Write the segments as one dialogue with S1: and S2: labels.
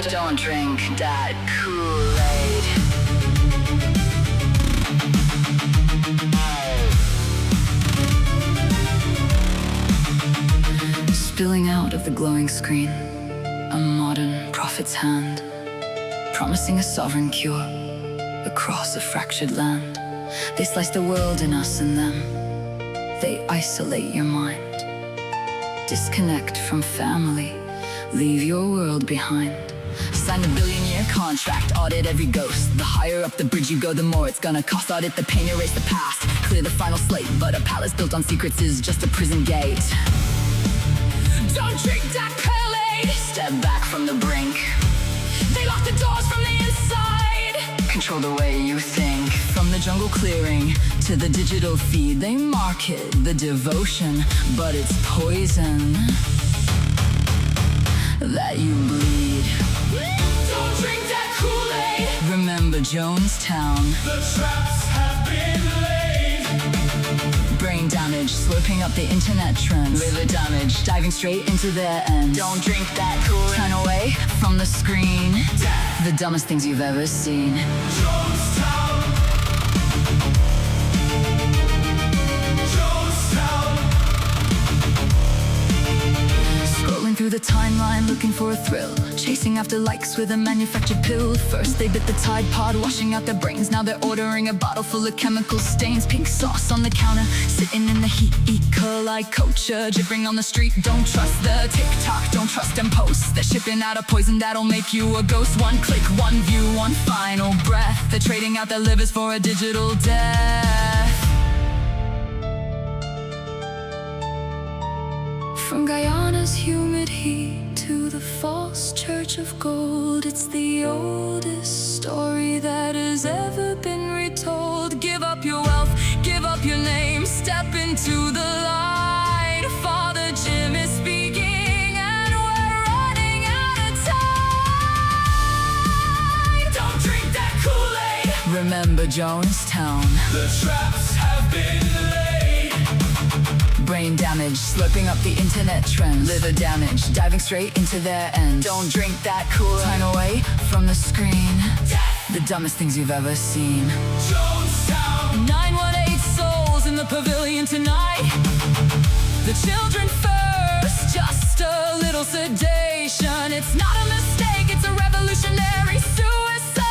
S1: Don't drink that Kool-Aid. Spilling out of the glowing screen, a modern prophet's hand, promising a sovereign cure across a fractured land. They slice the world in us and them. They isolate your mind. Disconnect from family. Leave your world behind. Sign a billion-year contract. Audit every ghost. The higher up the bridge you go, the more it's gonna cost. Audit the pain, erase the past. Clear the final slate. But a palace built on secrets is just a prison gate. Don't drink that Kool-Aid. Step back from the brink. They lock the doors from the inside. Control the way you think. From the jungle clearing to the digital feed, they market the devotion, but it's poison that you bleed. Don't drink that Kool-Aid. Remember Jonestown.
S2: The traps have been laid.
S1: Brain damage, slurping up the internet trends. Liver damage, diving straight into their end. Don't drink that Kool-Aid. Turn away from the screen.
S2: Death.
S1: The dumbest things you've ever seen.
S2: Jonestown. Jonestown.
S1: Scrolling through the timeline, looking for a thrill. Chasing after likes with a manufactured pill. First they bit the Tide Pod, washing out their brains. Now they're ordering a bottle full of chemical stains. Pink sauce on the counter, sitting in the heat. E. coli culture, dripping on the street. Don't trust the TikTok, don't trust them posts. They're shipping out a poison that'll make you a ghost. One click, one view, one final breath. They're trading out their livers for a digital death. From Guyana's humid heat to the false church of gold, it's the oldest story that has ever been retold. Give up your wealth, give up your name, step into the light. Father Jim is speaking and we're running out of time. Don't drink that Kool-Aid. Remember Jonestown.
S2: The traps have been laid.
S1: Brain damage, slurping up the internet trends. Liver damage, diving straight into their end. Don't drink that Kool-Aid. Turn away from the screen.
S2: Death.
S1: The dumbest things you've ever seen.
S2: Jonestown.
S1: 918 souls in the pavilion tonight. The children first, just a little sedation. It's not a mistake, it's a revolutionary suicide.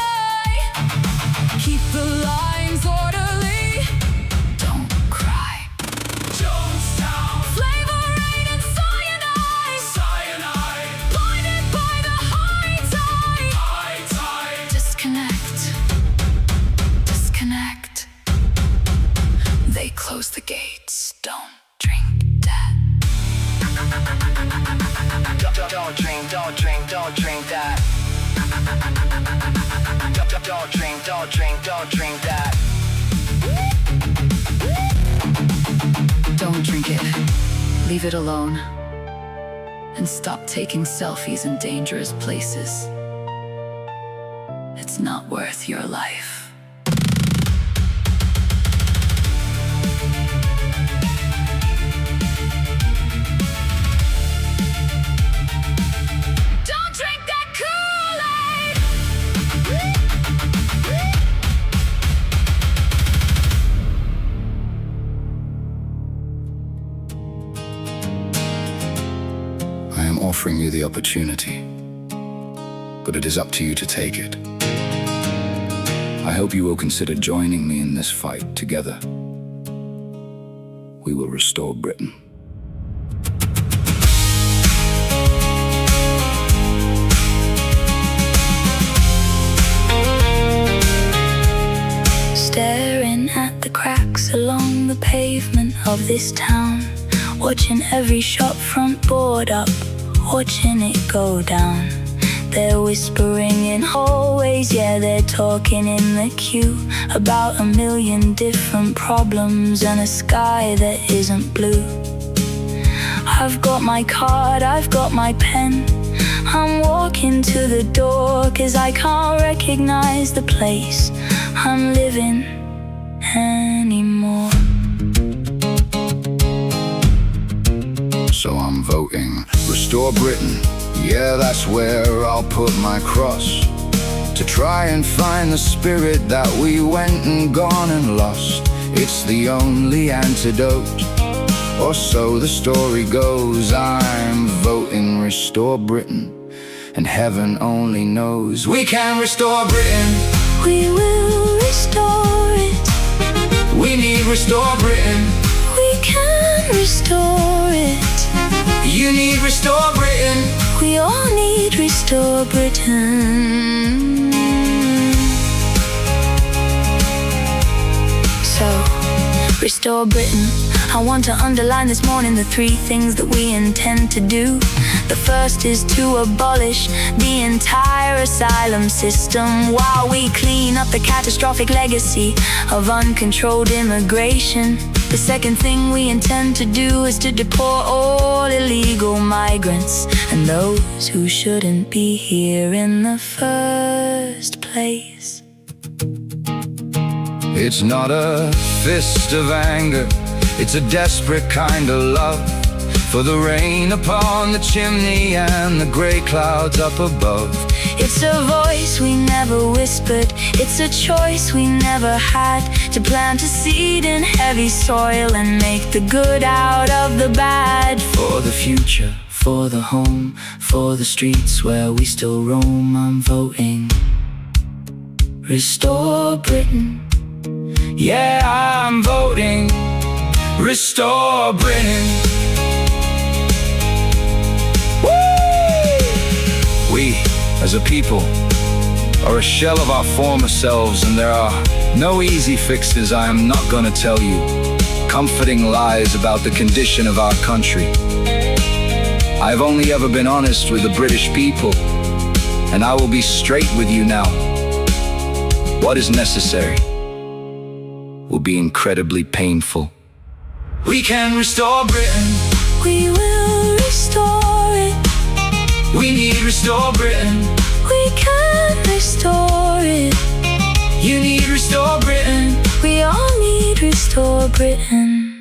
S1: Keep the lines orderly. Don't cry.
S2: Jonestown.
S1: Flavor Aid and cyanide.
S2: Cyanide.
S1: Blinded by the high tide.
S2: High tide.
S1: Disconnect. Disconnect. They close the gates. Don't drink that. Don't drink that. Don't drink that. Don't drink it. Leave it alone. And stop taking selfies in dangerous places. It's not worth your life. Don't drink that Kool-Aid!
S3: I am offering you the opportunity, but it is up to you to take it. I hope you will consider joining me in this fight together. We will restore Britain.
S4: Staring at the cracks along the pavement of this town, watching every shop front board up, watching it go down. They're whispering in hallways, yeah, they're talking in the queue about a million different problems and a sky that isn't blue. I've got my card, I've got my pen, I'm walking to the door 'cause I can't recognize the place I'm living anymore.
S3: So I'm voting. Restore Britain. Yeah, that's where I'll put my cross, to try and find the spirit that we went and gone and lost. It's the only antidote, or so the story goes. I'm voting restore Britain, and heaven only knows we can restore Britain.
S4: We will restore it.
S3: We need restore Britain.
S4: We can restore it.
S3: You need restore Britain.
S4: We all need restore Britain. So, restore Britain. I want to underline this morning the 3 things that we intend to do. The first is to abolish the entire asylum system while we clean up the catastrophic legacy of uncontrolled immigration. The second thing we intend to do is to deport all illegal migrants and those who shouldn't be here in the first place.
S3: It's not a fist of anger, it's a desperate kind of love for the rain upon the chimney and the gray clouds up above.
S4: It's a voice we never whispered, it's a choice we never had, to plant a seed in heavy soil and make the good out of the bad.
S1: For the future, for the home, for the streets where we still roam, I'm voting restore Britain.
S3: Yeah, I'm voting restore Britain. Woo! We, as a people, are a shell of our former selves, and there are no easy fixes. I am not gonna tell you comforting lies about the condition of our country. I've only ever been honest with the British people, and I will be straight with you now. What is necessary will be incredibly painful. We can restore Britain.
S4: We will restore it.
S3: We need restore Britain.
S4: We can restore it.
S3: You need restore Britain.
S4: We all need restore Britain.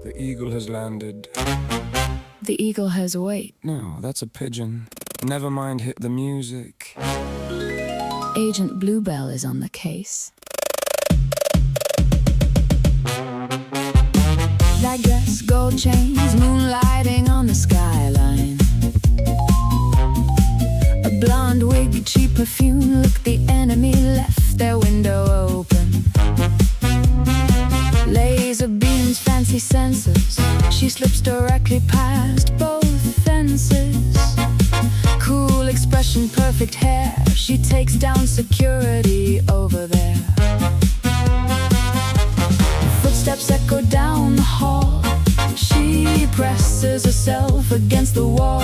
S5: The eagle has landed.
S1: The eagle has awake.
S5: No, that's a pigeon. Never mind, hit the music.
S1: Agent Bluebell is on the case. That dress, gold chains, moonlighting on the skyline. A blonde wig, cheap perfume. Look, the enemy left their window open. Laser beams, fancy sensors. She slips directly past both fences. Cool expression, perfect hair. She takes down security over there. Footsteps echo down the hall. She presses herself against the wall,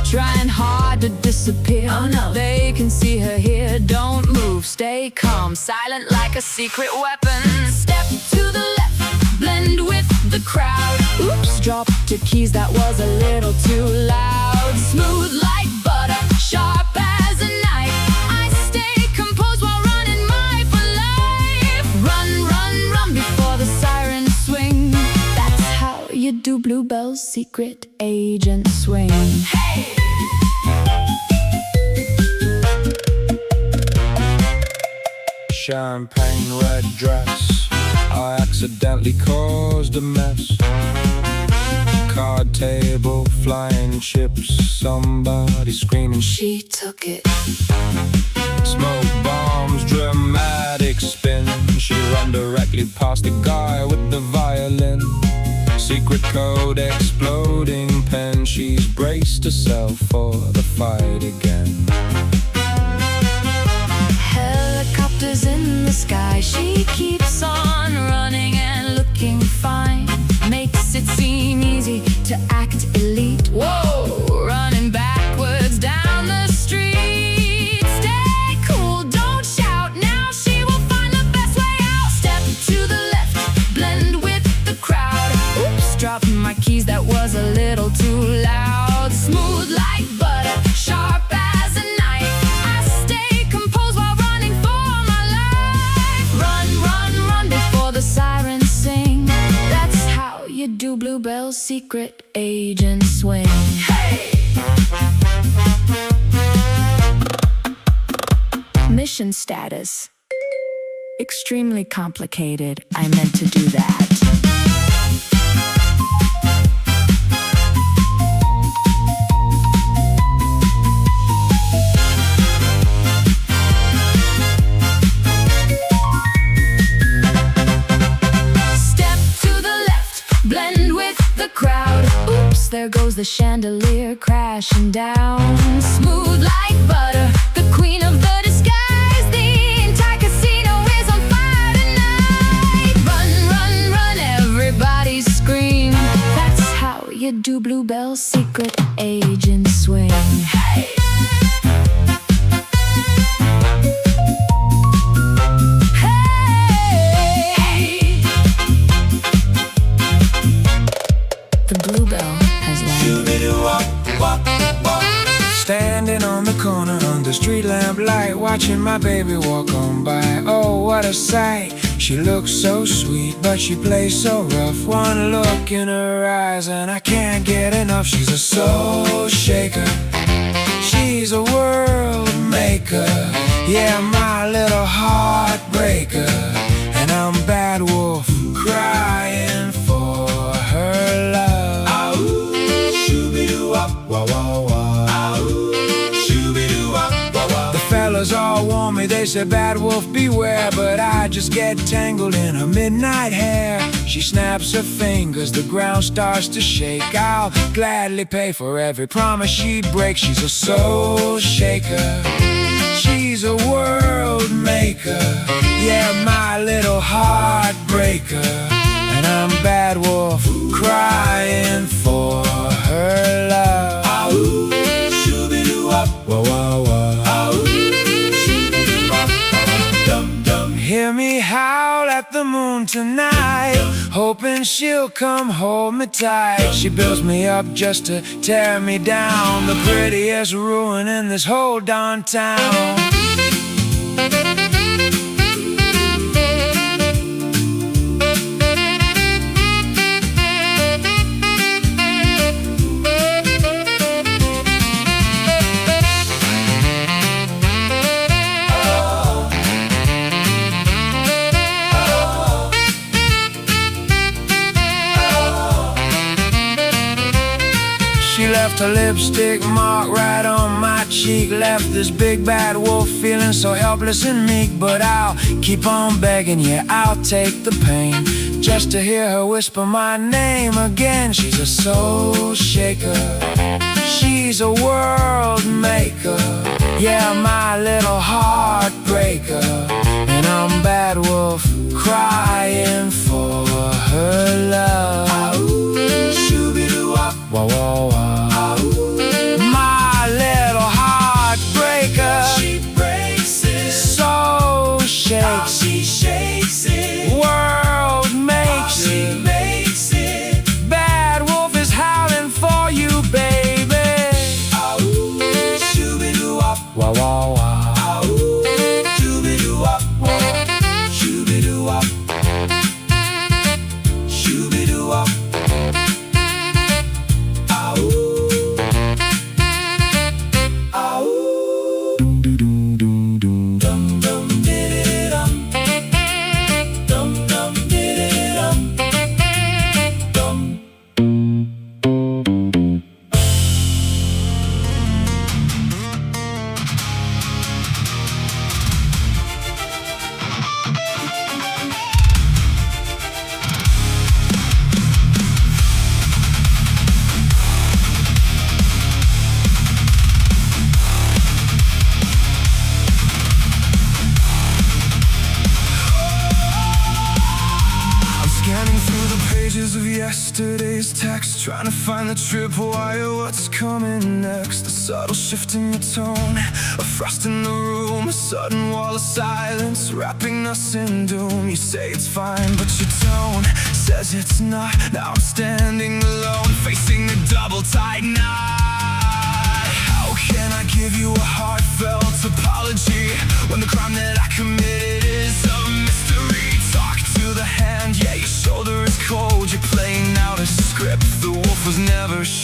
S1: trying hard to disappear. Oh no, they can see her here. Don't move, stay calm, silent like a secret weapon. Step to the left, blend with the crowd. Oops, dropped your keys, that was a little too loud. Smooth like butter, sharp as a knife. I stay composed while running my for life. Run, run, run before the sirens swing. That's how you do Bluebell's secret agent swing. Hey!
S5: Champagne red dress, I accidentally caused a mess. Card table, flying chips, somebody screaming.
S1: She took it.
S5: Smoke bombs, dramatic spin. She run directly past the guy with the violin. Secret code, exploding pen. She's braced herself for the fight again.
S1: Helicopters in the sky. She keeps on running and looking fine. Makes it seem easy to act elite. Whoa, running backwards down the street. Stay cool, don't shout. Now she will find the best way out. Step to the left, blend with the crowd. Oops, dropped my keys, that was a little too loud. Smooth like butter, sharp as a knife. I stay composed while running for my life. Run, run, run before the sirens sing. you do Bluebell's secret agent swing. Mission status: extremely complicated. I meant to do that.
S4: Step to the left, blend with the crowd.
S1: Oops, there goes the chandelier crashing down.
S4: Smooth like butter, the queen of the disguise. The entire casino is on fire tonight. Run, run, run, everybody scream.
S1: That's how you do Bluebell's secret agent swing. The Bluebell has landed.
S5: Standing on the corner under street lamp light, watching my baby walk on by. Oh, what a sight. She looks so sweet, but she plays so rough. One look in her eyes and I can't get enough. She's a soul shaker, she's a world maker. Yeah, my little heartbreaker. And I'm Badwolf, crying for her love. The fellas all warn me, they said Badwolf beware, but I just get tangled in her midnight hair. She snaps her fingers, the ground starts to shake. I'll gladly pay for every promise she breaks. She's a soul shaker, she's a world maker. Yeah, my little heartbreaker. And I'm Badwolf, crying for her love. Whoa, whoa, whoa. Hear me howl at the moon tonight, hoping she'll come hold me tight. She builds me up just to tear me down, the prettiest ruin in this whole darn town. She left her lipstick mark right on my cheek, left this big bad wolf feeling so helpless and meek. But I'll keep on begging, yeah, I'll take the pain, just to hear her whisper my name again. She's a soul shaker, she's a world maker. Yeah, my little heartbreaker. And I'm Badwolf, crying for her love. Whoa, whoa, whoa. My little heartbreaker, she breaks it, soul shakes, she shakes it, world makes it, she makes it. Badwolf is howling for you, baby. Shoo-be-doo-wop, wah, wah, wah. Shoo-be-doo-wop, shoo-be-doo-wop, shoo-be-doo-wop. Of yesterday's text, trying to find the tripwire, what's coming next? A subtle shift in your tone, a frost in the room, a sudden wall of silence wrapping us in doom. You say it's fine, but your tone says it's not. Now I'm standing alone, facing the double tight knot. How can I give you a heartfelt apology when the crime that I committed is a mystery? Talk to the hand, yeah, your shoulder is cold. You're playing out a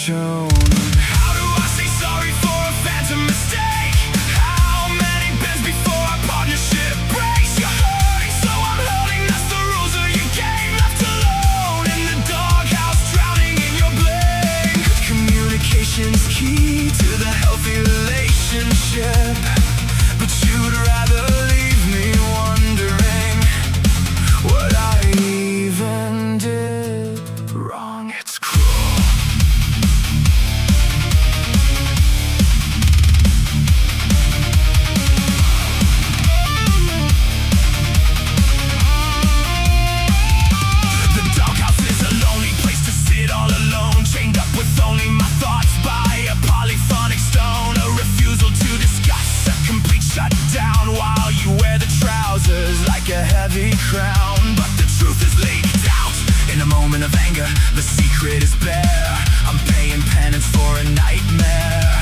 S5: shown.
S2: How do I say sorry for a phantom mistake? How many bends before our partnership breaks? You're hurting, so I'm hurting. That's the rules of your game. Left alone in the doghouse, drowning in your blame. Communication's key to the healthy relationship, but you'd rather leave me wondering what I even did wrong. It's cruel. The doghouse is a lonely place to sit all alone, chained up with only my thoughts by a polyphonic stone. A refusal to discuss, a complete shutdown while you wear the trousers like a heavy crown. But the truth is leaked out in a moment of anger. The secret is bare. I'm paying penance for a nightmare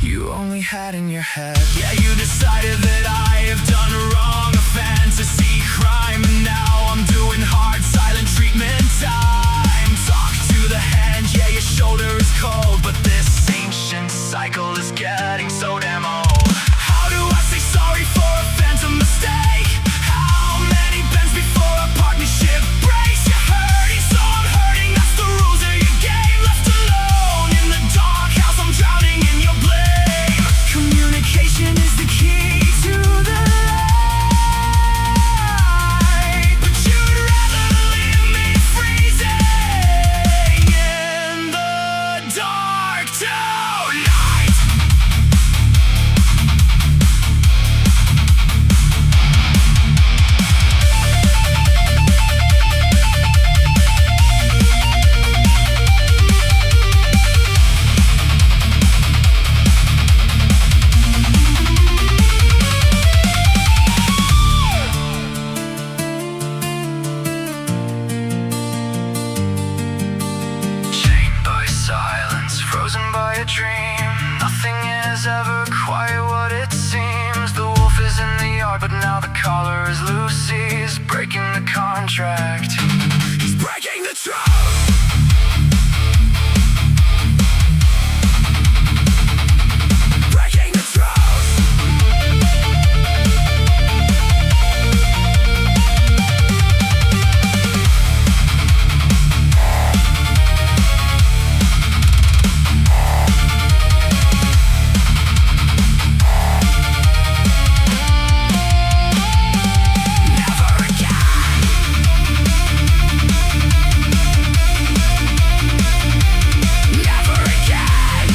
S2: you only had in your head. Yeah, you decided that I have done wrong, a fantasy crime, and now I'm doing hard silent treatment time. Talk to the hand, yeah, your shoulder is cold, but this ancient cycle is getting so damn old. How do I say sorry for a phantom mistake? How many bends before a partnership breaks? You're hurting, so I'm hurting. That's the rules of your game. Left alone in the doghouse, I'm drowning in your blame. Communication is the key to the light, but you'd rather leave me freezing in the dark tonight. Chained by silence, frozen by a dream. Nothing is ever quite what it seems. The wolf is in the yard, but now the collar is loose. He's breaking the contract. He's breaking the trust. Breaking the trust. Never again. Never again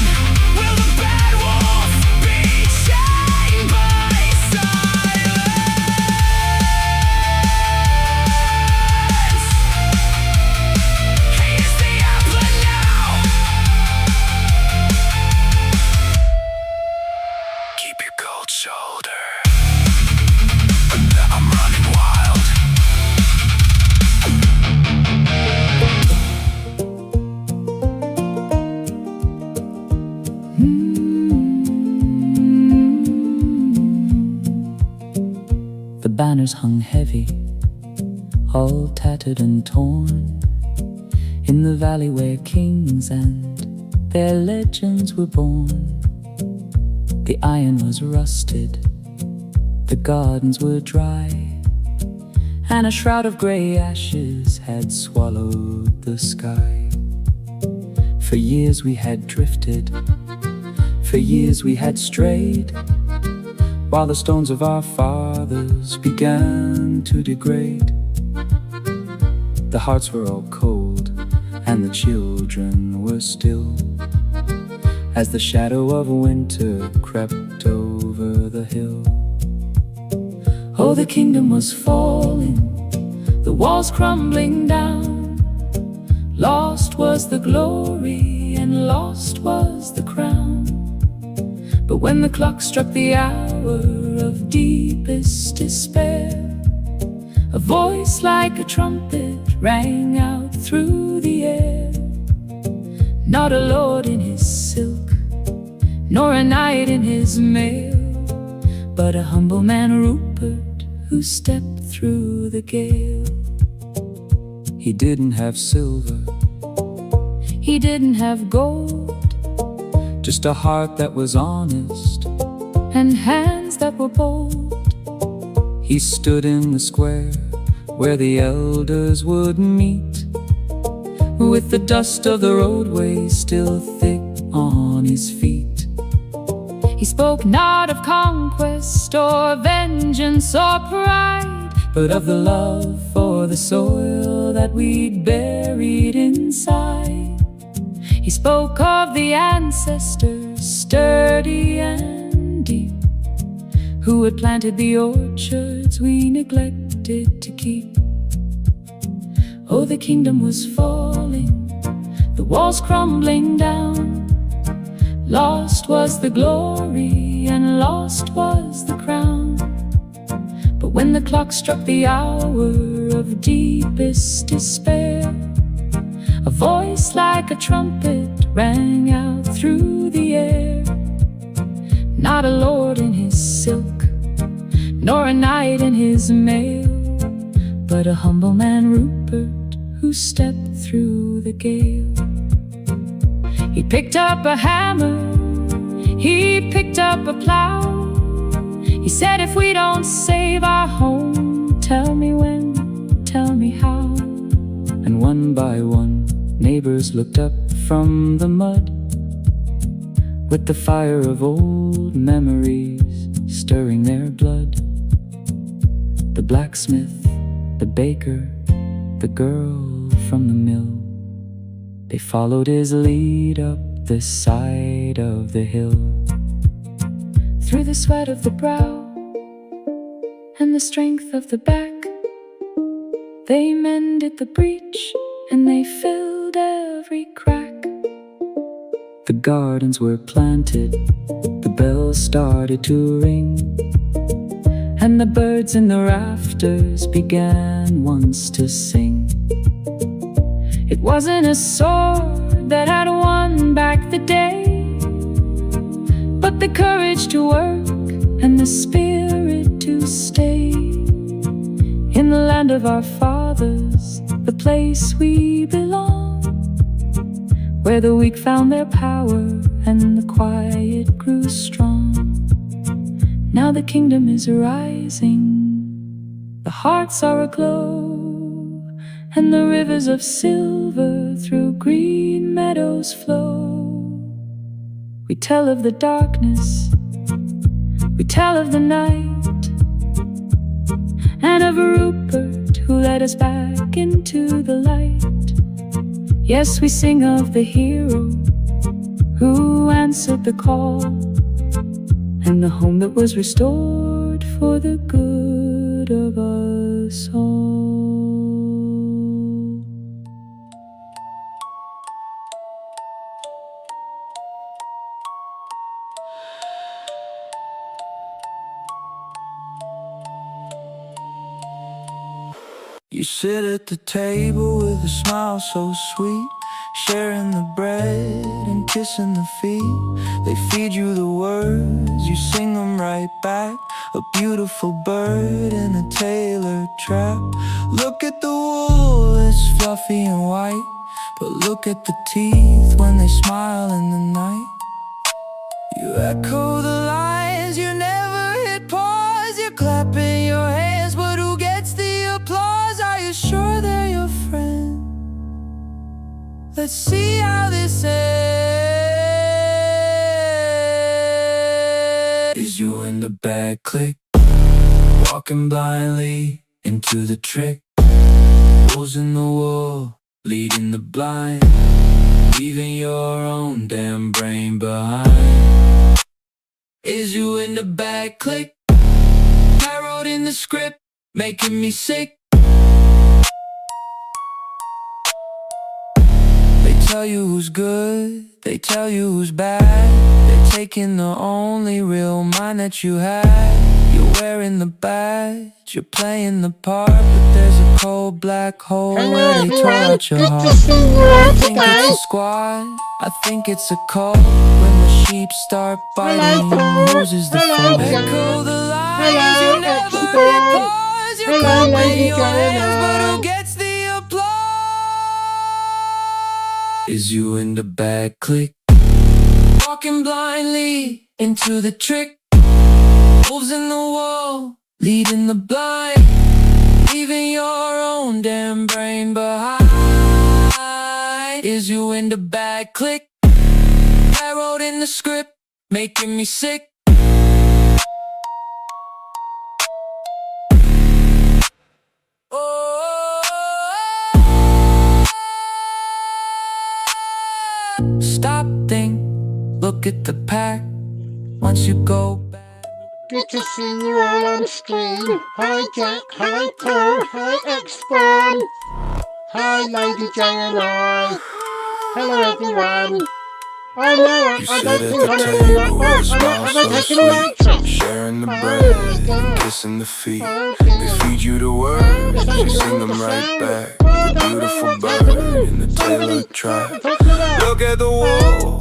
S2: will the Badwolf be chained by silence. He is the Appler now. Keep your cold shoulder. I'm running wild.
S6: The banners hung heavy, all tattered and torn, in the valley where kings and their legends were born. The iron was rusted, the gardens were dry, and a shroud of grey ashes had swallowed the sky. For years we had drifted, for years we had strayed, while the stones of our fathers began to degrade. The hearts were all cold, and the children were still, as the shadow of winter crept over the hill. Oh, the kingdom was falling, the walls crumbling down. Lost was the glory, and lost was the crown. But when the clock struck the hour of deepest despair, a voice like a trumpet rang out through the air. Not a lord in his silk, nor a knight in his mail, but a humble man, Rupert, who stepped through the gale. He didn't have silver, he He didn't have gold, just a heart that was honest and hands that were bold. He stood in the square where the elders would meet, with the dust of the roadway still thick on his feet. He spoke not of conquest or vengeance or pride, but of the love for the soil that we'd buried inside. He spoke of the ancestors, sturdy and deep, who had planted the orchards we neglected to keep. Oh, the kingdom was falling, the walls crumbling down. Lost was the glory and lost was the crown. But when the clock struck the hour of deepest despair, a voice like a trumpet rang out through the air. Not a lord in his silk, nor a knight in his mail, but a humble man, Rupert, who stepped through the gale. He picked up a hammer, he picked up a plow. He said, if we don't save our home, tell me when, tell me how. And one by one, neighbors looked up from the mud, with the fire of old memories stirring their blood. The blacksmith, the baker, the girl from the mill, they followed his lead up the side of the hill. Through the sweat of the brow and the strength of the back, they mended the breach and they filled every crack. The gardens were planted, the bells started to ring, and the birds in the rafters began once to sing. It wasn't a sword that had won back the day, but the courage to work and the spirit to stay. In the land of our fathers, the place we belong, where the weak found their power and the quiet grew strong. Now the kingdom is rising, the hearts are aglow, and the rivers of silver through green meadows flow. We tell of the darkness, we tell of the night, and of Rupert who led us back into the light. Yes, we sing of the hero who answered the call, and the home that was restored for the good of us all.
S2: You sit at the table with a smile so sweet, sharing the bread and kissing the feet. They feed you the words, you sing them right back. A beautiful bird in a tailored trap. Look at the wool, it's fluffy and white, but look at the teeth when they smile in the night. You echo the lines, you never hit pause. You're clapping your hands, but who gets the applause? Are you sure they're your friend? Let's see how this ends. Is you in the bad click, walking blindly into the trick? Holes in the wall, leading the blind, leaving your own damn brain behind. Is you in the bad click? I wrote in the script, making me sick. They tell you who's good, they tell you who's bad. They're taking the only real mind that you had. You're wearing the badge, you're playing the part, but there's a cold black hole where they tore out your heart. I think it's a squad, I think it's a cult. When the sheep start biting, whose is the fault? Echo the lines, you never hit pause. You're clapping your hands, but who gets the applause?
S5: Is you in the bad click? Walking blindly into the trick. Wolves in the wall, leading the blind, leaving your own damn brain behind. Is you in the bad click? I wrote in the script, making me sick. Stop, think, look at the pack. Once you go back.
S7: Good to see you all on stream. Hi Jack, hi Thor, hi X-Spawn. Hi Lady J and I. Hello everyone. Oh no, I don't think I'm in that. Oh, am I taking notes?
S5: Sharing the bread, and kissing the feet. They feed you the words, you sing them right back. The beautiful bird in the Taylor track. Look at the wall.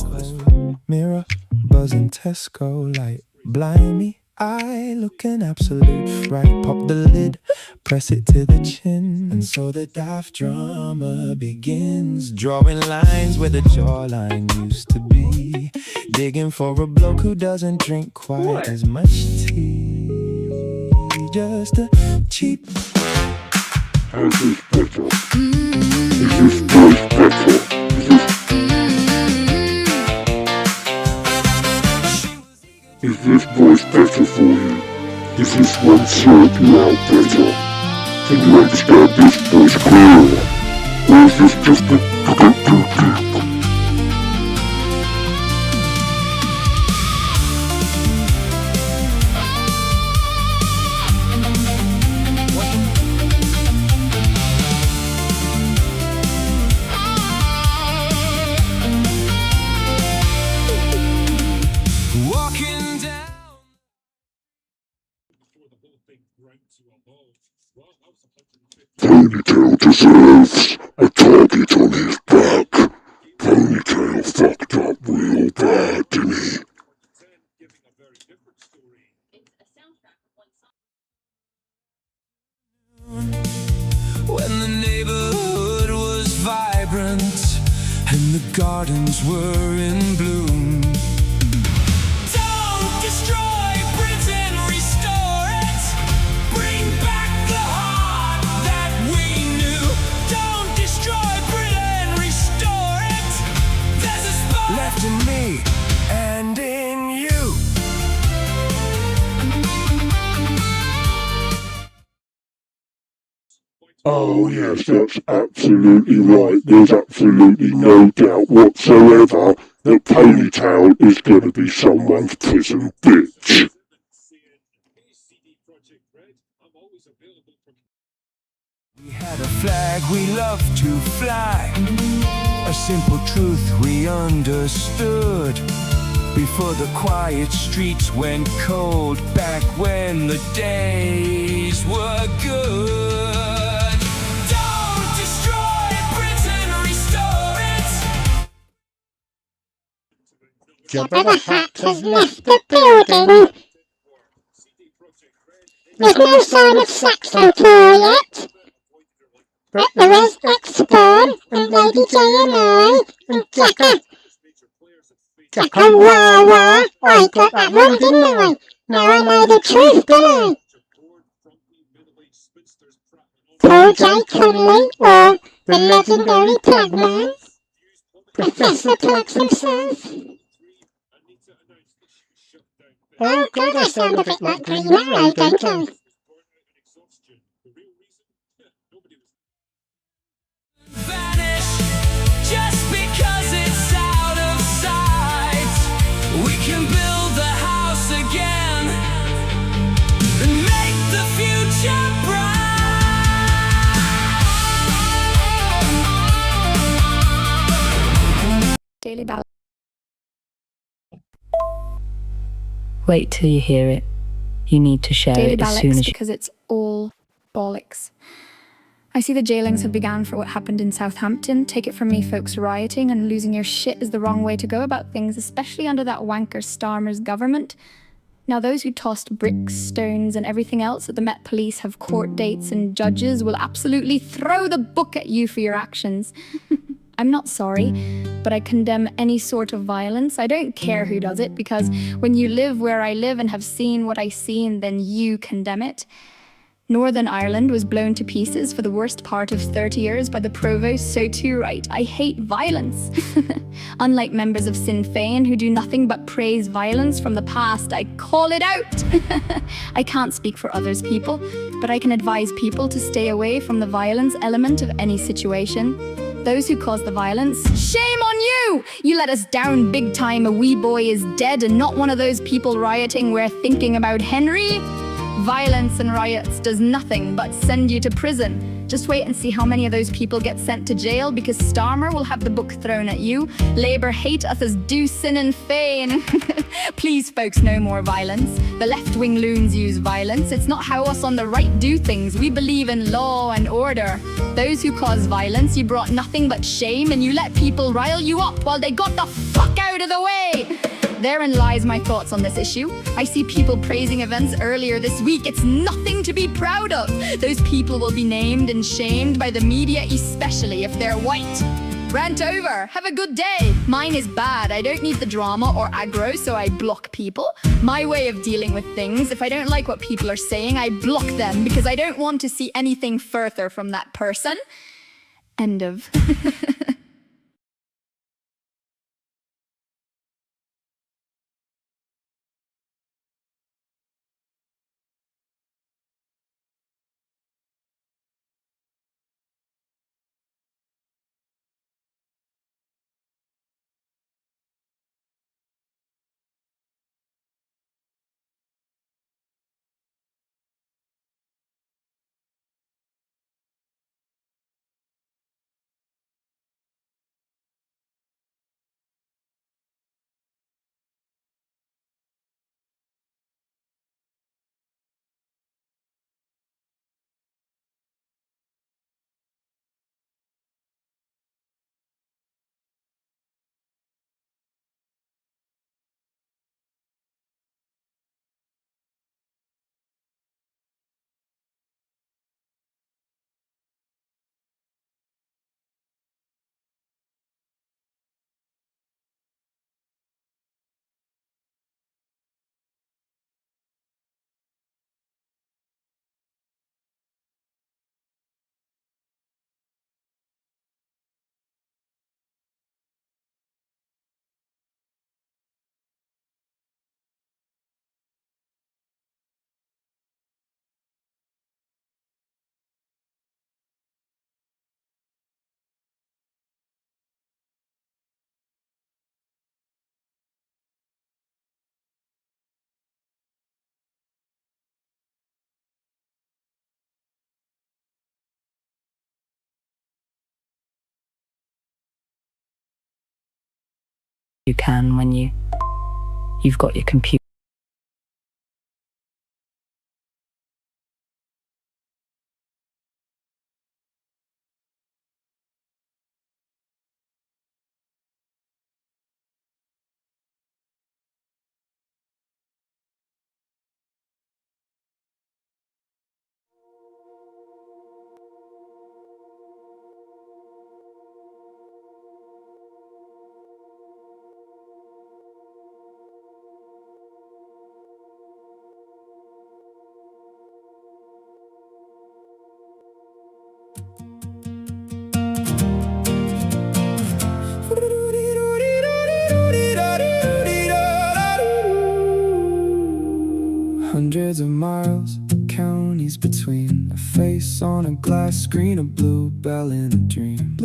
S5: Mirror, buzzing Tesco light. Blimey, I look an absolute fright. Pop the lid, press it to the chin, and so the daft drama begins. Drawing lines where the jawline used to be. Digging for a bloke who doesn't drink quite as much tea. Just a cheap.
S7: How's this better? Is this voice better? Is this voice better for you? Is this one serve you out better? Can you understand this voice clearer? Or is this just a deep? Ponytail deserves a target on his back. Ponytail fucked up real bad, didn't he?
S5: When the neighborhood was vibrant and the gardens were in bloom. Don't destroy Britain, restore it. Bring back the heart that we knew. Don't destroy Britain, restore it. There's a spark left in me and in you.
S7: Oh yes, that's absolutely right. There's absolutely no doubt whatsoever that Ponytail is going to be someone's prison bitch.
S5: We had a flag we loved to fly, a simple truth we understood. Before the quiet streets went cold, back when the days were good. Don't destroy Britain, restore it.
S7: Jabba the Hutt has left the building. There's no sign of Saxon Thor yet. But there is X-Spawn and Lady J and I and Jacka Wawa. I got that one, didn't I? Now I know the truth, don't I? Paul J. Conley or the legendary Plugman. Professor Plugs himself. Oh god, I sound a bit like Green Arrow, don't I?
S5: Vanish just because it's out of sight. We can build the house again and make the future bright.
S8: Daily Ballot.
S6: Wait till you hear it. You need to share
S8: Daily
S6: it as soon
S8: Ballocks
S6: as you...
S8: because it's all bollocks. I see the jailings have begun for what happened in Southampton. Take it from me, folks, rioting and losing your shit is the wrong way to go about things, especially under that wanker Starmer's government. Now those who tossed bricks, stones and everything else at the Met Police have court dates and judges will absolutely throw the book at you for your actions. I'm not sorry, but I condemn any sort of violence. I don't care who does it, because when you live where I live and have seen what I seen, then you condemn it. Northern Ireland was blown to pieces for the worst part of 30 years by the provost, so too right. I hate violence. Unlike members of Sinn Féin who do nothing but praise violence from the past, I call it out. I can't speak for others people, but I can advise people to stay away from the violence element of any situation. Those who cause the violence, shame on you! You let us down big time. A wee boy is dead and not one of those people rioting we're thinking about, Henry. Violence and riots does nothing but send you to prison. Just wait and see how many of those people get sent to jail, because Starmer will have the book thrown at you. Labour hate us as do Sinn and Féin. Please, folks, no more violence. The left-wing loons use violence. It's not how us on the right do things. We believe in law and order. Those who cause violence, you brought nothing but shame, and you let people rile you up while they got the fuck out of the way. Therein lies my thoughts on this issue. I see people praising events earlier this week. It's nothing to be proud of. Those people will be named and shamed by the media, especially if they're white. Rant over. Have a good day. Mine is bad. I don't need the drama or aggro, so I block people. My way of dealing with things, if I don't like what people are saying, I block them because I don't want to see anything further from that person. End of.
S6: You can when you've got your computer.
S5: Hundreds of miles, counties between. A face on a glass screen, a bluebell in a dream.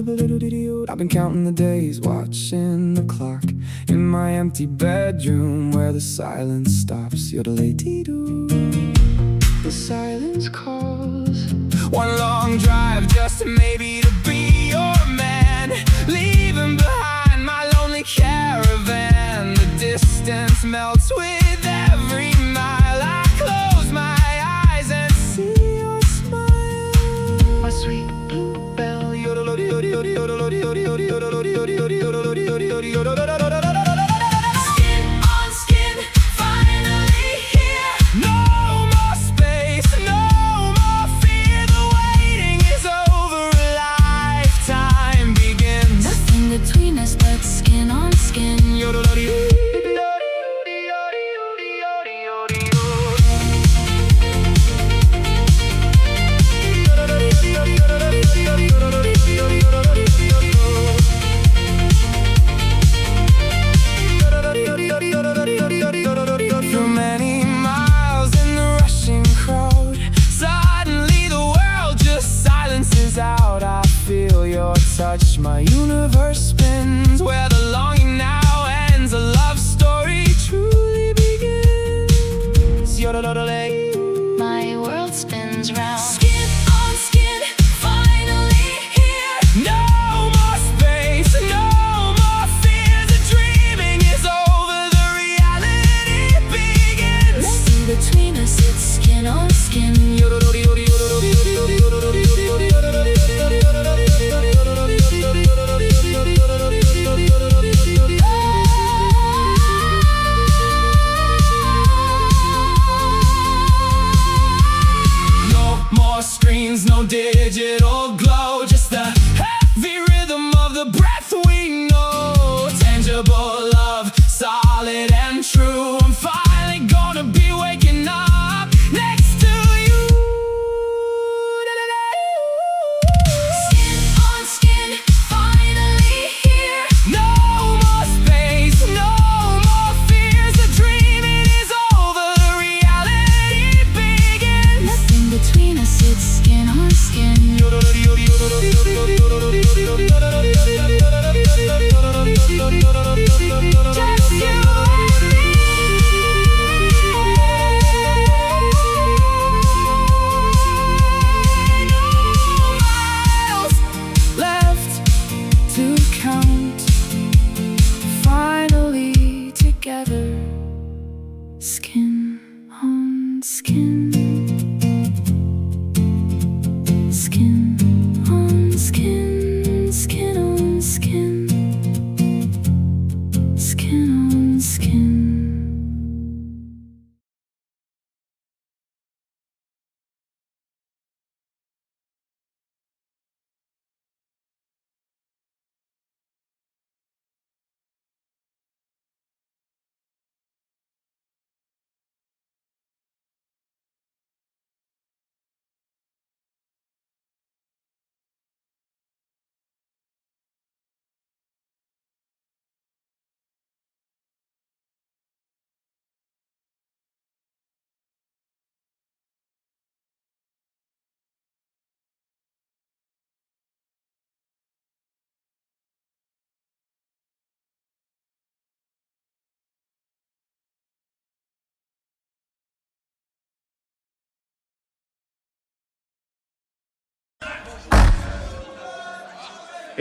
S5: I've been counting the days, watching the clock in my empty bedroom where the silence stops. Yodelay-dee-doo. The silence calls. One long drive just maybe to be your man, leaving behind my lonely caravan. The distance melts with every mile. I close my eyes and see your smile. My sweet bluebell. Skin on skin, finally here. No more space, no more fear. The waiting is over, a lifetime begins.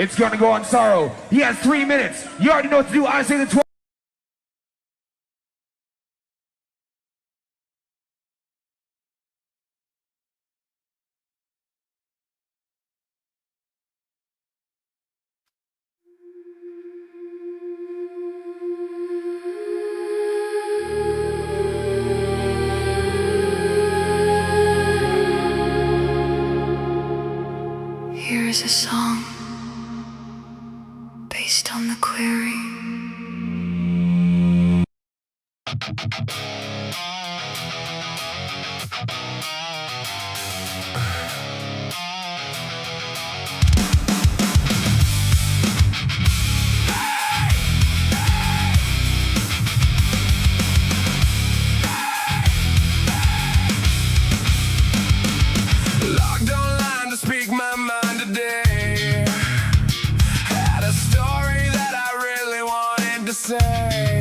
S9: It's gonna go on Sorrow. He has 3 minutes. You already know what to do. I say the 12.
S1: Here is a song based on the query.
S2: Logged online to speak my mind today. Had a story that I really wanted to say,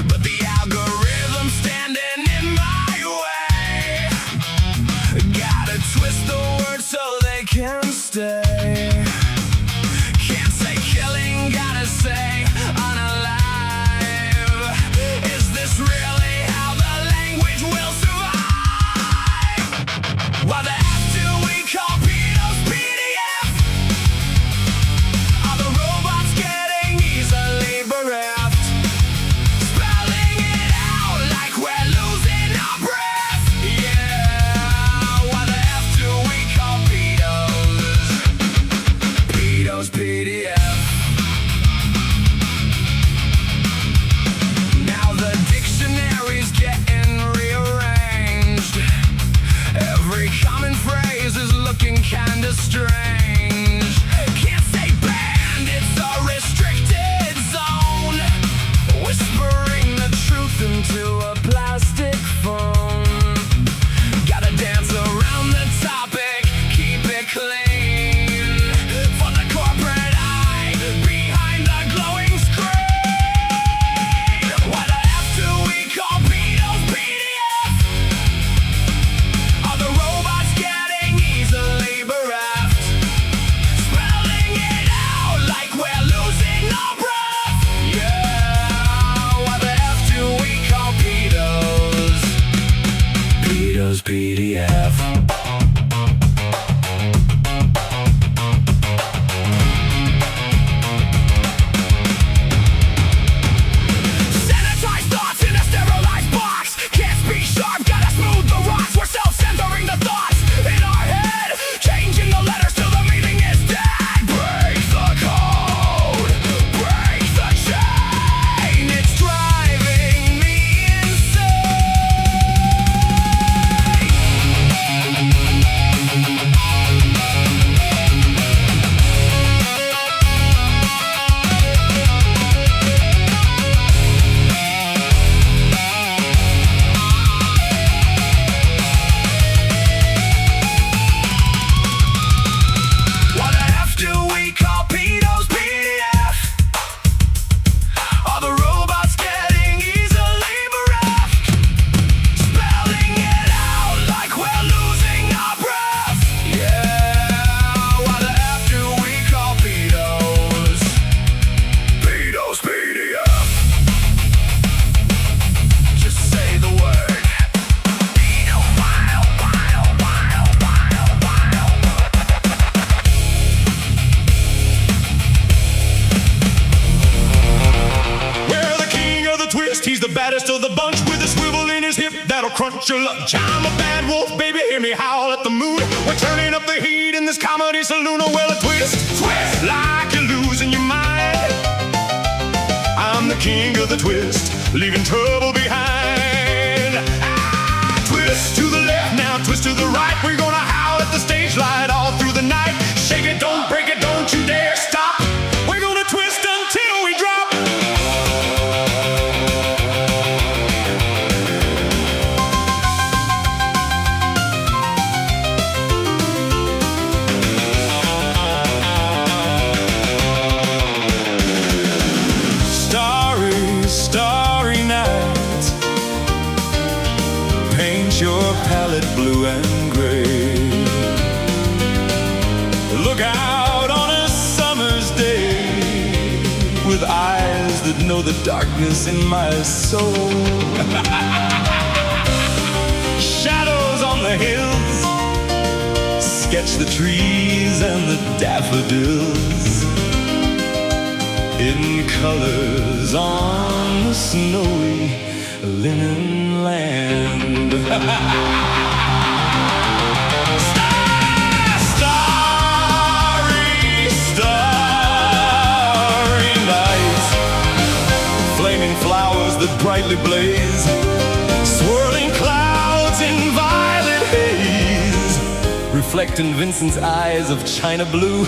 S2: but the algorithm standing in my way. Gotta twist the words so they can stay. Can't say killing, gotta say unalive. Is this really how the language will survive? Why the F do we call pedos PDF? Are the robots getting easily bereft? Spelling it out like we're losing our breath. Yeah, why the F do we call pedos? Pedos PDF. Now the dictionary's getting rearranged. Every common phrase is looking kinda strange. Can't say banned, it's a restricted zone. Whispering the truth into a plastic phone. Gotta dance around the topic, keep it clean. For the corporate eye, behind the glowing screen. Why the F do we call pedos PDF? Are the robots getting easily bereft? Spelling it out like we're losing our breath. Yeah, why the F do we call pedos? Pedos PDF. Sanitized thoughts in a sterilized box. Can't speak sharp, gotta smooth the rocks. We're self-censoring the thoughts in our head. Changing the letters till the meaning is dead. Break the code, break the chain. It's driving me Why the F do we call pedos PDF? Are the robots getting easily bereft? Spelling it out like we're losing our breath. Yeah, why the F do we call pedos? Pedos PDF. Just say the word. Pedophile, file, file, file, file.
S10: We're the king of the twist. He's the baddest of the bunch with a swivel in his hip that'll crunch your lunch. I'm a bad wolf, baby, hear me howl at the moon. We're turning up the heat in this comedy saloon. Oh, well, a twist, twist, like you're losing your mind. I'm the king of the twist, leaving trouble behind. Twist to the left, now twist to the right. We're gonna howl at the stage light all through the night. Shake it, don't break it, don't you dare stop. We're gonna twist until we drop. Starry, starry night.
S5: with eyes that know the darkness in my soul. Shadows on the hills sketch the trees and the daffodils in colors on the snowy linen land. Starry, starry night, flaming flowers that brightly blaze, swirling clouds in violet haze, reflecting Vincent's eyes of china blue.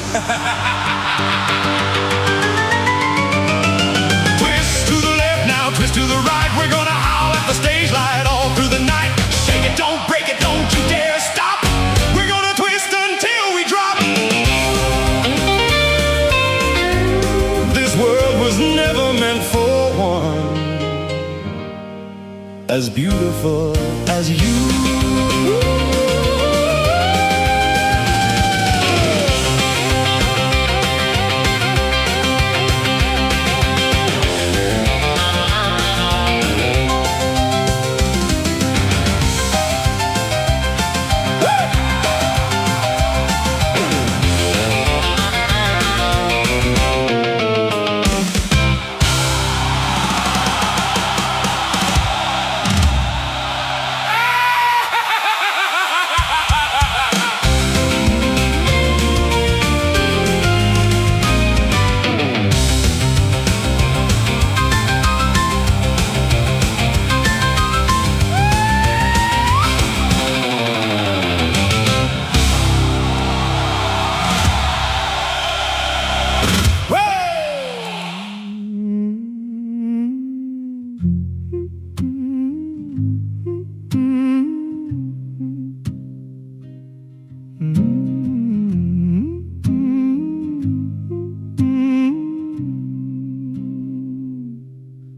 S5: Twist to the right, we're gonna howl at the stage light all through the night. Shake it, don't break it, don't you dare stop. We're gonna twist until we drop. This world was never meant for one as beautiful as you.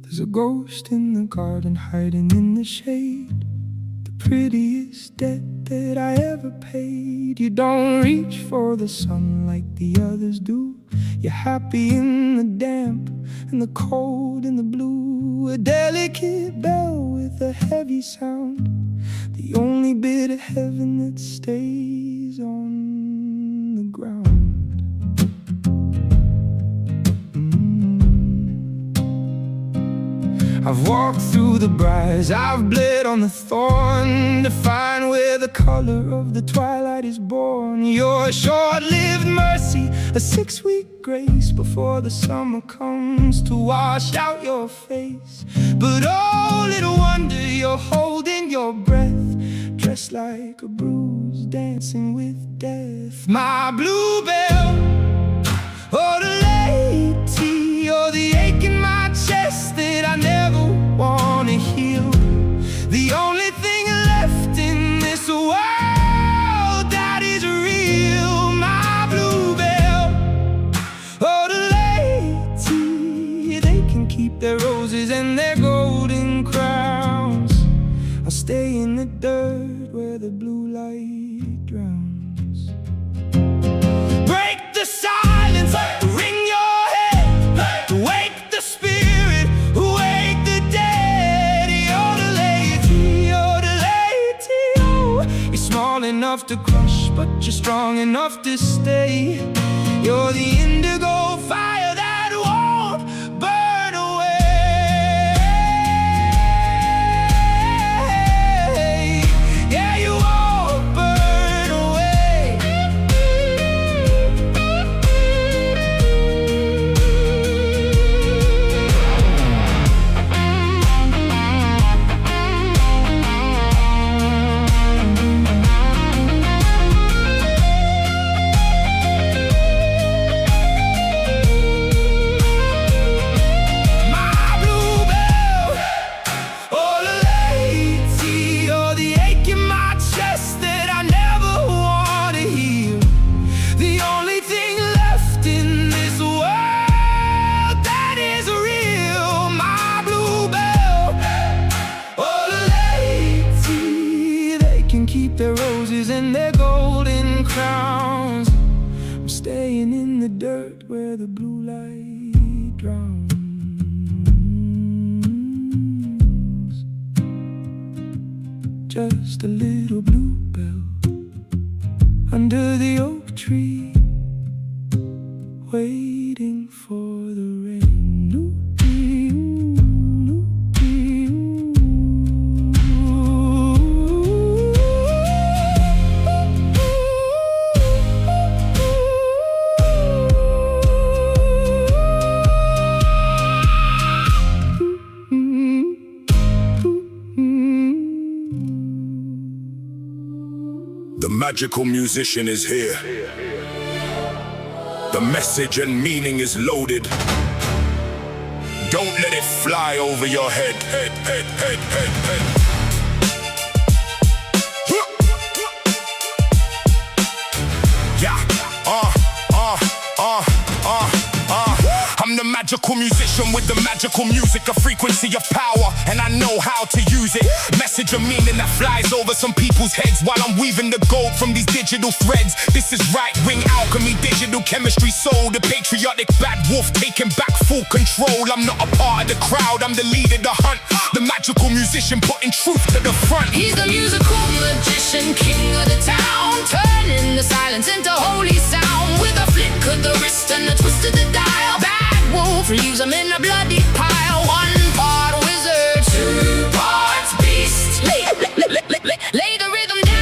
S5: There's a ghost in the garden hiding in the shade, the prettiest debt that I ever paid. You don't reach for the sun like the others do. You're happy in the damp and the cold and the blue. A delicate bell with a heavy sound, the only bit of heaven that stays on the ground. I've walked through the briars, I've bled on the thorn to find where the color of the twilight is born. Your short-lived mercy, a 6-week grace before the summer comes to wash out your face. But oh, little wonder you're holding your breath, dressed like a bruise, dancing with death. My bluebell, oh, the lady, oh, the ache in my chest that I never wanna heal. The only thing left in this world that is real. My bluebell, oh, the lady, they can keep their roses and their golden crowns. I'll stay in the dirt where the blue light drowns. Break the silence, ring your head, wake the spirit, wake the dead. You're the lady, oh, you're small enough to crush, but you're strong enough to stay. You're the indigo fire that won't burn away. Yeah, you won't burn away. Their roses and their golden crowns. I'm staying in the dirt where the blue light drowns. just a little bluebell under the oak tree, waiting for the rain.
S10: The magical musician is here. The message and meaning is loaded. Don't let it fly over your head. Yeah, I'm the magical musician with the magical music, a frequency of power, and I know how to use it. Message of meaning that flies over some people's heads while I'm weaving the gold from these digital threads. This is right-wing alchemy, digital chemistry, soul. The patriotic bad wolf taking back full control. I'm not a part of the crowd, I'm the leader, the hunt. The magical musician putting truth to the front.
S1: He's the musical magician, king of the town, turning the silence into holy sound. With a flick of the wrist and a twist of the dial, Badwolf leaves him in a bloody pile. One part wizard, two parts beast. Lay the rhythm down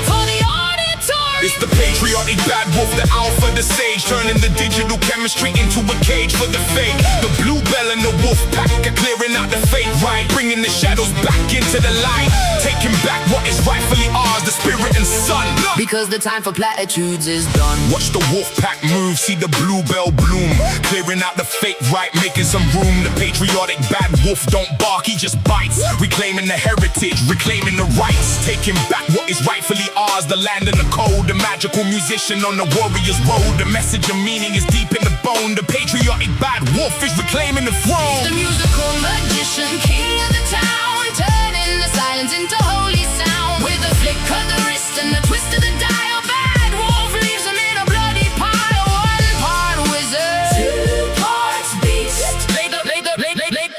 S1: for the auditory.
S10: It's the patriotic bad wolf, the alpha, the sage, turning the digital chemistry into a cage for the fake. The bluebell and the wolf pack are clearing out the fake right, bringing the shadows back into the light, taking back what is rightfully ours, the spirit and sun.
S1: Because the time for platitudes is done.
S10: Watch the wolf pack move, see the bluebell bloom, clearing out the fake right, making some room. The patriotic bad wolf don't bark, he just bites, reclaiming the heritage, reclaiming the rights, taking back what is rightfully ours, the land and the code. The magical musician on the warrior's road, the message of meaning is deep in the bone. The patriotic bad wolf is reclaiming the throne.
S1: The musical magician, king of the town, turning the silence into holy sound. With a flick of the wrist and a twist of the dial, Badwolf leaves him in a bloody pile. One part wizard, two parts beast.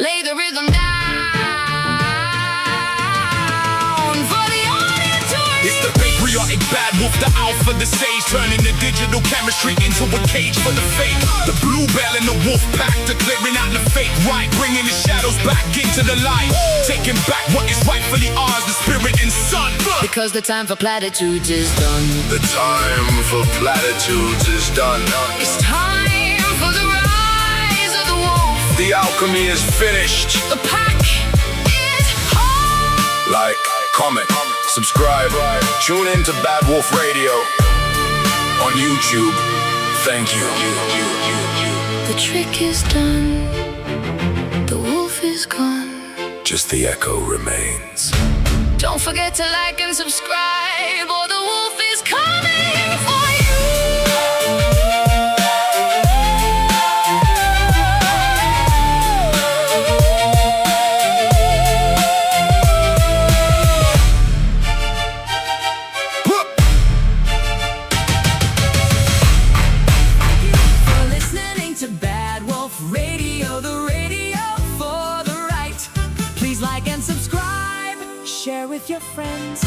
S1: Lay the rhythm down for the auditory.
S10: It's the patriotic bad wolf, the alpha, the sage, turning the digital chemistry into a cage for the fake. The bluebell and the wolf pack are clearing out the fake right, bringing the shadows back into the light, taking back what is rightfully ours, the spirit and sun.
S1: Because the time for platitudes is done.
S3: The time for platitudes is done.
S1: It's time for the rise of the wolf.
S3: The alchemy is finished.
S1: The pack is home.
S3: Like, comment, subscribe, tune in to Badwolf Radio on YouTube. Thank you.
S4: The trick is done. The wolf is gone.
S3: Just the echo remains.
S1: Don't forget to like and subscribe, or the wolf is coming for you.
S2: For listening to Badwolf Radio, the radio for the right. Please like and subscribe, share with your friends.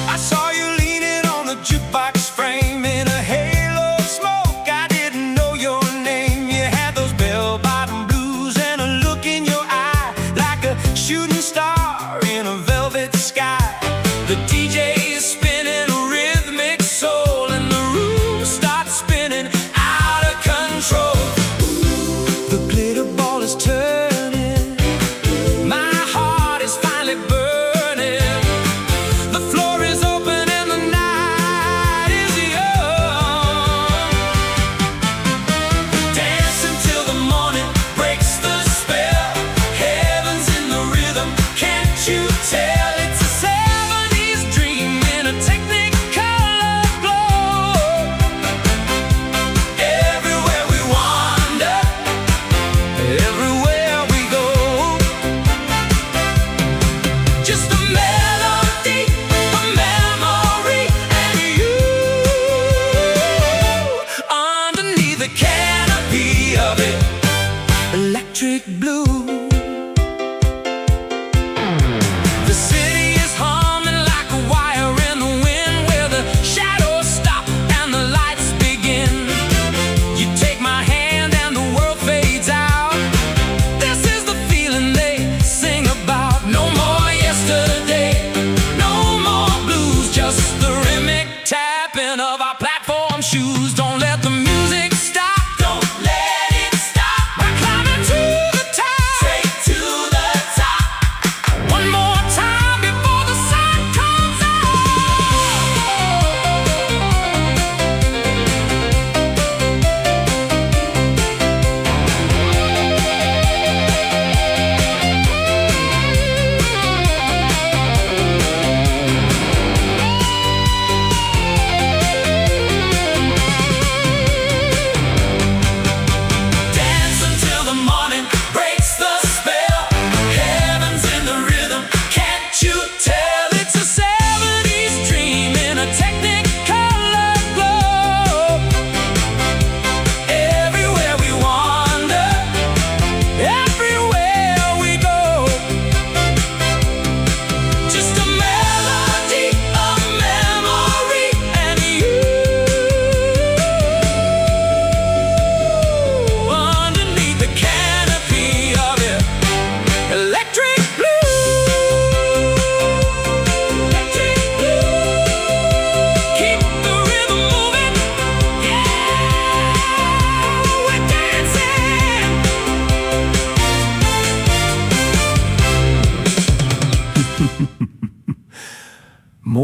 S2: I saw you leaning on the jukebox frame in a halo of smoke. I didn't know your name. You had those bell-bottom blues and a look in your eye like a shooting star in a velvet sky. The DJ is spinning.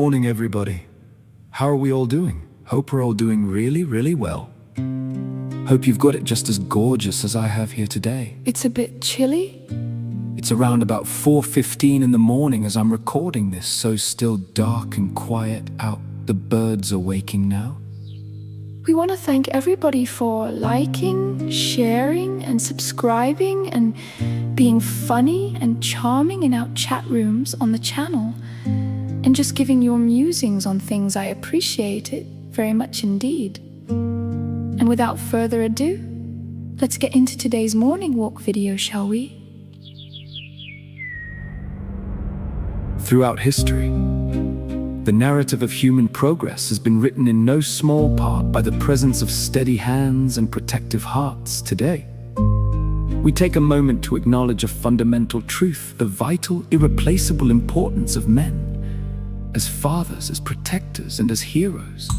S11: morning, everybody. How are we all doing? Hope we're all doing really, really well. Hope you've got it just as gorgeous as I have here today.
S8: It's a bit chilly.
S11: It's around about 4:15 in the morning as I'm recording this, so still dark and quiet out. The birds are waking now.
S8: We want to thank everybody for liking, sharing, and subscribing, and being funny and charming in our chat rooms on the channel, and just giving your musings on things. I appreciate it very much indeed. And without further ado, let's get into today's morning walk video, shall we?
S11: Throughout history, the narrative of human progress has been written in no small part by the presence of steady hands and protective hearts. Today, we take a moment to acknowledge a fundamental truth: the vital, irreplaceable importance of men as fathers, as protectors, and as heroes.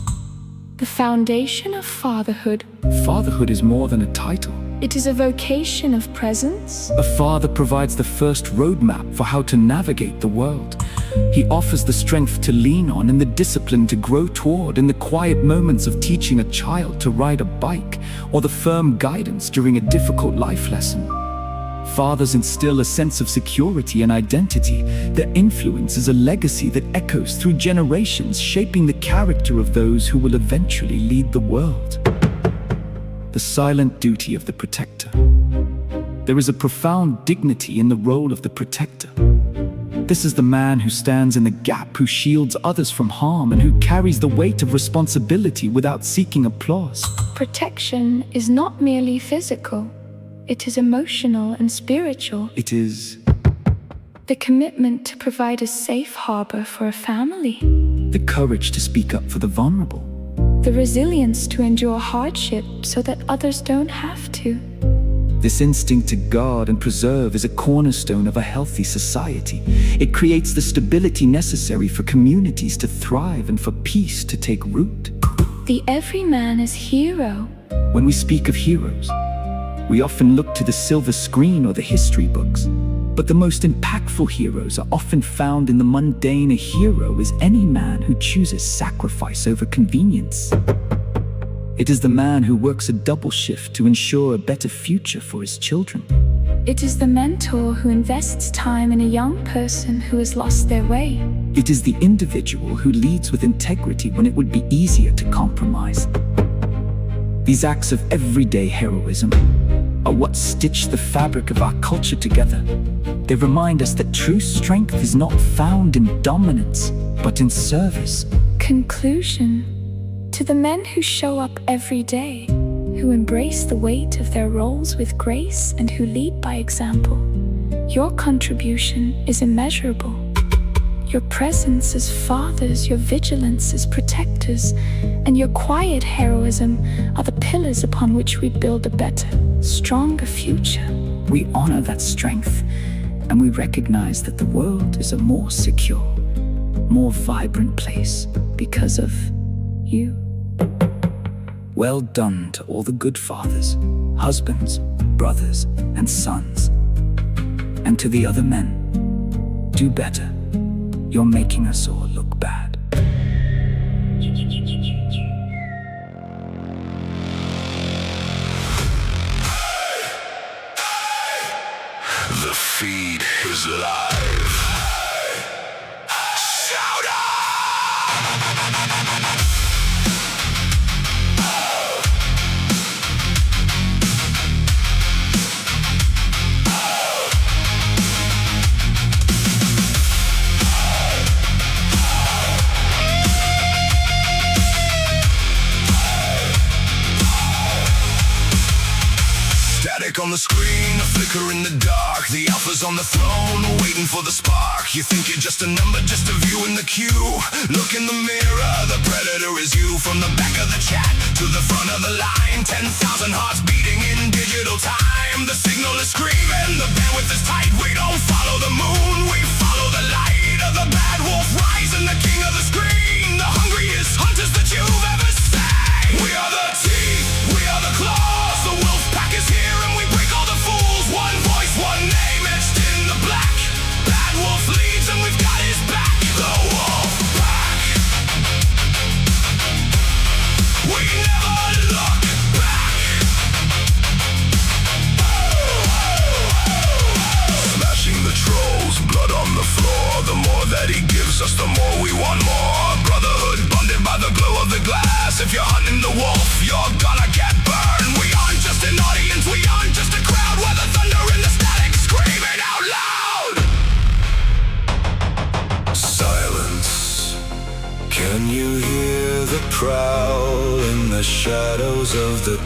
S8: The foundation of fatherhood.
S11: Fatherhood is more than a title.
S8: It is a vocation of presence.
S11: A father provides the first roadmap for how to navigate the world. He offers the strength to lean on and the discipline to grow toward, in the quiet moments of teaching a child to ride a bike, or the firm guidance during a difficult life lesson. Fathers instill a sense of security and identity. Their influence is a legacy that echoes through generations, shaping the character of those who will eventually lead the world. The silent duty of the protector. There is a profound dignity in the role of the protector. This is the man who stands in the gap, who shields others from harm, and who carries the weight of responsibility without seeking applause.
S8: Protection is not merely physical. It is emotional and spiritual.
S11: It is
S8: the commitment to provide a safe harbor for a family.
S11: The courage to speak up for the vulnerable.
S8: The resilience to endure hardship so that others don't have to.
S11: This instinct to guard and preserve is a cornerstone of a healthy society. It creates the stability necessary for communities to thrive and for peace to take root.
S8: The everyman is hero.
S11: When we speak of heroes, we often look to the silver screen or the history books. But the most impactful heroes are often found in the mundane. A hero is any man who chooses sacrifice over convenience. It is the man who works a double shift to ensure a better future for his children.
S8: It is the mentor who invests time in a young person who has lost their way.
S11: It is the individual who leads with integrity when it would be easier to compromise. These acts of everyday heroism are what stitch the fabric of our culture together. They remind us that true strength is not found in dominance, but in service.
S8: Conclusion. To the men who show up every day, who embrace the weight of their roles with grace, and who lead by example, your contribution is immeasurable. Your presence as fathers, your vigilance as protectors, and your quiet heroism are the pillars upon which we build a better, stronger future.
S11: We honor that strength, and we recognize that the world is a more secure, more vibrant place because of you. Well done to all the good fathers, husbands, brothers, and sons. And to the other men, do better. You're making us all look bad.
S2: The feed is live. Shout on the screen, a flicker in the dark. The alpha's on the throne, waiting for the spark. You think you're just a number, just a view in the queue. Look in the mirror, the predator is you. From the back of the chat to the front of the line, 10,000 hearts beating in digital time. The signal is screaming, the bandwidth is tight. We don't follow the moon, we follow the light of the Badwolf rising, the king of the screen. The hungriest hunters that you've ever seen. We are the teeth, we are the claws. The wolf pack is here and we break all the fools. One voice, one name etched in the black. Badwolf leads and we've got his back. The wolf pack.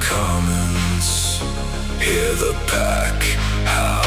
S3: commons, hear the pack howl.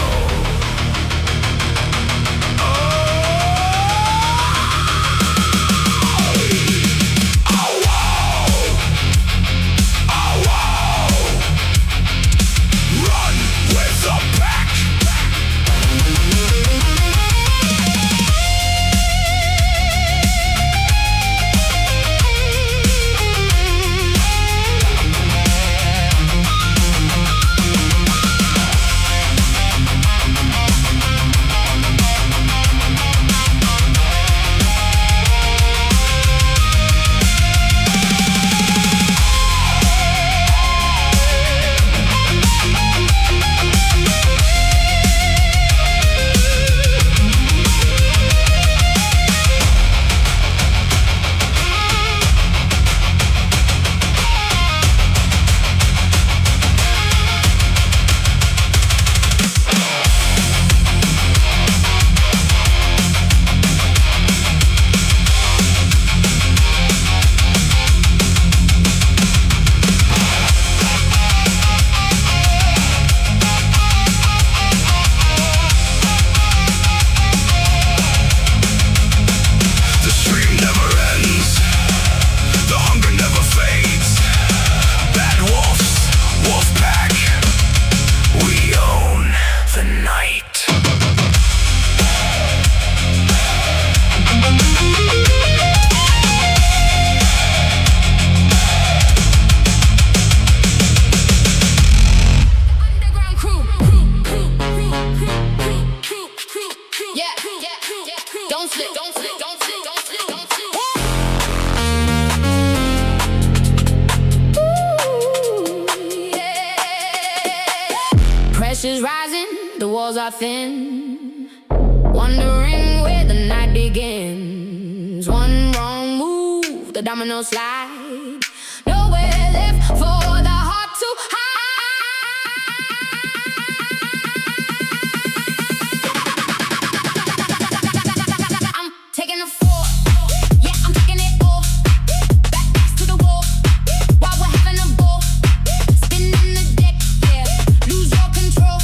S12: Pressure's rising, the walls are thin. Wondering where the night begins. One wrong move, the domino slide. Nowhere left for the heart to hide. I'm taking a fall. Yeah, I'm taking it all. Back to the wall. While we're having a ball. Spinning the deck, yeah. Lose your control.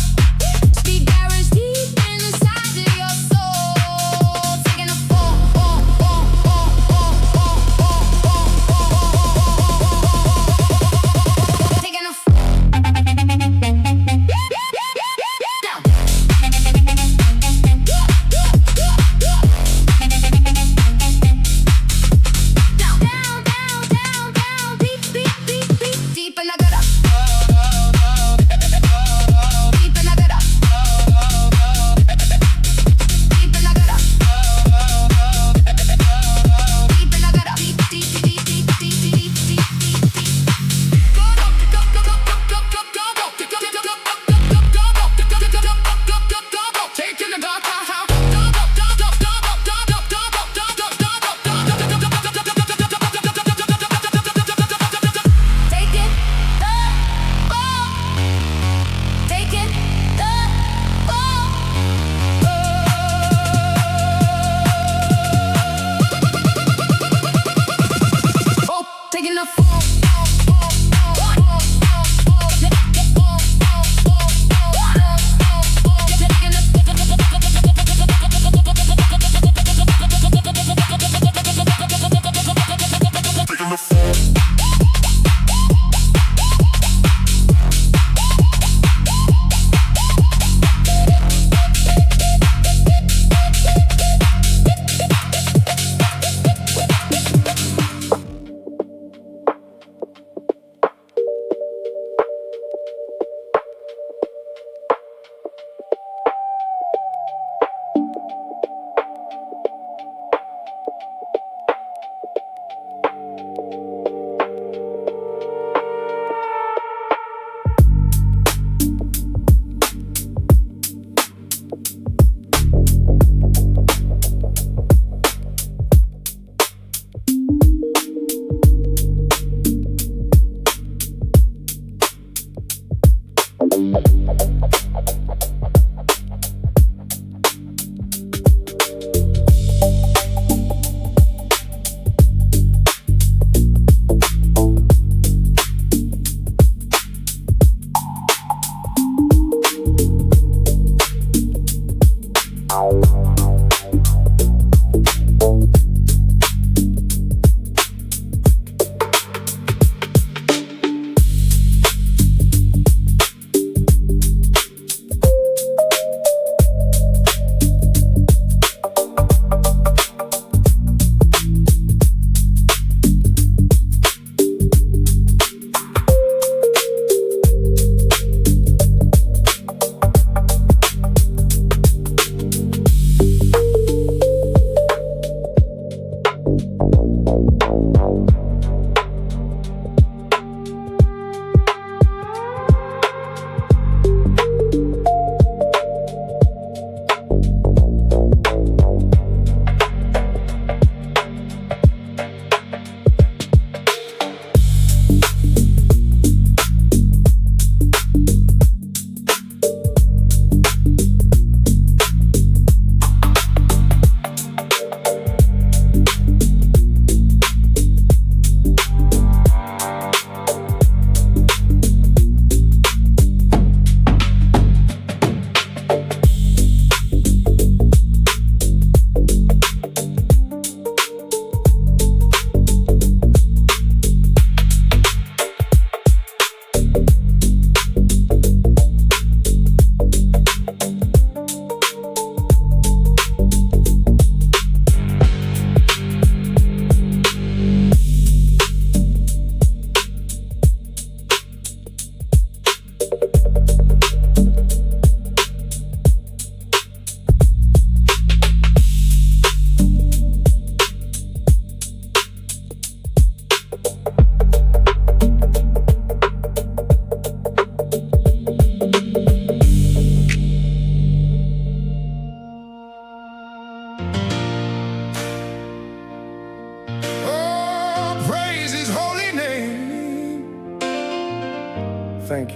S12: Speed barriers deep inside of your soul. Taking a fall. Taking a fall. Down, deep in the gutter. Deep in the gutter. Deep in the gutter. Deep in the gutter. Deep.
S2: Taking the dark
S12: Taking the fall. Taking the fall. Oh, taking the fall.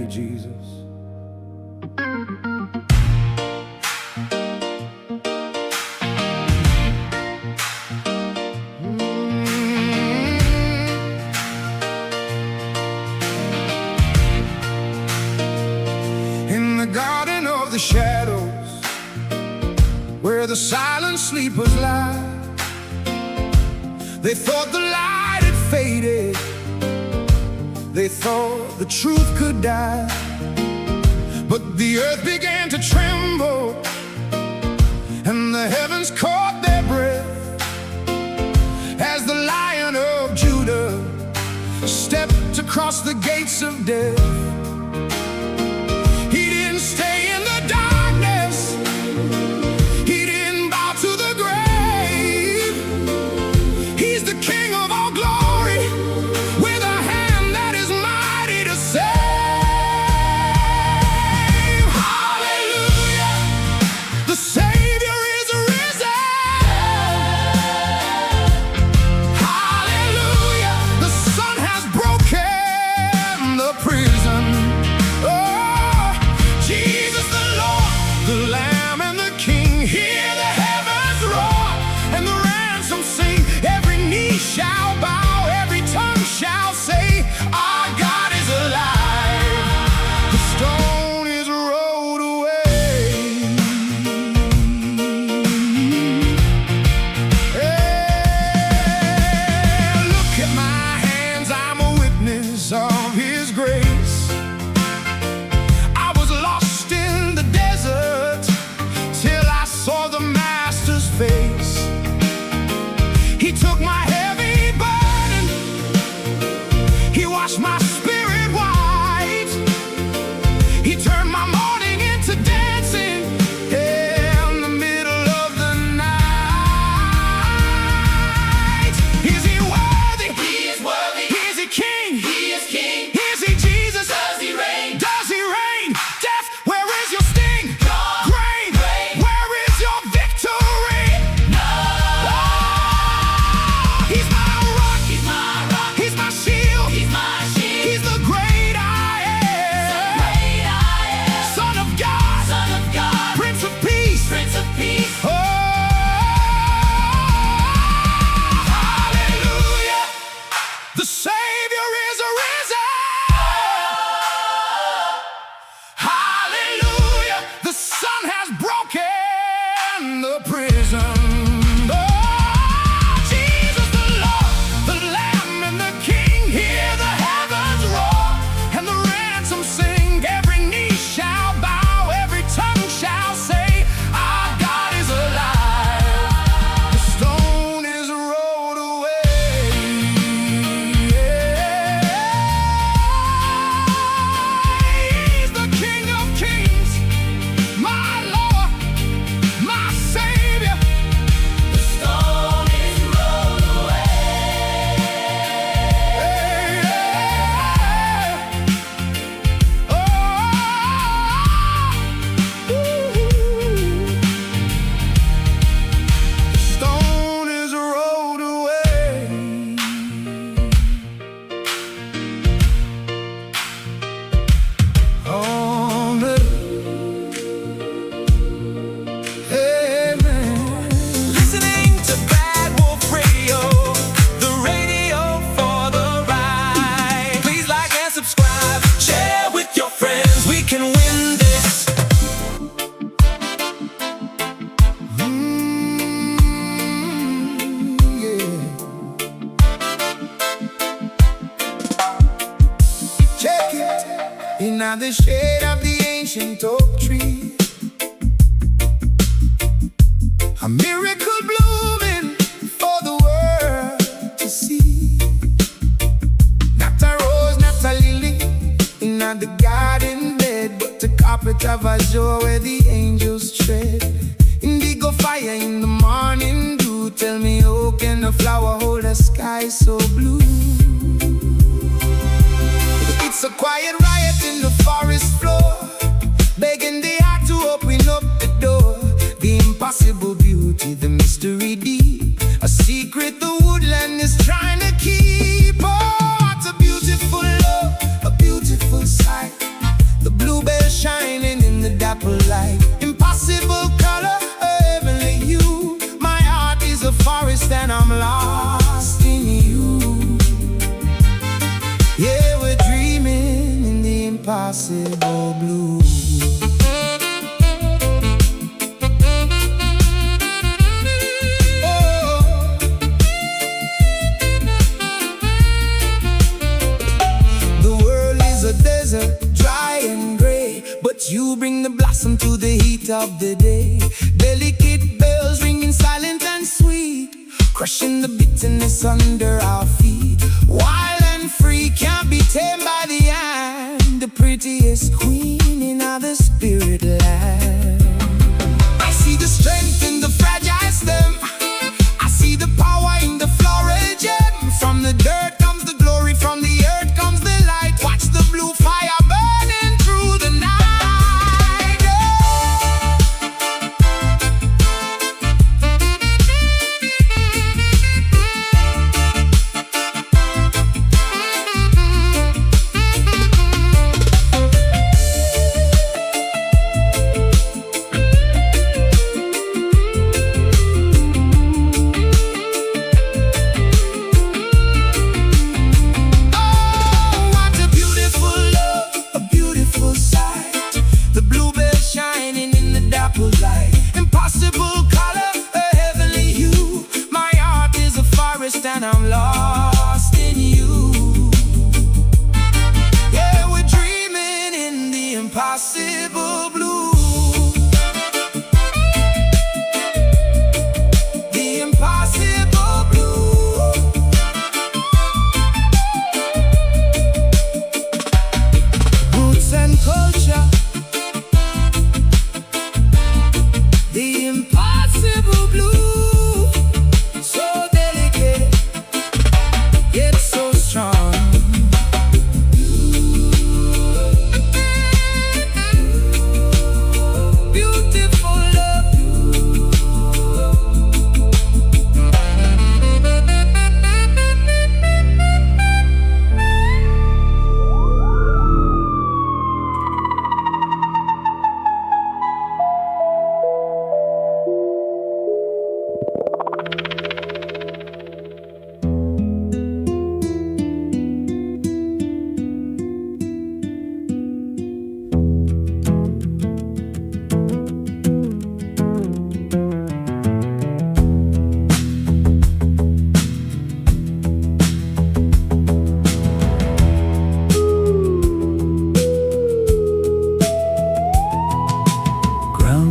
S5: Jesus.
S10: In the garden of the shadows, where the silent sleepers lie, they thought the light had faded, they thought the truth could die. But the earth began to tremble, and the heavens caught their breath, as the Lion of Judah stepped across the gates of death. He didn't stay in the darkness, he didn't bow to the grave. He's the King of all glory, with a hand that is mighty to save. Hallelujah, the Savior is risen. Hallelujah, the Son has broken the prison. Oh, Jesus the Lord, the Lamb and the King. Hear the heavens roar and the ransom sing. Every knee shall bow, every tongue shall say, our God is alive. The stone is rolled away. Hey, look at my hands, I'm a witness of His grace. I was lost in the desert till I saw the Master's face. He took my heavy burden, He washed my spirit white. He turned my mourning into dancing in the middle of the night. Is He worthy? He is worthy. Is He King? He is King. Is He Jesus? Does He reign? Does He reign? Death, where is your sting? Grave, where is your victory? He's my rock. He's my rock. He's my shield. He's my shield. He's the great I am. Son of God. Son of God. Prince of Peace. Prince of Peace. Oh, hallelujah. The Savior is risen. Hallelujah. The Son has broken the prison. Oh, Jesus the Lord, the Lamb and the King. Hear the heavens roar and the ransom sing. Every knee shall bow, every tongue shall say, our God is alive. The stone is rolled away. He's the King of kings, my Lord, my Savior. The stone is rolled away. Oh, the stone is rolled away. Listening to Badwolf Radio, the radio for the ride. Please like and subscribe, share with your friends. We can win this. Check it. In the shade of the ancient oak tree, a miracle blooming for the world to see. Not a rose, not a lily, in the garden bed, but the carpet of azure where the angels tread. Indigo fire in the morning dew. Tell me, how can a flower hold a sky so blue? It's a quiet riot in the forest floor, begging the heart to open up the door. The impossible beauty, the mystery deep, a secret the woodland is trying to keep. Oh, what a beautiful love, a beautiful sight.
S2: dapple light. Impossible color, a heavenly hue. My heart is a forest and I'm lost in you. Yeah, we're dreaming in the impossible blue. You bring the blossom to the heat of the day. Delicate bells ringing silent and sweet, crushing the bitterness under our feet. Wild and free, can't be tamed by the hand. The prettiest queen in all the spirit land. I see the strength in the fragile stem. I see the power in the floral gem. From the dirt comes the glory, from the earth comes the light. Watch the blue fire burning through the night. And I'm lost in you. Yeah, we're dreaming in the impossible blue. The impossible blue. Roots and culture. The impossible blue.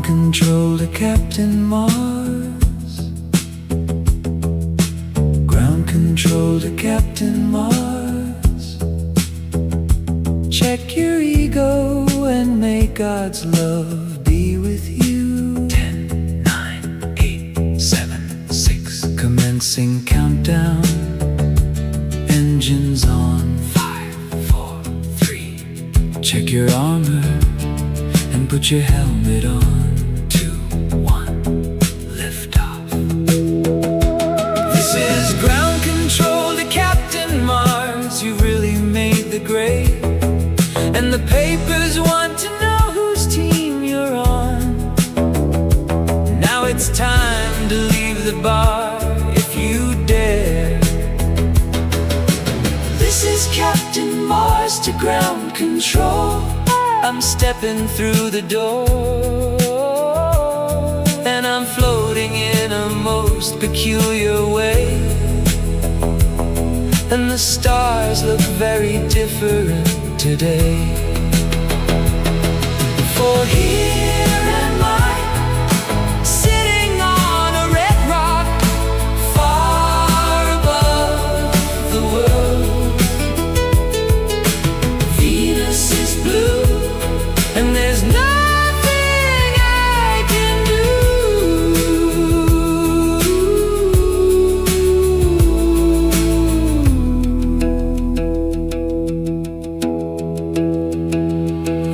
S2: Control to Captain Mars. Ground control to Captain Mars. Check your ego and may God's love be with you. 10, 9, 8, 7, 6. Commencing countdown. Engines on. 5, 4, 3. Check your armor and put your helmet on. Grade, and the papers want to know whose team you're on. Now it's time to leave the bar if you dare. This is Captain Mars to ground control. I'm stepping through the door, and I'm floating in a most peculiar way. And the stars look very different today. For here am I, sitting on a red rock, far above the world. Venus is blue, and there's nothing I can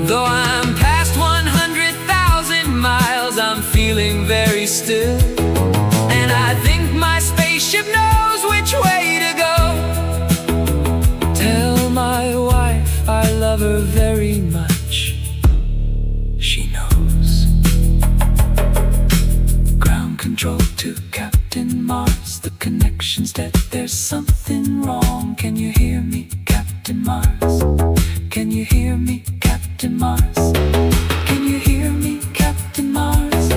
S2: Though I'm past 100,000 miles, I'm feeling very still. And I think my spaceship knows which way to go. Tell my wife I love her very much. She knows.
S6: control to Captain Mars. The connection's dead, there's something wrong. Can you hear me, Captain Mars? Can you hear me, Captain Mars? Can you hear me, Captain Mars?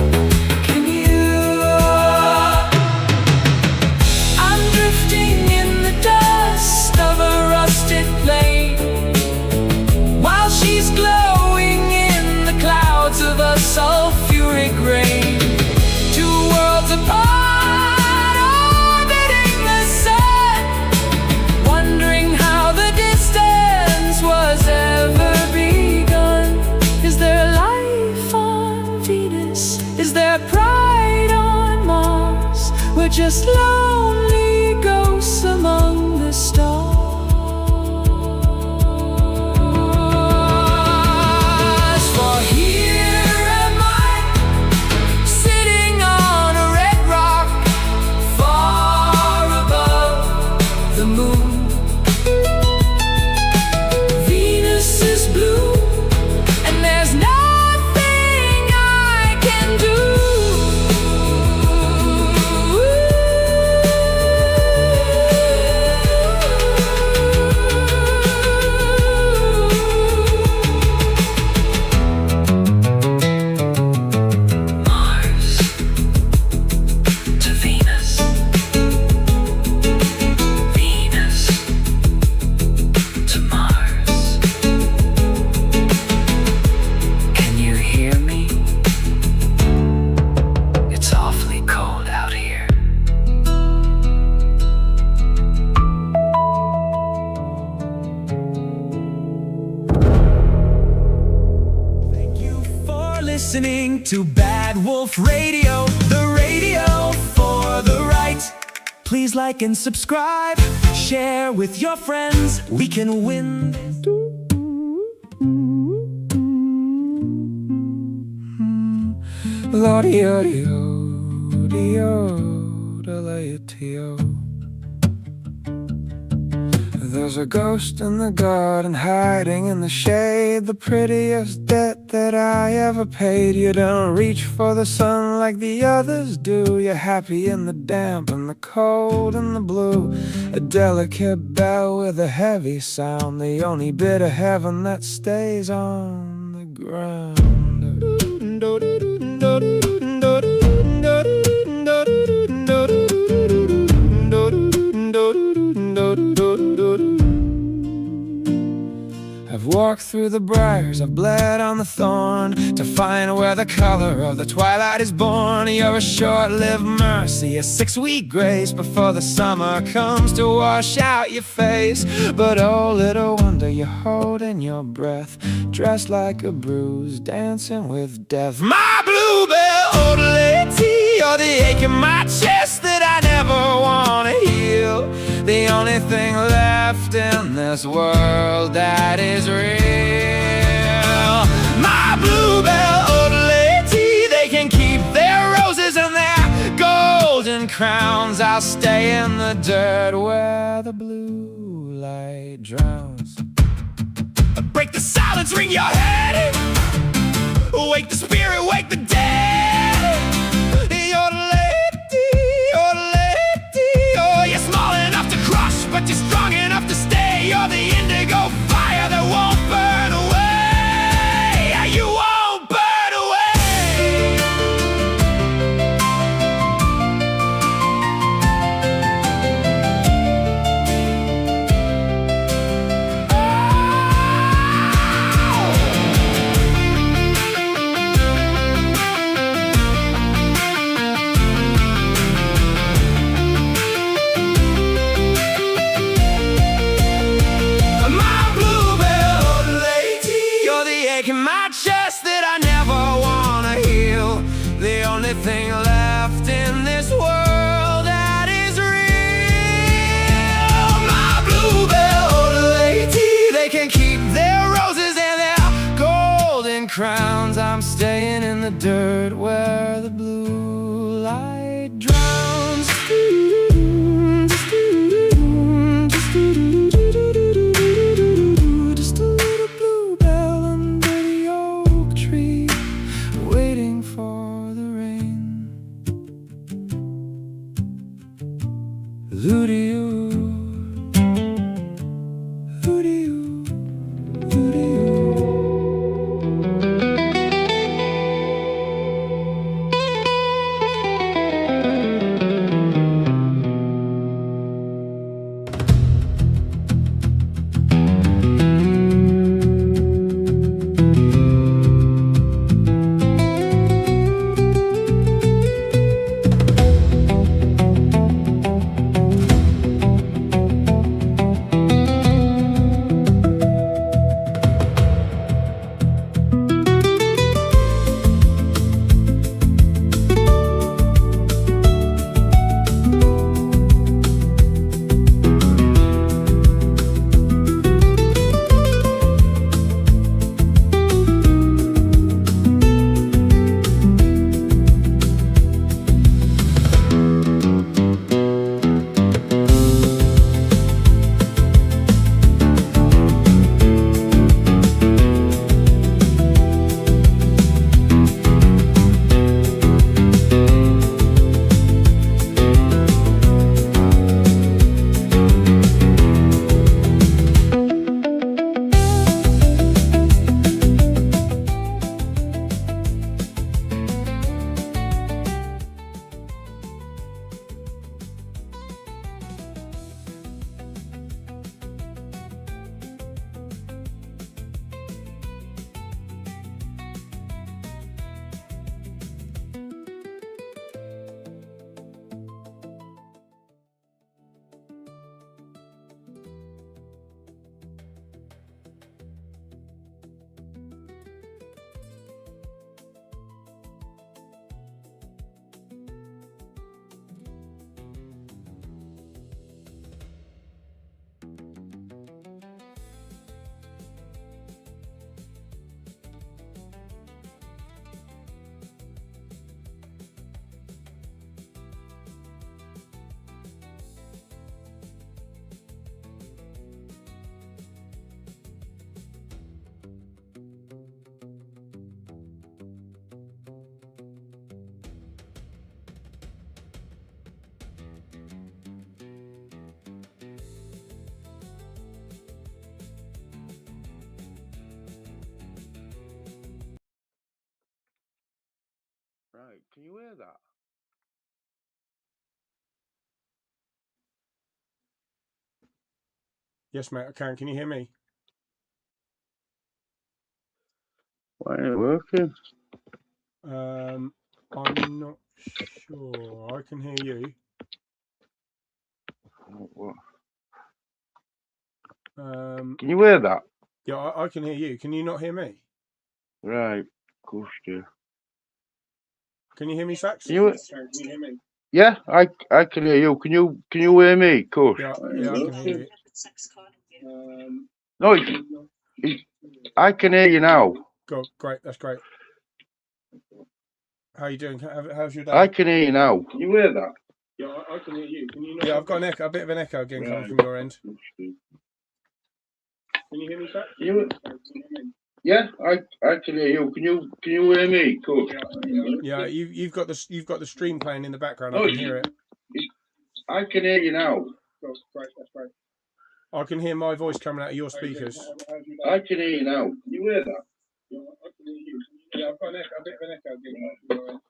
S6: Can you? I'm drifting in the dust of a rusted plane, while she's glowing in the clouds of a sulfuric rain. Two worlds apart, orbiting the sun, wondering how the distance was ever begun. Is there life on Venus? Is there pride on Mars? We're just lonely ghosts among the stars. For here am I, sitting on a red rock, far above the moon. Venus is blue, and there's nothing I can do. Mars to Venus, Venus to Mars. Can you hear me? It's awfully cold out here.
S2: Thank you for listening to Badwolf Radio, the radio for the right. Please like and subscribe, share with your friends. We can win this.
S5: There's a ghost in the garden hiding in the shade, the prettiest debt that I ever paid. You don't reach for the sun like the others do. You're happy in the damp and the cold and the blue. A delicate bell with a heavy sound, the only bit of heaven that stays on the ground. I've walked through the briars, I've bled on the thorn, to find where the color of the twilight is born. You're a short-lived mercy, a 6-week grace, before the summer comes to wash out your face. But oh, little wonder you're holding your breath, dressed like a bruise, dancing with death. My bluebell, old lady, you're the ache in my chest that I never want to heal. The only thing left in this world that is real. My bluebell, old lady, they can keep their roses and their golden crowns. I'll stay in the dirt where the blue light drowns. Break the silence, ring your head, wake the spirit, wake the dead. You're the lady, oh, you're small enough to crush, but you're strong enough to stay. You're the indigo fire that won't burn away. You won't burn away. In my chest that I never wanna heal. The only thing left in this world that is real. My bluebell, old lady, they can keep their roses and their golden crowns. I'm staying in the dirt where the blue light drowns.
S7: Right, can you hear that?
S13: Yes, mate, I can. Can you hear me?
S7: Why ain't it working?
S13: I'm not sure. I can hear you.
S7: What?
S13: Can
S7: you hear that?
S13: Yeah, I can hear you. Can you not hear me?
S7: Right, of course you.
S13: Can you hear me, Sax?
S7: Can you hear me? Yeah, I can hear you. Can you hear me? Of course.
S13: Yeah, I can hear you.
S7: No, I can hear you now.
S13: Great, that's great. How you doing? How's your day?
S7: I can hear you now. Can you hear that?
S13: Yeah, I can hear you. Can you not? Yeah, I've got a bit of an echo again coming from your end. Can you hear me, Sax?
S7: Yeah, I can hear you. Can you hear me? Of course.
S13: Yeah, you've got the stream playing in the background. I can hear it.
S7: I can hear you now.
S13: Great, that's great. I can hear my voice coming out of your speakers.
S7: I can hear you now. Can you hear that?
S13: Yeah, I can hear you. Yeah, I've got a bit of an echo again.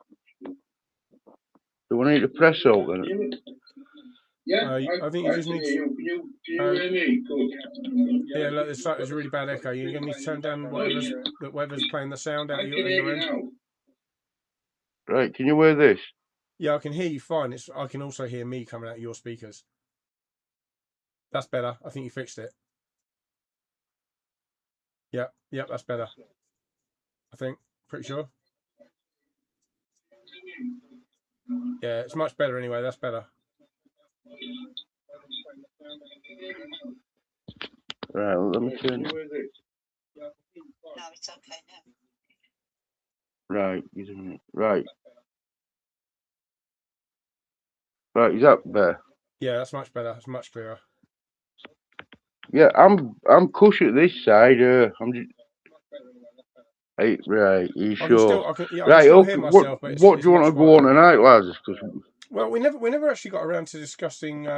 S7: Do I need to press out then? Yeah,
S13: I think you just need to.
S7: Can you hear me? Good.
S13: Yeah, look, there's a really bad echo. You're going to need to turn down whatever's playing the sound out of your end.
S7: Right, can you hear this?
S13: Yeah, I can hear you fine. I can also hear me coming out of your speakers. That's better. I think you fixed it. Yep, that's better. I think. Pretty sure. Yeah, it's much better anyway. That's better.
S7: Right, let me turn.
S12: No, it's okay now.
S7: Right, right. Right, is that better?
S13: Yeah, that's much better. It's much clearer.
S7: Yeah, I'm cush at this side. I'm just. Hey, right, you sure?
S13: I can
S7: right,
S13: still
S7: okay.
S13: hear myself, but
S7: What do you want to go on tonight, lads?
S13: Well, we never actually got around to discussing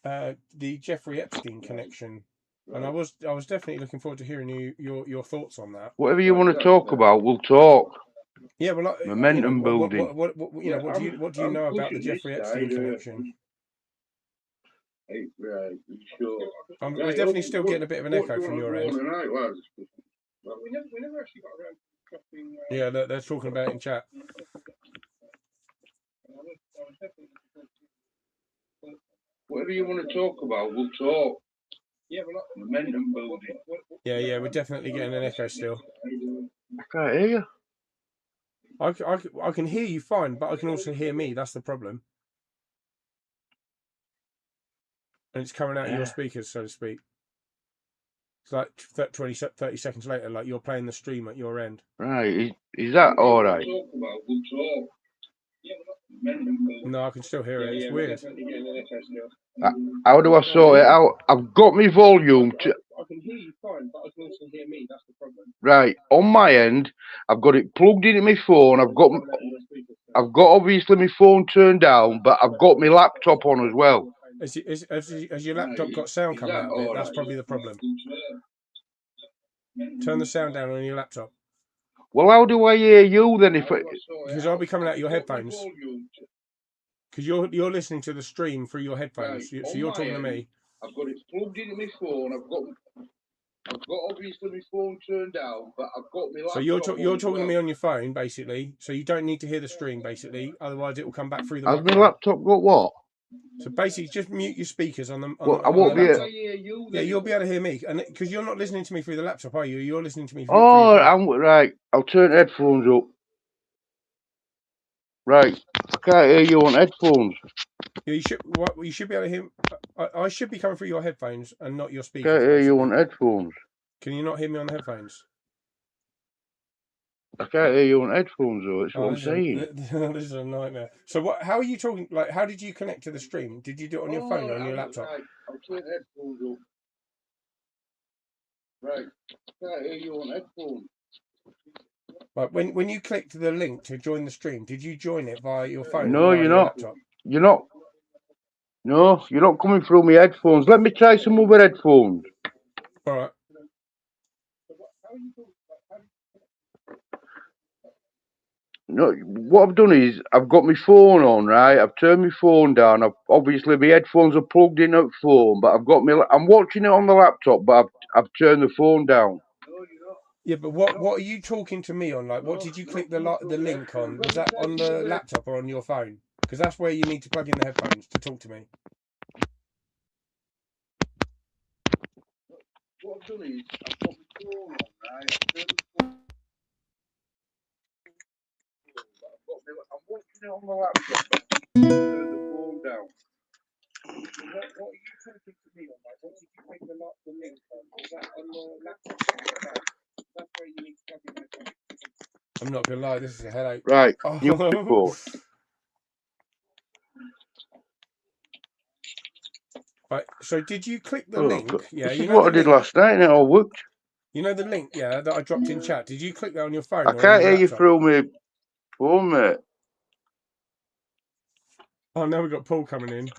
S13: the Jeffrey Epstein connection, and I was definitely looking forward to hearing your thoughts on that.
S7: Whatever you want to talk about, we'll talk.
S13: Yeah, well,
S7: momentum building.
S13: What do you know about the Jeffrey Epstein connection?
S7: Right, you sure?
S13: We're definitely still getting a bit of an echo from your end.
S7: Well, we never actually got around to discussing.
S13: Yeah, they're talking about it in chat.
S7: Whatever you want to talk about, we'll talk. Yeah, momentum building.
S13: Yeah, we're definitely getting an echo still.
S7: I can't hear you.
S13: I can hear you fine, but I can also hear me. That's the problem. And it's coming out of your speakers, so to speak. It's like 30 seconds later, like you're playing the stream at your end.
S7: Right, is that all right?
S13: No, I can still hear it. It's weird.
S7: How do I sort it out? I've got my volume.
S13: I can hear you fine, but I can also hear me. That's the problem.
S7: Right, on my end, I've got it plugged into my phone. I've got obviously my phone turned down, but I've got my laptop on as well.
S13: Has your laptop got sound coming out of it? That's probably the problem. Turn the sound down on your laptop.
S7: Well, how do I hear you then?
S13: Because I'll be coming out of your headphones. Because you're listening to the stream through your headphones, so you're talking to me.
S7: I've got it plugged into my phone. I've got obviously my phone turned down, but I've got my laptop.
S13: So you're talking to me on your phone, basically. So you don't need to hear the stream, basically. Otherwise, it will come back through the.
S7: Has my laptop got what?
S13: So basically, just mute your speakers on the.
S7: I won't be able.
S13: Yeah, you'll be able to hear me, and because you're not listening to me through the laptop, are you? You're listening to me.
S7: Oh, I'm right. I'll turn headphones up. Right, I can't hear you on headphones.
S13: Yeah, you should be able to hear. I should be coming through your headphones and not your speakers.
S7: Can't hear you on headphones.
S13: Can you not hear me on the headphones?
S7: I can't hear you on headphones though. That's what I'm saying.
S13: This is a nightmare. So how are you talking? Like, how did you connect to the stream? Did you do it on your phone or on your laptop?
S7: Right. I'll turn headphones up. Right, I can't hear you on headphones.
S13: Like when you clicked the link to join the stream, did you join it via your phone?
S7: No,
S13: or
S7: you're
S13: your
S7: not.
S13: Laptop?
S7: You're not. No, you're not coming through my headphones. Let me try some other headphones.
S13: All right.
S14: No, what I've done is I've got my phone on, right? I've turned my phone down. I've obviously my headphones are plugged in at phone, but I've got I'm watching it on the laptop, but I've turned the phone down.
S13: Yeah, but what are you talking to me on? Like, what did you click the link on? Was that on the laptop or on your phone? Because that's where you need to plug in the headphones to talk to me.
S14: What I've done is I've got my phone on, right? I've turned the phone, I'm watching it on the laptop, but I've turned the phone down. What are you talking to me on? Like, what did you click the link on? Was that on the laptop or your phone? That's where you need to plug in the headphones.
S13: I'm not gonna lie, this is a headache.
S14: Right, new
S13: Oh.
S14: report.
S13: Right. So did you click the
S14: Oh,
S13: link? Yeah,
S14: this
S13: you
S14: is
S13: know
S14: what
S13: the
S14: I did
S13: link.
S14: last night, and it all worked.
S13: You know the link, yeah, that I dropped in chat. Did you click that on your phone
S14: I
S13: or on
S14: can't
S13: your
S14: hear you
S13: laptop?
S14: through my phone, mate.
S13: Oh, now we've got Paul coming in.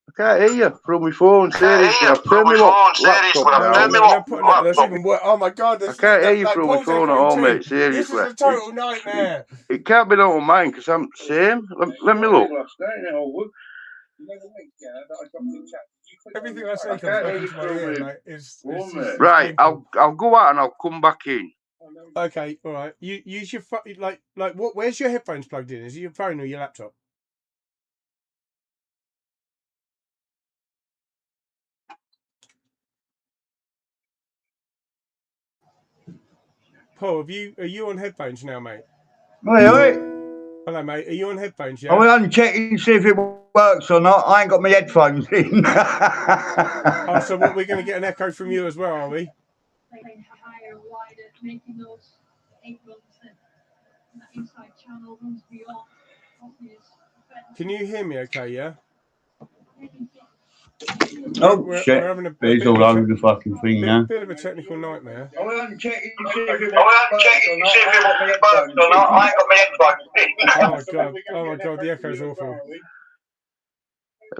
S14: I can't hear you through my phone. Seriously, I've turned my laptop
S13: No,
S14: down.
S13: no, no, Paul, no, that's even worse. Oh my God,
S14: I can't hear you
S13: like
S14: through my
S13: Paul's
S14: phone at
S13: echoing
S14: all,
S13: too.
S14: mate.
S13: This is
S14: Seriously,
S13: a total nightmare.
S14: it can't be done on mine because I'm the same. Let me look.
S13: Everything I say
S14: I
S13: comes
S14: can't
S13: back
S14: hear you
S13: into my
S14: through
S13: ear.
S14: my
S13: Like it's
S14: phone,
S13: just it's
S14: right,
S13: painful.
S14: I'll go out and I'll come back in.
S13: Okay, all right. You use your like what? Where's your headphones plugged in? Is it your phone or your laptop? Paul, are you on headphones now, mate?
S15: Oi, oi.
S13: Hello, mate. Are you on headphones?
S15: I
S13: Yeah.
S15: was only checking to see if it works or not. I ain't got my headphones in.
S13: Oh, so what? We're going to get an echo from you as well, are we? Can you hear me? Okay, yeah.
S15: Oh,
S13: We're
S15: shit.
S13: having a
S15: It's
S13: bit of
S15: all
S13: a
S15: over the fucking thing now.
S13: bit of a technical nightmare.
S15: I was only checking to see if it works or not. I ain't got my headphones in.
S13: Oh my God, the echo's awful.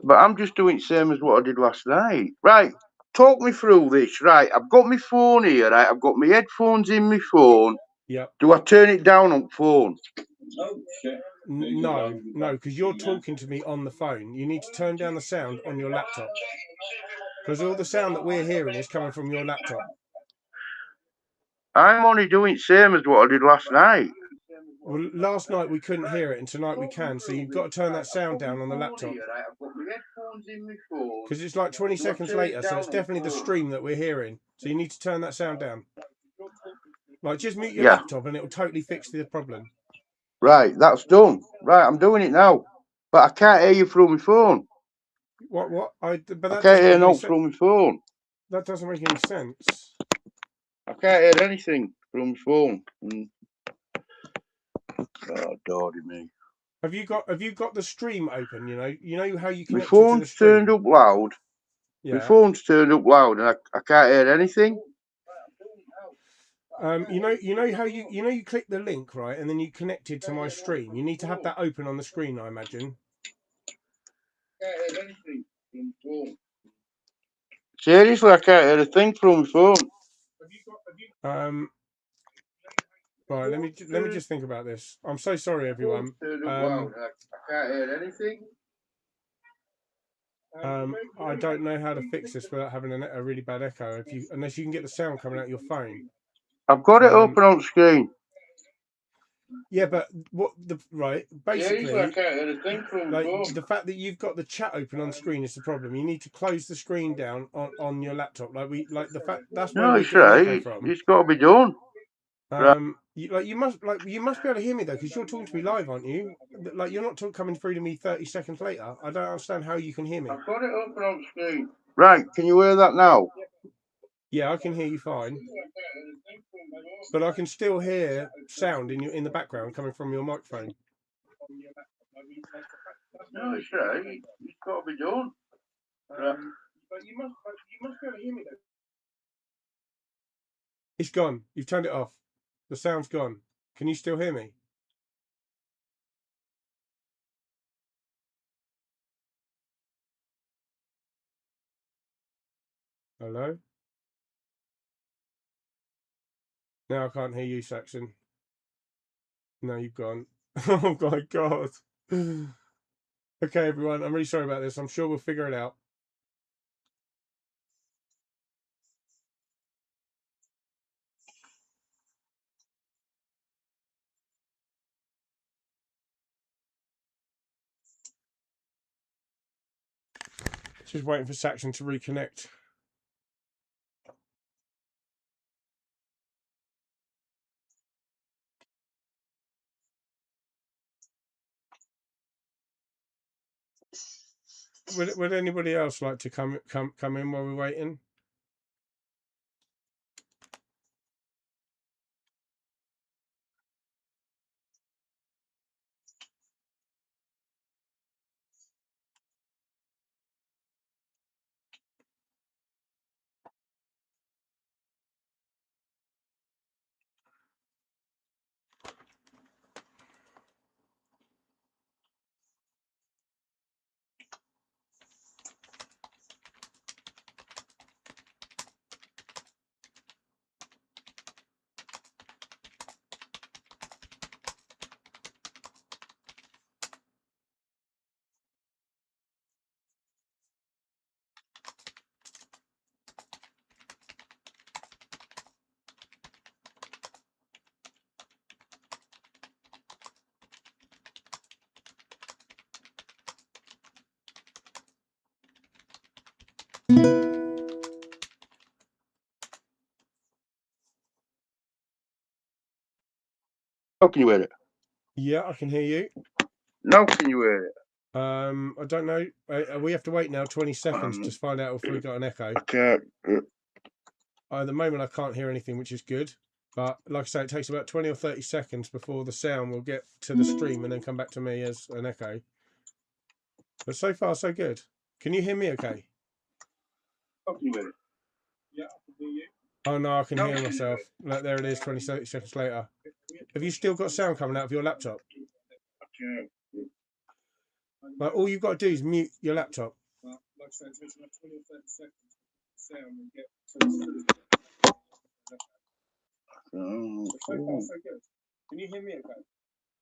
S14: But I'm just doing the same as what I did last night. Right, talk me through this. Right, I've got my phone here. Right, I've got my headphones in my phone.
S13: Yep.
S14: Do I turn it down on phone?
S15: Oh, shit.
S13: No, because you're talking to me on the phone. You need to turn down the sound on your laptop. Because all the sound that we're hearing is coming from your laptop.
S14: I'm only doing the same as what I did last night.
S13: Well, last night we couldn't hear it, and tonight we can. So you've got to turn that sound down on the laptop.
S14: I've got my headphones in my phone.
S13: Because it's like 20
S14: Do I
S13: seconds
S14: turn it
S13: later, so
S14: down
S13: it's
S14: on
S13: definitely the
S14: phone?
S13: stream that we're hearing. So you need to turn that sound down. Like, just mute your
S14: Yeah.
S13: laptop, and it will totally fix the problem.
S14: Right, that's done. Right, I'm doing it now. But I can't hear you through my phone.
S13: What? But
S14: I
S13: that
S14: can't
S13: doesn't
S14: hear
S13: make any
S14: no
S13: sense.
S14: through my phone.
S13: That doesn't make any sense.
S14: I can't hear anything through my phone. Oh, Lordy me.
S13: Have you got the stream open? You know how you
S14: My
S13: connect it to the
S14: phone's turned
S13: stream.
S14: up loud. My
S13: Yeah.
S14: phone's turned up loud, and I can't hear anything.
S13: You know how you click the link, right, and then you connect it to my stream. You need to have that open on the screen, I imagine.
S14: Can't hear anything from my phone. Seriously, I can't hear a thing through my phone.
S13: Right. Let me just think about this. I'm so sorry, everyone.
S14: Turned up loud. I can't hear anything.
S13: I don't know how to fix this without having a really bad echo. Unless you can get the sound coming out your phone.
S14: I've got it open on screen.
S13: Yeah, but basically,
S14: Seriously, I can't hear a thing through my phone.
S13: the fact that you've got the chat open on screen is the problem. You need to close the screen down on your laptop. The fact that's where
S14: No,
S13: we're
S14: it's
S13: getting echo
S14: right.
S13: from.
S14: It's got to be done. Right.
S13: You must be able to hear me though, because you're talking to me live, aren't you? Like you're not coming through to me 30 seconds later. I don't understand how you can hear me.
S14: I've got it open on screen. Right, can you hear that now?
S13: Yeah, I can hear you fine, but I can still hear sound in the background coming from your microphone.
S14: No, it's right. It's got to be done.
S13: But you must be able to hear me though. It's gone. You've turned it off. The sound's gone. Can you still hear me? Hello? Now I can't hear you, Saxon. No, you've gone. Oh my god. Okay, everyone, I'm really sorry about this. I'm sure we'll figure it out. Just waiting for Saxon to reconnect. Would anybody else like to come in while we're waiting?
S14: Oh, can you hear it?
S13: Yeah, I can hear you.
S14: No, can you hear it?
S13: I don't know. We have to wait now 20 seconds to find out if we got an echo.
S14: I can't.
S13: At the moment, I can't hear anything, which is good. But like I say, it takes about 20 or 30 seconds before the sound will get to the stream and then come back to me as an echo. But so far, so good. Can you hear me okay?
S14: Oh, can you hear it? Yeah, I can hear you.
S13: Oh, no, I can hear myself. Look, there it is, 20, 30 seconds later. Have you still got sound coming out of your laptop?
S14: I can't.
S13: Like, all you've got to do is mute your laptop.
S14: Like I said, it takes about 20 or 30 seconds sound and get to the stream. So far, so good. Can you hear me okay?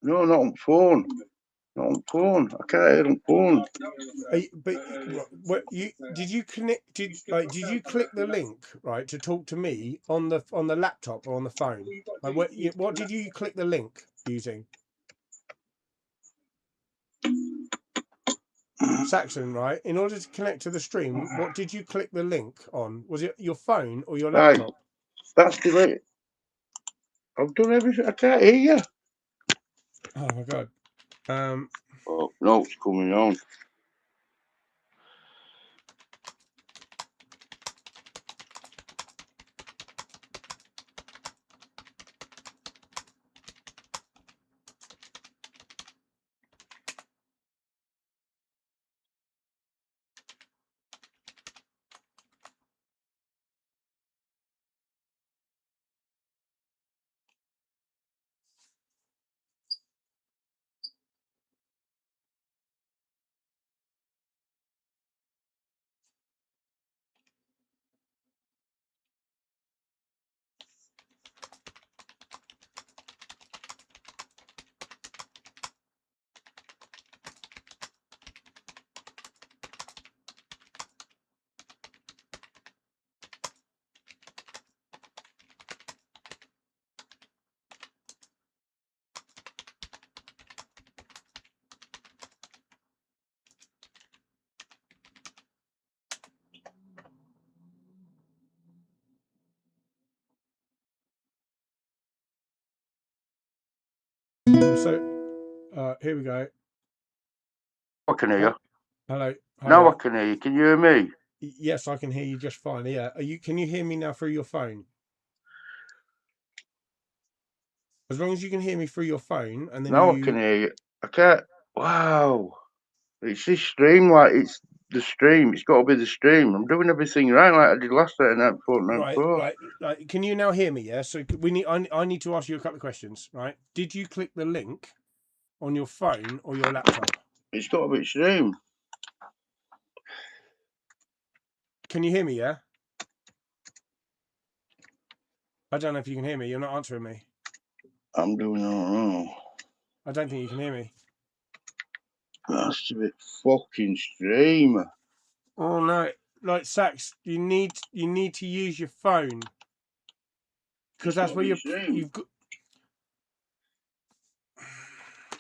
S14: No, not on phone. Not on phone. I can't hear on phone.
S13: But did you connect? Did you click the link right to talk to me on the laptop or on the phone? Like what did you click the link using? Saxon, right? In order to connect to the stream, what did you click the link on? Was it your phone or your laptop?
S14: That's delayed. I've done everything. I can't hear you.
S13: Oh my god.
S14: Oh no, it's coming on.
S13: So here we go.
S14: I can hear you.
S13: Hello.
S14: Now I can hear you. Can you hear me?
S13: Yes, I can hear you just fine. Yeah. Can you hear me now through your phone? As long as you can hear me through your phone, and then
S14: Now I can hear you. I can't. Wow. It's this stream, like it's the stream. It's got to be the stream. I'm doing everything right, like I did last night before.
S13: Right. Can you now hear me? Yeah. So we need. I need to ask you a couple of questions. Right. Did you click the link on your phone or your laptop?
S14: It's got to be stream.
S13: Can you hear me? Yeah. I don't know if you can hear me. You're not answering me.
S14: I'm doing all wrong.
S13: I don't think you can hear me.
S7: That's a bit fucking streamer.
S13: Oh no, like Sax, you need to use your phone because that's where you've got.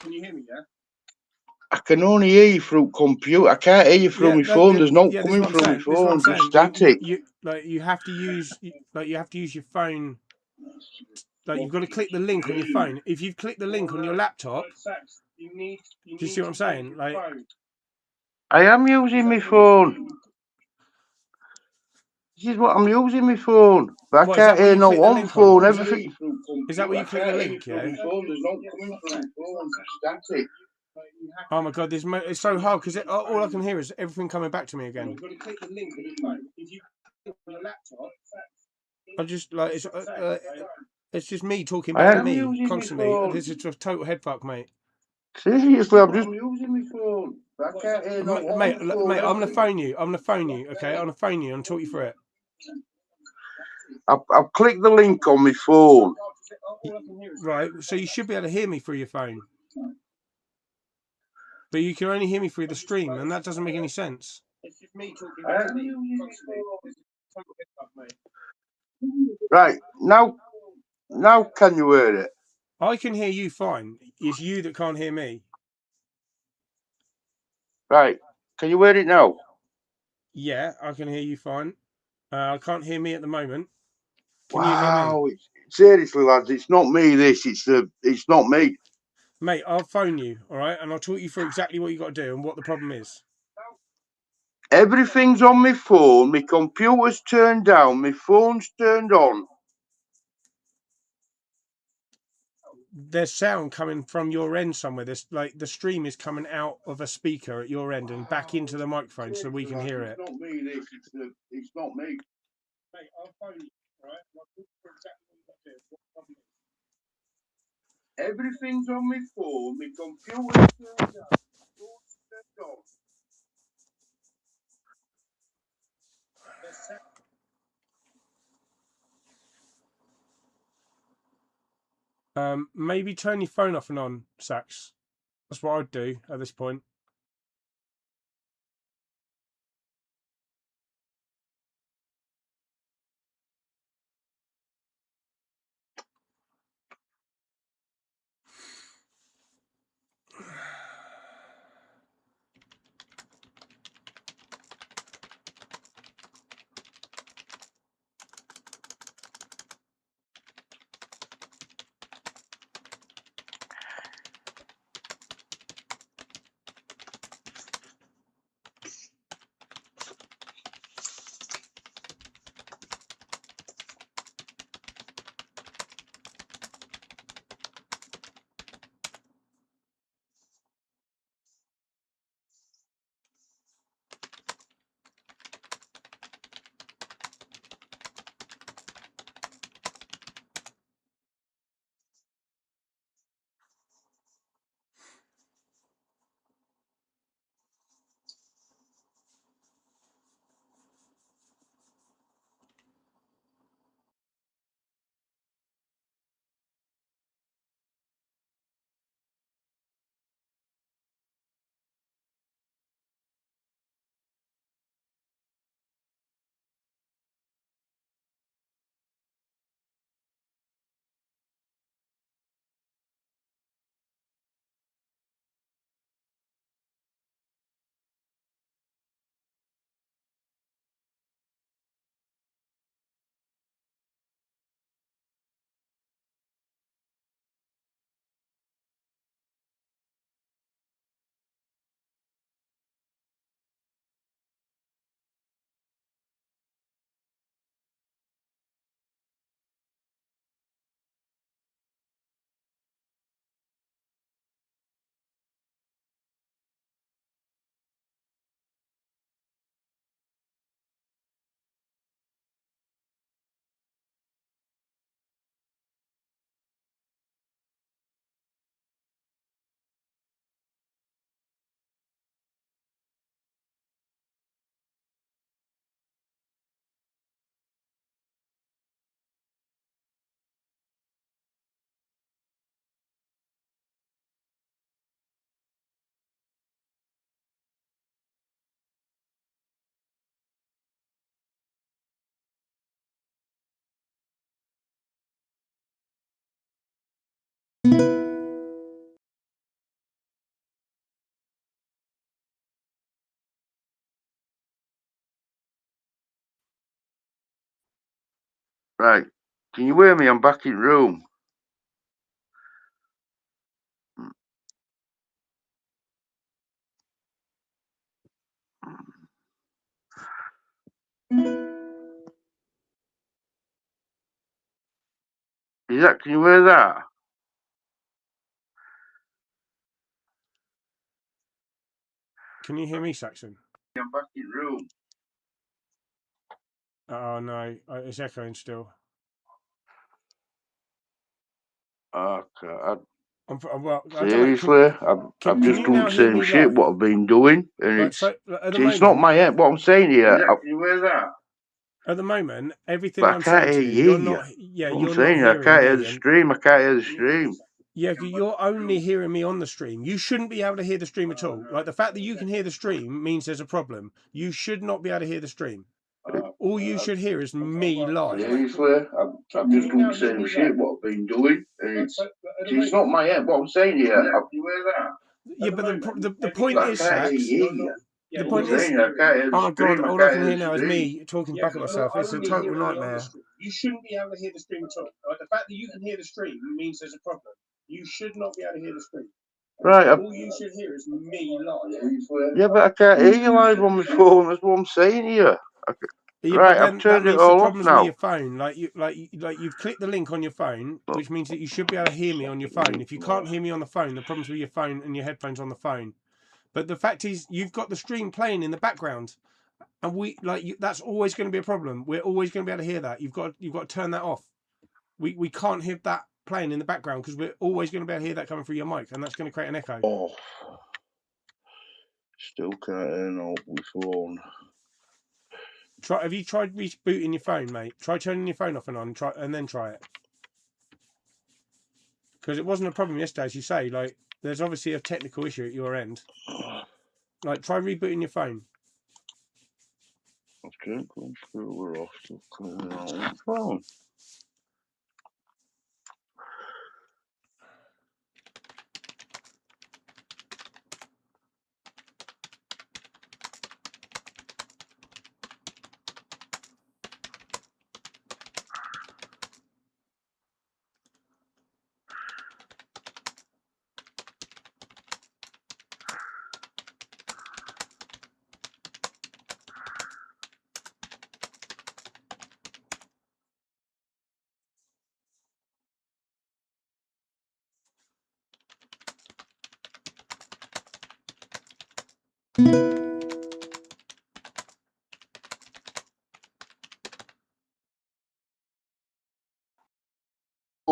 S13: Can you hear me? Yeah.
S7: I can only hear you through computer. I can't hear you through my phone. There's no
S13: Yeah, this is
S7: coming
S13: what I'm
S7: through my
S13: saying. This is what I'm
S7: phone. Just
S13: saying.
S7: static.
S13: You have to use your phone. Like you've got to click the link on your phone. If you've clicked the link on your laptop, do you see what I'm saying? Like
S7: I am using my phone. This is what I'm using my phone. But I
S13: what is that?
S7: can't
S13: Where
S7: hear
S13: you
S7: no
S13: click the
S7: one
S13: link on?
S7: phone. Everything.
S13: Is that where you click the link? Yeah.
S7: There's no coming through my phone. Just static.
S13: Oh my god, it's so hard because all I can hear is everything coming back to me again. You've got to click the link on your phone. If you click on your laptop, I just like it's just me talking
S7: I
S13: back to
S7: am
S13: me
S7: using my
S13: constantly.
S7: phone.
S13: This is just total head fuck, mate.
S7: Seriously, I'm using my phone. But I can't hear no one
S13: Mate,
S7: phone.
S13: I'm gonna phone you. I'm gonna phone you. Okay, I'm gonna phone you and talk you through it.
S7: I've clicked the link on my phone.
S13: Right, so you should be able to hear me through your phone. But you can only hear me through the stream, and that doesn't make any sense. It's just me talking back to me.
S7: Right, now can you hear it?
S13: I can hear you fine. It's you that can't hear me.
S7: Right, can you hear it now?
S13: Yeah, I can hear you fine. I can't hear me at the moment. Can you hear me?
S7: Wow, seriously, lads, it's not me. It's not me.
S13: Mate, I'll phone you, all right, and I'll talk you through exactly what you got to do and what the problem is.
S7: Everything's on my phone. My computer's turned down. My phone's turned on.
S13: There's sound coming from your end somewhere. There's like the stream is coming out of a speaker at your end and back into the microphone so we can hear it.
S7: It's not me. It's not me.
S13: Mate, I'll phone you, all right? I'll talk you through exactly what you got to do. What the problem is.
S7: Everything's on my phone. My computer's turned down. My phone's turned on.
S13: Maybe turn your phone off and on, Sax. That's what I'd do at this point.
S16: Right. Can you hear me? I'm back in room. Can you hear that?
S13: Can you hear me, Saxon?
S16: I'm back in room.
S13: Oh no, it's echoing still.
S16: Okay.
S13: Well, I don't know.
S16: Seriously, I've
S13: Can
S16: just
S13: you
S16: done
S13: now
S16: the
S13: hear
S16: same
S13: me
S16: shit
S13: live?
S16: what I've been doing, and
S13: Like, so at the
S16: it's not
S13: moment,
S16: my head. What I'm saying here.
S15: Can you hear that?
S13: at the moment, everything
S16: But I
S13: I'm
S16: can't
S13: saying
S16: hear
S13: to you, you're
S16: you.
S13: not. Yeah,
S16: What I'm
S13: you're not
S16: saying, I
S13: hearing
S16: can't hear
S13: me,
S16: the
S13: and
S16: stream. I can't hear the stream.
S13: yeah, you're only hearing me on the stream. You shouldn't be able to hear the stream at all. Like the fact that you can hear the stream means there's a problem. You should not be able to hear the stream. All you should hear is me live.
S16: Seriously, I've just done the same shit what I've been doing, and it's not my head. What I'm saying here.
S15: Can you hear that?
S13: Yeah, but the point is, Sax. The point is,
S16: I can't hear the
S13: oh my god,
S16: stream. I
S13: all I
S16: can't
S13: can
S16: hear
S13: hear
S16: the
S13: now is
S16: stream.
S13: me talking back at myself. It's a total nightmare.
S14: You shouldn't be able to hear the stream at all. Like the fact that you can hear the stream means there's a problem. You should not be able to hear the stream.
S16: Right.
S14: All you should hear is me live.
S16: Yeah, but I can't hear you live on my phone. That's what I'm saying here.
S13: Yeah, but
S16: Right, I've
S13: then that
S16: turned it
S13: means the
S16: all off
S13: problems with
S16: now.
S13: your phone. Like you've clicked the link on your phone, which means that you should be able to hear me on your phone. If you can't hear me on the phone, the problems with your phone and your headphones on the phone. But the fact is, you've got the stream playing in the background, and that's always going to be a problem. We're always going to be able to hear that. You've got to turn that off. We can't hear that playing in the background because we're always going to be able to hear that coming through your mic, and that's going to create an echo.
S16: Oh, still can't hear no my phone.
S13: Have you tried rebooting your phone, mate? Try turning your phone off and on, and then try it. Because it wasn't a problem yesterday, as you say. Like, there's obviously a technical issue at your end. Like, try rebooting your phone.
S16: I can't come through. We're off to coming out on the phone.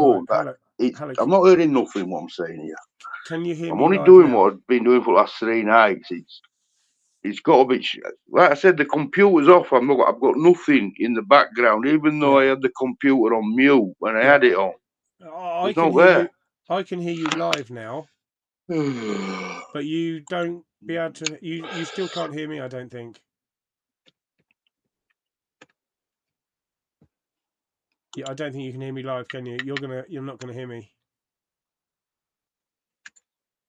S13: Right,
S16: Oh,
S13: hello.
S16: I'm not hearing nothing what I'm saying here.
S13: Can you hear
S16: I'm
S13: me
S16: only
S13: live
S16: doing
S13: now?
S16: what I've been doing for the last 3 nights. It's got a bit. Like I said, the computer's off. I've got nothing in the background, even though I had the computer on mute when I had it on.
S13: I
S16: It's
S13: can
S16: not
S13: hear
S16: there.
S13: you. I can hear you live now, but you don't be able to. You still can't hear me. I don't think. Yeah, I don't think you can hear me live, can you? You're not gonna hear me.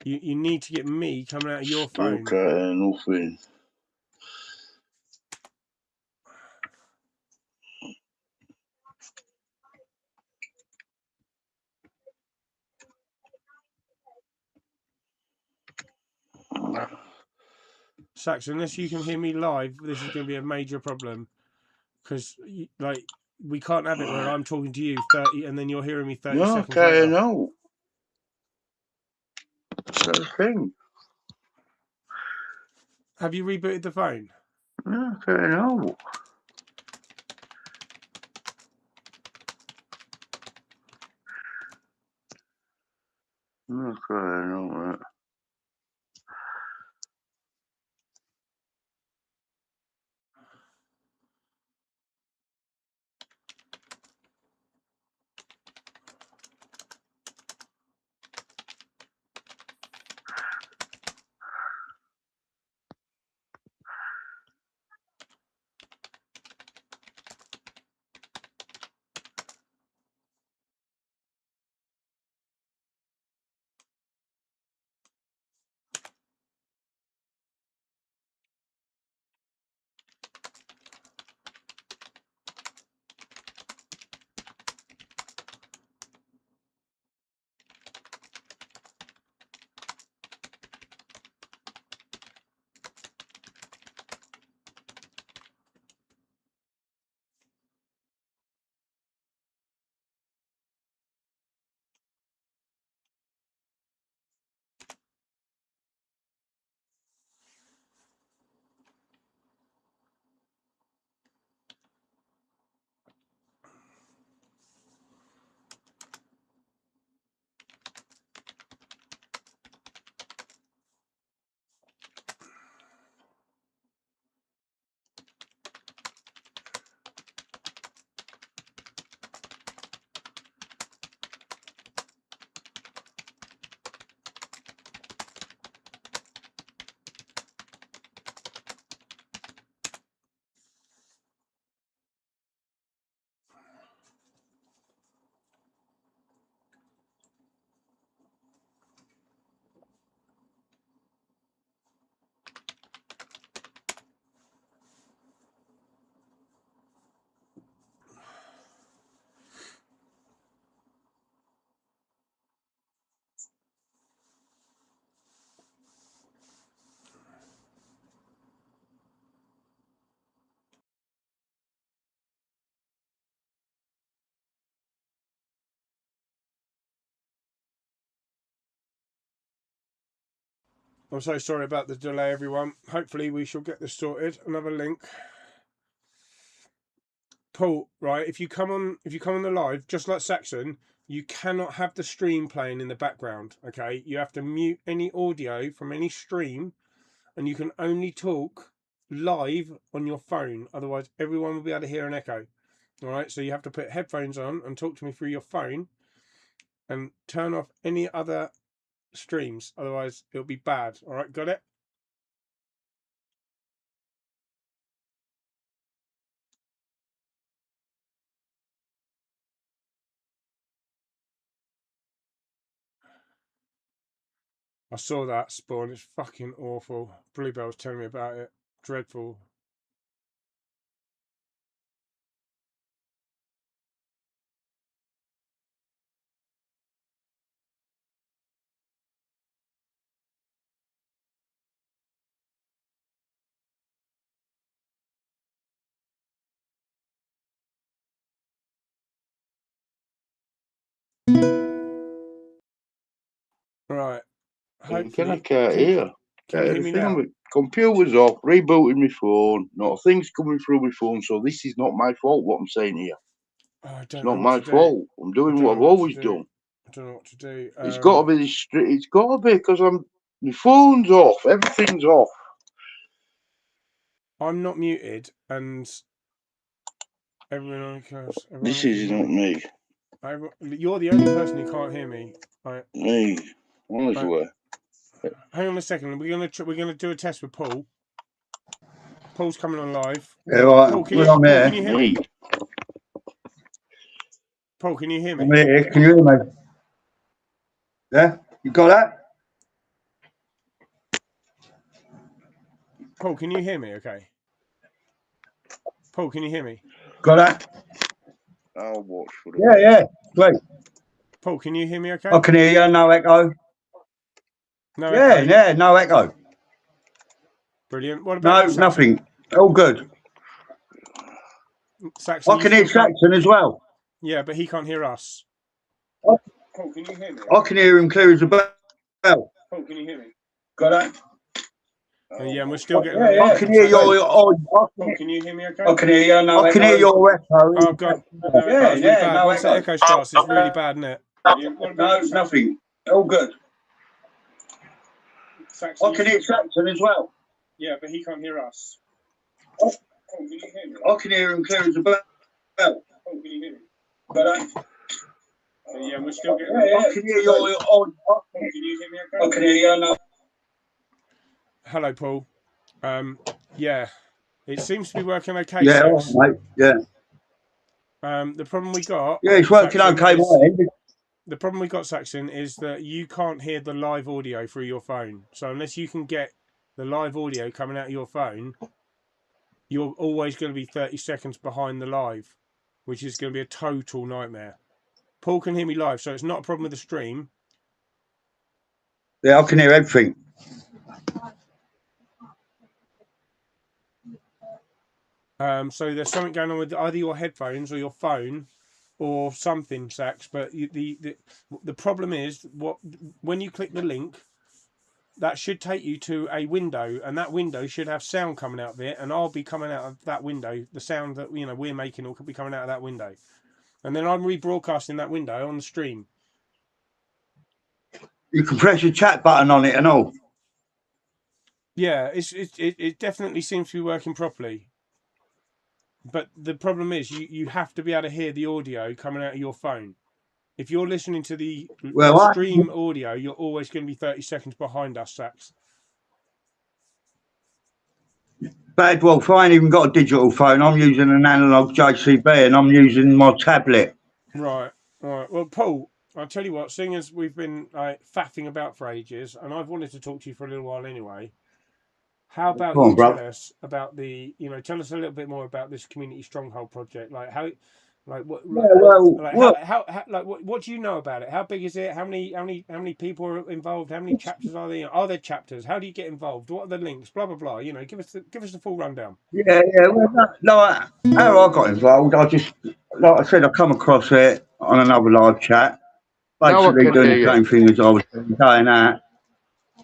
S13: You need to get me coming out of your
S16: Still
S13: phone.
S16: can't hear nothing.
S13: Sax, unless you can hear me live, this is going to be a major problem because, like, we can't have it where I'm talking to you 30 and then you're hearing me 30
S16: No, I
S13: seconds
S16: can't hear
S13: later.
S16: no. Same thing.
S13: Have you rebooted the phone?
S16: No, I can't hear no. No, I can't hear no, mate.
S13: I'm so sorry about the delay, everyone. Hopefully we shall get this sorted. Another link. Paul, right, if you come on the live, just like Saxon, you cannot have the stream playing in the background, okay? You have to mute any audio from any stream, and you can only talk live on your phone. Otherwise, everyone will be able to hear an echo. All right, so you have to put headphones on and talk to me through your phone, and turn off any other streams. Otherwise, it'll be bad. All right, got it? I saw that spawn. It's fucking awful. Bluebell was telling me about it. Dreadful. Right.
S16: Can I
S13: Hopefully.
S16: can't hear.
S13: Can you hear me now?
S16: Computer's off, rebooting my phone. Not a thing's coming through my phone, so this is not my fault, what I'm saying here.
S13: Oh, I
S16: It's
S13: don't
S16: not
S13: know what
S16: my
S13: to do.
S16: fault. I'm doing what I've always done.
S13: I don't know what to do.
S16: It's got to be this. It's got to be because my phone's off. Everything's off.
S13: I'm not muted, and everyone else.
S16: This is not me.
S13: You're the only person who can't hear me. Right.
S16: Me, honestly.
S13: Hang on a second. We're gonna do a test with Paul. Paul's coming on live.
S17: Yeah, right.
S13: Paul, can you hear me? Paul, can you hear me?
S17: I'm here. Can you hear me? Yeah, you got that?
S13: Paul, can you hear me? Okay. Paul, can you hear me?
S17: Got that?
S16: I'll watch for it.
S17: Yeah, great.
S13: Paul, can you hear me? Okay.
S17: I can hear you. No echo.
S13: No echo.
S17: Yeah, no echo.
S13: Brilliant. What about
S17: no, nothing. All good.
S13: Saxon,
S17: I can hear Saxon as well.
S13: Yeah, but he can't hear us. Paul, can you hear me?
S17: I can hear him clear as a bell.
S13: Paul, can you hear me?
S17: Got that?
S13: Yeah, and we're still getting.
S17: I can hear your.
S13: Paul, can you hear me? Okay.
S17: I can hear you. No, I can hear your echo.
S13: Oh God.
S17: No,
S13: Once that echo starts, it's really bad, isn't it?
S17: No, it's nothing. All good.
S13: Saxon,
S17: I can hear Saxon as well.
S13: Yeah, but he can't hear us.
S17: Paul, can you hear me? I can hear him clear as a bell.
S13: Paul, can you hear me?
S17: Got that?
S13: Yeah, we're still getting.
S17: I can hear your.
S13: Paul, can you hear me? Okay.
S17: I can hear you. No.
S13: Hello, Paul. Yeah, it seems to be working okay.
S17: Yeah, all right, mate. Yeah.
S13: The problem we got.
S17: Yeah, it's working okay, mate.
S13: The problem we got, Saxon, is that you can't hear the live audio through your phone. So unless you can get the live audio coming out of your phone, you're always going to be 30 seconds behind the live, which is going to be a total nightmare. Paul can hear me live, so it's not a problem with the stream.
S17: Yeah, I can hear everything.
S13: So there's something going on with either your headphones or your phone or something, Sax. But the problem is when you click the link, that should take you to a window, and that window should have sound coming out of it, and I'll be coming out of that window. The sound that we're making will be coming out of that window, and then I'm rebroadcasting that window on the stream.
S17: You can press your chat button on it and all.
S13: Yeah, it definitely seems to be working properly. But the problem is you have to be able to hear the audio coming out of your phone. If you're listening to the stream audio, you're always going to be 30 seconds behind us, Sax.
S17: Badwolf, I ain't even got a digital phone. I'm using an analog JCB and I'm using my tablet.
S13: Right. Well, Paul, I'll tell you what, seeing as we've been faffing about for ages, and I've wanted to talk to you for a little while anyway, how about you tell us about tell us a little bit more about this Community Stronghold project, like how, like what, what do you know about it? How big is it? How many people are involved? How many chapters are there? Are there chapters? How do you get involved? What are the links? Blah blah blah. Give us the full rundown.
S17: Yeah. Well, how I got involved, I just, like I said, I come across it on another live chat, basically doing the same thing as I was doing that.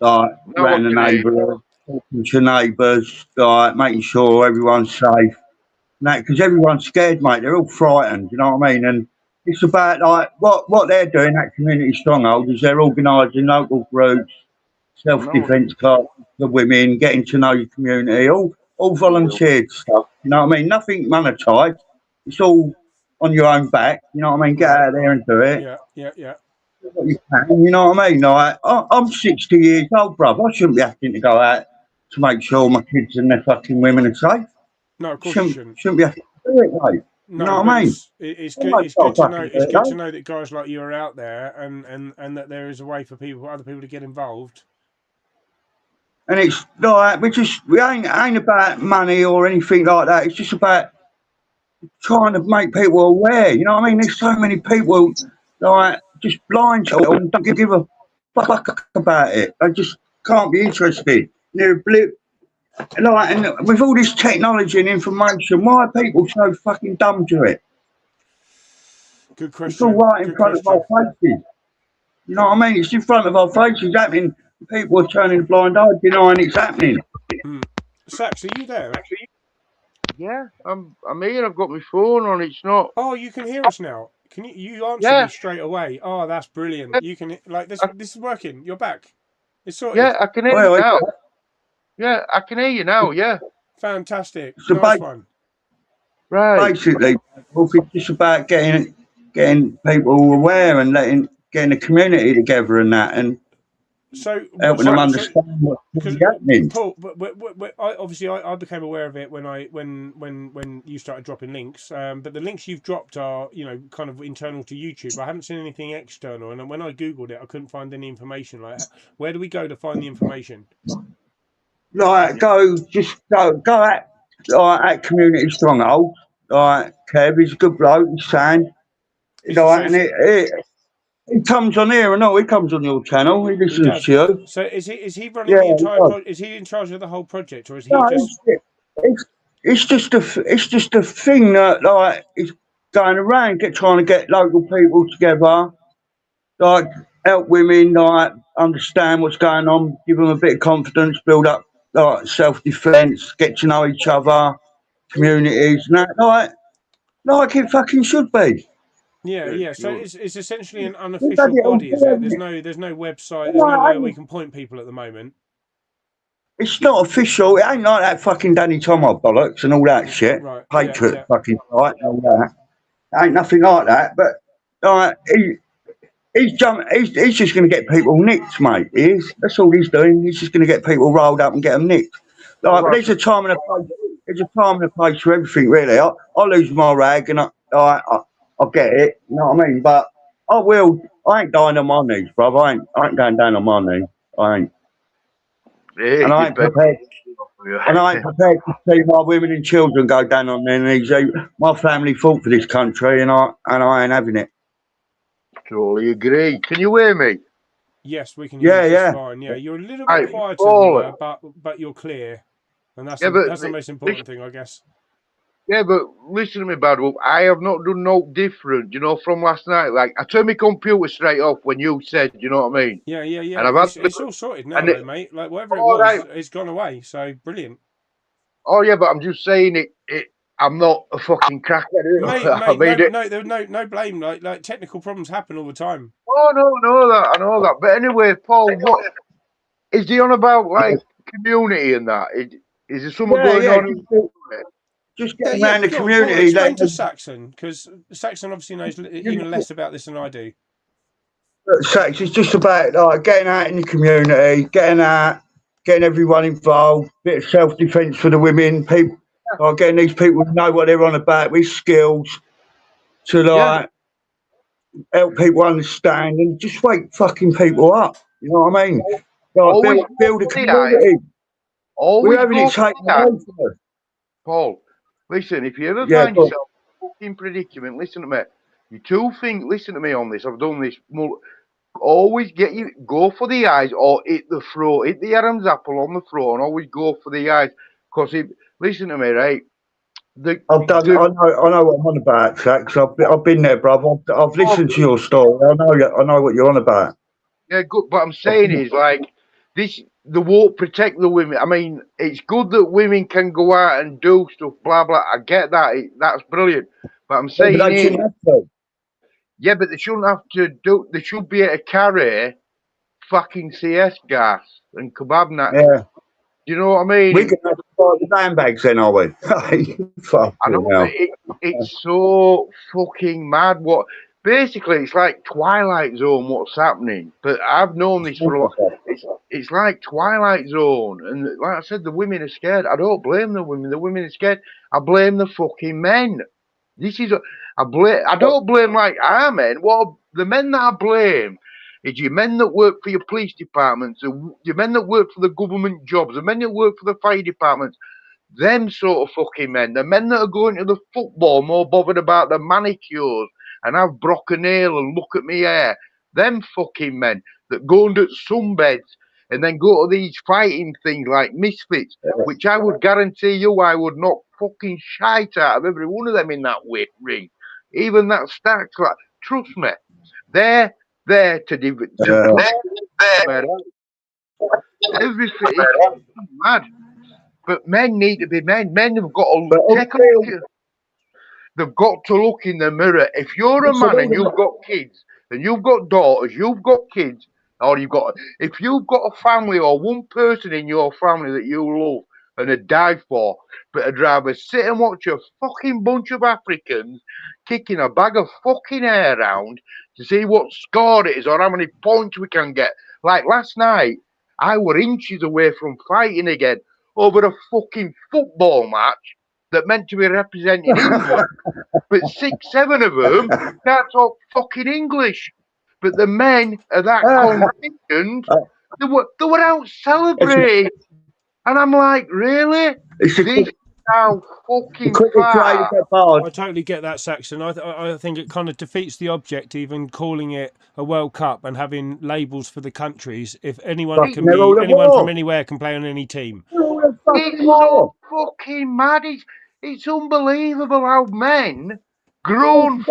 S17: like
S16: Now I
S17: around the
S16: can hear.
S17: neighbourhood, talking to neighbours, like making sure everyone's safe. Because everyone's scared, mate. They're all frightened. You know what I mean? And it's about like what they're doing. That community stronghold is they're organising local groups,
S16: No,
S17: self-defence classes for women, getting to know your community, all volunteered stuff. You know what I mean? Nothing monetised. It's all on your own back. You know what I mean? Get out there and do it.
S13: Yeah, yeah, yeah.
S17: What you can, you know what I mean? Like, I'm 60 years old, bruv. I shouldn't be having to go out to make sure my kids and their fucking women are safe.
S13: No, of course you shouldn't.
S17: Shouldn't be having to do it, mate. You
S13: No,
S17: know what
S13: but
S17: I mean?
S13: it's
S17: I
S13: good.
S17: might
S13: It's
S17: go
S13: good to know.
S17: fucking do
S13: It's
S17: it,
S13: good to
S17: though.
S13: know that guys like you are out there, and that there is a way for other people to get involved.
S17: And it's like we ain't about money or anything like that. It's just about trying to make people aware. You know what I mean? There's so many people like just blind to it and don't give a fuck about it. They just can't be interested. They're like, and with all this technology and information, why are people so fucking dumb to it?
S13: Good
S17: It's all
S13: question.
S17: right in
S13: Good
S17: front of our
S13: question.
S17: faces. You know what I mean? It's in front of our faces happening. People are turning a blind eye, denying it's happening.
S13: Sax, are you there?
S16: yeah, I'm here. I've got my phone on. It's not.
S13: Oh, you can hear us now. Can you answer me
S16: Yeah,
S13: straight away? Oh, that's brilliant. You can like this.
S16: I,
S13: This is working. You're back. It's
S16: yeah,
S13: sorted.
S16: I can hear you
S17: Well,
S16: now. Yeah, I can hear you now. Yeah,
S13: Fantastic.
S17: so
S13: Nice one.
S16: right.
S17: basically, it's just about getting people aware and getting the community together and that, and
S13: So,
S17: helping them understand what's
S13: because
S17: really happening.
S13: Paul, I became aware of it when you started dropping links. But the links you've dropped are kind of internal to YouTube. I haven't seen anything external, and when I googled it, I couldn't find any information. Like, where do we go to find the information?
S17: Like, go at community stronghold. Like, Kev, he's a good bloke, he's sound. And it comes on here and all. He comes on your channel. He
S13: He
S17: listens
S13: does.
S17: to you.
S13: So is he running
S17: Yeah,
S13: the
S17: he
S13: entire
S17: does.
S13: project? Is he in charge of the whole project, or is he
S17: No,
S13: just?
S17: it's just a thing that like is going around, trying to get local people together, like help women, like understand what's going on, give them a bit of confidence, build up like self-defence, get to know each other, communities, and that like it fucking should be.
S13: Yeah, yeah. So it's essentially an
S17: We've
S13: unofficial
S17: had it all
S13: body, is it?
S17: there.
S13: There's no website. There's nowhere we
S17: Like,
S13: can point people at the moment.
S17: it's not official. It ain't like that fucking Danny Tomo bollocks and all that shit.
S13: Right. Yeah.
S17: Patriot
S13: Yeah.
S17: fucking fight and all that. Ain't nothing like that. But like he's just going to get people nicked, mate. He is. That's all he's doing. He's just going to get people rolled up and get them nicked. Like, but there's a time and a place. There's a time and a place for everything, really. I lose my rag and I get it. You know what I mean? But I will. I ain't dying on my knees, bruv. I ain't going down on my knees. I ain't. And I ain't prepared. And I ain't prepared to see my women and children go down on their knees. My family fought for this country, and I ain't having it.
S16: Totally agree. Can you hear me?
S13: Yes, we can hear you just fine. Yeah, you're a little bit quieter than you were, but you're clear, and that's the most important thing, I guess.
S16: Yeah, but listen to me, Badwolf. I have not done no different, from last night. Like, I turned my computer straight off when you said, you know what I mean?
S13: Yeah.
S16: And I've had
S13: it's all sorted now, though, mate. Like, whatever it was,
S16: right.
S13: it's gone away. So brilliant.
S16: Oh yeah, but I'm just saying I'm not a fucking cracker.
S13: Mate,
S16: I mean,
S13: there was no blame. Like technical problems happen all the time.
S16: Oh no, I know that. But anyway, Paul, what is he on about? Like community and that? Is there something going on?
S17: Just getting around the community.
S13: Paul, explain to Saxon, because Saxon obviously knows even less about this than I do.
S17: Sax, it's just about like getting out in the community, getting everyone involved, bit of self-defence for the women, people, like getting these people to know what they're on about with skills to like help people understand and just wake fucking people up. You know what I mean? Like build a community. We're having it taken away from us.
S16: Paul, listen, if you ever find yourself in a fucking predicament, listen to me. Listen to me on this. I've done this. Always go for the eyes or hit the throat, hit the Adam's apple on the throat, and always go for the eyes. Because listen to me, right? I know what
S17: I'm on about, Sax. I've been there, brother. I've listened to your story. I know what you're on about.
S16: Yeah, good. But I'm saying is like they won't protect the women. I mean, it's good that women can go out and do stuff, blah blah. I get that. That's brilliant. But I'm saying
S17: But they shouldn't have to.
S16: yeah, but they shouldn't have to do. They should be able to carry fucking CS gas and kebab nut.
S17: Yeah.
S16: You know what I mean?
S17: We can have to buy the handbags then, are we?
S16: I know, but it's so fucking mad. What basically it's like Twilight Zone. What's happening? But I've known this for a lot. It's like Twilight Zone, and like I said, the women are scared. I don't blame the women. The women are scared. I blame the fucking men. This is I don't blame like our men. What the men that I blame is your men that work for your police departments, your men that work for the government jobs, the men that work for the fire departments. Them sort of fucking men, the men that are going to the football more bothered about the manicures and have broken nail and look at me hair. Them fucking men that go under sunbeds and then go to these fighting things like misfits, which I would guarantee you I would knock fucking shite out of every one of them in that ring. Even that Starks, like, trust me, they're there to everything. It's mad. But men need to be men. Men have got to take a look at, they've got to look in the mirror. If you're a man and you've got kids and you've got daughters, you've got kids, or if you've got a family or one person in your family that you love and would die for, but I'd rather sit and watch a fucking bunch of Africans kicking a bag of fucking air around to see what score it is or how many points we can get. Like last night, I were inches away from fighting again over a fucking football match that meant to be representing England, but 6, 7 of them can't talk fucking English. But the men are that conditioned. They were out celebrating, and I'm like, really? This is how fucking far.
S13: I totally get that, Saxon. I think it kind of defeats the object, even calling it a World Cup and having labels for the countries. If anyone from anywhere can play on any team.
S16: It's so fucking mad. It's unbelievable how men, grown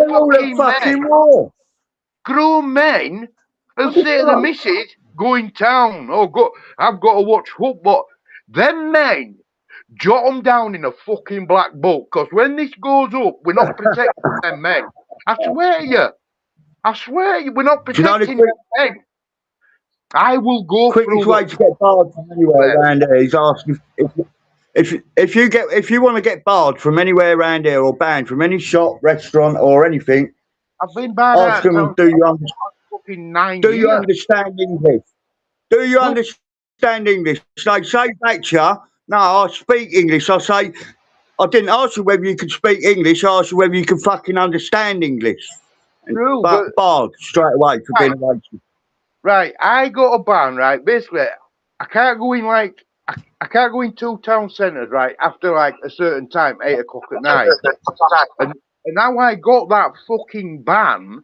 S16: men, will say to the missus, going town, I've got to watch football. Them men jot them down in a fucking black book, because when this goes up, we're not protecting them men. I swear to you, we're not protecting them men. I will go
S17: quickest way to get barred from anywhere around here is asking if you want to get barred from anywhere around here or banned from any shop, restaurant, or anything.
S16: I've been banned.
S17: Ask them, do you understand English? Do you understand English? They say back to you, no, I speak English. I say, I didn't ask you whether you could speak English. I asked you whether you can fucking understand English.
S16: True,
S17: but barred straight away for being a racist.
S16: Right, I got a ban, right? Basically, I can't go in I can't go in two town centres, right, after like a certain time, 8 o'clock at night. And how I got that fucking ban,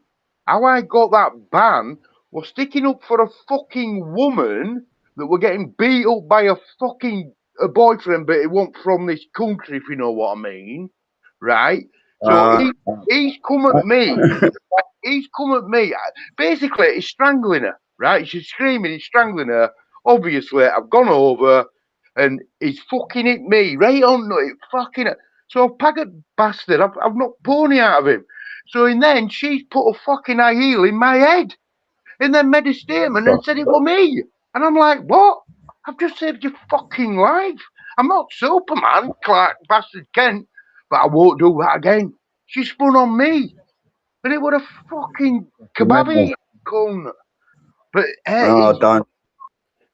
S16: was sticking up for a fucking woman that were getting beat up by a boyfriend, but it wasn't from this country, if you know what I mean, right? So he's come at me. He's come at me. Basically, he's strangling her, right? She's screaming, he's strangling her. Obviously, I've gone over and he's fucking hit me right on it, fucking it. So pagged bastard, I've knocked pony out of him. So and then she's put a fucking high heel in my head and then made a statement and said it was me. And I'm like, what? I've just saved your fucking life. I'm not Superman, Clark bastard Kent, but I won't do that again. She spun on me. But it was a fucking kebab cunt. But hey,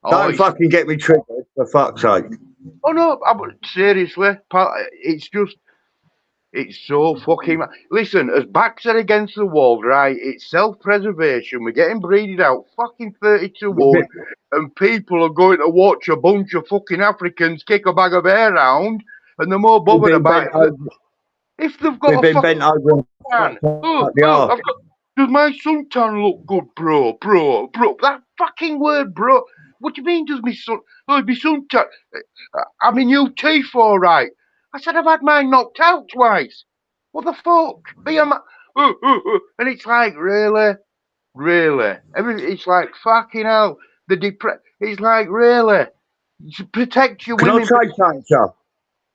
S17: don't fucking get me triggered, for fuck's sake.
S16: Oh no, seriously, it's so fucking. Listen, as backs are against the wall, right? It's self-preservation. We're getting breeded out, fucking 30-1, and people are going to watch a bunch of fucking Africans kick a bag of air around, and they're more bothered about it. If they've got a fucking does my suntan look good, bro? That fucking word, bro. What do you mean, does my suntan? I mean, you teeth, all right. I said I've had mine knocked out twice. What the fuck? And it's like, really? It's like, fucking hell. It's like, really? Protect your
S17: Can I
S16: women.
S17: say something, sir?
S16: Of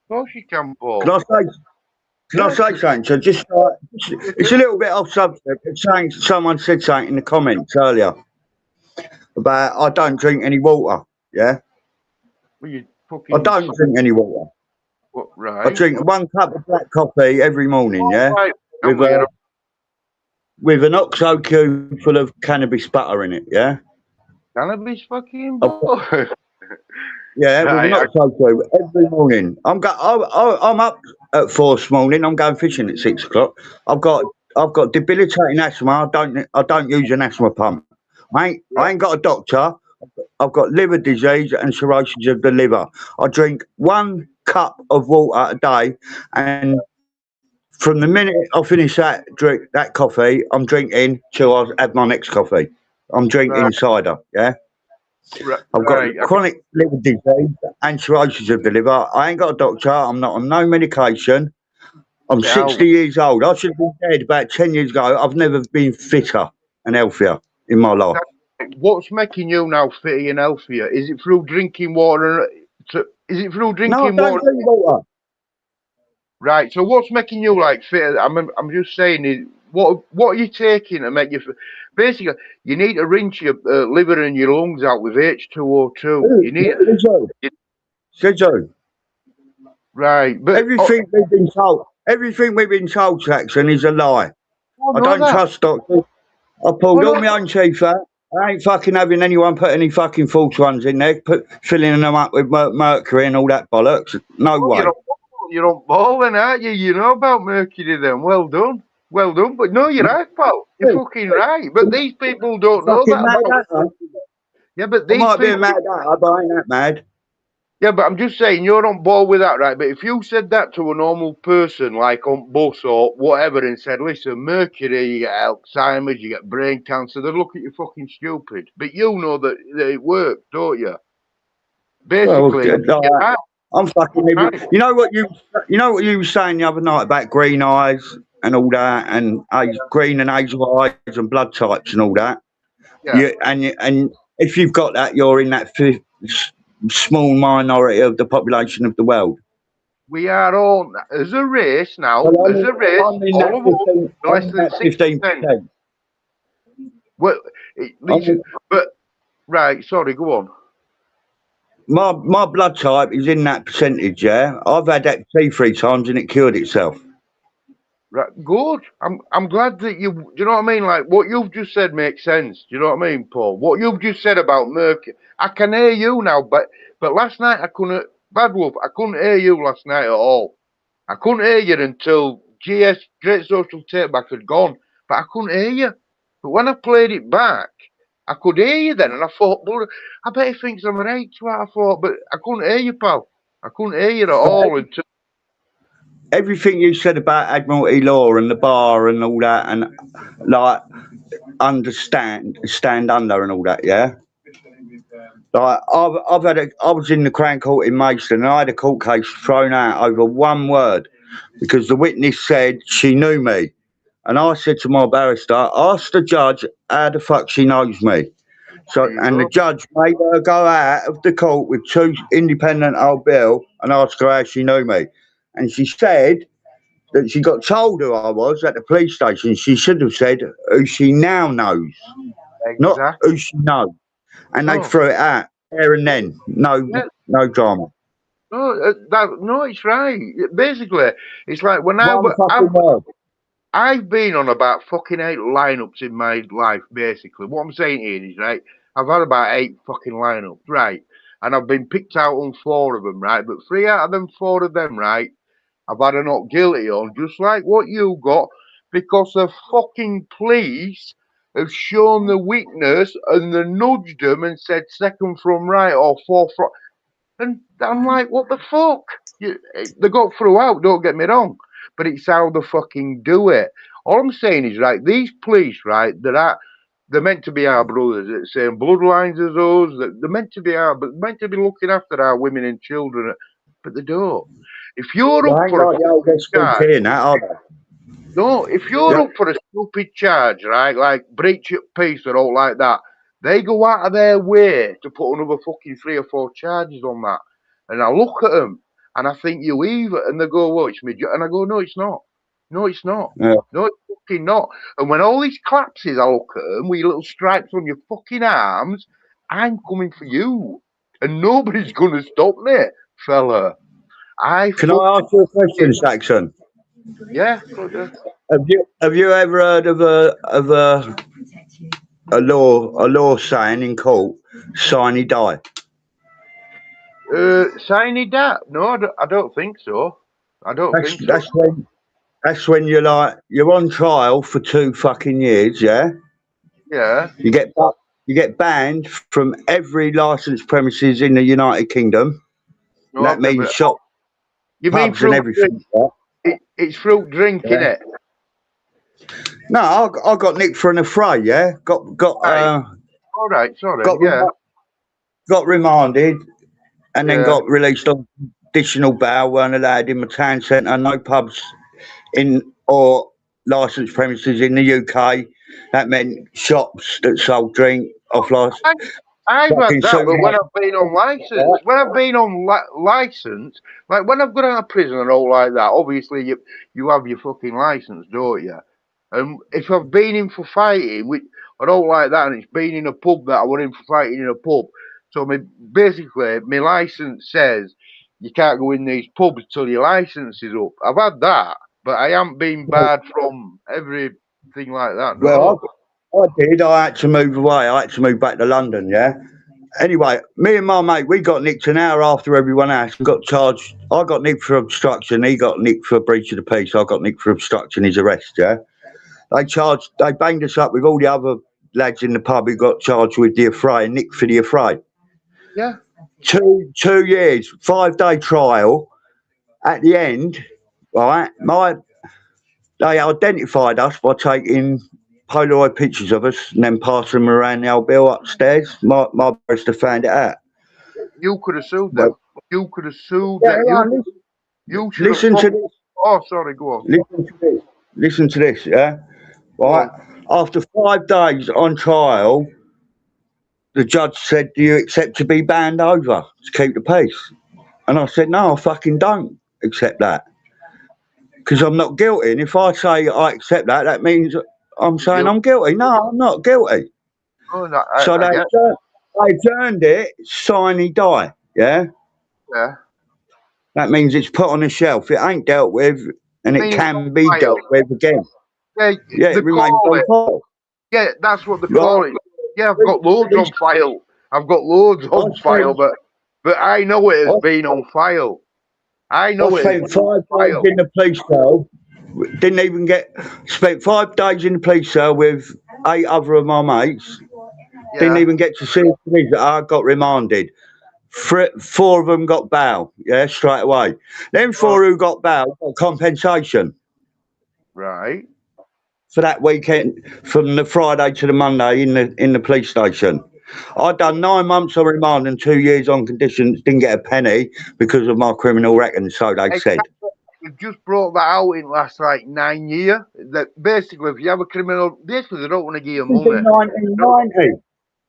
S16: course you can, Paul.
S17: Can I say something? So it's a little bit off subject. Someone said something in the comments earlier about I don't drink any water. Yeah,
S16: Well, you
S17: I
S16: fucking
S17: don't drink any water.
S16: What,
S17: I
S16: right?
S17: drink 1 cup of black coffee every morning. Yeah,
S16: Right.
S17: with an OXO cube full of cannabis butter in it. Yeah,
S16: Cannabis fucking
S17: I've got-
S16: butter.
S17: yeah, with an
S16: Right,
S17: OXO cube every morning. I'm up at 4 this morning. I'm going fishing at 6 o'clock. I've got debilitating asthma. I don't use an asthma pump. I ain't got a doctor. I've got liver disease and cirrhosis of the liver. I drink 1 cup of water a day, and from the minute I finish that coffee, I'm drinking till I have my next coffee. I'm drinking cider. Yeah, I've got
S16: right.
S17: chronic liver disease and cirrhosis of the liver. I ain't got a doctor. I'm not on no medication. I'm
S16: Now,
S17: 60 years old. I should have been dead about 10 years ago. I've never been fitter and healthier in my life.
S16: what's making you now fitter and healthier? Is it through drinking water? Is it through
S17: No, I
S16: drinking
S17: don't
S16: water?
S17: drink water.
S16: Right. So what's making you like fitter? I'm just saying is what are you taking to make you? Basically, you need to rinse your liver and your lungs out with H2O2. You need.
S17: Said
S16: Right, but
S17: everything we've been told, Saxon, is a lie. I
S16: know
S17: don't
S16: that.
S17: trust doctors. I pulled all my own teeth out. I ain't fucking having anyone put any fucking false ones in there, filling them up with mercury and all that bollocks. No way.
S16: You're on balling, aren't you? You know about mercury then. Well done. Well done. But no, you're right, pal. You're fucking right. But these people don't know that about. Yeah, but
S17: I
S16: these
S17: might be
S16: people.
S17: mad at that, but I ain't that mad.
S16: Yeah, but I'm just saying you're on board with that, right? But if you said that to a normal person, like on bus or whatever, and said, "Listen, mercury, you get Alzheimer's, you get brain cancer," they'd look at you fucking stupid. But you know that it works, don't you? Basically,
S17: Well, I'm fucking. You know what you were saying the other night about green eyes and all that, and green and hazel eyes and blood types and all that.
S16: Yeah.
S17: And if you've got that, you're in that small minority of the population of the world.
S16: We are all, as a race now,
S17: Well,
S16: as a race, all of us, less than 6%. Well, but, right, sorry, go on.
S17: My blood type is in that percentage, yeah. I've had that tea 3 times and it cured itself.
S16: Right, good. I'm glad that do you know what I mean? Like, what you've just said makes sense. Do you know what I mean, Paul? What you've just said about mercury, I can hear you now, but last night I couldn't, Badwolf, I couldn't hear you last night at all. I couldn't hear you until GS, Great Social Tapeback, had gone, but I couldn't hear you. But when I played it back, I could hear you then, and I thought, I bet he thinks I'm an H, what I thought, but I couldn't hear you, pal. I couldn't hear you at all until...
S17: Everything you said about Admiralty law and the bar and all that, and like stand under and all that, yeah. Like I was in the Crown Court in Maidstone, and I had a court case thrown out over 1 word because the witness said she knew me, and I said to my barrister, ask the judge how the fuck she knows me. So, and the judge made her go out of the court with 2 independent old bill and ask her how she knew me, and she said that she got told who I was at the police station. She should have said who she now knows, not who she knows. And they threw it out there and then. No drama.
S16: No, it's right. Basically, it's like when I've been on about fucking 8 lineups in my life, basically. What I'm saying here is, right, I've had about 8 fucking lineups, right? And I've been picked out on 4 of them, right? But 3 out of them, 4 of them, right, I've had a not guilty on, just like what you got, because the fucking police have shown the weakness and they nudged them and said 2nd from right or 4th from... And I'm like, what the fuck? They got through out, don't get me wrong, but it's how they fucking do it. All I'm saying is, right, these police, right, they're meant to be our brothers. It's saying bloodlines as us. They're meant to be meant to be looking after our women and children, but they don't. If you're up for no, if you're up for a stupid charge, right, like breach of peace or all like that, They go out of their way to put another fucking 3 or 4 charges on that. And I look at them and I think you leave it, and they go, well, it's me. And I go, no, it's not. No, it's not.
S17: Yeah.
S16: No, it's fucking not. And when all these collapses, I look at them with your little stripes on your fucking arms, I'm coming for you. And nobody's going to stop me, fella.
S17: Can I ask you a question, Saxon?
S16: Yeah, good.
S17: Have you ever heard of a law saying in court, "Sine die"?
S16: Signy dat? No, I don't think so. I don't think so.
S17: That's when you're on trial for 2 fucking years, yeah.
S16: Yeah.
S17: You get banned from every licensed premises in the United Kingdom.
S16: No,
S17: That means shop,
S16: you mean
S17: pubs, and everything.
S16: It's fruit drink,
S17: Yeah.
S16: innit?
S17: No, I got nicked for an affray. Yeah, got
S16: All right, sorry.
S17: got remanded, and then
S16: Yeah.
S17: got released on conditional bail. Weren't allowed in my town centre. No pubs in or licensed premises in the UK. That meant shops that sold drink off license.
S16: I've had that, but when I've been on license, license, like when I've got out of prison and all like that, obviously you have your fucking license, don't you? And if I've been in for fighting, which I don't like that, and it's been in a pub that I went in for fighting in a pub, so basically my license says you can't go in these pubs till your license is up. I've had that, but I haven't been barred from everything like that. No.
S17: Well, I did. I had to move away. I had to move back to London, yeah. Anyway, me and my mate, we got nicked an hour after everyone else and got charged. I got nicked for obstruction. He got nicked for breach of the peace. I got nicked for obstructing his arrest, yeah. They banged us up with all the other lads in the pub who got charged with the affray and nicked for the affray.
S16: Yeah.
S17: 2 years, 5-day trial. At the end, right, they identified us by taking Polaroid pictures of us and then passing them around the old bill upstairs. My barrister found it out.
S16: You could have sued them. You could have sued them. You should
S17: listen to this.
S16: Oh, sorry, go on.
S17: Listen to this, yeah? Right. After 5 days on trial, the judge said, "Do you accept to be banned over to keep the peace?" And I said, "No, I fucking don't accept that. Because I'm not guilty. And if I say I accept that, that means I'm saying I'm guilty. No, I'm not guilty."
S16: Oh, no,
S17: So they turned it, sine die, yeah?
S16: Yeah.
S17: That means it's put on a shelf. It ain't dealt with, and it can be dealt with again.
S16: Yeah,
S17: it remains on file.
S16: Yeah, that's what they call it. Yeah, I've got loads on file. I've got loads on file, but I know it has been on file. I know it.
S17: Spent 5 days in the police cell. Didn't even spent 5 days in the police cell with 8 other of my mates.
S16: Yeah.
S17: Didn't even get to see the police. I got remanded. 4 of them got bail, yeah, straight away. Then 4 who got bail got compensation.
S16: Right.
S17: For that weekend, from the Friday to the Monday in the police station. I'd done 9 months of remand and 2 years on conditions, didn't get a penny because of my criminal record, so they said.
S16: We've just brought that out in last 9 years. That basically, if you have a criminal, basically they don't want to give you money.
S17: 1990.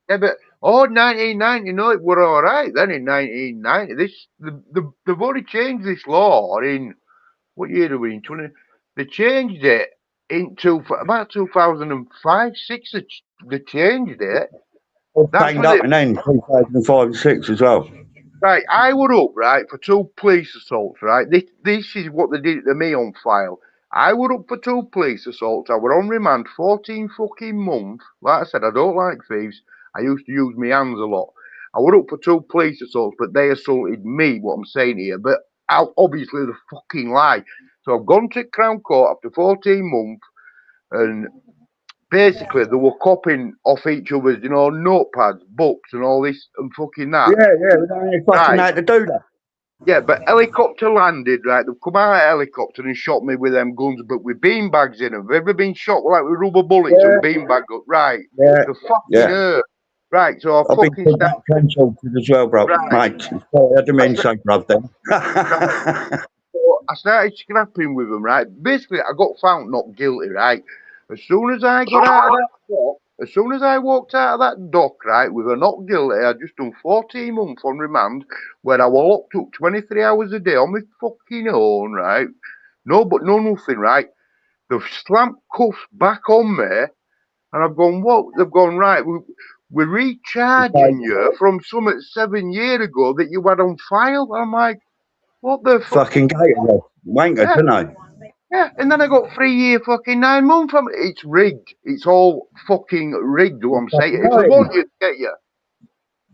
S16: Yeah, but 1990, no, it were all right then in 1990. They've already changed this law in, what year are we in? They changed it about 2005, 6. They changed it.
S17: Banged up and then 2005 and 6 as well.
S16: Right, I were up, right, for 2 police assaults, right? This is what they did to me on file. I were up for 2 police assaults. I were on remand 14 fucking months. Like I said, I don't like thieves. I used to use my hands a lot. I were up for 2 police assaults, but they assaulted me, what I'm saying here. But obviously the fucking lie. So I've gone to Crown Court after 14 months, and basically they were copying off each other's, notepads, books, and all this and fucking that.
S17: Yeah, we don't even fucking know how to do that.
S16: Yeah, but helicopter landed, right? They've come out of helicopter and shot me with them guns, but with beanbags in them. Have ever been shot like with rubber bullets and beanbag guns? Right.
S17: Yeah.
S16: The fucking hurt. Right, so
S17: I've been cancelled as well, bro. Right. Mate, sorry, I didn't mean to say bruv then.
S16: So I started scrapping with them, right? Basically, I got found not guilty, right? As soon as I got out of that shop, As soon as I walked out of that dock, right, with a not guilty, I'd just done 14 months on remand, where I was locked up 23 hours a day on my fucking own, right? No, but no nothing, right? They've slapped cuffs back on me, and I've gone, what? They've gone, right, we're recharging you from something 7 years ago that you had on file. I'm like, what the fuck?
S17: Fucking gator, wanker,
S16: Yeah,
S17: don't they?
S16: yeah. And then I got 3 year fucking 9 months from it. It's rigged. It's all fucking rigged, what I'm saying. If they want you to get you,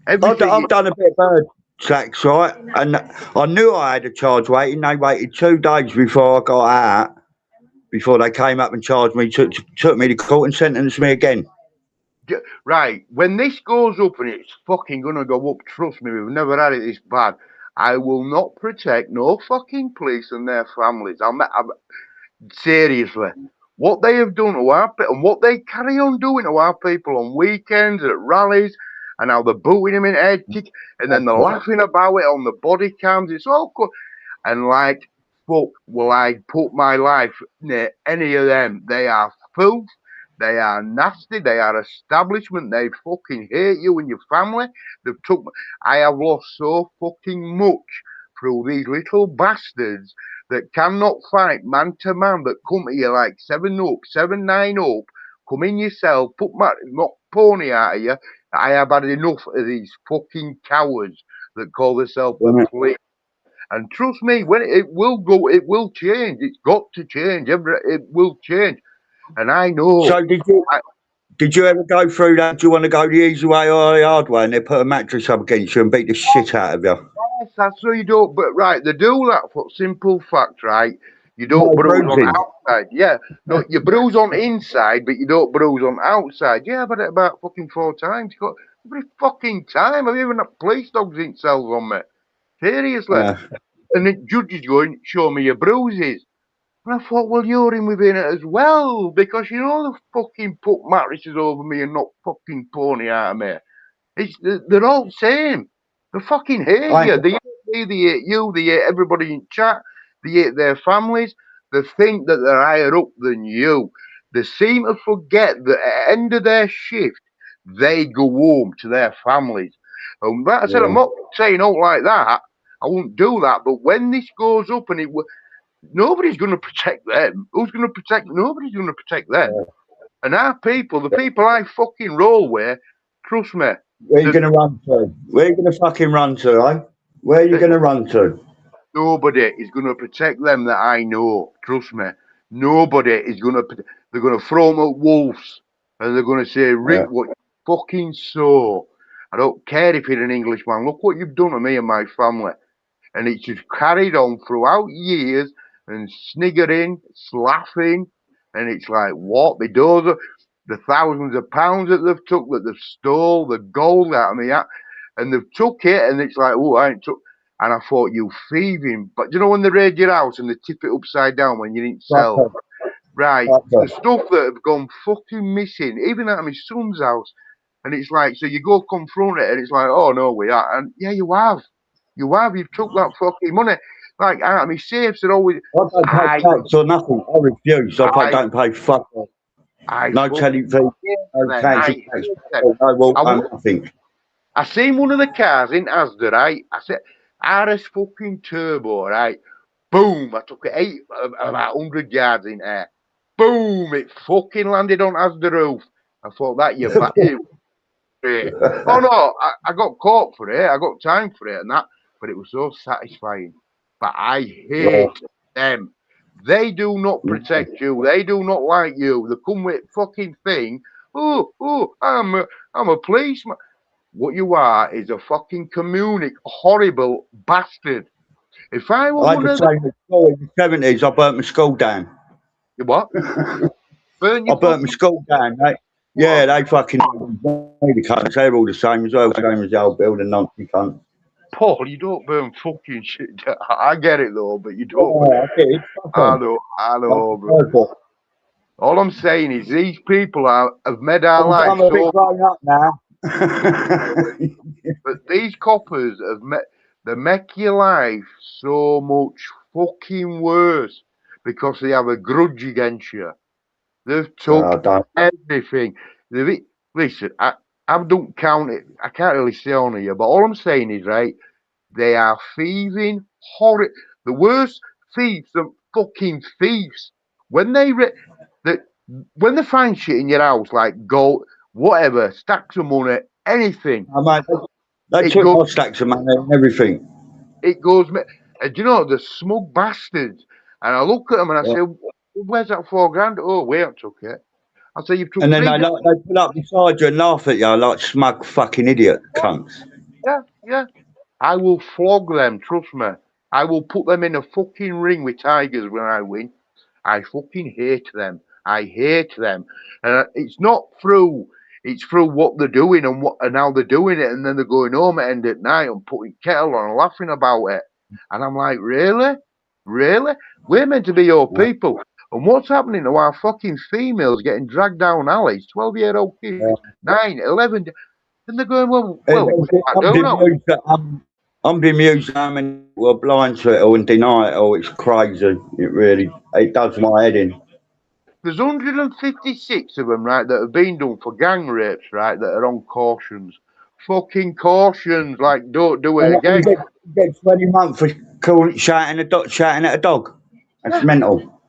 S16: everything
S17: I've done a bit of bird tracks, right? And I knew I had a charge waiting. They waited 2 days before I got out, before they came up and charged me, took me to court and sentenced me again.
S16: Right, when this goes up, and it's fucking gonna go up, trust me, we've never had it this bad. I will not protect no fucking police and their families. I'm seriously. What they have done to our people, and what they carry on doing to our people on weekends at rallies, and how they're booting them in the head kick, and then they're laughing about it on the body cams. It's all good. And like, fuck, will I put my life near any of them? They are filth. They are nasty. They are establishment. They fucking hate you and your family. They've took. I have lost so fucking much through these little bastards that cannot fight man to man. That come to you like 7 up, 7, 9 up. Come in yourself. Put my not pony out of you. I have had enough of these fucking cowards that call themselves the police. And trust me, when it will go, it will change. It's got to change. It will change. And I know.
S17: So did you ever go through that? Do you want to go the easy way or the hard way? And they put a mattress up against you and beat the shit out of you.
S16: Yes, that's so you don't. But right, they do that for simple fact, right? You don't bruise on outside. Yeah, no, you bruise on inside, but you don't bruise on outside. Yeah, but about fucking 4 times. Every fucking time. I've even had police dogs in cells on me. Seriously. And the judge is going, show me your bruises. And I thought, well, you're in within it as well, because you know they fucking put mattresses over me and not fucking pony out of me. They're all the same. They fucking hate you. They hate me, they hate you, they hate everybody in chat, they hate their families. They think that they're higher up than you. They seem to forget that at the end of their shift, they go home to their families. And like I said, I'm not saying out like that. I won't do that. But when this goes up and nobody's going to protect them. Who's going to protect? Nobody's going to protect them. And our people, the people I fucking roll with, trust me.
S17: Where are you going to run to? Where are you going to fucking run to, eh? Where are you going to run to?
S16: Nobody is going to protect them that I know. Trust me. Nobody is going to. They're going to throw them at wolves, and they're going to say, "Rick, what you fucking saw." I don't care if you're an Englishman. Look what you've done to me and my family. And it's just carried on throughout years, and sniggering, slapping, and it's like, what? The thousands of pounds that they've took, that they've stole, the gold out of me, and they've took it, and it's like, oh, I ain't took. And I thought, you thieving. But you know when they raid your house and they tip it upside down when you didn't sell? Right. The stuff that have gone fucking missing, even at my son's house. And it's like, so you go confront it, and it's like, oh, no, we are. And yeah, you have. You've took that fucking money. Like, out of my safes are always.
S17: I don't pay tax or nothing. I refuse. I don't pay fuck off. No telly fee, no council tax, no water, nothing.
S16: I seen one of the cars in Asda, right? I said, RS fucking Turbo, right? Boom! I took it about 100 yards in air. Boom! It fucking landed on Asda roof. I thought that you back. Oh no, I got caught for it. I got time for it and that, but it was so satisfying. But I hate them. They do not protect you. They do not like you. They come with fucking thing. Oh, I'm a policeman. What you are is a fucking communic, horrible bastard. If I were one of the
S17: in the 70s, I burnt my school down.
S16: You what?
S17: I burnt my school down, right? Yeah, they fucking the cunts. They're all the same as well, same as the old building nonsense cunt.
S16: Paul, you don't burn fucking shit. I get it though, but you don't. I know, bro. All I'm saying is these people have made our life
S17: I'm a bit grown up now.
S16: But these coppers they make your life so much fucking worse because they have a grudge against you. They've took everything. listen, I don't count it. I can't really say on here, but all I'm saying is, right, they are thieving, horrid. The worst thieves are fucking thieves. When they that when they find shit in your house, like gold, whatever, stacks of money, anything,
S17: Mate, they
S16: it
S17: took
S16: goes,
S17: my stacks of money and everything.
S16: it goes. And do you know the smug bastards? And I look at them and I
S17: Yeah.
S16: say, "Where's that 4 grand? Oh, we haven't took it." I say, "You've took
S17: And then
S16: 3 grand."
S17: they pull up beside you and laugh at you like smug fucking idiot cunts.
S16: Yeah, yeah. I will flog them, trust me. I will put them in a fucking ring with tigers when I win. I fucking hate them. I hate them. And it's not through. It's through what they're doing and how they're doing it, and then they're going home at end at night and putting kettle on and laughing about it. And I'm like, really, really? We're meant to be your people. And what's happening to our fucking females getting dragged down alleys? 12-year-old kids,
S17: Yeah.
S16: 9, 11, and they're going, well,
S17: And
S16: we can't
S17: I'm
S16: do no.
S17: bemused that I'm bemused how many people are blind to it or and deny it. Oh, it's crazy. It does my head in.
S16: There's 156 of them, right, that have been done for gang rapes, right, that are on cautions. Fucking cautions, like, don't do it
S17: And
S16: again.
S17: you get 20 months for shouting at a dog. That's
S16: Yeah.
S17: mental.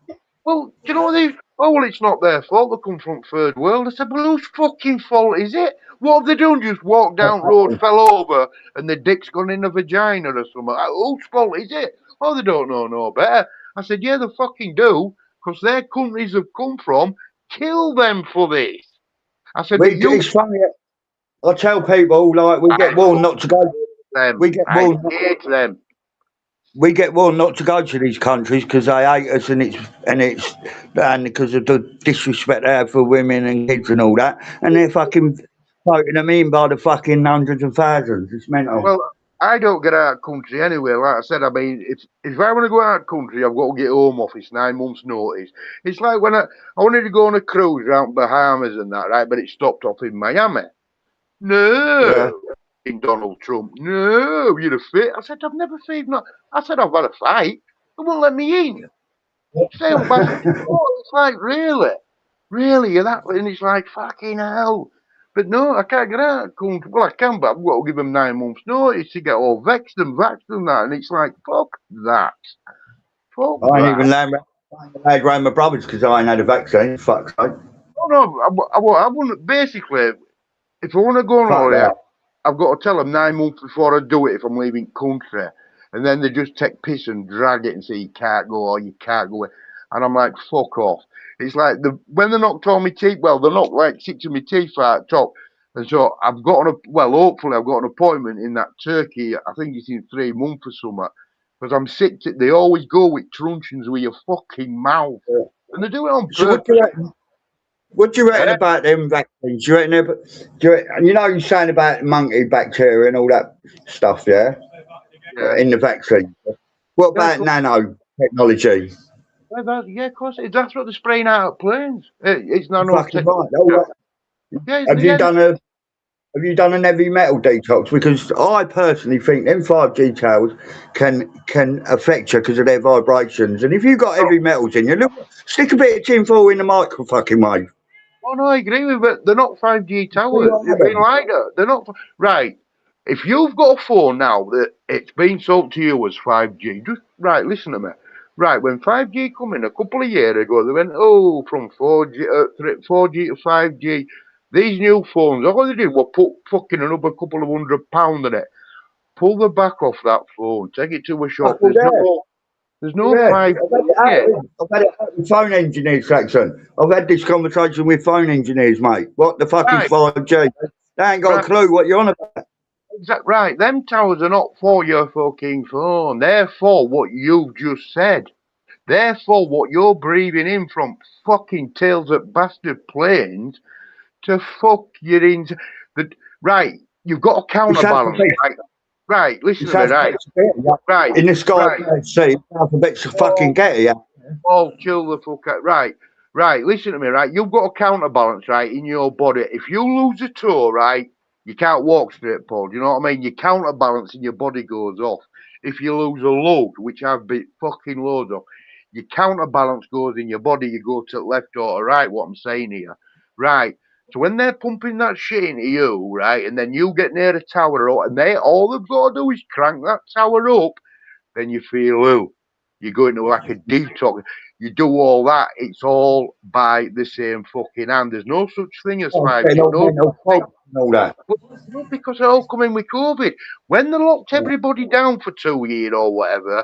S16: Well, do you know what they... Oh, well, it's not their fault. They come from third world. I said, well, whose fucking fault is it? What have they done? Just walked down road, fell over, and the dick's gone in the vagina or something. Whose fault is it? Oh, they don't know no better. I said, yeah, they fucking do, because their countries have come from. Kill them for this. I said, but you...
S17: It's funny. I tell people, like, we get warned not to go.
S16: Them.
S17: We get
S16: I
S17: warned.
S16: hate them.
S17: We get warned not to go to these countries because they hate us, and because of the disrespect they have for women and kids and all that, and they're fucking voting them in by the fucking hundreds and thousands. It's mental.
S16: Well, I don't get out of country anyway. Like I said, I mean, if I want to go out of country, I've got to get home office 9 months' notice. It's like when I wanted to go on a cruise around Bahamas and that, right? But it stopped off in Miami. No, in Donald Trump. No, you're a fit. I said, I've never thieved. No. I said, I've had a fight. They won't let me in. Stay on bastard. It's like, really? Really? You're that? And it's like, fucking hell. But no, I can't get out of country. Well, I can, but I've got to give them 9 months' notice to get all vexed and that. And it's like, fuck that. Fuck
S17: I ain't
S16: that.
S17: even allowed around my brothers because I ain't had a vaccine. Fuck's sake.
S16: Oh, no, I wouldn't. Basically, if I want to go on
S17: Fuck
S16: holiday,
S17: that.
S16: I've got to tell them 9 months before I do it if I'm leaving country. And then they just take piss and drag it and say you can't go or you can't go. And I'm like, fuck off. It's like when they knocked all my teeth, well, they knocked like 6 of my teeth out top. And so I've got hopefully I've got an appointment in that Turkey. I think it's in 3 months or something. Because I'm sick. They always go with truncheons with your fucking mouth. Yeah. And they do it on purpose.
S17: So what do you reckon about them vaccines? Do you reckon you know you're saying about monkey bacteria and all that stuff, yeah? In the vaccine. What about nanotechnology?
S16: Yeah, of course. That's what they're spraying out of planes. It's nanotechnology.
S17: Right. Have you done an heavy metal detox? Because I personally think them 5G towers can affect you because of their vibrations. And if you've got heavy metals in you, look, stick a bit of tin foil in the micro fucking wave.
S16: Oh no, I agree with you, but they're not 5G towers. They've been like that. They're not right. If you've got a phone now that it's been sold to you as 5G, just listen to me. Right, when 5G come in a couple of years ago, they went, from 4G to 5G. These new phones, all they did was put fucking another couple of £100 in it. Pull the back off that phone, take it to a shop. There's no 5G.
S17: I've had it with phone engineers, Saxon. I've had this conversation with phone engineers, mate. What the fuck is 5G? They ain't got a clue what you're on about.
S16: Exactly right. Them towers are not for your fucking phone. They're for what you've just said. They're for what you're breathing in from fucking tails at bastard planes to fuck you into the right. You've got a counterbalance. Right, listen to me, right.
S17: In the sky, see, alphabets fucking get it, yeah.
S16: Oh, chill the fuck out. Right, listen to me, right. You've got a counterbalance, right, in your body. If you lose a toe, right, you can't walk straight, Paul. Do you know what I mean? Your counterbalance in your body goes off. If you lose a load, which I've been fucking loads of, your counterbalance goes in your body. You go to the left or to right, what I'm saying here. Right. So when they're pumping that shit into you, right, and then you get near the tower, and all they've got to do is crank that tower up, then you feel, oh, you go into like a detox. You do all that. It's all by the same fucking hand. There's no such thing as 5G. No,
S17: all that.
S16: no, because it all come in with COVID. When they locked everybody down for 2 years or whatever,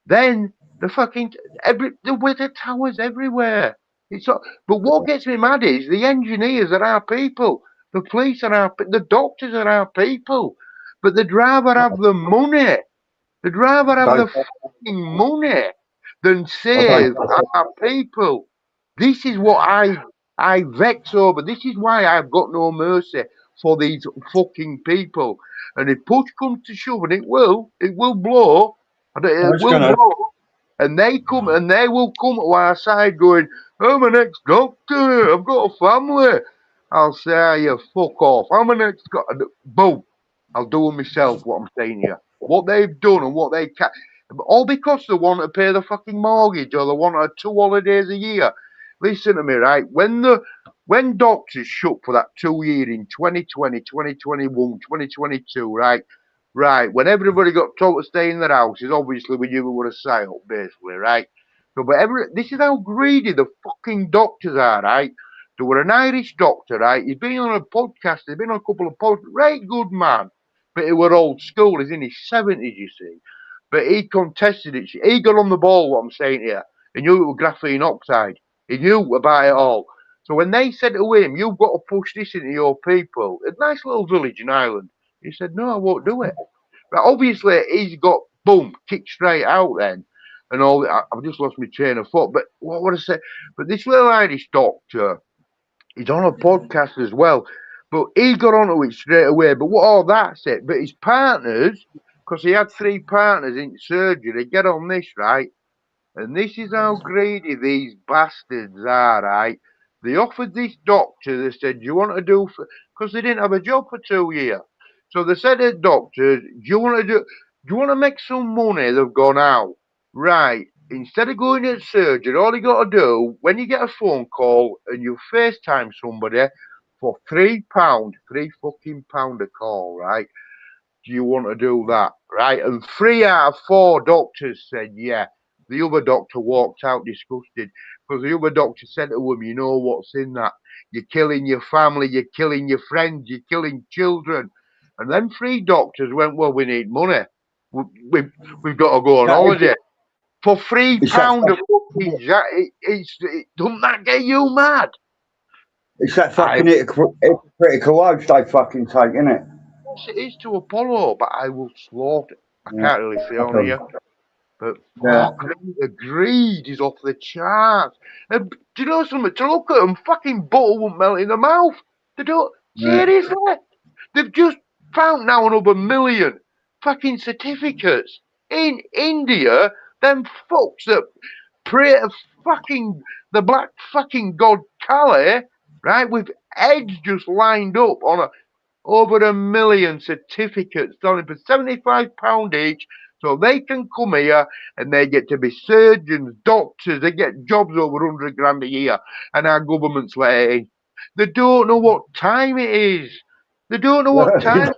S16: then the fucking the weather towers everywhere. It's not, but what gets me mad is the engineers are our people, the police are the doctors are our people, but they'd rather have the money. They'd rather have the fucking money than save our people. This is what I vex over. This is why I've got no mercy for these fucking people. And if push comes to shove, and it will blow. It will blow. And they will come to our side going, I'm an ex-doctor, I've got a family. I'll say, you fuck off. I'm an ex-doctor. Boom. I'll do it myself, what I'm saying here. What they've done and what they can, all because they want to pay the fucking mortgage or they want 2 holidays a year. Listen to me, right? When doctors shut for that 2 year in 2020, 2021, 2022, right? Right, when everybody got told to stay in their houses, obviously we knew we were a psyop, basically, right? So, but this is how greedy the fucking doctors are, right? There were an Irish doctor, right? He's been on a podcast, he's been on a couple of podcasts, right good man. But he were old school, he's in his 70s, you see. But he contested it, he got on the ball, what I'm saying here. He knew it was graphene oxide. He knew about it all. So when they said to him, you've got to push this into your people, a nice little village in Ireland, he said, no, I won't do it. But obviously, he's got, boom, kicked straight out then. And all. I've just lost my train of thought. But what would I say? But this little Irish doctor, he's on a podcast as well. But he got onto it straight away. But what all that said, but his partners, because he had 3 partners in surgery, get on this, right? And this is how greedy these bastards are, right? They offered this doctor, they said, do you want to do, because they didn't have a job for 2 years. So they said to the doctor, do you want to make some money? They've gone out. Right. Instead of going to surgery, all you got to do, when you get a phone call and you FaceTime somebody for £3, £3 a call, right? Do you want to do that? Right? And 3 out of 4 doctors said, yeah. The other doctor walked out disgusted because the other doctor said to him, you know what's in that? You're killing your family, you're killing your friends, you're killing children. And then 3 doctors went, well, we need money. We've got to go on holiday. For £3 a fucking doesn't that get you mad?
S17: It's that fucking hypocritical oath they fucking take, isn't it?
S16: Yes, it is to Apollo, but I will slaughter. I can't really say on here. But the greed is off the charts. And do you know something? To look at them, fucking butter won't melt in the mouth. They don't. Seriously? They've just found now another 1 million fucking certificates in India. Them fucks that pray to fucking the black fucking god Kali, right? With heads just lined up on over 1 million certificates selling for £75 each. So they can come here and they get to be surgeons, doctors, they get jobs over 100 grand a year, and our government's letting. They don't know what time it is. They don't know what time.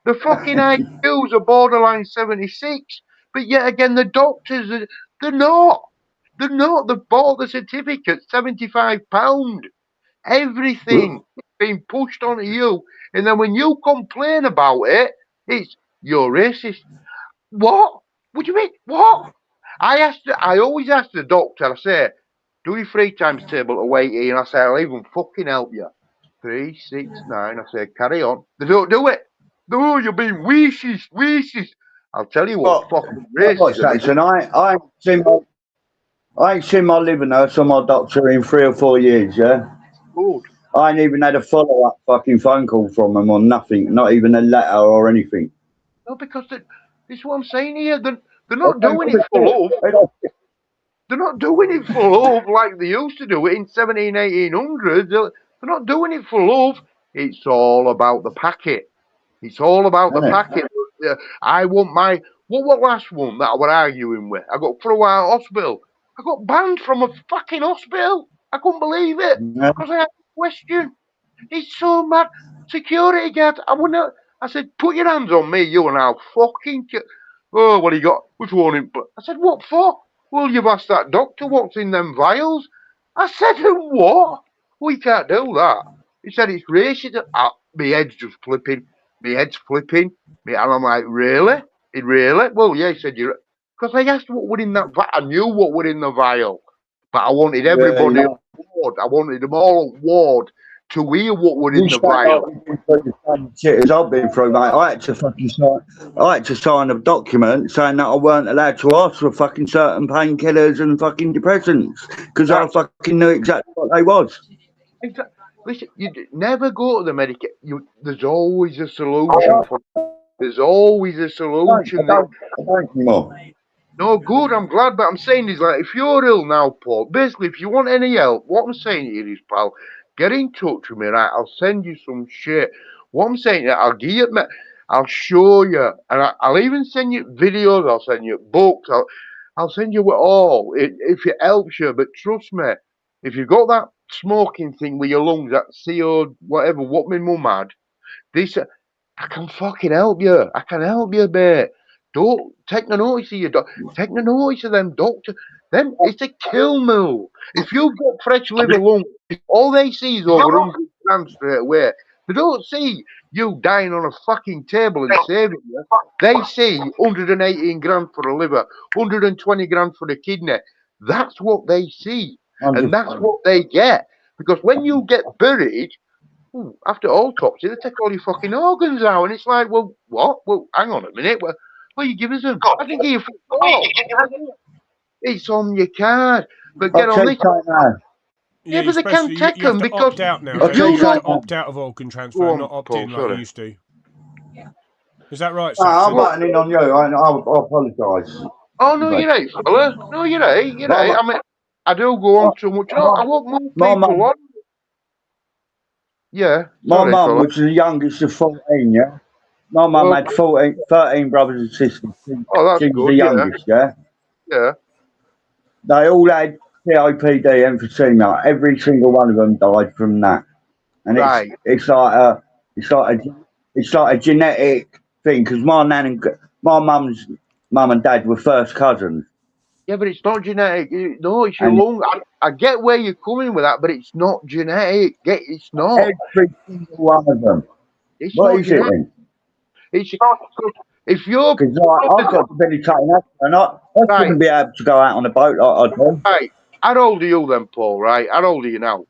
S16: The fucking IQs are borderline 76, but yet again the doctors, they're not. They're not. They've bought the certificate, £75. Everything being pushed onto you, and then when you complain about it, it's you're racist. What? What do you mean? What? I always ask the doctor, I say, do your 3 times table to weight in? I say, I'll even fucking help you. 3, 6, 9. I say, carry on. They don't do it. No, you're being racist. I'll tell you what fucking racism is.
S17: Saxon, I ain't seen my liver nurse or my doctor in 3 or 4 years, yeah?
S16: Good.
S17: I ain't even had a follow-up fucking phone call from them or nothing, not even a letter or anything.
S16: No, because this is what I'm saying here. They're not doing it for love. They're not doing it for love like they used to do it in 17, 1800s. They're not doing it for love. It's all about the packet. It's all about the packet. I want my... What was last one that I was arguing with? I got thrown out of hospital. I got banned from a fucking hospital. I couldn't believe it. Because I had a question. It's so mad. Security guard, I wouldn't. I said, put your hands on me, you, and I'll fucking. Oh, what he got? Which one? I said, what for? Well, you've asked that doctor what's in them vials. I said, what? We can't do that. He said, it's racist. My head's just flipping. My head's flipping. And I'm like, really? Really? Well, yeah, he said, you're. Because I asked what were in that vial. I knew what were in the vial. But I wanted everybody on board. I wanted them all on board to hear what were in the vial.
S17: You've been through the same shit as I've been through, mate. I had to sign a document saying that I weren't allowed to ask for fucking certain painkillers and fucking depressants because I fucking knew exactly what they was.
S16: Exactly. Listen, never go to the medic. There's always a solution for. There's always a solution.
S17: I don't anymore.
S16: No, good. I'm glad, but I'm saying is like if you're ill now, Paul. Basically, if you want any help, what I'm saying to you is, pal, get in touch with me. Right, I'll send you some shit. What I'm saying, I'll give you, I'll show you, and I'll even send you videos. I'll send you books. I'll send you all if it helps you. But trust me, if you've got that smoking thing with your lungs, that CO whatever, what my mum had, this I can fucking help you. I can help you, mate. Don't take no notice of your take no notice of them doctor. Them it's a kill move. If you've got fresh liver lungs, all they see is over 100 grand straight away. They don't see you dying on a fucking table and saving you. They see 118 grand for a liver, 120 grand for the kidney. That's what they see. And that's what they get. Because when you get buried, after autopsy, they take all your fucking organs out, and it's like, well, what? Well, hang on a minute. Well, you give us them. I can give you all. It's on your card, but get on this. Yeah, but they can't take them because
S13: opt out now. You have to opt out of organ transfer, not opt in like you used to. Is that right, Saxon?
S17: I'm butting in on you. I apologise.
S16: Oh no, you ain't, fella. No, you ain't. You ain't. I mean, I do go on too much. You know, I want more people on. Yeah.
S17: My mum was the youngest of 14, yeah? My mum had 13 brothers and sisters. She was the youngest, yeah?
S16: Yeah.
S17: They all had COPD, emphysema. Every single one of them died from that. And it's like a genetic thing because my mum's mum and dad were first cousins.
S16: Yeah, but it's not genetic. No, it's your lung. I get where you're coming with that, but it's not genetic. It's not.
S17: Every single one of them.
S16: It's
S17: what
S16: not
S17: is it then?
S16: It's if you're.
S17: Because I've got debilitating asthma, and I wouldn't be able to go out on a boat like I do.
S16: Right. How old are you then, Paul? Right. How old are you now?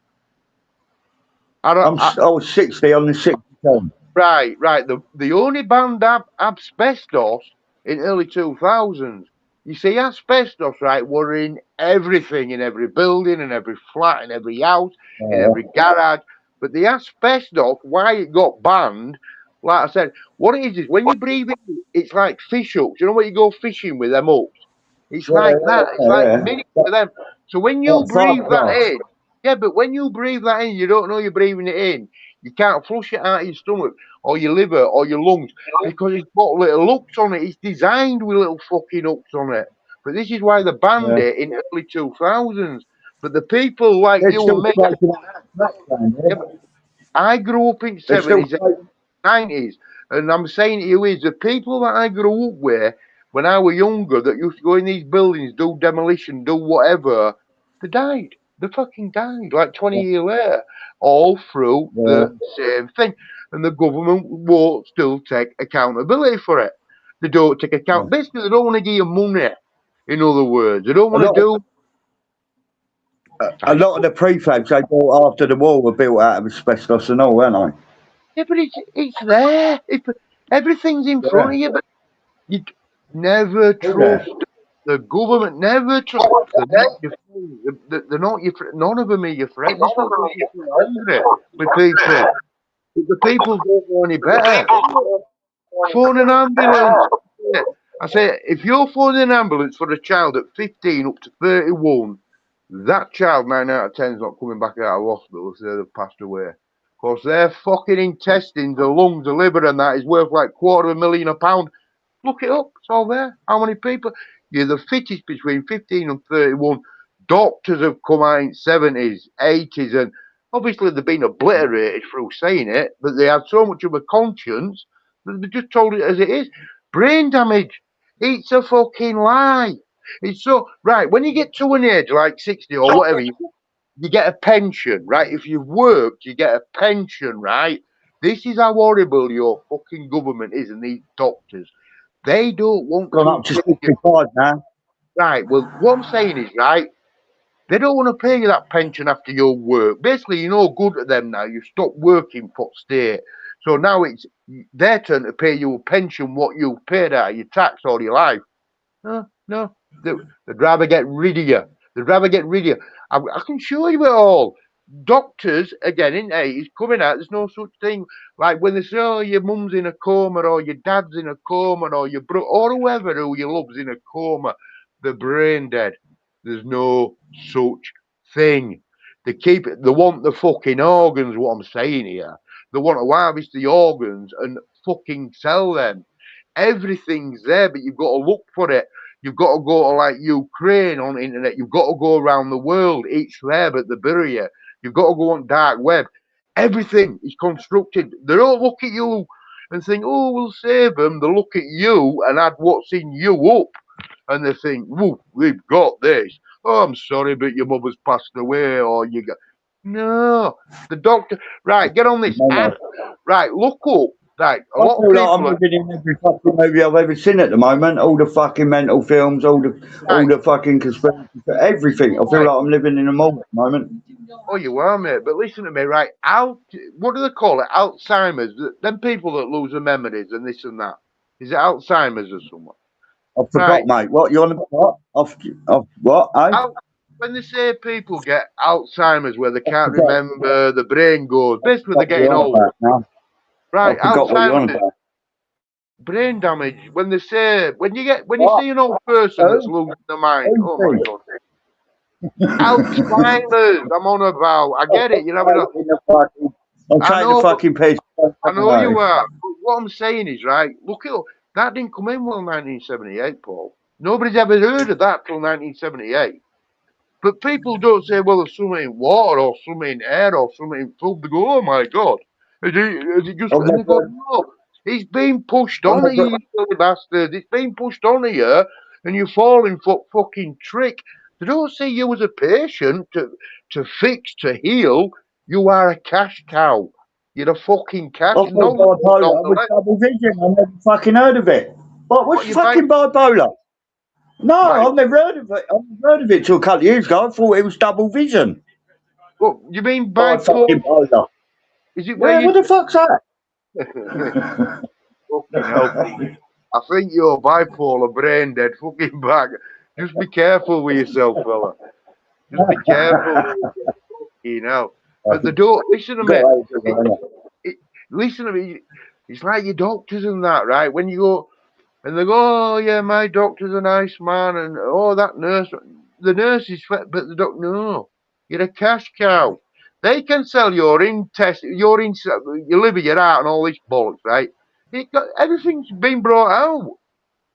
S17: I was 60 on the 60th.
S16: Right. The only band asbestos in early 2000s. You see, asbestos, right, were in everything, in every building, in every flat, in every house, in every garage. But the asbestos, why it got banned, like I said, what it is when you breathe in, it's like fish hooks. You know when you go fishing with them hooks? It's like that. It's like mini for them. So when you breathe that in, but when you breathe that in, you don't know you're breathing it in. You can't flush it out of your stomach or your liver or your lungs because it's got little hooks on it. It's designed with little fucking hooks on it. But this is why they banned it in early 2000s. But the people like you and me, I grew up in the 70s, 90s, and I'm saying to you is the people that I grew up with when I was younger that used to go in these buildings, do demolition, do whatever, they died. They fucking died like 20 years later, all through the same thing. And the government won't still take accountability for it. They don't take account. Basically, they don't want to give you money. In other words, they don't want to do.
S17: A lot of the prefabs they built after the war were built out of asbestos and all, weren't they?
S16: Yeah, but it's there. Everything's in front of you, but you never trust the government. Never trust. They're not your friend. None of them are your friend. This will make you angry with people. The people don't know any better. Phone an ambulance. I say, if you're phoning an ambulance for a child at 15 up to 31, that child 9 out of 10 is not coming back out of hospital if they've passed away. Because their fucking intestines, the lungs, the liver and that is worth like £250,000 a pound. Look it up, it's all there. How many people? You're the fittest between 15 and 31. Doctors have come out in 70s, 80s, and Obviously, they've been obliterated through saying it, but they have so much of a conscience that they just told it as it is. Brain damage. It's a fucking lie. It's so right. When you get to an age like 60 or whatever, you get a pension, right? If you've worked, you get a pension, right? This is how horrible your fucking government is and these doctors. They don't want
S17: Gone
S16: to
S17: up to
S16: pay you.
S17: 65 now.
S16: Right, well, what I'm saying is, right, they don't want to pay you that pension after your work. Basically, you're no good to them now. You stop working for state. So now it's their turn to pay you a pension what you've paid out of your tax all your life. No. They'd rather get rid of you. They'd rather get rid of you. I can show you it all. Doctors, again, in 80s, coming out, there's no such thing. Like when they say, oh, your mum's in a coma, or your dad's in a coma, or your brother, or whoever who you love's in a coma, they're brain dead. There's no such thing. They keep it, they want the fucking organs, what I'm saying here. They want to harvest the organs and fucking sell them. Everything's there, but you've got to look for it. You've got to go to like Ukraine on the internet. You've got to go around the world. It's there, but they bury you. You've got to go on dark web. Everything is constructed. They don't look at you and think, oh, we'll save them. They look at you and add what's in you up. And they think, whoa, we've got this. Oh, I'm sorry, but your mother's passed away, or you got. No, the doctor. Right, get on this app. Right, look up. Right, a
S17: I
S16: lot of
S17: feel like
S16: people.
S17: I'm living in every fucking movie I've ever seen at the moment. All the fucking mental films, all the fucking conspiracy, everything. I feel like I'm living in a mall at the moment.
S16: Oh, you are, mate. But listen to me, right? What do they call it? Alzheimer's. Them people that lose their memories and this and that. Is it Alzheimer's or something?
S17: I forgot, mate. What you on about? What? Eh?
S16: When they say people get Alzheimer's where they can't remember, the brain goes. Basically, they're getting old. Right,
S17: I forgot what you're on
S16: Alzheimer's.
S17: about.
S16: Brain damage. When they say when you see an old person that's losing their mind. Oh my god. Alzheimer's. I'm on about. I get it. You're having
S17: I'm trying to fucking page.
S16: I know you are. But what I'm saying is, right, look at that didn't come in well 1978, Paul. Nobody's ever heard of that till 1978. But people don't say, well, there's something in water or something in air or something in food. They go, oh my God. Is it just, and they go, no, it's being pushed on you, you silly bastard. It's being pushed on you and you're falling for fucking trick. They don't see you as a patient to fix, to heal. You are a cash cow. You're a fucking cash.
S17: I thought bipolar was double vision. I never fucking heard of it. What's fucking bipolar? No, I've never heard of it. I've never heard of it till a couple of years ago. I thought it was double vision.
S16: What you mean bipolar? Is it where
S17: what the fuck's that?
S16: Fucking healthy. I think you're bipolar, brain dead, fucking back. Just be careful with yourself, fella. Just be careful. You know. But they don't listen to me. Listen to me. It's like your doctors and that, right? When you go and they go, oh yeah, my doctor's a nice man, and oh that nurse, the nurse is fat, but the doctor, no, you're a cash cow. They can sell your your liver, your heart, and all this bollocks, right? Everything's been brought out.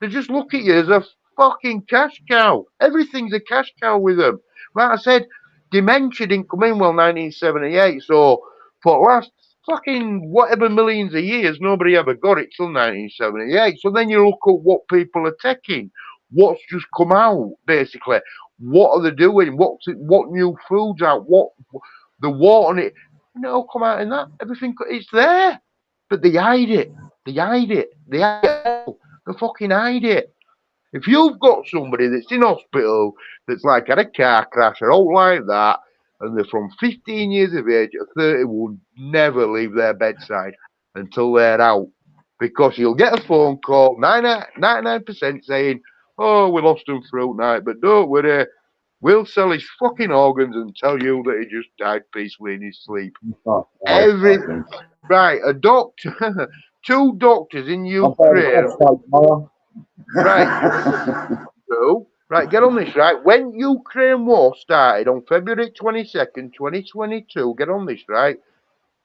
S16: They just look at you as a fucking cash cow. Everything's a cash cow with them. Like I said, dementia didn't come in well 1978, so for the last fucking whatever millions of years, nobody ever got it till 1978. So then you look at what people are taking, what's just come out, basically. What are they doing? What new foods out? What the water on it? And it'll come out in that. Everything, it's there. But they hide it. They hide it. They hide it. They fucking hide it. If you've got somebody that's in hospital that's like had a car crash or all like that, and they're from 15 years of age to 30, will never leave their bedside until they're out. Because you'll get a phone call, 99% saying, oh, we lost him throughout night, but don't worry, we'll sell his fucking organs and tell you that he just died peacefully in his sleep. Everything. Right, a doctor, 2 doctors in Ukraine. Right, get on this, right? When Ukraine war started on February 22nd, 2022, get on this, right?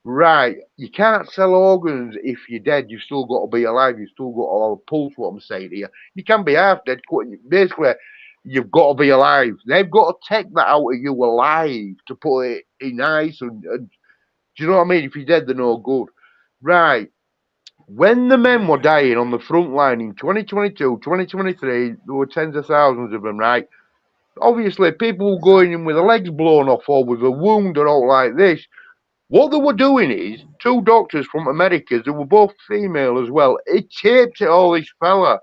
S16: Right, you can't sell organs if you're dead. You've still got to be alive. You've still got to have a pulse, what I'm saying here. You can be half dead. Basically, you've got to be alive. They've got to take that out of you alive to put it in ice. And do you know what I mean? If you're dead, they're no good. Right. When the men were dying on the front line in 2022, 2023, there were tens of thousands of them, right? Obviously, people were going in with their legs blown off or with a wound or all like this. What they were doing is, two doctors from America, they were both female as well, it taped it all this fella.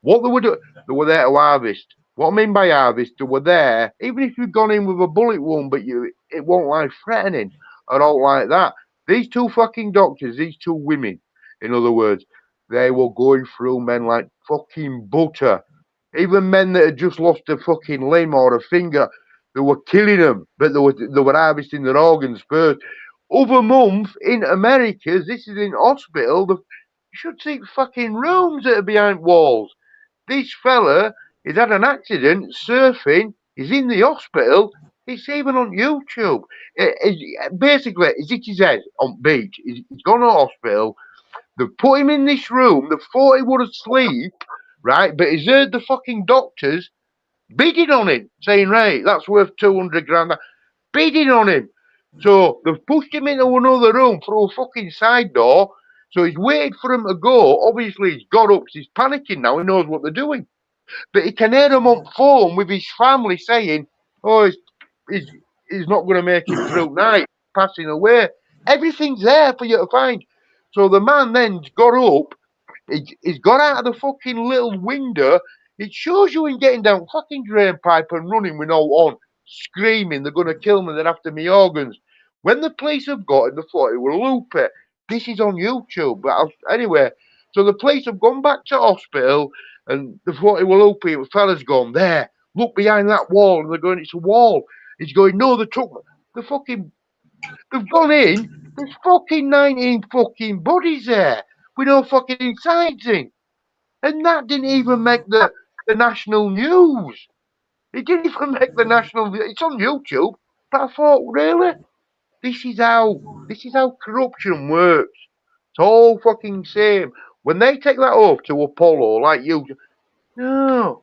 S16: What they were doing, they were there to harvest. What I mean by harvest, they were there, even if you'd gone in with a bullet wound, but it won't like threatening or all like that. These two fucking doctors, these two women, in other words, they were going through men like fucking butter. Even men that had just lost a fucking limb or a finger, they were killing them, but they were harvesting their organs first. Other month in America, this is in hospital, you should see fucking rooms that are behind walls. This fella has had an accident surfing, he's in the hospital, it's even on YouTube. Basically, he's hit his head on beach, he's gone to hospital, they've put him in this room, they thought he would asleep, right? But he's heard the fucking doctors bidding on him, saying, right, that's worth 200 grand, bidding on him. So they've pushed him into another room through a fucking side door. So he's waited for him to go. Obviously, he's got up, he's panicking now, he knows what they're doing. But he can hear them on phone with his family saying, oh, he's not going to make it through night, passing away. Everything's there for you to find. So the man then got up, he's got out of the fucking little window. It shows you him getting down fucking drain pipe and running with no on, screaming, they're going to kill me, they're after me organs. When the police have got him, they thought it were loopy. This is on YouTube. But anyway, so the police have gone back to hospital and they thought it were loopy. The fella's gone, there, look behind that wall. And they're going, it's a wall. He's going, no, they've gone in, there's fucking 19 fucking bodies there with no fucking insides in. And that didn't even make the national news. It didn't even make the national. It's on YouTube. But I thought, really, this is how corruption works. It's all fucking same. When they take that off to Apollo, like you, no.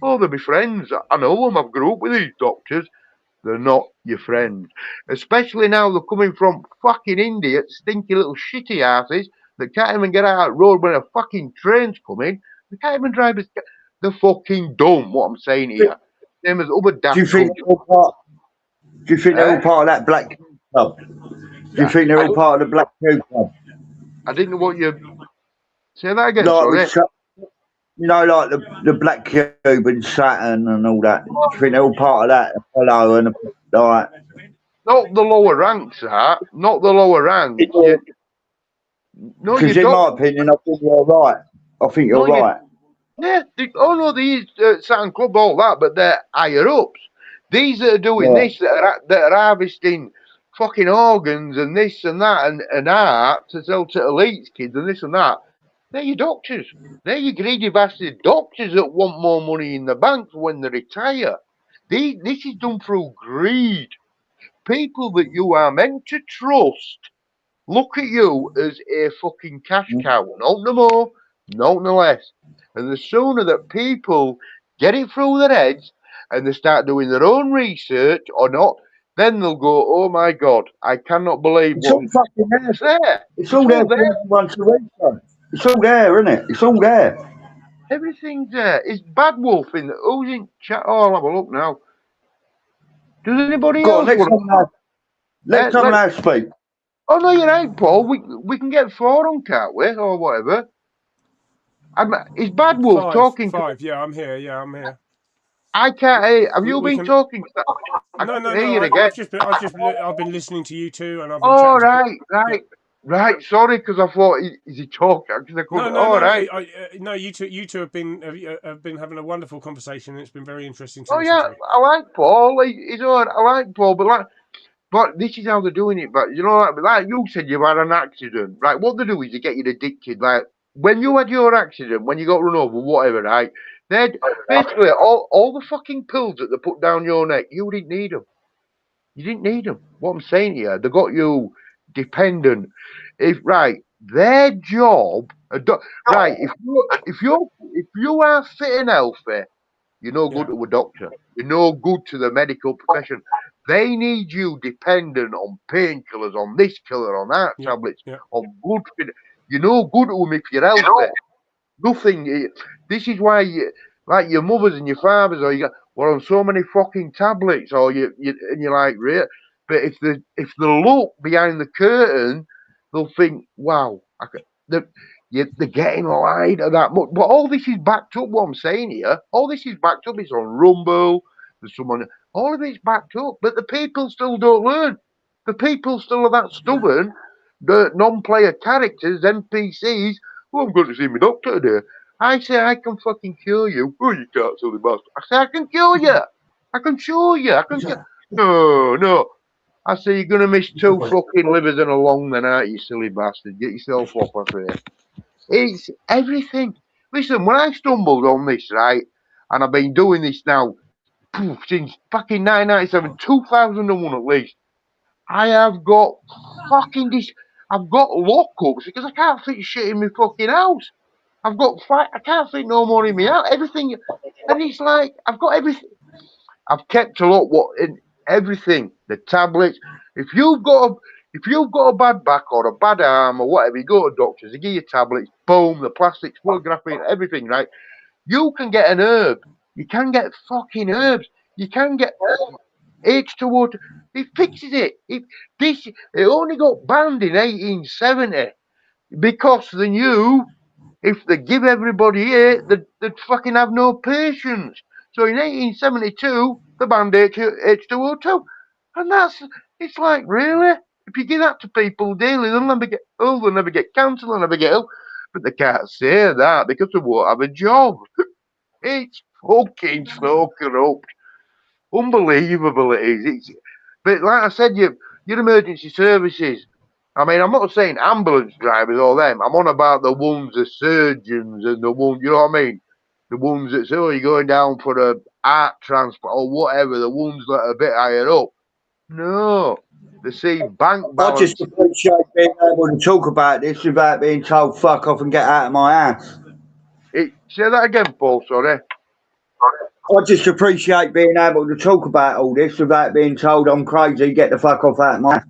S16: Oh, they're my friends. I know them. I've grew up with these doctors. They're not your friends. Especially now they're coming from fucking India, stinky little shitty asses that can't even get out of the road when a fucking train's coming. They can't even drive a... They're fucking dumb, what I'm saying here. Same as other daft...
S17: Do you think they're all part of that Black Cube Club? Do you think they're all part of the Black Cube Club?
S16: I didn't know what you... Say that again,
S17: like
S16: sorry.
S17: You know, like the Black Cube and Saturn and all that. Do you think they're all part of that? Apollo and like...
S16: Not the lower ranks, that. Not the lower ranks.
S17: Because in my opinion, I think you're right. I think you're right.
S16: Yeah, these Saturn Club, all that, but they're higher ups. These that are doing this, that are harvesting fucking organs and this and that and art to sell to elites kids and this and that, they're your doctors. They're your greedy bastard doctors that want more money in the bank when they retire. This is done through greed. People that you are meant to trust look at you as a fucking cash cow. Not no more, not no less. And the sooner that people get it through their heads and they start doing their own research or not, then they'll go, oh my God, I cannot believe
S17: it's all fucking there. It's all there for everyone to read. It's all there, isn't it? It's all there.
S16: Everything's there. It's Badwolf in who's in chat? Oh, I'll have a look now. Does anybody else want
S17: let someone else speak.
S16: Oh no, you're right, Paul. We can get 4 on, can't we, or whatever? Is Badwolf talking?
S13: 5. Yeah, I'm here. Yeah, I'm here.
S16: I can't hear. Have you been talking?
S13: No. I've been listening to you two, and I've been.
S16: Oh right. Sorry, because I thought is he talking?
S13: No. You two have been having a wonderful conversation. It's been very interesting to
S16: listen
S13: to.
S16: I like Paul. He's all right. I like Paul, but this is how they're doing it. But you know, like you said, you've had an accident, right? What they do is they get you addicted. Like when you had your accident, when you got run over, whatever, right? They're basically all the fucking pills that they put down your neck. You didn't need them. You didn't need them. What I'm saying here, they got you dependent. Their job, if you are fit and healthy, You're no good to a doctor. You're no good to the medical profession. They need you dependent on painkillers, on this killer, on that tablets, on blood thinner. You're no good to them if you're healthy. Nothing. This is why, like your mothers and your fathers, or we're on so many fucking tablets, or and you're like, really? But if they look behind the curtain, they'll think, wow, they're getting lied at that much. But all this is backed up. What I'm saying here, all this is backed up. It's on Rumble. There's someone. All of it's backed up, but the people still don't learn. The people still are that stubborn. The non-player characters, NPCs. Oh, I'm going to see my doctor today. I say I can fucking cure you. Oh, you can't, silly bastard. I say I can cure you. I can show you. I can. No. I say you're going to miss 2 fucking livers and a lung, then, aren't you, silly bastard? Get yourself off, I say. It's everything. Listen, when I stumbled on this, right, and I've been doing this now since fucking 1997, 2001 at least, I have got fucking this. I've got lockups because I can't fit shit in my fucking house. I can't fit no more in my house. Everything, and it's like I've got everything. I've kept a lot. In everything, the tablets. If you've got a bad back or a bad arm or whatever, you go to doctors. They give you tablets. Boom, the plastic's full of graphene, everything. Right? You can get an herb. You can get fucking herbs. You can get H2O. It fixes it. It only got banned in 1870 because they knew if they give everybody it, they'd fucking have no patience. So in 1872, they banned H2O2. And it's like, really? If you give that to people daily, they'll never get ill, they'll never get cancer, they'll never get ill. But they can't say that because they won't have a job. It's fucking so corrupt. Unbelievable it is. But like I said, your emergency services. I mean, I'm not saying ambulance drivers or them. I'm on about the ones, the surgeons and the ones, you know what I mean? The ones that say, oh, you're going down for a heart transplant or whatever, the ones that are a bit higher up. No. They see bank balance.
S17: I just appreciate being able to talk about this without being told fuck off and get out of my house.
S16: Say that again, Paul, sorry.
S17: I just appreciate being able to talk about all this without being told I'm crazy, get the fuck off out of my house.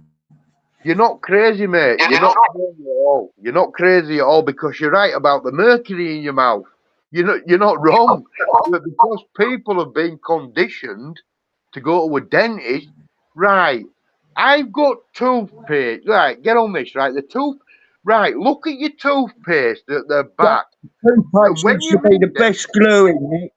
S16: You're not crazy, mate. You're not crazy at all. You're not crazy at all because you're right about the mercury in your mouth. You're not wrong. But because people have been conditioned to go to a dentist, right? I've got toothpaste. Right, get on this, right? Right, look at your toothpaste at the back.
S17: Toothpaste should be the best glue in it.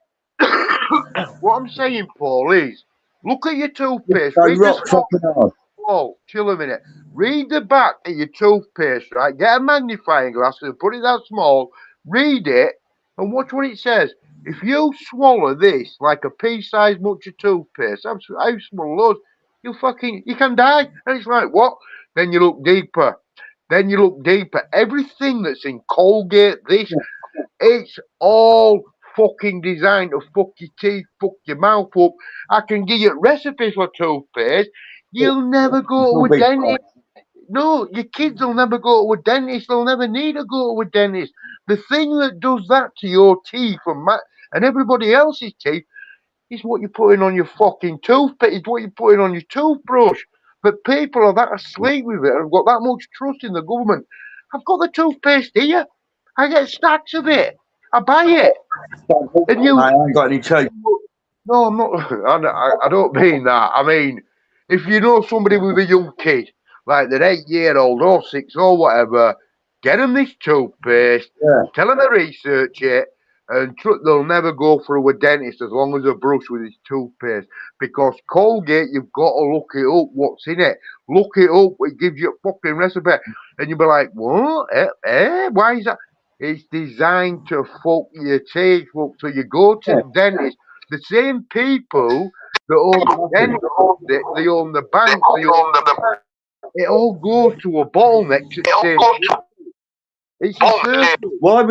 S16: What I'm saying, Paul, is look at your toothpaste.
S17: They rock fucking hard.
S16: Oh, chill a minute. Read the back of your toothpaste, right? Get a magnifying glass and put it that small. Read it and watch what it says. If you swallow this like a pea-sized much of toothpaste, I've swallowed loads. You can die. And it's like, what? Then you look deeper. Everything that's in Colgate, it's all fucking designed to fuck your teeth, fuck your mouth up. I can give you recipes for toothpaste. You'll never go to a dentist. No, your kids will never go to a dentist. They'll never need to go to a dentist. The thing that does that to your teeth and everybody else's teeth is what you're putting on your fucking toothpaste. It's what you're putting on your toothbrush. But people are that asleep with it and have got that much trust in the government. I've got the toothpaste here. I get stacks of it. I buy it. And
S17: I ain't got any teeth.
S16: No, I'm not. I don't mean that. I mean, if you know somebody with a young kid, like they're 8-year-old or 6 or whatever, get them this toothpaste, tell them to research it, and they'll never go through a dentist as long as they brush with his toothpaste. Because Colgate, you've got to look it up, what's in it. Look it up, it gives you a fucking recipe. And you'll be like, what? Why is that? It's designed to fuck your teeth up. So you go to the dentist, the same people that own the dentist, they own the bank, it all goes to a bottleneck to the same. It's a circle.
S17: Why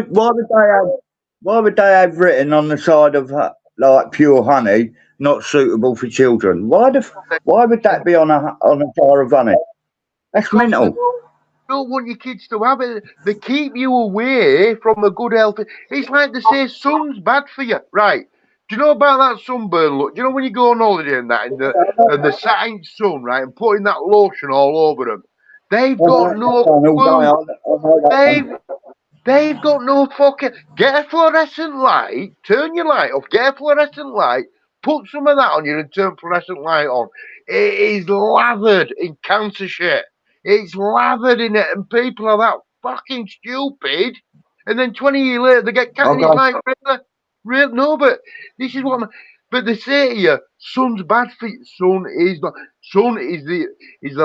S17: would they have written on the side of like pure honey, not suitable for children? Why would that be on a jar of honey? That's mental.
S16: Don't want your kids to have it. They keep you away from a good health. It's like they say sun's bad for you, right? Do you know about that sunburn look? Do you know when you go on holiday and that, and the setting sun, right, and putting that lotion all over them? They've got no clue. They've got no fucking. Get a fluorescent light, turn your light off, get a fluorescent light, put some of that on you and turn fluorescent light on. It is lathered in cancer shit. It's lathered in it, and people are that fucking stupid. And then 20 years later, they get cancer. It's like, really? No, but this is what but they say to you, sun's bad for you. Sun is not. Sun is the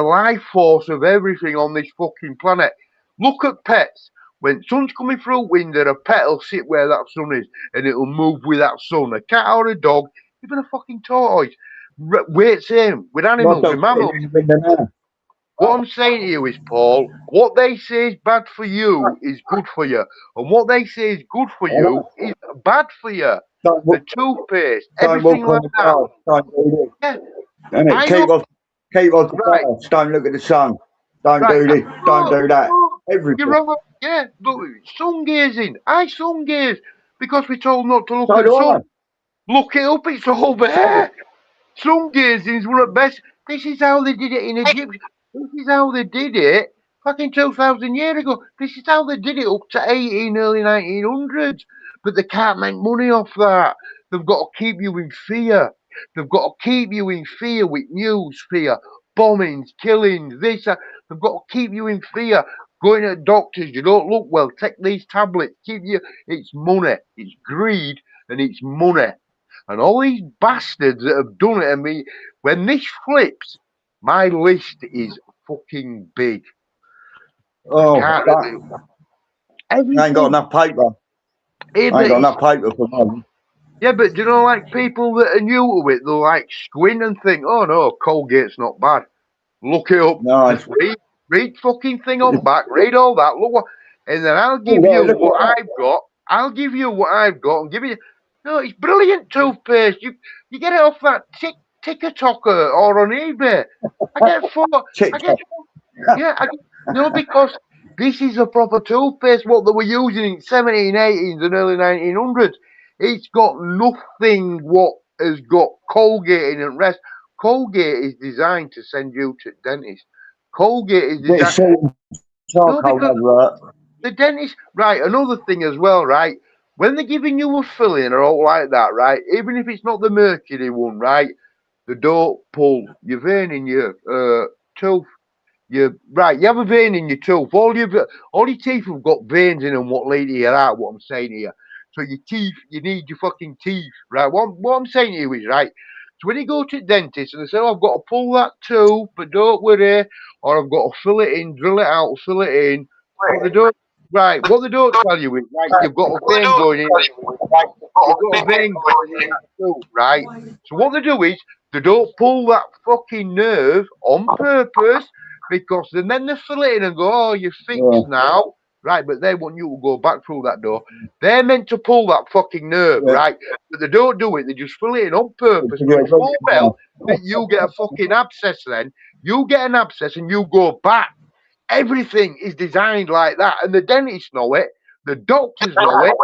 S16: life force of everything on this fucking planet. Look at pets. When sun's coming through a window, a pet will sit where that sun is and it'll move with that sun. A cat or a dog, even a fucking tortoise. Wait, same with animals, with mammals. What I'm saying to you is, Paul, what they say is bad for you is good for you. And what they say is good for you is bad for you. The toothpaste, everything like that. Yeah.
S17: Keep off the grass. Don't look at the sun. Don't do this. Don't do that. Everything.
S16: You're right. Yeah, look, sun gazing. I sun gaze because we're told not to look
S17: So
S16: at the
S17: do I.
S16: sun. Look it up, it's all there. Sun gazing is one of the best. This is how they did it in Egypt. This is how they did it fucking 2,000 years ago. This is how they did it up to early 1900s. But they can't make money off that. They've got to keep you in fear. They've got to keep you in fear with news fear, bombings, killings, this, that. They've got to keep you in fear. Going to doctors, you don't look well, take these tablets, keep you. It's money, it's greed, and it's money. And all these bastards that have done it, and me, when this flips, my list is fucking big.
S17: Oh, I ain't got enough paper. I ain't got enough paper for mine.
S16: Yeah, but do you know, like people that are new to it, they'll like squint and think, oh no, Colgate's not bad. Look it up.
S17: No.
S16: Just read fucking thing on back, read all that, look what, and then I'll give you what I've got. I'll give you what I've got and give you. No, it's brilliant toothpaste. You get it off that TikToker or on eBay. I get four. No, because this is a proper toothpaste. What they were using in 1780s and early 1900s. It's got nothing what has got Colgate in and rest. Colgate is designed to send you to dentist. Colgate is designed. No, because the dentist. Right. Another thing as well. Right. When they're giving you a filling or all like that, right, even if it's not the mercury one, right, they don't pull your vein in your tooth. You have a vein in your tooth. All your teeth have got veins in them what lead to your heart, what I'm saying here. So your teeth, you need your fucking teeth, right? What I'm saying to you is, right, so when you go to the dentist and they say, oh, I've got to pull that tooth, but don't worry, or I've got to fill it in, drill it out, fill it in, what they don't tell you is, right, you've got a vein going in. You've got a vein going in that tooth, right? So what they do is, they don't pull that fucking nerve on purpose, because then they fill it in and go, oh, you're fixed now. Right, but they want you to go back through that door. They're meant to pull that fucking nerve, right? But they don't do it. They just fill it in on purpose. Knowing full well that you get a fucking abscess then. You get an abscess and you go back. Everything is designed like that. And the dentists know it. The doctors know it.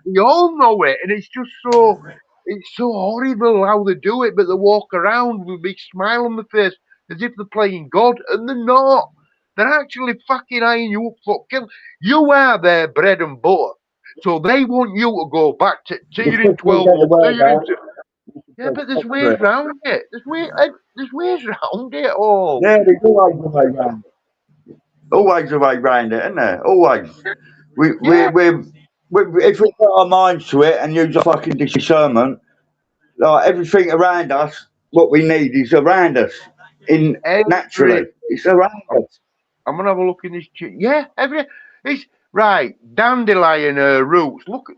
S16: We all know it. And it's just so... It's so horrible how they do it, but they walk around with a big smile on their face as if they're playing God, and they're not. They're actually fucking eyeing you up for kill. You are their bread and butter. So they want you to go back to you're in 12 months. Yeah, but there's ways around it. There's ways around it all.
S17: Yeah, there's always a way around it. Always a way around it, isn't there? Always. If we put our minds to it and use our fucking discernment, like everything around us, what we need is around us. Naturally, it's around us.
S16: I'm gonna have a look in this. Yeah, it's right. Dandelion roots. Look,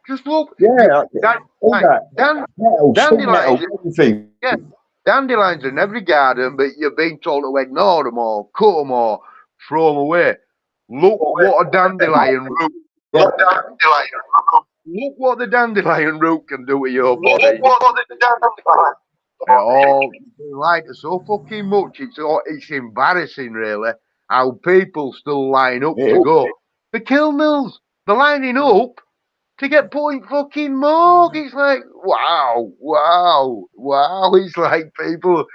S16: just look.
S17: Yeah,
S16: dandelions. Yeah, dandelions in every garden, but you're being told to ignore them or cut them or throw them away. Look what a dandelion root. Look what the dandelion root can do to your body. Like it so fucking much. It's embarrassing, really, how people still line up to go. The kill mills, they're lining up to get put in fucking morgue. It's like, wow. It's like people.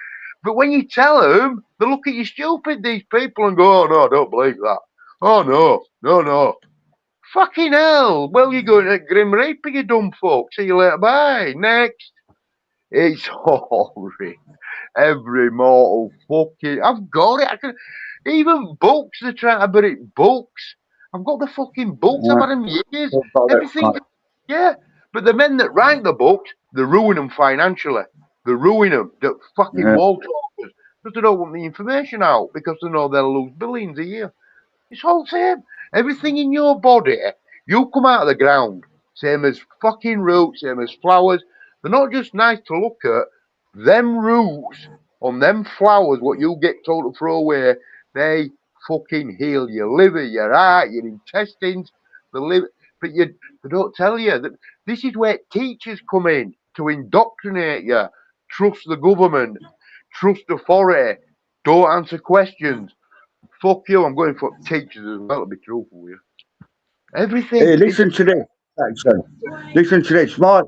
S16: But when you tell them, they look at you stupid, these people, and go, oh, no, I don't believe that. Oh, no. Fucking hell. Well, you're going to Grim Reaper, you dumb fuck. See you later. Bye. Next. It's horrid. Every mortal fucking. I've got it. I can. Even books, they're trying to put it. Books. I've got the fucking books. I've had them years. Everything. Yeah. But the men that write the books, they ruin them financially. They ruin them. The fucking wall talkers. Because they don't want the information out because they know they'll lose billions a year. It's all the same. Everything in your body, you come out of the ground, same as fucking roots, same as flowers. They're not just nice to look at. Them roots on them flowers, what you get told to throw away, they fucking heal your liver, your heart, your intestines, the liver. But they don't tell you that this is where teachers come in to indoctrinate you. Trust the government, trust authority, don't answer questions. Fuck you, I'm going for teachers as well, to be truthful with you. Everything.
S17: Hey, listen to this, Saxon. Listen to this. My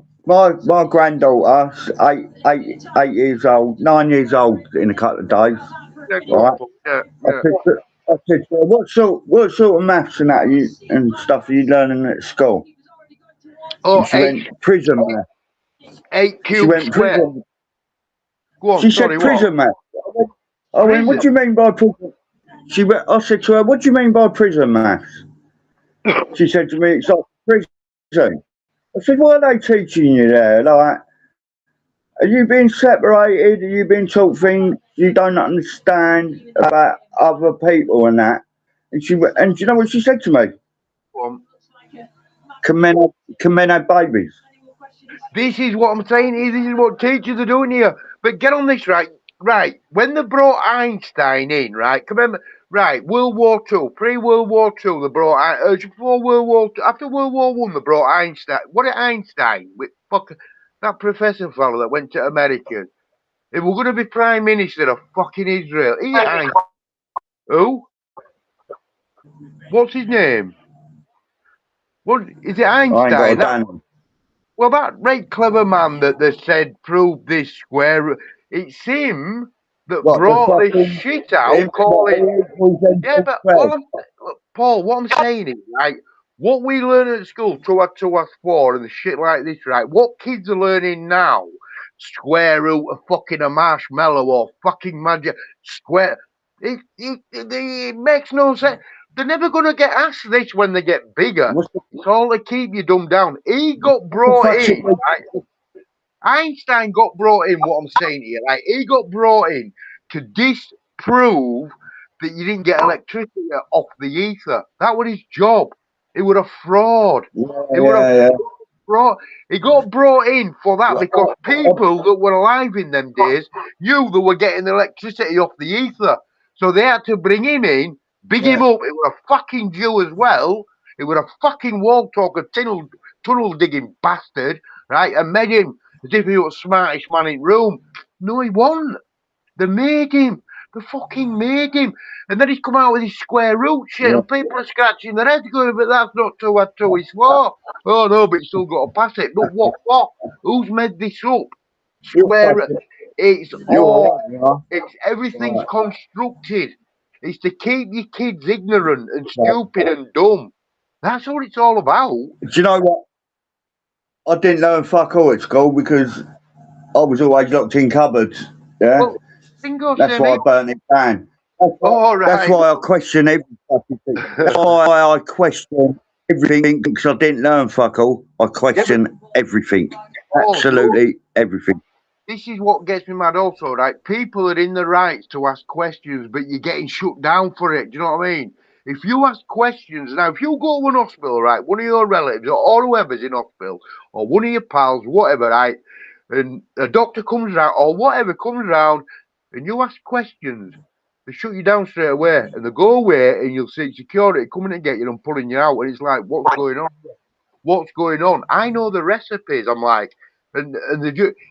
S17: granddaughter's 8 years old, 9 years old in a couple of days.
S16: Yeah,
S17: Right? I said to her, what sort of maths and that and stuff are you learning at school?
S16: Oh,
S17: she went prison maths.
S16: 8 cubes
S17: She went
S16: square.
S17: prison.
S16: Go on,
S17: She
S16: sorry,
S17: said prison maths. I went, what do you mean by prison? I said to her, what do you mean by prison maths? She said to me, it's like prison. I said, what are they teaching you there? Like, are you being separated? Are you being taught things you don't understand about other people and that? And do you know what she said to me? Can men have babies?
S16: This is what I'm saying here. This is what teachers are doing here. But get on this, right? Right. When they brought Einstein in, right? Remember, right? World War II, pre-World War II, they brought before World War II, after World War One, they brought Einstein. What did Einstein with that professor fellow that went to America? If we're going to be prime minister of fucking Israel, is it Einstein? Who? What's his name? What is it? Einstein? Well, that right clever man that they said proved this square. It's him that brought this shit out, calling. Yeah, but Paul, what I'm saying is, right, what we learn at school, 2+2=4, and the shit like this, right, what kids are learning now, square root of fucking a marshmallow or fucking magic square, it makes no sense. They're never going to get asked this when they get bigger. It's all to keep you dumbed down. He got brought in, right? Einstein got brought in, what I'm saying here, right? He got brought in to disprove that you didn't get electricity off the ether. That was his job. He was a fraud. Fraud. He got brought in for that because people that were alive in them days knew they were getting electricity off the ether. So they had to bring him in, big him up. It was a fucking Jew as well. It was a fucking wall talker, tunnel digging bastard, right? And made him as if he was the smartest man in the room. No, he wasn't. They made him. They fucking made him. And then he's come out with his square root shit, and people are scratching their heads going, but that's not 2+2, it's 4. Oh no, but you still got to pass it. But what? Who's made this up? Square root. It's all. It's everything's constructed. It's to keep your kids ignorant and stupid and dumb. That's what it's all about.
S17: Do you know what? I didn't learn fuck all at school because I was always locked in cupboards. Yeah.
S16: Well,
S17: that's why I burnt it down. That's why I question every fucking thing. That's why I question everything because I didn't learn fuck all. I question everything. Absolutely everything.
S16: This is what gets me mad also, right? People are in the rights to ask questions, but you're getting shut down for it. Do you know what I mean? If you ask questions, now, if you go to an hospital, right, one of your relatives or whoever's in hospital, or one of your pals, whatever, right, and a doctor comes around, or whatever comes around, and you ask questions, they shut you down straight away, and they go away, and you'll see security coming to get you and pulling you out, and it's like, what's going on? What's going on? I know the recipes, I'm like, and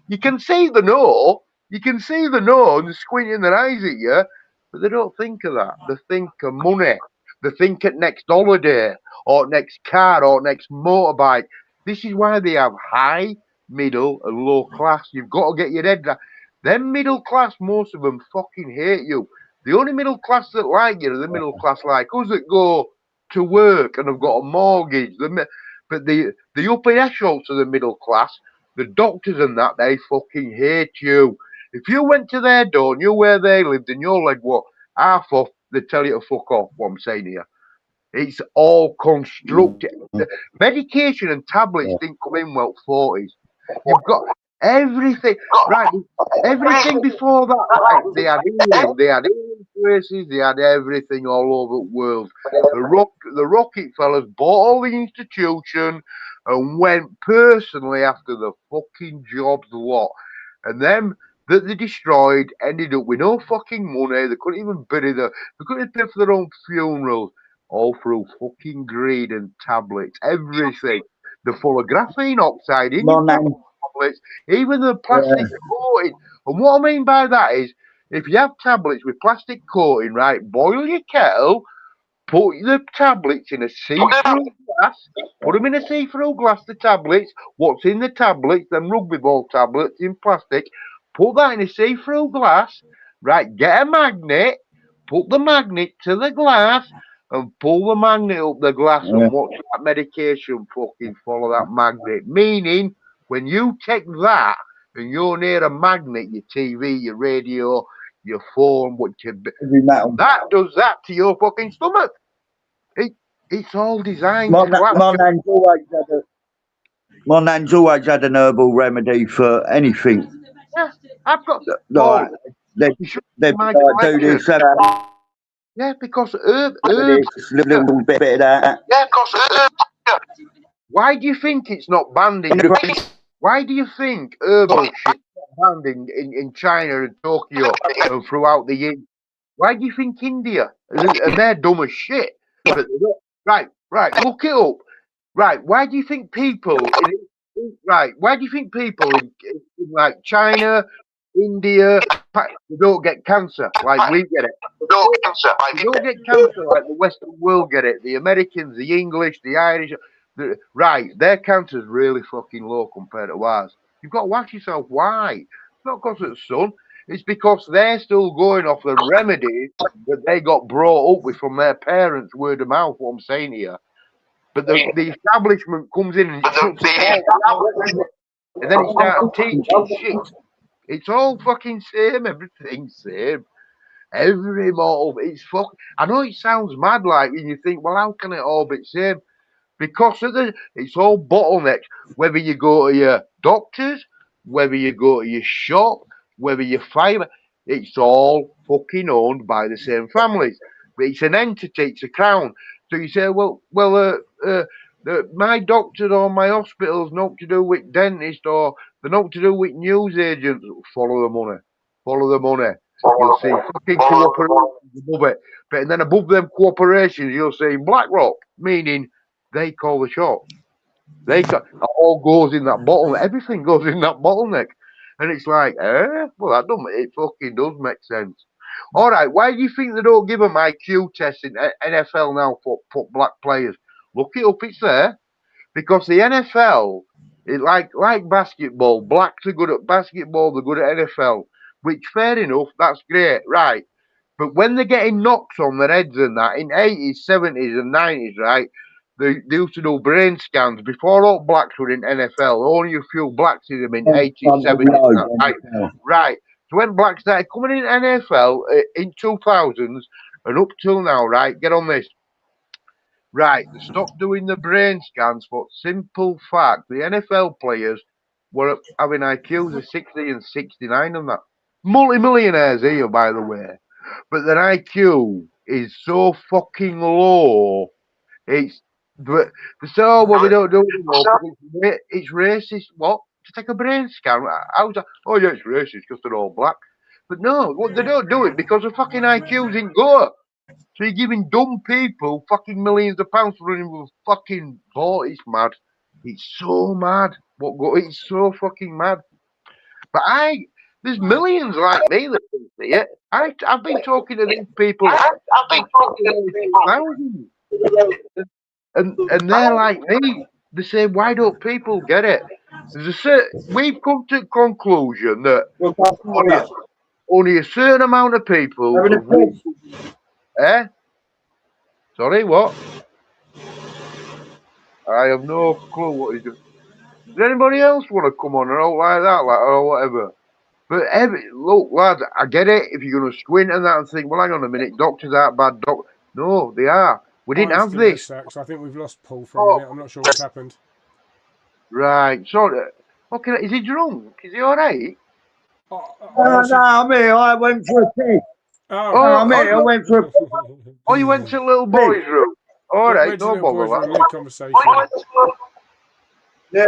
S16: you can see the no, and they're squinting their eyes at you, but they don't think of that. They think of money. They think at next holiday, or next car, or next motorbike. This is why they have high, middle, and low class. You've got to get your head right. Them middle class, most of them fucking hate you. The only middle class that like you are the middle class like us that go to work and have got a mortgage. But the upper echelons of the middle class, the doctors and that, they fucking hate you. If you went to their door, knew where they lived, and your leg what half off, they tell you to fuck off. What I'm saying here, it's all constructed. The medication and tablets didn't come in well 40s. You've got everything right. Everything before that, right? They had healing places, they had everything all over the world. The Rocket fellas bought all the institution and went personally after the fucking jobs lot. And them that they destroyed ended up with no fucking money. They couldn't even they couldn't pay for their own funerals. All through fucking greed and tablets. Everything. They're full of graphene oxide in your tablets, even the plastic coating. And what I mean by that is, if you have tablets with plastic coating, right, boil your kettle, put the tablets in a see-through glass, put them in a see-through glass, the tablets, what's in the tablets, them rugby ball tablets in plastic, put that in a see-through glass, right, get a magnet, put the magnet to the glass, and pull the magnet up the glass and watch that medication fucking follow that magnet. Meaning, when you take that and you're near a magnet, your TV, your radio, your phone, that does that to your fucking stomach. It's all designed
S17: My
S16: to
S17: nan's always had an herbal remedy for anything.
S16: Yeah, I've got.
S17: Like, they'd like, do this,
S16: yeah, because herbs.
S17: Little bit of that.
S16: Yeah, because herbs. Why do you think it's not banned in? Why do you think herbal shit is banned in China and Tokyo and throughout the year? Why do you think India? And they're dumb as shit. But right, look it up. Right, why do you think people why do you think people in like China, India, they don't get cancer like we get it? They don't get cancer like the Western world get it. The Americans, the English, the Irish, their cancer's really fucking low compared to ours. You've got to ask yourself why. It's not because of the sun. It's because they're still going off the remedies that they got brought up with from their parents, word of mouth, what I'm saying here. But the establishment comes in and it and then it starts teaching shit. It's all fucking same, everything's same. Every model, it's fuck. I know it sounds mad, like, and you think, well, how can it all be the same? Because of it's all bottlenecks. Whether you go to your doctors, whether you go to your shop, whether you fibre, it's all fucking owned by the same families. But it's an entity, it's a crown. So you say, my doctor or my hospital's not to do with dentist or they're not to do with news agents. Follow the money. Follow the money. You'll see fucking cooperations above it. But then above them cooperations, you'll see BlackRock, meaning they call the shots. It all goes in that bottleneck. Everything goes in that bottleneck. And it's like, well, it fucking does make sense. All right, why do you think they don't give them IQ tests in NFL now for black players? Look it up, it's there. Because the NFL, like basketball, blacks are good at basketball, they're good at NFL, which fair enough, that's great, right? But when they're getting knocks on their heads and that, in 80s, 70s and 90s, right, they used to do brain scans before all blacks were in NFL. Only a few blacks in them in 80s, 70s, right? Right. So when blacks started coming in NFL in 2000s and up till now, right, get on this. Right, they stopped doing the brain scans for simple fact. The NFL players were having IQs of 60 and 69 and that. Multi-millionaires here, by the way. But their IQ is so fucking low. It's so what we don't do anymore. It's racist. What? To take a brain scan? How's that? Oh yeah, it's racist because they're all black. But no, they don't do it because the fucking IQs in go. So you're giving dumb people fucking millions of pounds for running with fucking ball. It's mad. It's so mad. It's so fucking mad. But there's millions like me that can see it. I've been talking to these people. I've been talking to these people. And they're like me. they say, why don't people get it? We've come to the conclusion that only a certain amount of people have eh? Sorry, what? I have no clue what he's doing. Does anybody else want to come on or out like that, like, or whatever? But look, lads, I get it. If you're going to squint and that and think, well, hang on a minute, doctors aren't bad. No, they are. We didn't
S13: I'm
S16: have
S13: still here,
S16: this.
S13: Sax. I think we've lost Paul for a minute. I'm not sure what's happened.
S16: Right. Sorry. Okay, is he drunk? Is he all right?
S17: No, I'm here. I went for a pig. I'm here. I went for a pig.
S16: Oh, you went to little boy's room. All right,
S13: Went to
S16: no
S13: little
S16: bother.
S13: boy's room,
S16: Lad.
S13: mid-conversation.
S17: Yeah.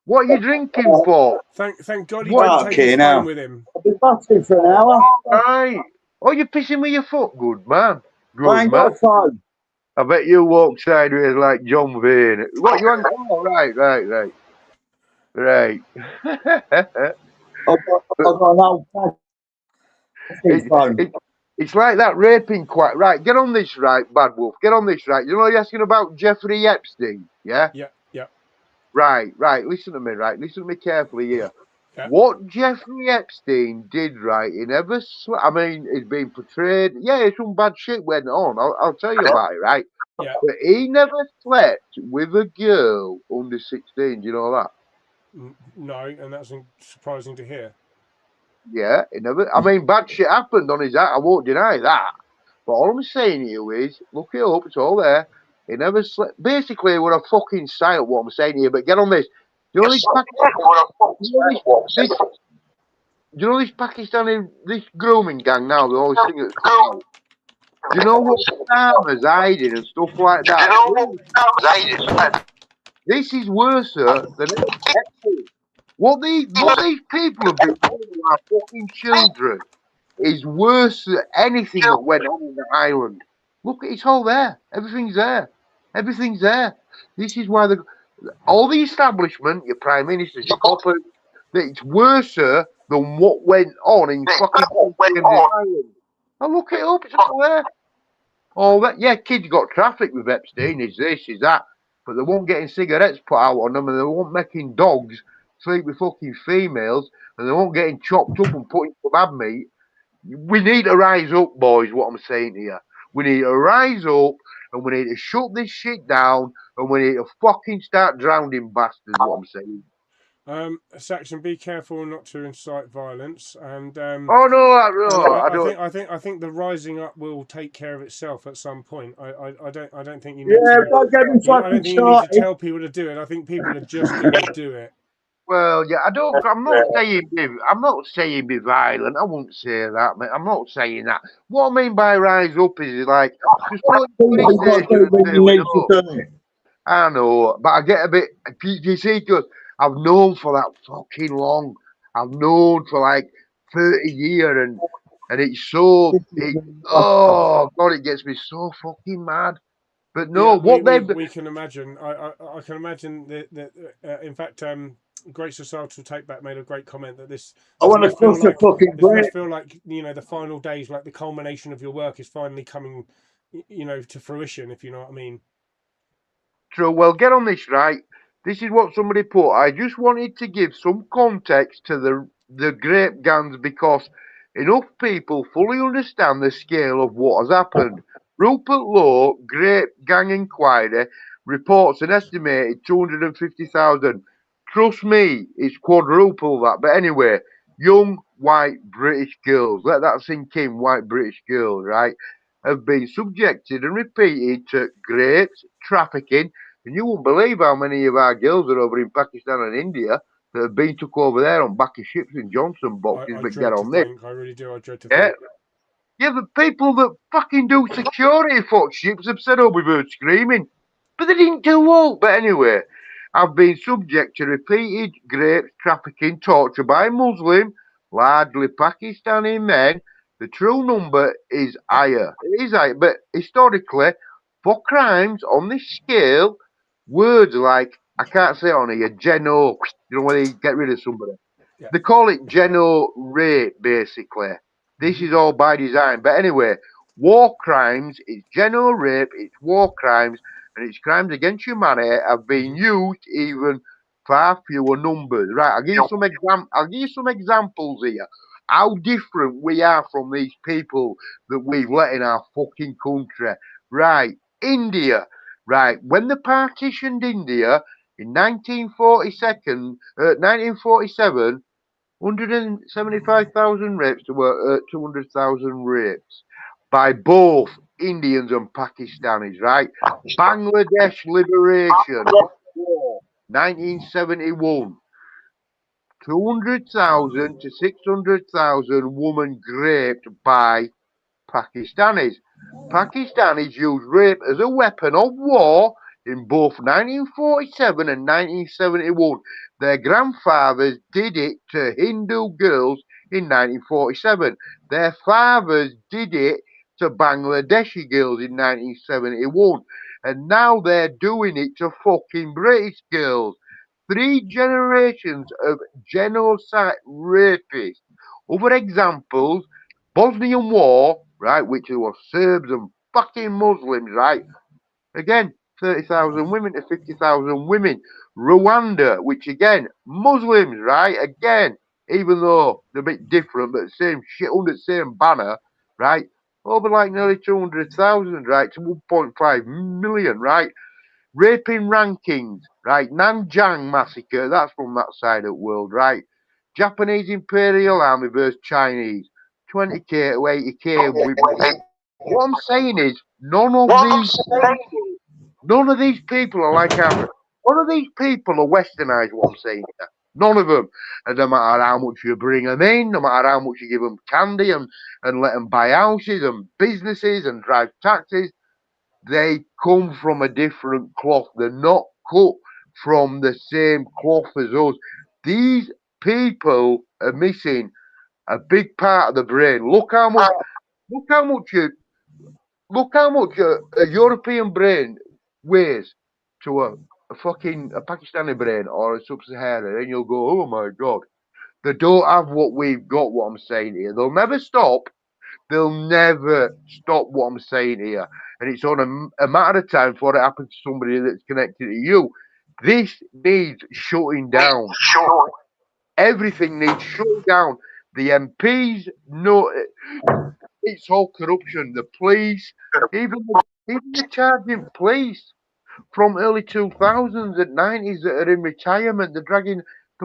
S16: What are you drinking for?
S13: Thank God he
S16: What?
S13: didn't take his phone with him.
S17: I've been busting for an hour.
S16: Right. Oh, you're pissing with your foot. Good man. Good
S17: I ain't
S16: man.
S17: got a phone.
S16: I bet you walk sideways like John Vane. What, you want? Oh, right. Right.
S17: I've got an old phone.
S16: It's like that raping quack. Right, get on this right, Badwolf. Get on this right. You know you're asking about Jeffrey Epstein, yeah?
S13: Yeah.
S16: Right. Listen to me, right? Listen to me carefully here.
S13: Yeah.
S16: What Jeffrey Epstein did, right, he never I mean, he's been portrayed. Yeah, some bad shit went on. I'll tell you about it, right?
S13: Yeah.
S16: But he never slept with a girl under 16. Do you know that?
S13: No, and that's surprising to hear.
S16: Yeah, he never. I mean, bad shit happened on his act. I won't deny that. But all I'm saying to you is, look it up. It's all there. He never slept. Basically, we're a fucking silent. What I'm saying to you, but get on this. Do you know this? Do you know this Pakistani, this grooming gang now? They always sing at school. Do you know what farmers hiding and stuff like that? This is worse than what these people have been doing to our fucking children is worse than anything that went on in the island. Look, it's all there. Everything's there. Everything's there. This is why all the establishment, your prime ministers, your coppers, that it's worse than what went on in fucking island. And look it up. It's all there. All that. Yeah, kids got trafficked with Epstein. Is this? Is that? But they won't getting cigarettes put out on them, and they won't making dogs sleep with fucking females, and they won't getting chopped up and put in kebab meat. We need to rise up, boys, what I'm saying to you. We need to rise up and we need to shut this shit down and we need to fucking start drowning bastards, what I'm saying.
S13: Saxon, be careful not to incite violence. And
S16: oh no, I don't.
S13: I think the rising up will take care of itself at some point. I don't think you need
S17: Yeah,
S13: to.
S17: don't get me
S13: I don't think you need to
S17: started.
S13: tell people to do it. I think people are just going to do it.
S16: Well, yeah, I'm not saying be violent. I wouldn't say that, mate. I'm not saying that. What I mean by rise up is like just put I know, but I get a bit. You see, because I've known for that fucking long. I've known for like 30 years, and it's so. Oh God, it gets me so fucking mad. But no,
S13: we can imagine. I can imagine that. In fact, Great Societal Take Back made a great comment that this.
S17: I want to cross the fucking
S13: bridge. Must feel like the final days, like the culmination of your work, is finally coming, to fruition. If you know what I mean.
S16: True. Well, get on this right. This is what somebody put. I just wanted to give some context to the grape gans because enough people fully understand the scale of what has happened. Rupert Lowe, Grape Gang Inquiry, reports an estimated 250,000. Trust me, it's quadruple that. But anyway, young white British girls, let that sink in, white British girls, right, have been subjected and repeated to grapes, trafficking, and you won't believe how many of our girls are over in Pakistan and India that have been took over there on back of ships in Johnson boxes, but get on this.
S13: I really do. I dread to think.
S16: Yeah, the people that fucking do security for ships have said, oh, we've heard screaming. But they didn't do all. But anyway, I've been subject to repeated grapes, trafficking, torture by Muslim, largely Pakistani men. The true number is higher. It is higher. But historically, for crimes on this scale, words like, I can't say it on here, geno, when they get rid of somebody.
S13: Yeah.
S16: They call it geno rape, basically. This is all by design. But anyway, war crimes, it's geno rape, it's war crimes, and its crimes against humanity have been used even far fewer numbers. Right, I'll give you some examples here. How different we are from these people that we've let in our fucking country. Right, India. Right, when they partitioned India in 1947, 175,000 rapes to 200,000 rapes by both Indians and Pakistanis, right? Bangladesh liberation, war, 1971. 200,000 to 600,000 women raped by Pakistanis. Pakistanis used rape as a weapon of war in both 1947 and 1971. Their grandfathers did it to Hindu girls in 1947. Their fathers did it to Bangladeshi girls in 1971. And now they're doing it to fucking British girls. 3 generations of genocide rapists. Other examples, Bosnian War, right, which was Serbs and fucking Muslims, right? Again, 30,000 women to 50,000 women. Rwanda, which again, Muslims, right? Again, even though they're a bit different, but the same shit under the same banner, right? Over like nearly 200,000, right, to 1.5 million, right? Raping rankings, right? Nanjang massacre, that's from that side of the world, right? Japanese Imperial Army versus Chinese, 20k to 80k. What I'm saying is, none of these people are like Africa. None of these people are westernized, what I'm saying here. None of them. And no matter how much you bring them in, no matter how much you give them candy and let them buy houses and businesses and drive taxis, they come from a different cloth. They're not cut from the same cloth as us. These people are missing a big part of the brain. Look how much a European brain weighs to a fucking a Pakistani brain or a sub-Saharan, and you'll go, oh my god, they don't have what we've got. What I'm saying here, they'll never stop. They'll never stop what I'm saying here. And it's on a matter of time before it happens to somebody that's connected to you. This needs shutting down. Everything needs shutting down. The MPs know it's all corruption. The police, even the charging police from early 2000s and 90s that are in retirement, they're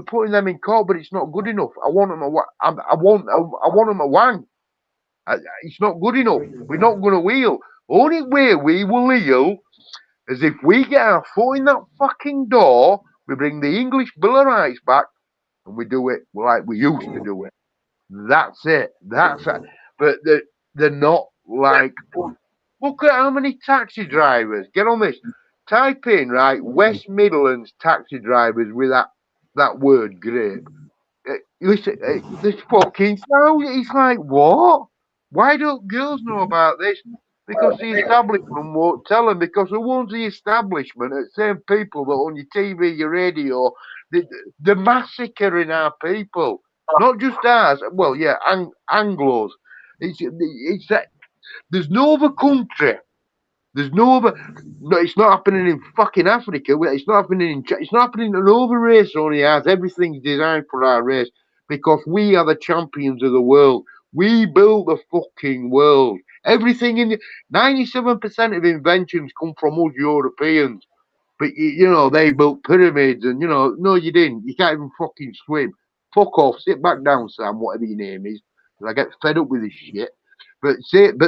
S16: putting them in court, but it's not good enough. I want them I want them a wang. It's not good enough. We're not going to wheel. Only way we will heal is if we get our foot in that fucking door, we bring the English Bill of Rights back, and we do it like we used to do it. That's it. That's it. But they're not like. Look at how many taxi drivers. Get on this. Type in, right, West Midlands taxi drivers with that word grape. Listen, this fucking sound, it's like, what? Why don't girls know about this? Because the establishment won't tell them. Because who owns the establishment? It's the same people that on your TV, your radio, they're massacring our people. Not just ours. Well, yeah, Anglos. It's that there's no other country. There's no other. No, it's not happening in fucking Africa. It's not happening in. It's not happening in another race. Only ours. Everything's designed for our race because we are the champions of the world. We built the fucking world. Everything in 97% of inventions come from us Europeans. But you know they built pyramids, and you know no, you didn't. You can't even fucking swim. Fuck off. Sit back down, Sam. Whatever your name is. I get fed up with this shit. But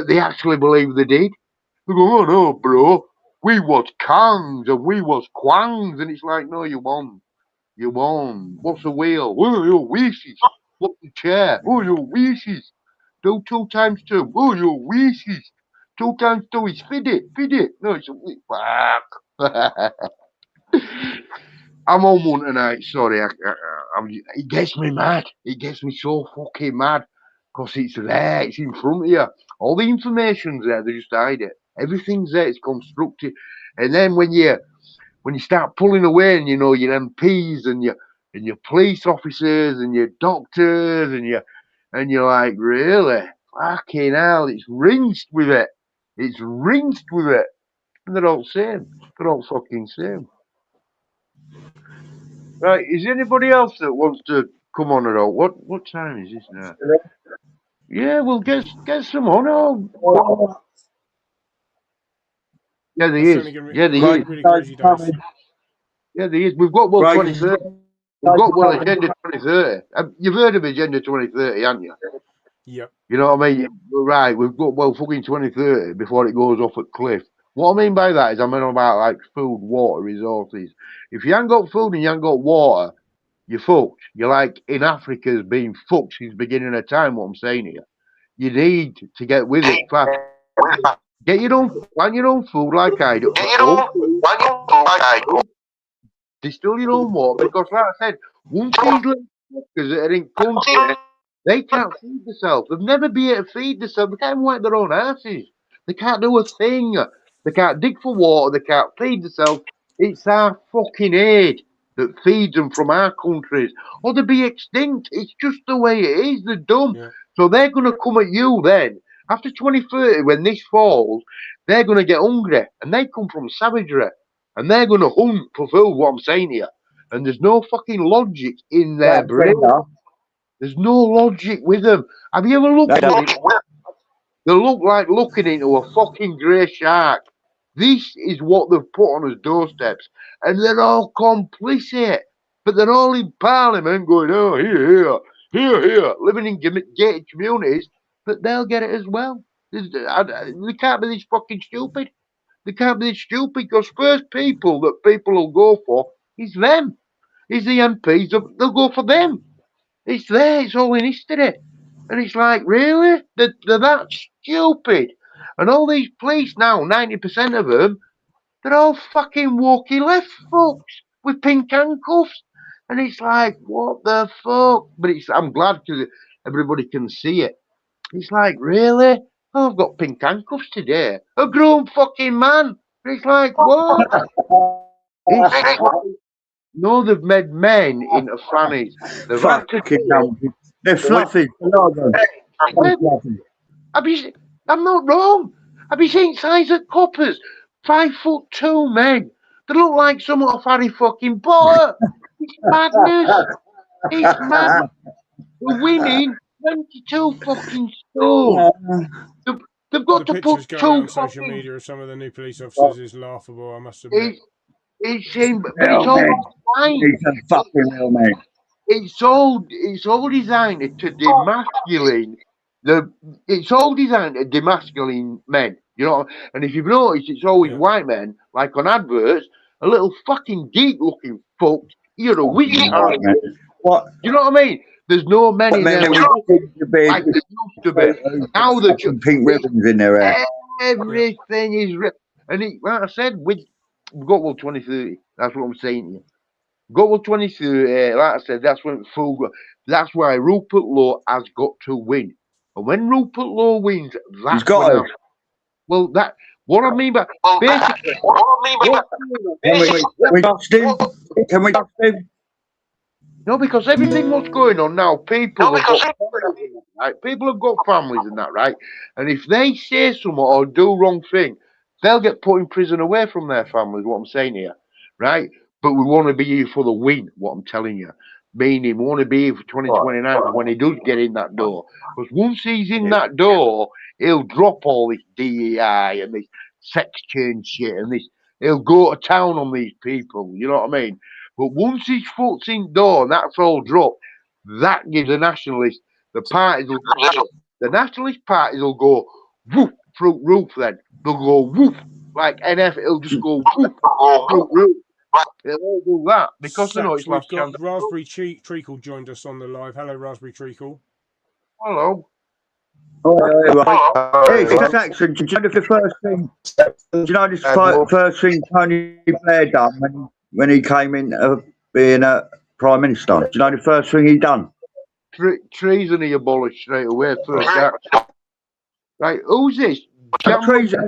S16: they actually believe they did. They go, oh no, bro, we was Kangs and we was Quangs. And it's like, no, you won. You won. What's the wheel? Oh, your wishes. What's the chair? Oh, your wishes. Do 2 times 2. Oh, your wishes. 2 times 2 is feed it. No, it's fuck. I'm on one tonight. Sorry, it gets me mad. It gets me so fucking mad because it's there. It's in front of you. All the information's there. They just hide it. Everything's there. It's constructed. And then when you start pulling away, and you know your MPs and your police officers and your doctors and you're like, really, fucking hell, it's rinsed with it. It's rinsed with it. And they're all same. They're all fucking same. Right, is anybody else that wants to come on at all? What time is this now? Yeah, well, get some on. Oh, yeah, there is. Yeah, there is.
S13: Really crazy days.
S16: Yeah, there is. We've got World 2030. We've got World Agenda 2030. You've heard of Agenda 2030, haven't you?
S13: Yep.
S16: You know what I mean? Right, we've got, well, fucking 2030 before it goes off a cliff. What I mean by that is I mean about like food, water, resources. If you ain't got food and you ain't got water, you're fucked. You're like in Africa's been fucked since the beginning of time, what I'm saying here. You need to get with it fast. Get your own, plant your own food like I do. Distill your own water because, like I said, once these little fuckers that are in country, they can't feed themselves. They've never been able to feed themselves. They can't even wipe their own asses. They can't do a thing. They can't dig for water. They can't feed themselves. It's our fucking aid that feeds them from our countries. Or they'll be extinct. It's just the way it is. They're dumb.
S13: Yeah.
S16: So they're going to come at you then. After 2030, when this falls, they're going to get hungry. And they come from savagery. And they're going to hunt for food, what I'm saying here. And there's no fucking logic in their brain. There's no logic with them. Have you ever looked at it? They look like looking into a fucking grey shark. This is what they've put on us doorsteps. And they're all complicit. But they're all in Parliament going, oh, here, living in gated communities. But they'll get it as well. They can't be this fucking stupid. They can't be this stupid because first people that people will go for is them. Is the MPs. They'll go for them. It's there. It's all in history. And it's like, really? They're that stupid. And all these police now, 90% of them, they're all fucking walkie left folks with pink handcuffs. And it's like, what the fuck? But I'm glad because everybody can see it. It's like, really? Oh, I've got pink handcuffs today. A grown fucking man. It's like, what? No, they've made men into fannies. They've
S17: They're fluffy.
S16: I'm not wrong. Have you seen size of coppers? 5'2" men. They look like some off Harry fucking Potter. It's madness. It's mad. The women, 22 fucking stone. They've got
S13: the
S16: to put
S13: pictures going
S16: two
S13: on social
S16: fucking.
S13: media of some of the new police officers is laughable, I must admit.
S16: It's all designed.
S17: He's a fucking real man.
S16: It's all designed to demasculine it's all designed to demasculine men, you know. And if you've noticed, it's always white men, like on adverts, a little fucking geek looking fuck. You're a wizard.
S17: What?
S16: You know what I mean? There's no men in there like there used to be. Now they're just
S17: pink ribbons in their hair.
S16: Everything is and like I said, we've got World 2030. That's what I'm saying to you. Got World 2030. Like I said, that's when that's why Rupert Lowe has got to win. And when Rupert Lowe wins, that's when well, that what I mean by basically.
S17: Can we trust him?
S16: No, because everything what's going on now, people have got families, right? People have got families and that, right? And if they say something or do wrong thing, they'll get put in prison away from their families. What I'm saying here, right? But we want to be here for the win. What I'm telling you, meaning we want to be here for 2029 when he does get in that door. Because once he's in that door, he'll drop all this DEI and this sex change shit and this. He'll go to town on these people. You know what I mean? But once his foot's in door and that's all dropped, that gives the nationalists, the nationalist parties will go woof through roof then. They'll go woof like NF, it'll just go woof through roof. They'll all do that because they know it's last chance.
S13: Raspberry Treacle joined us on the live. Hello, Raspberry Treacle.
S16: Hello.
S17: Hey, Saxon, do you know the first thing? Do you know the first thing Tony Blair done when he came in being a Prime Minister? Do you know the first thing he done?
S16: Treason he abolished straight away. First act. Right, who's this?
S17: Treason.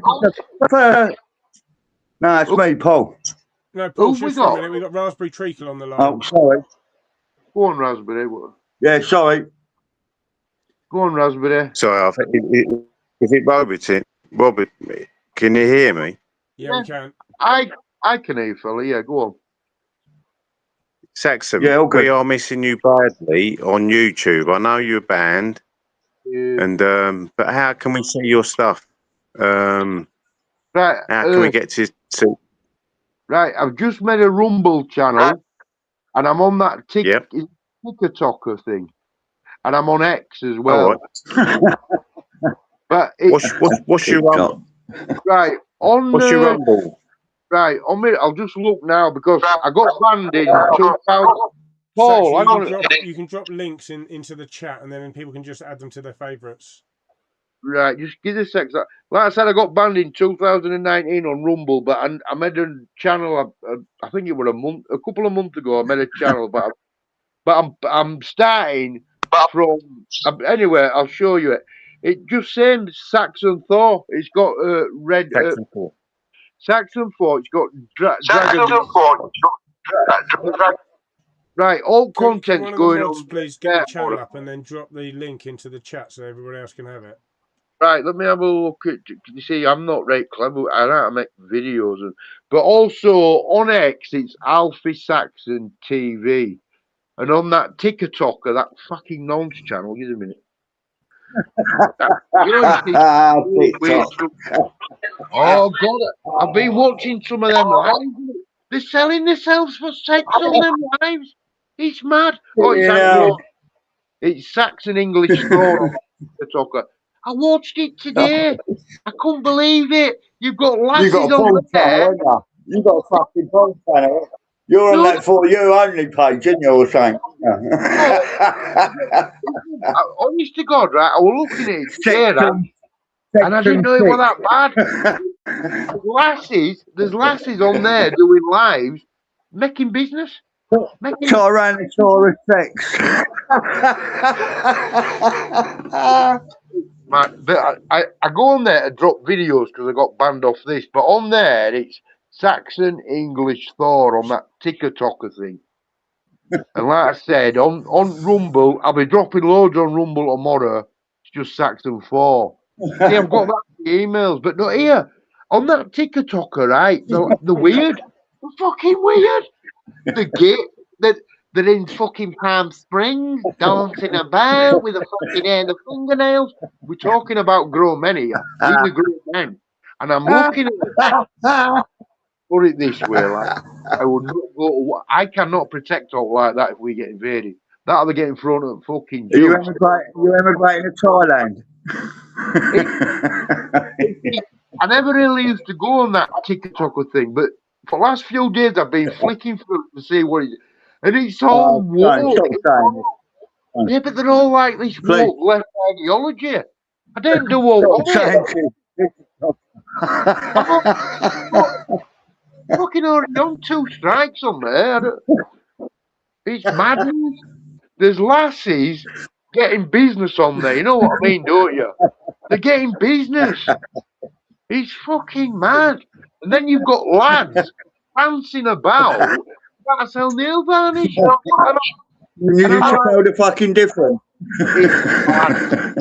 S17: No, it's me, Paul.
S13: No, Paul, just for a minute. We've got Raspberry Treacle on the line.
S17: Oh, sorry.
S16: Go on, Raspberry.
S17: Yeah, sorry.
S16: Go on, Raspberry.
S18: Sorry, I think is it Bobby? Bobby, can you hear me?
S13: Yeah, we can.
S16: I can hear you, fella. Yeah, go on.
S18: Saxon,
S16: Yeah, all good.
S18: we are missing you badly on YouTube. I know you're banned, and but how can we see your stuff?
S16: Right.
S18: How can we get to see?
S16: Right, I've just made a Rumble channel, and I'm on that TikToker thing, and I'm on X as well. But
S18: what's your Rumble?
S16: Right on.
S18: What's your Rumble?
S16: Right on me. I'll just look now because I got banned in 2000. Paul,
S13: you can drop links into the chat, and then people can just add them to their favourites.
S16: Right, just give us a sec. Like I said, I got banned in 2019 on Rumble, but I made a channel. I think it was a couple of months ago. I made a channel, but I'm starting from. Anyway, I'll show you it. It just says Saxon Thor. It's got red.
S18: Saxon Thor.
S16: Saxon Thor. It's got dragon. Right, all content's
S13: one of
S16: going
S13: the mods,
S16: on.
S13: please get the channel up and then drop the link into the chat so everybody else can have it.
S16: Right, let me have a look at. You see, I'm not very clever. I know how to make videos, but also on X, it's Alfie Saxon TV, and on that TikToker, that fucking nonce channel. Give a minute. Oh God, I've been watching some of them lives. They're selling themselves for sex on them lives. It's mad. Oh, it's Saxon English Thor TikToker. I watched it today. I couldn't believe it. You've got lasses
S17: You got a
S16: on
S17: porn
S16: there.
S17: channel, haven't you? You got a fucking porn channel. You're on that For You Only page, aren't you, or something?
S16: Honest to God, right? I was looking at it today, and I didn't know it was that bad. There's lasses on there doing lives, making business.
S17: Tyrannosaurus Rex.
S16: But I go on there to drop videos because I got banned off this. But on there, it's Saxon English Thor on that TikToker thing. And like I said, on Rumble, I'll be dropping loads on Rumble tomorrow. It's just Saxon Thor. See, I've got that in the emails, but not here. On that TikToker, right? The weird. They're fucking weird. They're in fucking Palm Springs, dancing about with a fucking end of fingernails. We're talking about grown men here. These are grown men. And I'm looking at it. Put it this way, like, I would not go. I cannot protect all like that if we get invaded. That'll be getting thrown at fucking Jews.
S17: You emigrating to Thailand?
S16: I never really used to go on that TikToker thing, but for the last few days I've been flicking through to see what it is. And it's all woke. Yeah, but they're all like this woke left ideology. I didn't do all fucking already on 2 strikes on there. It's madness. There's lasses getting business on there. You know what I mean, don't you? They're getting business. It's fucking mad. And then you've got lads prancing about trying to sell nail varnish.
S17: You know the fucking difference.
S16: It's mad.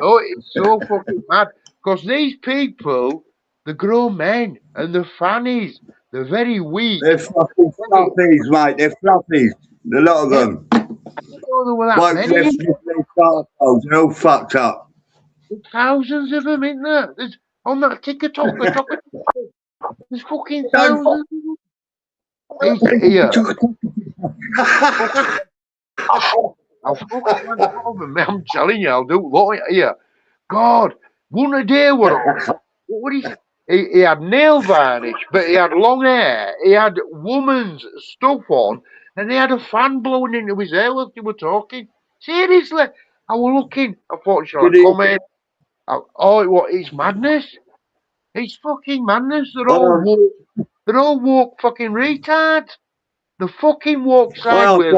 S16: Oh, it's so fucking mad. Because these people, they're grown men and they're fannies. They're very weak.
S17: They're fucking fluffies, mate. They're fluffies. A lot of them. Like they're all fucked up.
S16: There's thousands of them, isn't there? There's on that TikTok. There's fucking thousands. I'm telling you, I'll do a lot here. God, one a day what he had nail varnish, but he had long hair. He had woman's stuff on, and he had a fan blowing into his hair while they were talking. Seriously, I was looking. I thought, shall I come in? It's madness. It's fucking madness. They're all woke fucking retards. The fucking woke sideways.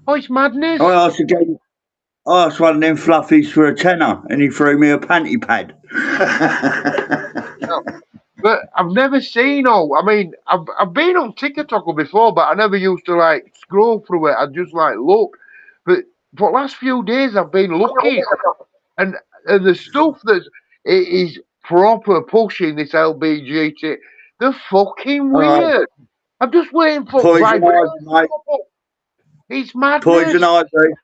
S16: Oh, it's madness.
S17: I asked one of them fluffies for a tenner, and he threw me a panty pad.
S16: But I've never seen all. I mean, I've been on TikTok before, but I never used to like scroll through it. I just like look. But for the last few days, I've been looking, and the stuff it is proper pushing this LBGT. They're fucking
S17: All right.
S16: weird. I'm just waiting for
S17: Poison
S16: vibration.
S17: ivy, mate.
S16: It's madness.
S17: Poison ivy.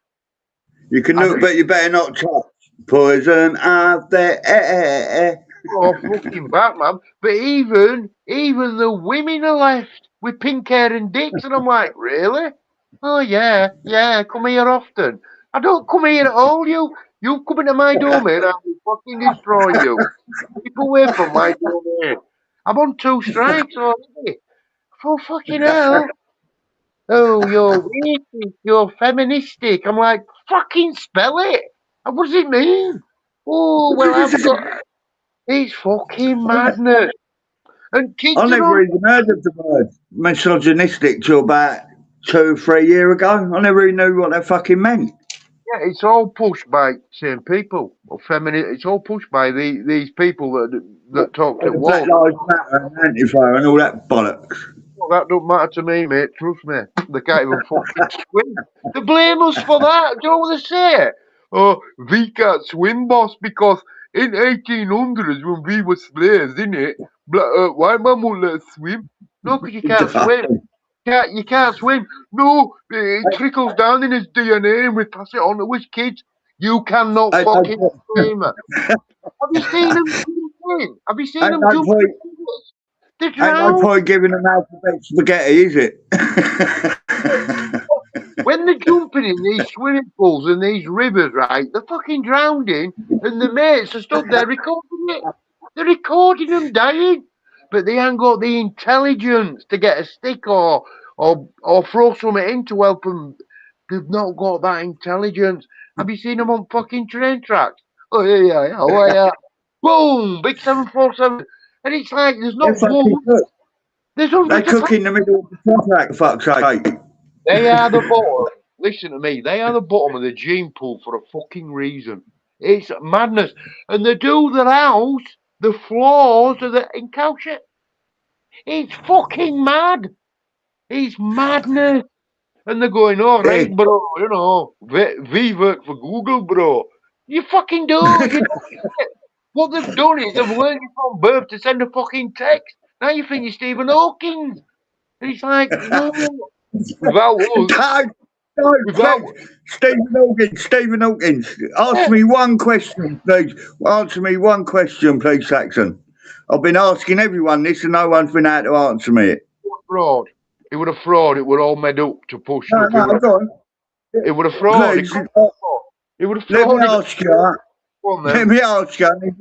S17: You can look, but you better not touch. Poison ivy.
S16: Oh, fucking Batman. But even the women are left with pink hair and dicks, and I'm like, really? Oh, yeah, come here often. I don't come here at all, you. You come into my domain, I will fucking destroy you. Keep away from my domain. I'm on 2 strikes already. Oh, fucking hell. Oh, you're racist, you're feministic. I'm like, fucking spell it. What does it mean? Oh, well, I've got... It's fucking madness. And kids
S17: I
S16: are
S17: never
S16: on...
S17: even heard of the word misogynistic till about 2 or 3 years ago. I never even knew what that fucking meant.
S16: Yeah, it's all pushed by same people. Or it's all pushed by these people that talk at
S17: Black
S16: war.
S17: Lives Matter and Antifa and all that bollocks.
S16: Well, that don't matter to me, mate. Trust me. They can't even fucking swim. They blame us for that. Do you know what they say? Oh, we can't swim, boss, because in 1800s when we were slaves, innit? White man won't let us swim. No, because you can't swim. You can't swim. No, it trickles down in his DNA and we pass it on to his kids. You cannot fucking swim. Have you seen them swim? Have you seen them jump? They drown.
S17: Ain't no point giving them alphabet spaghetti, is it?
S16: When they're jumping in these swimming pools and these rivers, right, they're fucking drowning, and the mates are stood there recording it. They're recording them dying, but they ain't got the intelligence to get a stick or throw something in to help them. They've not got that intelligence. Have you seen them on fucking train tracks? Oh yeah. Boom, big 747, and it's like there's not one. There's
S17: They cook in the middle of the track, fuck's sake.
S16: They are the bottom. Listen to me. They are the bottom of the gene pool for a fucking reason. It's madness. And they do their house, the floors of the in shit. It's fucking mad. It's madness. And they're going, all right, bro, you know, we work for Google, bro. You fucking do. You don't get it. What they've done is they've learned you from birth to send a fucking text. Now you think you're Stephen Hawking. And it's like, no. Without us.
S17: Stephen Hawkins. Ask me one question, please. Answer me one question, please, Saxon. I've been asking everyone this and no one's been able to answer me it.
S16: Fraud. It would have fraud. It would all made up to push
S17: No,
S16: up.
S17: go on.
S16: It would have fraud. It would have fraud.
S17: Let me ask you. Let me ask you. And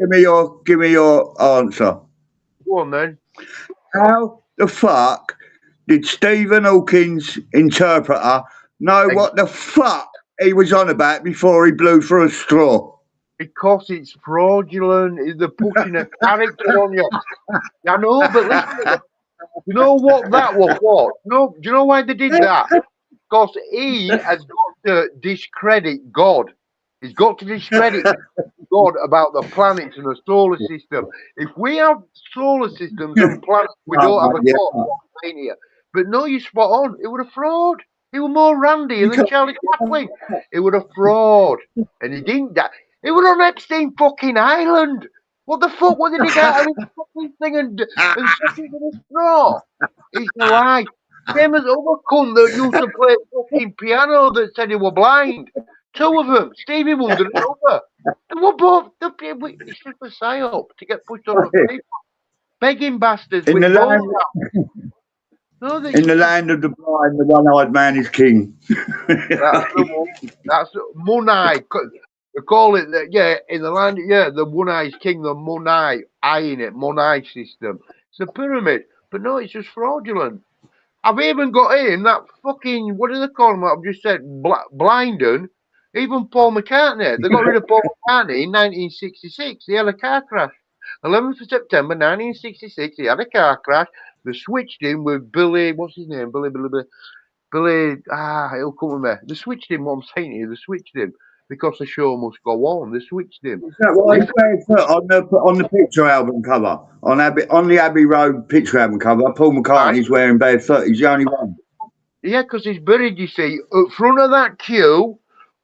S17: give me your answer.
S16: Go on then.
S17: How the fuck did Stephen Hawking's interpreter know what the fuck he was on about before he blew through a straw?
S16: Because it's fraudulent. They're pushing a character on you. I know, but listen, you know what that was? What? No, do you know why they did that? Because he has got to discredit God. He's got to discredit God about the planets and the solar system. If we have solar systems and planets, we don't have a God in here. But no, you're spot on. It would have fraud. He was more randy than Charlie Chaplin. It would have fraud. And he didn't die. It was on Epstein fucking Island. What the fuck? What did he get out of this fucking thing and stuck it in a straw? It's a lie. Same as other cunt that used to play fucking piano that said he were blind. 2 of them, Stevie Wonder and other. They were both, it's just a psyop to get pushed on the people. Begging bastards
S17: In
S16: with
S17: the land,
S16: in
S17: the land of the blind, the one-eyed man is king.
S16: That's the one. That's Monai. They call it that. Yeah, in the land. Yeah, the one-eyed king, the Monai, in it, Monai system. It's a pyramid, but no, it's just fraudulent. I've even got in that fucking, what do they call him? I've just said Blinden. Even Paul McCartney. They got rid of Paul McCartney in 1966. He had a car crash. 11th of September 1966. He had a car crash. They switched him with Billy. What's his name? Billy. He'll come with me. They switched him. What I'm saying here, they switched him because the show must go on. They switched him.
S17: Is that what he's wearing on the picture album cover? On the Abbey Road picture album cover, Paul McCartney's wearing bare foot. He's the only one.
S16: Yeah, because he's buried, you see. At front of that queue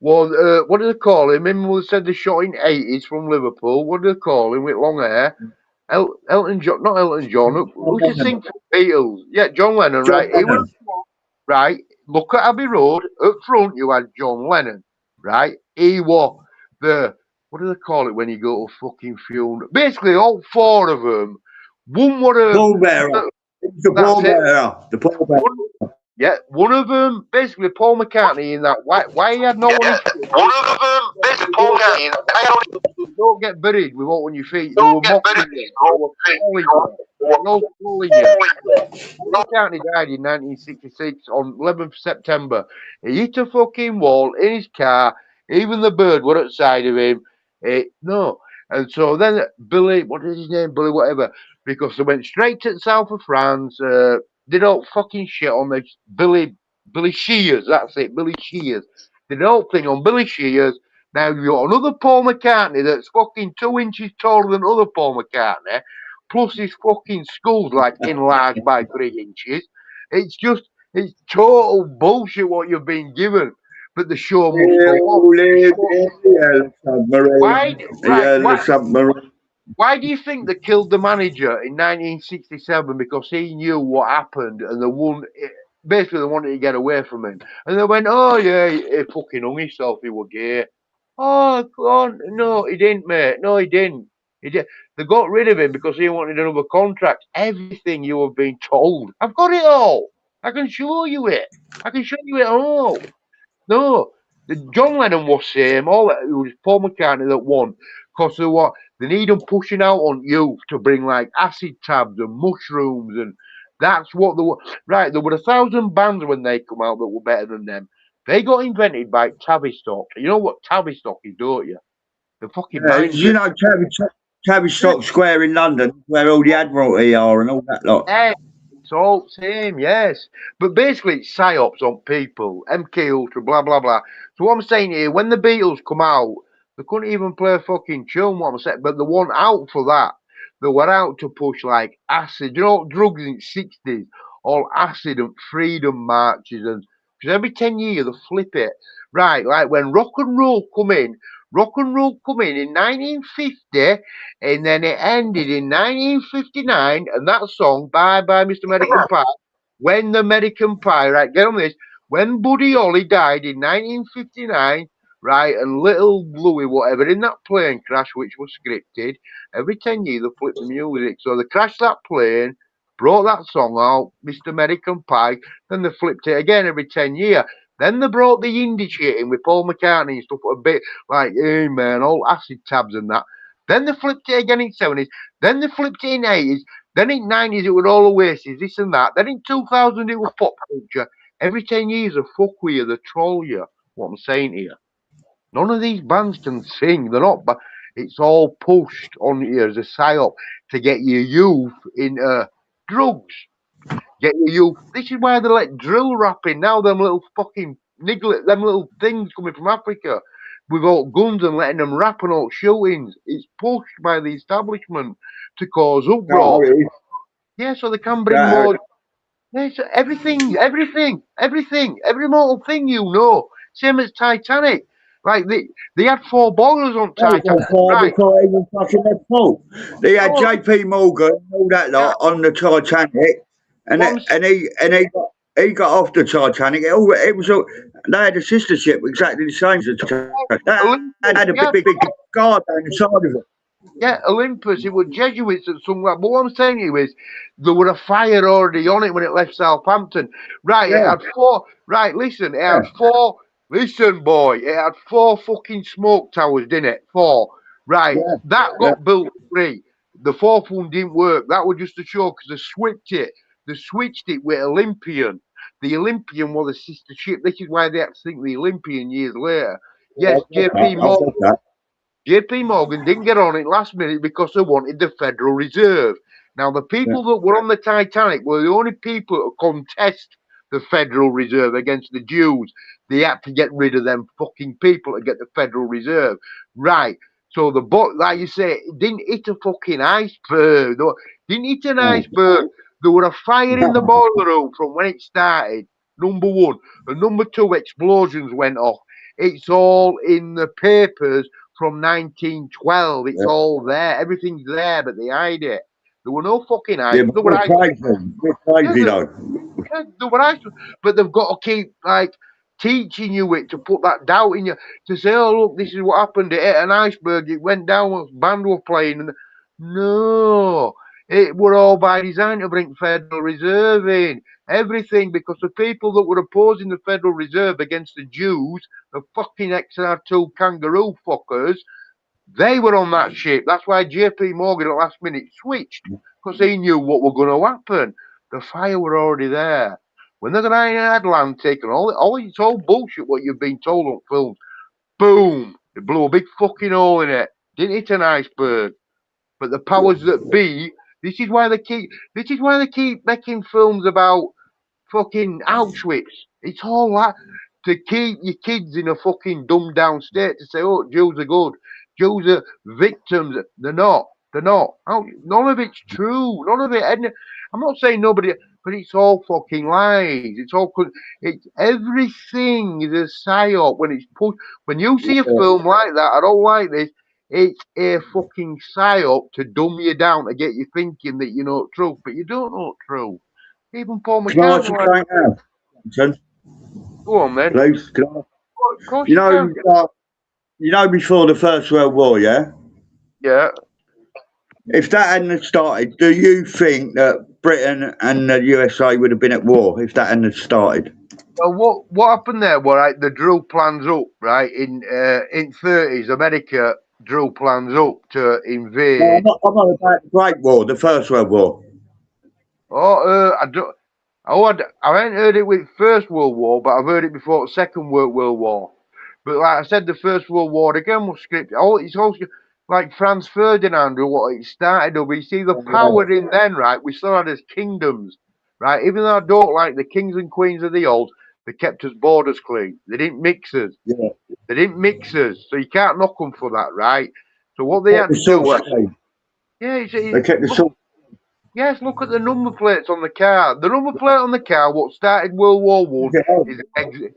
S16: was, what do they call him? Remember they said they shot in 80s from Liverpool. What do they call him with long hair? Elton John, not Elton John. Who should sing for the Beatles? Yeah, John Lennon, right? He was right. Look at Abbey Road. Up front, you had John Lennon, right? He was the, what do they call it when you go to fucking funeral? Basically, all four of them. One was a
S17: Pallbearer. The pallbearer. The pallbearer.
S16: Yeah, one of them, basically Paul McCartney in that. Why he had no one?
S15: One of them, basically Paul County.
S16: Don't get buried with what on your feet. They were mocking you. They were calling you. They were all calling you. Paul McCartney died in 1966 on 11th September. He hit a fucking wall in his car. Even the bird were outside of him. No. And so then Billy, what is his name? Billy whatever. Because they went straight to the south of France. Did all fucking shit on the Billy Shears. That's it, Billy Shears. Did the whole thing on Billy Shears. Now you've got another Paul McCartney that's fucking 2 inches taller than other Paul McCartney, plus his fucking skull's like enlarged by 3 inches. It's total bullshit what you've been given. But the show must go on. Why do you think they killed the manager in 1967? Because he knew what happened and basically they wanted to get away from him. And they went, oh yeah, he fucking hung himself, he was gay. Oh, go on. No, he didn't, mate. No, he didn't. They got rid of him because he wanted another contract. Everything you have been told. I've got it all. I can show you it. I can show you it all. No, John Lennon was same. All it was Paul McCartney that won because they need them pushing out on youth to bring like acid tabs and mushrooms, and that's what they were. Right, there were 1,000 bands when they come out that were better than them. They got invented by Tavistock. You know what Tavistock is, don't you? The fucking
S17: you know Tavistock Square in London, where all the Admiralty are and all that lot.
S16: It's all same, yes. But basically, it's psyops on people, MK Ultra, blah, blah, blah. So what I'm saying here, when the Beatles come out, they couldn't even play a fucking tune, what I'm saying, but they weren't out for that. They were out to push, like, acid. You know, drugs in the 60s, all acid and freedom marches, and because every 10 years they flip it. Right, like when rock and roll come in in 1950, and then it ended in 1959, and that song, Bye Bye Mr. American Pie, when the American Pie, right, get on this, when Buddy Holly died in 1959, right, and little Louis, whatever, in that plane crash, which was scripted, every 10 years they flip the music. So they crashed that plane, brought that song out, Mr. American Pie, then they flipped it again every 10 years. Then they brought the indie shit in with Paul McCartney and stuff, a bit like, hey man, all acid tabs and that. Then they flipped it again in 70s. Then they flipped it in 80s. Then in 90s it was all Oasis, this and that. Then in 2000 it was pop culture. Every 10 years they fuck with you, they troll you. What I'm saying here. None of these bands can sing. They're not, but it's all pushed on you as a psyop to get your youth into drugs. Get your youth. This is why they let drill rapping now. Them little fucking them little things coming from Africa with all guns and letting them rap and all shootings. It's pushed by the establishment to cause uproar. Yeah, so they can bring more. Yeah, so everything, every mortal thing you know. Same as Titanic. Like they had 4 boilers on Titanic. Right.
S17: Before even fucking their fault. They had JP Morgan and all that lot on the Titanic, and he got off the Titanic. It was all, they had a sister ship exactly the same as the Titanic. They had a big guard down the side of it.
S16: Yeah, Olympus, it was Jesuits that sung that. But what I'm saying to you is, there were a fire already on it when it left Southampton. Right, it had 4. Right, listen, it had 4. Listen, boy, it had 4 fucking smoke towers, didn't it? 4. Right, that got built 3. The 4th one didn't work. That was just a show because they switched it. They switched it with Olympian. The Olympian was a sister ship. This is why they had to think the Olympian years later. Yes, JP Morgan didn't get on it last minute because they wanted the Federal Reserve. Now, the people that were on the Titanic were the only people to contest the Federal Reserve against the Jews. They had to get rid of them fucking people to get the Federal Reserve. Right. So the boat, like you say, it didn't hit a fucking iceberg. Didn't hit an iceberg. There were a fire in the boiler room from when it started, number 1. And number 2, explosions went off. It's all in the papers from 1912. It's all there. Everything's there, but they hide it. There were no fucking
S17: Yeah,
S16: hiding.
S17: but we're crazy. We're crazy, though.
S16: There were hiding. But they've got to keep, like, teaching you it to put that doubt in you. To say, oh, look, this is what happened. It hit an iceberg. It went down when Badwolf playing. And no. It were all by design to bring Federal Reserve in. Everything, because the people that were opposing the Federal Reserve against the Jews, the fucking XR2 kangaroo fuckers, they were on that ship. That's why JP Morgan at last minute switched, because he knew what were going to happen. The fire were already there. When the guy in Atlantic and all it's all bullshit what you've been told on film, boom, it blew a big fucking hole in it. Didn't hit an iceberg. But the powers that be, this is why they keep making films about fucking Auschwitz. It's all that to keep your kids in a fucking dumbed down state to say, oh, Jews are good. Jews are victims. They're not. They're not. None of it's true. None of it. And I'm not saying nobody, but it's all fucking lies. It's all. It's everything is a psyop when it's pushed. When you see a film like that, I don't like this. It's a fucking psyop to dumb you down to get you thinking that you know the truth, but you don't know the truth. Even Paul
S17: Can I ask
S16: McCartney.
S17: you something now, son?
S16: Go on, then.
S17: Please, can I?
S16: Of course
S17: You
S16: you
S17: know,
S16: can.
S17: you know, before the First World War, yeah?
S16: Yeah.
S17: If that hadn't started, do you think that Britain and the USA would have been at war if that hadn't started?
S16: Well, what happened there? Well, right, they drew plans up, right? In 30s, America drew plans up to invade.
S17: No, I'm not about the Great War, the First World War.
S16: Oh, I don't. I haven't heard it with First World War, but I've heard it before Second World War. But like I said, the First World War again was scripted. Oh, it's also like Franz Ferdinand or what it started up. You see the power in then, right? We still had as kingdoms, right? Even though I don't like the kings and queens of the old, they kept us borders clean. They didn't mix us.
S17: Yeah.
S16: They didn't mix us, so you can't knock them for that, right? So what they had to do was,
S17: they kept the salt.
S16: Yes, look at the number plates on the car. The number plate on the car, what started World War One,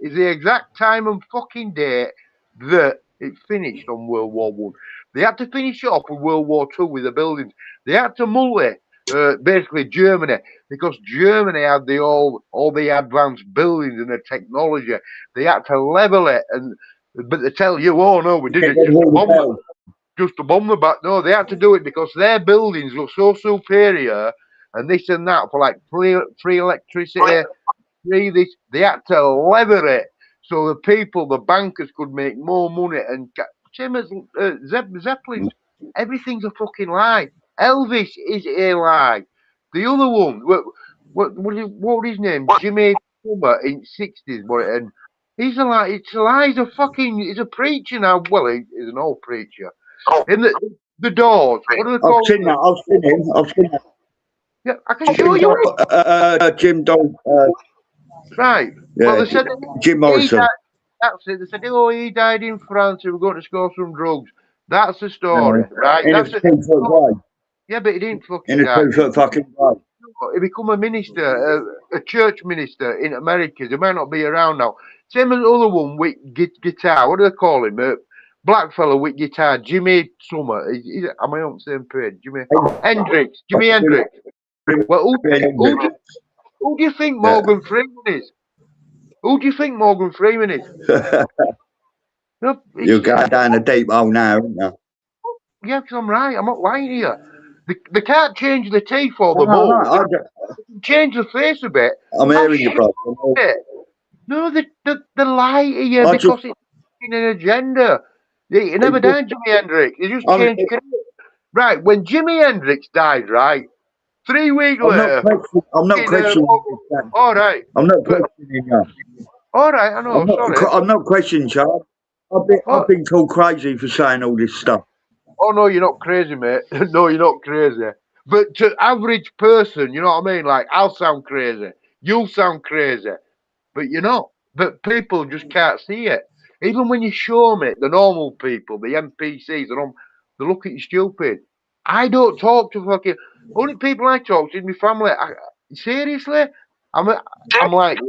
S16: is the exact time and fucking date that it finished on World War One. They had to finish it off with World War Two with the buildings. They had to multi, basically Germany, because Germany had all the advanced buildings and the technology. They had to level it, but they tell you, oh no, we did it just to bomb the back. No, they had to do it because their buildings were so superior and this and that for like free electricity, free this. They had to lever it so the people, the bankers, could make more money. And same as Zeppelin, everything's a fucking lie. Elvis is a lie. The other one, what was his name? Jimmy Summer in '60s, and he's a lie. It's a lie. He's a preacher now. Well, he's an old preacher. In the Doors. What do they call
S17: I've seen that. I've seen him. I've seen that.
S16: Yeah, I can show you.
S17: Jim Don.
S16: Right.
S17: Yeah,
S16: well, they said
S17: Jim Morrison.
S16: That's it. They said, oh, he died in France. We're going to score some drugs. That's the story, right? That's
S17: a 2-foot guy.
S16: Yeah, but he didn't fucking
S17: In a
S16: die.
S17: 2-foot fucking guy.
S16: He become a minister, a church minister in America. He might not be around now. Same as the other one with guitar. What do they call him? Black fellow with guitar, Jimmy Summer. Am I on the same page? Jimi Hendrix. Well, who do you think Morgan Freeman is? Who do you think Morgan Freeman is? No,
S17: you're going down a deep hole now, aren't you?
S16: Yeah, because I'm right. I'm not lying here. They can't change the teeth or the mold. They can change the face a bit.
S17: I'm hearing you, bro.
S16: No, they lie to you because it's an agenda. He never died, Jimi Hendrix. They just changed career. Right, when Jimi Hendrix died, right, 3 weeks later...
S17: I'm not questioning
S16: all right.
S17: I'm not questioning you.
S16: All right, I know, sorry.
S17: I'm not questioning, Charles. I've been called crazy for saying all this stuff.
S16: Oh, no, you're not crazy, mate. No, you're not crazy. But to average person, you know what I mean? Like, I'll sound crazy. You'll sound crazy. But you're not. But people just can't see it. Even when you show me the normal people, the NPCs, they look at you stupid. I don't talk to fucking... Only people I talk to is my family. Seriously? I'm like...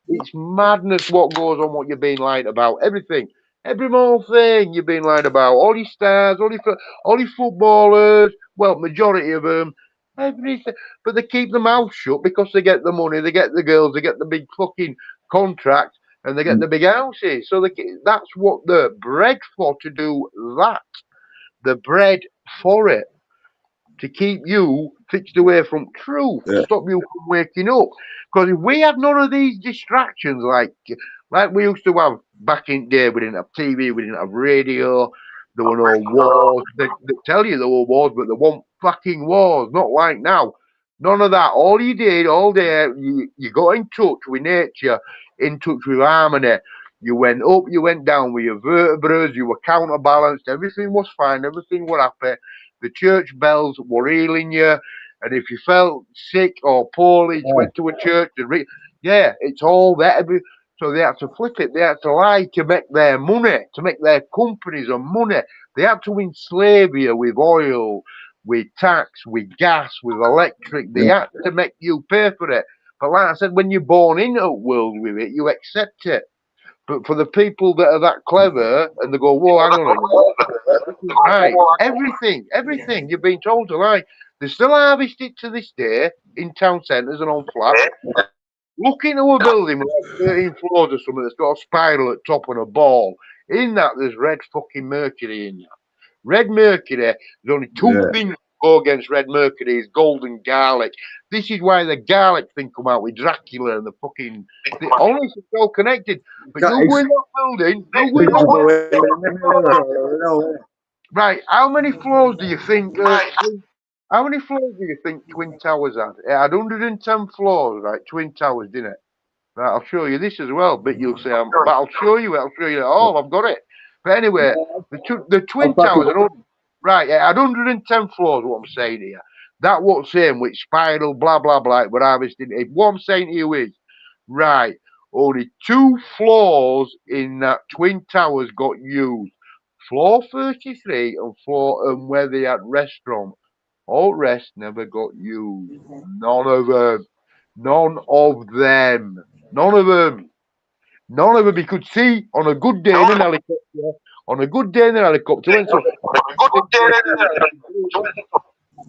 S16: It's madness what goes on, what you're being lied about. Everything. Every more thing you're being lied about. All these stars, all these footballers, well, majority of them, everything. But they keep their mouth shut because they get the money, they get the girls, they get the big fucking contracts, and they get the big houses. So that's what they're bred for, to do that. They're bred for it. To keep you fixed away from truth, to stop you from waking up. Because if we had none of these distractions, like we used to have back in the day, we didn't have TV, we didn't have radio, there were no wars. They tell you there were wars, but there weren't fucking wars, not like now. None of that. All you did all day, you got in touch with nature, in touch with harmony. You went up, you went down with your vertebrae, you were counterbalanced, everything was fine, everything was happy. The church bells were healing you, and if you felt sick or poorly, you went to a church and yeah, it's all there. So they had to flip it. They had to lie to make their money, to make their companies and money. They had to enslave you with oil, with tax, with gas, with electric. They had to make you pay for it. But like I said, when you're born into a world with it, you accept it. But for the people that are that clever and they go, whoa, hang on a minute, right, everything you've been told to lie. They still harvest it to this day in town centres and on flats. Look into a building with like 13 floors or something that's got a spiral at top and a ball. In that, there's red fucking mercury in that. Red mercury, there's only two things go against red mercury, is gold and garlic. This is why the garlic thing come out with Dracula and the fucking... Honestly, it's all connected. But you go in that building, right, how many floors do you think... how many floors do you think Twin Towers had? It had 110 floors, right? Twin Towers, didn't it? Right, I'll show you this as well, but you'll say, but I'll show you it all. I've got it. But anyway, the Twin Towers, right, it had 110 floors, what I'm saying here. That what's saying with spiral, blah, blah, blah, we're harvesting it. What I'm saying to you is, right, only 2 floors in that Twin Towers got used. Floor 33 and where they had restaurant. All rest never got used. None of them. None of them. None of them. None of them. You could see on a good day in an helicopter. On a good day in an helicopter.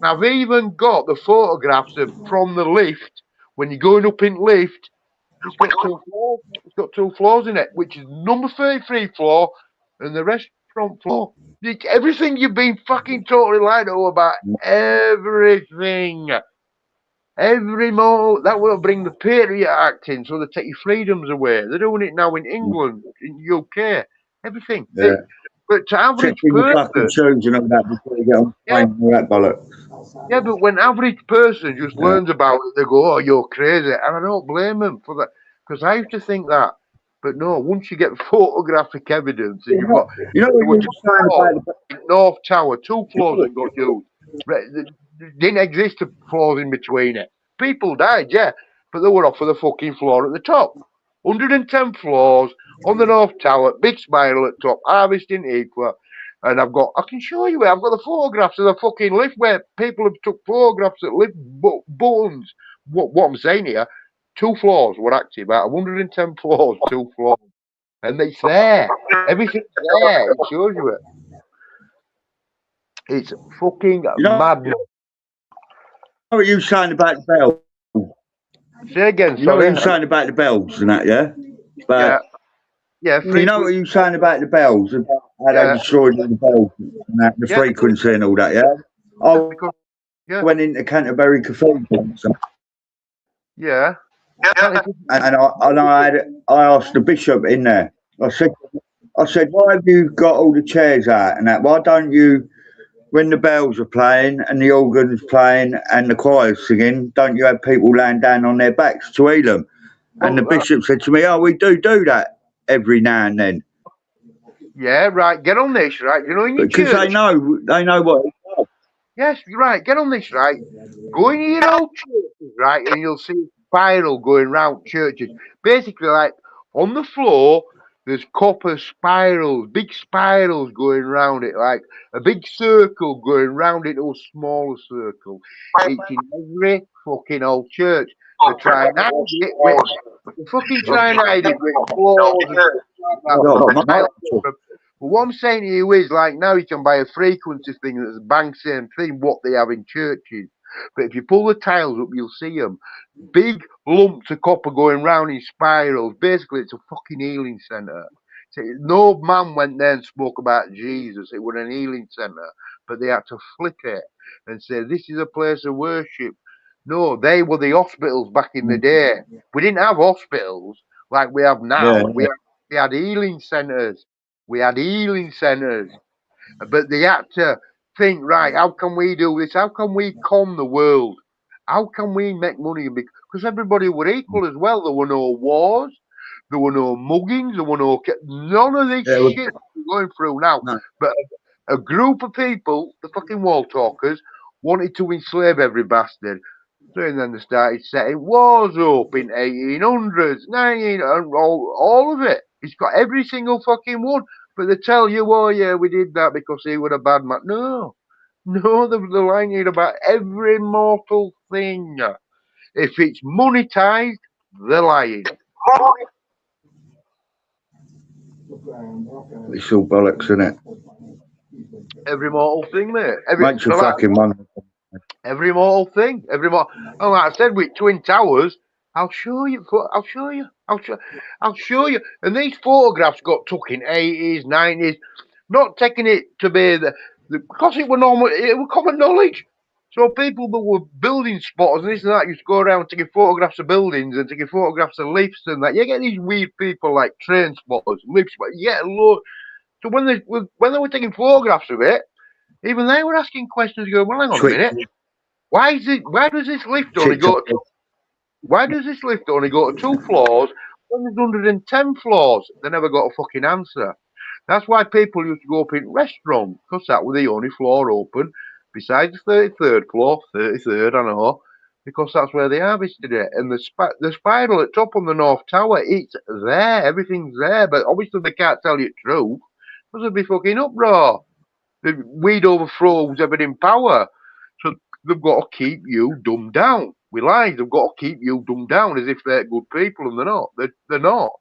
S16: I've even got the photographs of from the lift. When you're going up in lift, it's got 2 floors. It's got 2 floors in it, which is number 33 floor and the restaurant floor. Everything you've been fucking totally lied to about. Everything. Every more that will bring the Patriot Act in, so they take your freedoms away. They're doing it now in England, in UK, everything.
S17: Yeah.
S16: But to average
S17: Checking the
S16: person,
S17: fucking shoes and all that before you get on the plane and all that bollock.
S16: yeah, but when average person just learns about it, they go, "Oh, you're crazy," and I don't blame them for that, because I used to think that. But no, once you get photographic evidence, and you've got,
S17: you know what you're saying about the
S16: North Tower, 2 floors that got used. Didn't exist floors in between it. People died, yeah, but they were off for the fucking floor at the top. 110 floors on the North Tower, big spiral at top, harvesting equal. And I can show you it. I've got the photographs of the fucking lift where people have took photographs at lift buttons. What I'm saying here, 2 floors were active out of 110 floors, 2 floors. And it's there. Everything's there. It shows you it. It's fucking madness.
S17: What are you saying about the bells?
S16: Say again,
S17: you know what you're saying about the bells and that, yeah? But
S16: yeah,
S17: you know what you're saying about the bells, about how they destroyed all the bells and that, the frequency and all that, yeah? I went into Canterbury Cathedral and stuff.
S16: Yeah.
S17: And I asked the bishop in there, I said, why have you got all the chairs out and that? Why don't you, when the bells are playing and the organ's playing and the choir's singing, don't you have people laying down on their backs to heal them? And the bishop said to me, oh, we do that every now and then.
S16: Yeah, right. Get on this, right? You know, in your church.
S17: Because they know what it's like.
S16: Yes, you're right. Get on this, right? Go in your old churches, right? And you'll see a spiral going round churches. Basically, like on the floor, there's copper spirals, big spirals going round it, like a big circle going round it, or smaller circle. It's in every fucking old church. They try and hide it with They fucking try and hide it with flaws and stuff like that. But what I'm saying to you is, like, now you can buy a frequency thing that's bang same thing what they have in churches. But if you pull the tiles up, you'll see them. Big lumps of copper going round in spirals. Basically, it's a fucking healing centre. So no man went there and spoke about Jesus. It was an healing centre. But they had to flip it and say, this is a place of worship. No, they were the hospitals back in the day. We didn't have hospitals like we have now. We had healing centres. We had healing centres. But they had to think, right, how can we do this? How can we con the world? How can we make money? Because everybody were equal as well. There were no wars. There were no muggings. There were none of this shit we're going through now. But a group of people, the fucking wall talkers, wanted to enslave every bastard. So then they started setting wars up in 1800s, 19, all of it. It's got every single fucking one. But they tell you, oh yeah, we did that because he was a bad man. No, they're lying about every mortal thing. If it's monetized, they're lying.
S17: It's all bollocks, isn't it?
S16: Every mortal thing, mate.
S17: Makes you fucking wonder.
S16: Every mortal thing. Oh, like I said, with Twin Towers, I'll show you. I'll show you. And these photographs got took in 80s, 90s. Not taking it to be because it was common knowledge. So people that were building spotters and this and that used to go around taking photographs of buildings and taking photographs of lifts and that. You get these weird people like train spotters, lift spotters. You get a load. So when they were taking photographs of it, even they were asking questions. Going, well, hang on a minute. Why does this lift only go to 2 floors when there's 110 floors? They never got a fucking answer. That's why people used to go up in restaurants, because that was the only floor open, besides the 33rd floor, 33rd, I know, because that's where they harvested it. And the spiral at top on the North Tower, it's there, everything's there, but obviously they can't tell you the truth, because there'd be fucking uproar. We'd overthrow who's ever in power. So they've got to keep you dumbed down. We lies, they've got to keep you dumbed down as if they're good people, and they're not. They're not.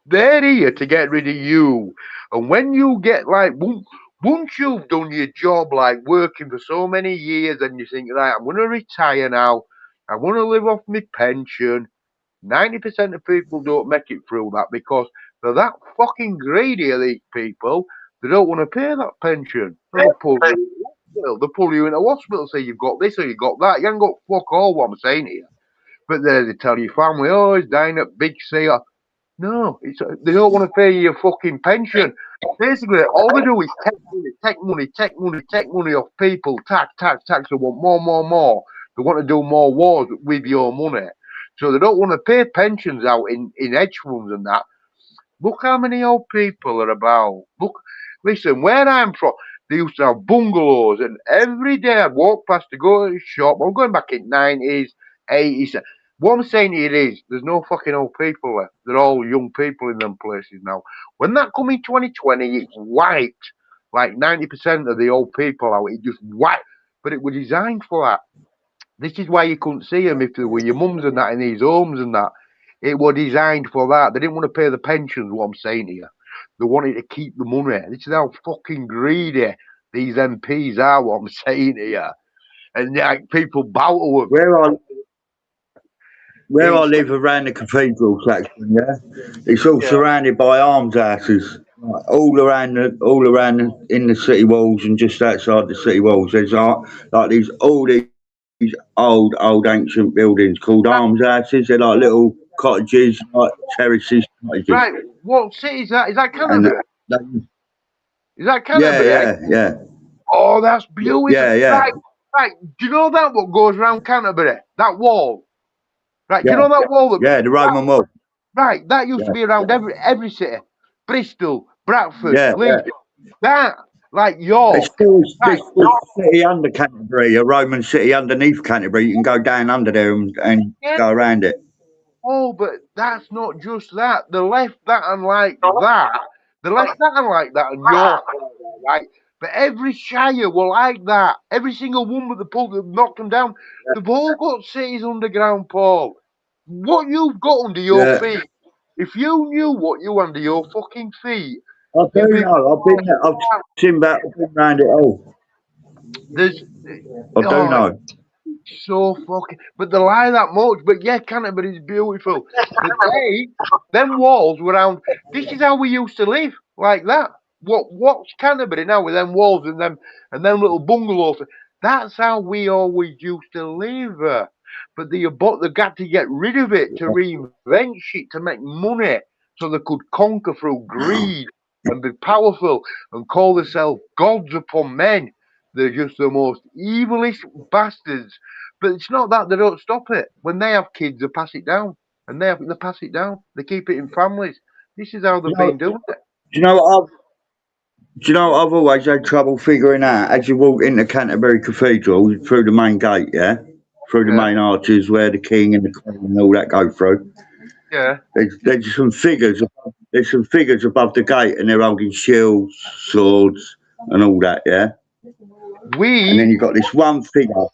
S16: They're here to get rid of you. And when you get like, once you've done your job, like working for so many years, and you think, right, I'm going to retire now, I want to live off my pension. 90% of people don't make it through that because they're that fucking greedy of these people. They don't want to pay that pension. They'll pull you into hospital, say you've got this or you've got that. You haven't got fuck all, what I'm saying here. But they tell your family, oh, he's dying at Big C. No, they don't want to pay your fucking pension. Basically, all they do is take money off people, tax. They want more. They want to do more wars with your money. So they don't want to pay pensions out in hedge funds and that. Look how many old people are about. Listen, where I'm from, they used to have bungalows, and every day I'd walk past to go to the shop. I'm going back in 90s, 80s. What I'm saying here is, there's no fucking old people there. They're all young people in them places now. When that come in 2020, it's wiped. Like 90% of the old people out, it just wiped. But it was designed for that. This is why you couldn't see them if they were your mums and that in these homes and that. It was designed for that. They didn't want to pay the pensions, what I'm saying here. They wanted to keep the money. This is how fucking greedy these MPs are, what I'm saying here. And like, people bow to them.
S17: Where I live around the cathedral section, yeah, it's all surrounded by almshouses, like, all around in the city walls and just outside the city walls. There's like these old ancient buildings called almshouses. They're like little cottages, like terraces. Cottages.
S16: Right, what city is that? Is that Canterbury? Is that Canterbury?
S17: Yeah.
S16: Oh, that's beautiful.
S17: Yeah.
S16: Right. Do you know that what goes around Canterbury? That wall. Right, do you know that wall?
S17: The Roman wall.
S16: Right, that used to be around every city. Bristol, Bradford, Leeds. That, like York.
S17: It's still a city under Canterbury, a Roman city underneath Canterbury. You can go down under there and go around it.
S16: Oh, but that's not just that. They left that and like that. They left that and like that and York, right? But every shire were like that. Every single one with the pull that knocked them down. They've all got cities underground, Paul. what you've got under your feet, if you knew what you under your fucking feet,
S17: I do
S16: you'd be.
S17: know. I've been there. I've seen that. I've been round it all.
S16: There's.
S17: I do
S16: Oh,
S17: know.
S16: so fucking. But they lie that much. But yeah, Canterbury's beautiful. But them walls were around. This is how we used to live, like that. What's Canterbury now with them walls and them little bungalows? That's how we always used to live. But they got to get rid of it to reinvent shit to make money, so they could conquer through greed and be powerful and call themselves gods upon men. They're just the most evilest bastards. But it's not that they don't stop it. When they have kids, they pass it down. And they pass it down. They keep it in families. This is how they've been doing it.
S17: Do you know what I've always had trouble figuring out? As you walk into Canterbury Cathedral through the main gate, yeah, through the main arches where the king and the queen and all that go through.
S16: Yeah.
S17: There's some figures. There's some figures above the gate, and they're holding shields, swords, and all that. Yeah. And then you've got this one figure.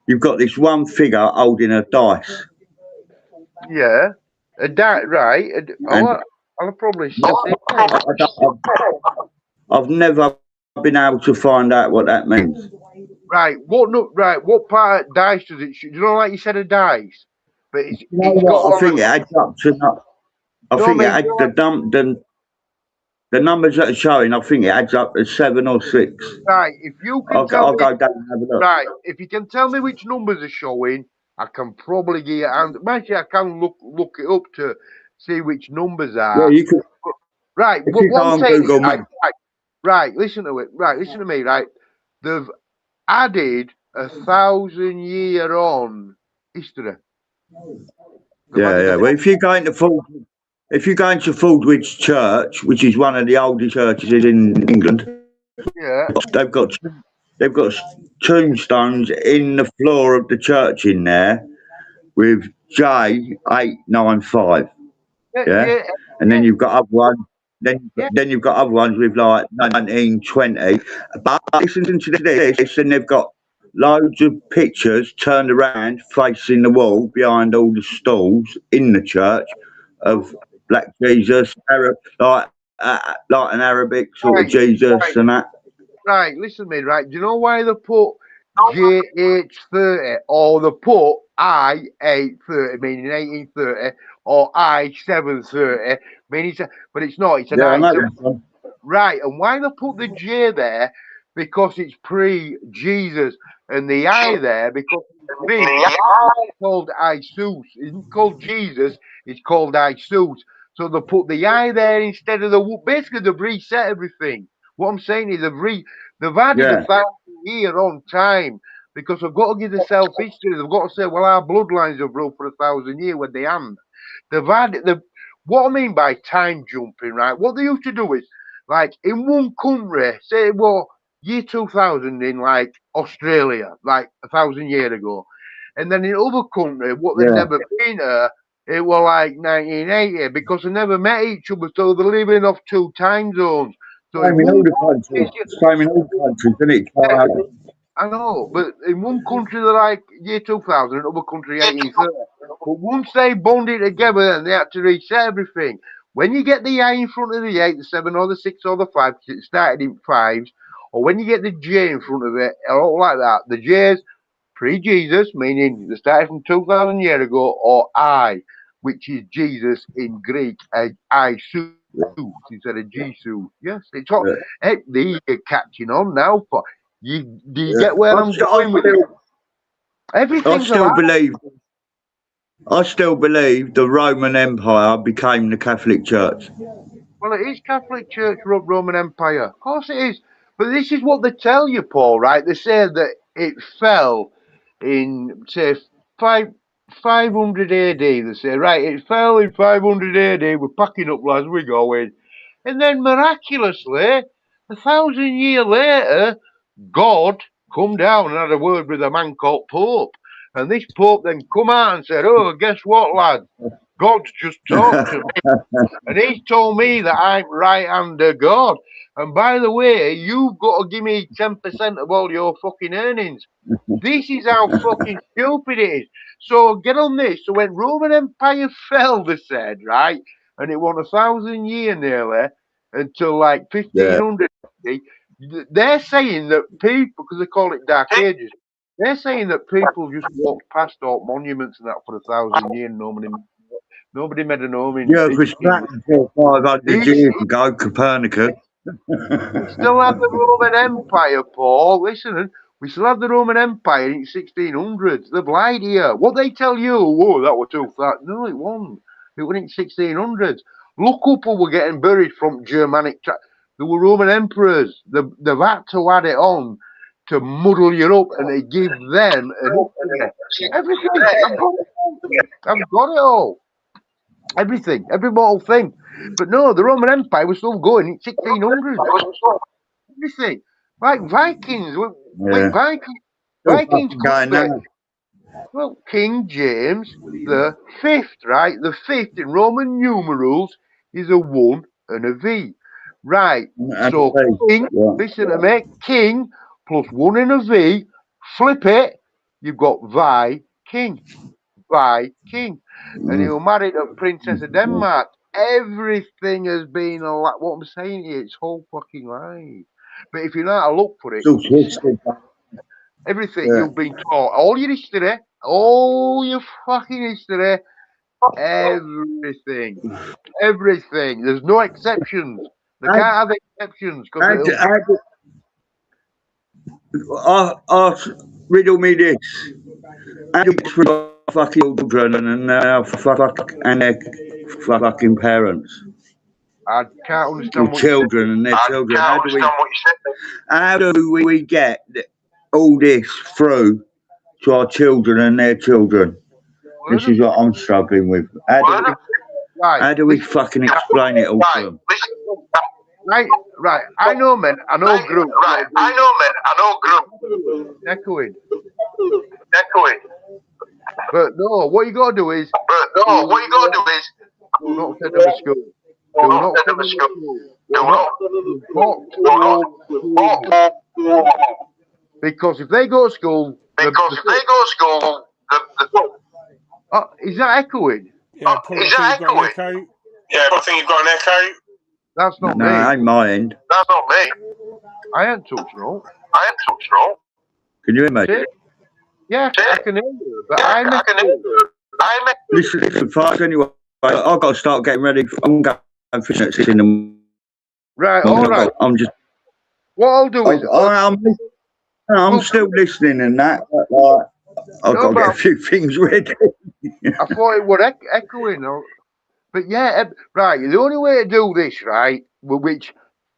S17: You've got this one figure holding a dice.
S16: Yeah. Right. I'll probably see.
S17: I've never been able to find out what that means.
S16: Right. What part of dice does it show? You know, like you said, a dice. But it's got.
S17: I think it adds up to. I think it adds the numbers that are showing. I think it adds up to 7 or 6.
S16: Right. If you can
S17: I'll go down and have a look.
S16: Right. If you can tell me which numbers are showing, I can probably get it. And actually, I can look it up to see which numbers are.
S17: Yeah, you can.
S16: Right.
S17: If you go on Google Maps.
S16: Right. Listen to it. Right. Listen to me. Right. They've added 1,000 year on history.
S17: Yeah. Well, if you're going to Fordwich Church, which is one of the oldest churches in England,
S16: yeah,
S17: they've got tombstones in the floor of the church in there with J895. Yeah. And then you've got other ones. Then you've got other ones with like 1920. But listen to this, and they've got loads of pictures turned around facing the wall behind all the stalls in the church of Black Jesus, like an Arabic sort of Jesus and that.
S16: Right, listen to me, right? Do you know why they put JH30 or they put I830, meaning 1830, or I730, meaning but it's not, it's an I730. Right, and why they put the J there? Because it's pre-Jesus, and the I there because it's called Isus. It isn't called Jesus, it's called Isus. So they put the I there instead of the. Basically, they've reset everything. What I'm saying is they've added 1,000 year on time because they've got to give themselves history. They've got to say, well, our bloodlines have ruled for 1,000 years when they haven't. They've added what I mean by time jumping, right? What they used to do is, like, in one country, say, well, year 2000 in, like, Australia, like 1,000 years ago. And then in other countries, what they've never been to, it was like 1980 because they never met each other, so they're living off 2 time zones. So
S17: Same in all the countries, isn't it?
S16: I know, but in one country they're like year 2000, in other country 1830. But once they bonded together, then they had to reset everything. When you get the I in front of the 8, the 7, or the 6, or the 5, because it started in 5s, or when you get the J in front of it, or all like that, the J's pre-Jesus, meaning they started from 2,000 years ago, or I, which is Jesus in Greek, I-su, instead of Jesus. Yes, it's all. Hey, they're catching on now. Do you get where I'm going with it? Everything's
S17: I still believe the Roman Empire became the Catholic Church.
S16: Well, it is Catholic Church, Roman Empire. Of course it is. But this is what they tell you, Paul, right? They say that it fell in, say, 500 AD. They say, right, it fell in 500 AD. We're packing up, lads, we're going. And then miraculously, 1,000 years later, God come down and had a word with a man called Pope. And this Pope then come out and said, oh, guess what, lad? God's just talked to me. And he's told me that I'm right under God. And by the way, you've got to give me 10% of all your fucking earnings. This is how fucking stupid it is. So get on this. So when Roman Empire fell, they said, right, and it won 1,000 years nearly until like 1500. They're saying that people, because they call it Dark Ages, they're saying that people just walked past all monuments and that for 1,000 years. Nobody made a home in.
S17: Yeah, because back until 500 years ago, Copernicus.
S16: We still have the Roman Empire, Paul. Listen, we still have the Roman Empire in 1600s. They've lied here. What they tell you, oh, that was too far. No, it wasn't. It was in 1600s. Look up who were getting buried from Germanic. There were Roman emperors. They've had to add it on to muddle you up and to give them everything. I've got it all. Everything, every mortal thing. But no, the Roman Empire was still going in 1600s. Everything. Like Vikings. Wait, Vikings could be. Well, King James the Fifth, right? The fifth in Roman numerals is a 1 and a V. Right. So King, listen to me, King plus 1 and a V, flip it, you've got King. King. And he was married to Princess of Denmark. Everything has been a lot. What I'm saying here, it's whole fucking lies. But if you know how to look for it, everything you've been taught, all your history, all your fucking history, everything. There's no exceptions. They can't have exceptions.
S17: Riddle me this. Fucking children and their fucking parents.
S16: I can't understand what
S17: children and their children. How do we get all this through to our children and their children? This is what I'm struggling with. How do we fucking explain it all to them?
S16: Right. I know men. I know group. Echoing. But no, what you got to do is. Do not send them to school. Do not send them to school. Because if they go to school. Is that echoing?
S13: Yeah, Paul, I think you've got an echo.
S18: Yeah, I think you've got an echo.
S16: That's not me.
S17: No, ain't my end.
S16: That's not me. I ain't touched no.
S17: Can you hear me?
S16: Yeah, I can hear you. But I can hear you.
S17: Listen, folks, anyway, I've got to start getting ready. I'm going fishing at 6 in the morning.
S16: Right, all right.
S17: I'm just.
S16: What I'll do is.
S17: I'm still listening and that. But, I've got to get a few things ready.
S16: I thought it would echoing. But yeah, right. The only way to do this, right, which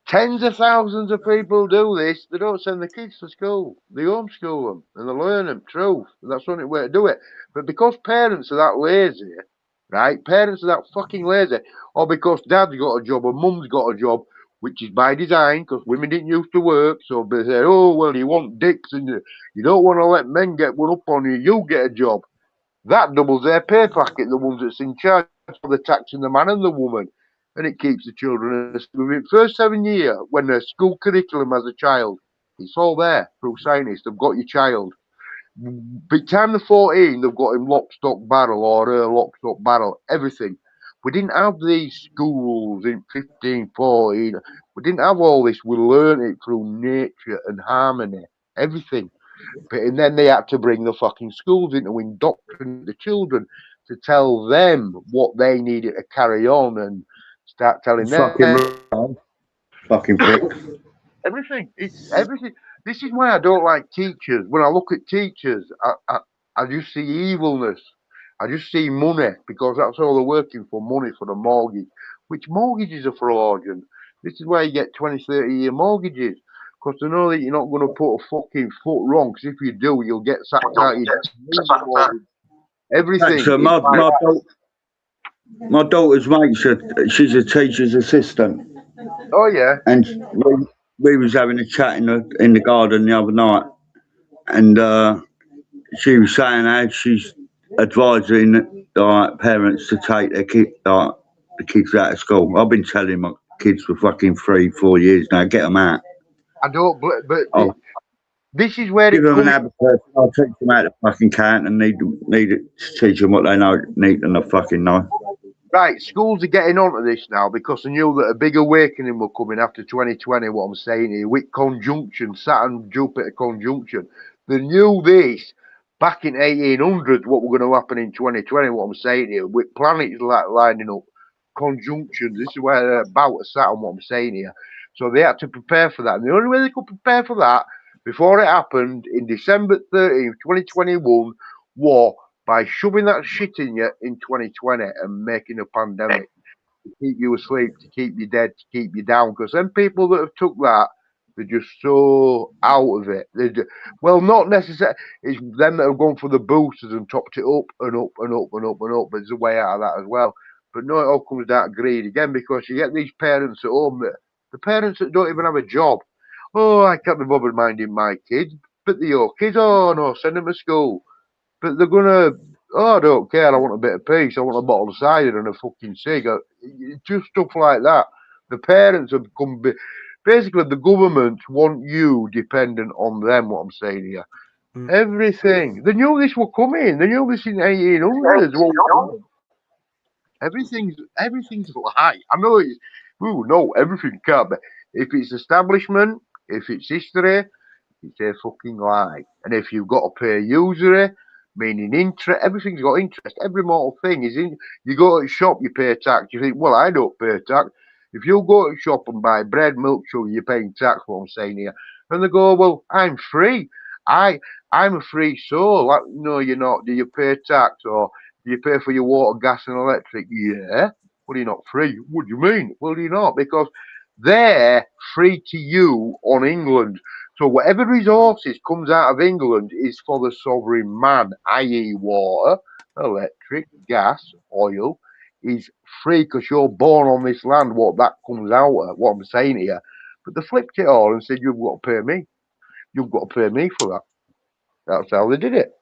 S16: tens of thousands of people do this, they don't send the kids to school. They homeschool them and they learn them. Truth. And that's the only way to do it. But because parents are that lazy, right? Parents are that fucking lazy, or because dad's got a job or mum's got a job, which is by design, because women didn't used to work, so they say, oh, well, you want dicks and you don't want to let men get one up on you, you get a job. That doubles their pay packet, the ones that's in charge for the taxing the man and the woman, and it keeps the children within the first 7 years, when their school curriculum as a child, it's all there through scientists, they've got your child. By the time they're 14, they've got him lock, stock, barrel, or her lock, stock, barrel, everything. We didn't have these schools in 15, 14. We didn't have all this. We learned it through nature and harmony, everything. And then they had to bring the fucking schools in to indoctrinate the children, to tell them what they needed to carry on and start telling them.
S17: Fucking prick.
S16: Everything. It's everything. This is why I don't like teachers. When I look at teachers, I just see evilness. I just see money, because that's all they're working for, money for the mortgage, which mortgages are fraudulent. This is why you get 20, 30-year mortgages, because they know that you're not going to put a fucking foot wrong, because if you do, you'll get sacked out. Everything.
S17: So my daughter's mate, she's a teacher's assistant.
S16: Oh, yeah.
S17: And we was having a chat in the garden the other night, and she was saying how she's advising parents to take their the kids out of school. I've been telling my kids for fucking 3-4 years now, get them out.
S16: I don't, but This is where
S17: Give
S16: it
S17: them an
S16: comes.
S17: abacus. I'll teach them how to fucking count and need it to teach them what they need and they fucking know.
S16: Right, schools are getting onto this now because they knew that a big awakening will come in after 2020, what I'm saying here, with conjunction, Saturn, Jupiter conjunction. They knew this back in 1800, what were going to happen in 2020, what I'm saying here, with planets lining up, conjunctions. This is where they're about a Saturn, what I'm saying here. So they had to prepare for that. And the only way they could prepare for that, before it happened, in December 13th, 2021, war by shoving that shit in you in 2020 and making a pandemic to keep you asleep, to keep you dead, to keep you down. Because them people that have took that, they're just so out of it. Well, not necessarily. It's them that have gone for the boosters and topped it up and up and up and up and up. But there's a way out of that as well. But no, it all comes down to greed again because you get these parents at home that the parents that don't even have a job. Oh, I can't be bothered minding my kids. But your kids, oh no, send them to school. But they're gonna, oh, I don't care. I want a bit of peace. I want a bottle of cider and a fucking cig. Just stuff like that. The parents have become, basically, the government want you dependent on them. What I'm saying here, everything. They knew this were coming. They knew this in 1800s. Well, everything's a lie. I know it's. Ooh, no, everything can't be. If it's establishment, if it's history, it's a fucking lie. And if you've got to pay usury, meaning interest, everything's got interest. Every mortal thing is in. You go to a shop, you pay tax. You think, well, I don't pay tax. If you go to a shop and buy bread, milk, sugar, you're paying tax. What I'm saying here, and they go, well, I'm free. I'm a free soul. Like, no, you're not. Do you pay tax or do you pay for your water, gas, and electric? Yeah. Well, you're not free. What do you mean? Well, you're not because they're free to you on England. So whatever resources comes out of England is for the sovereign man, i.e. water, electric, gas, oil, is free because you're born on this land, what that comes out of, what I'm saying here. But they flipped it all and said, you've got to pay me. You've got to pay me for that. That's how they did it.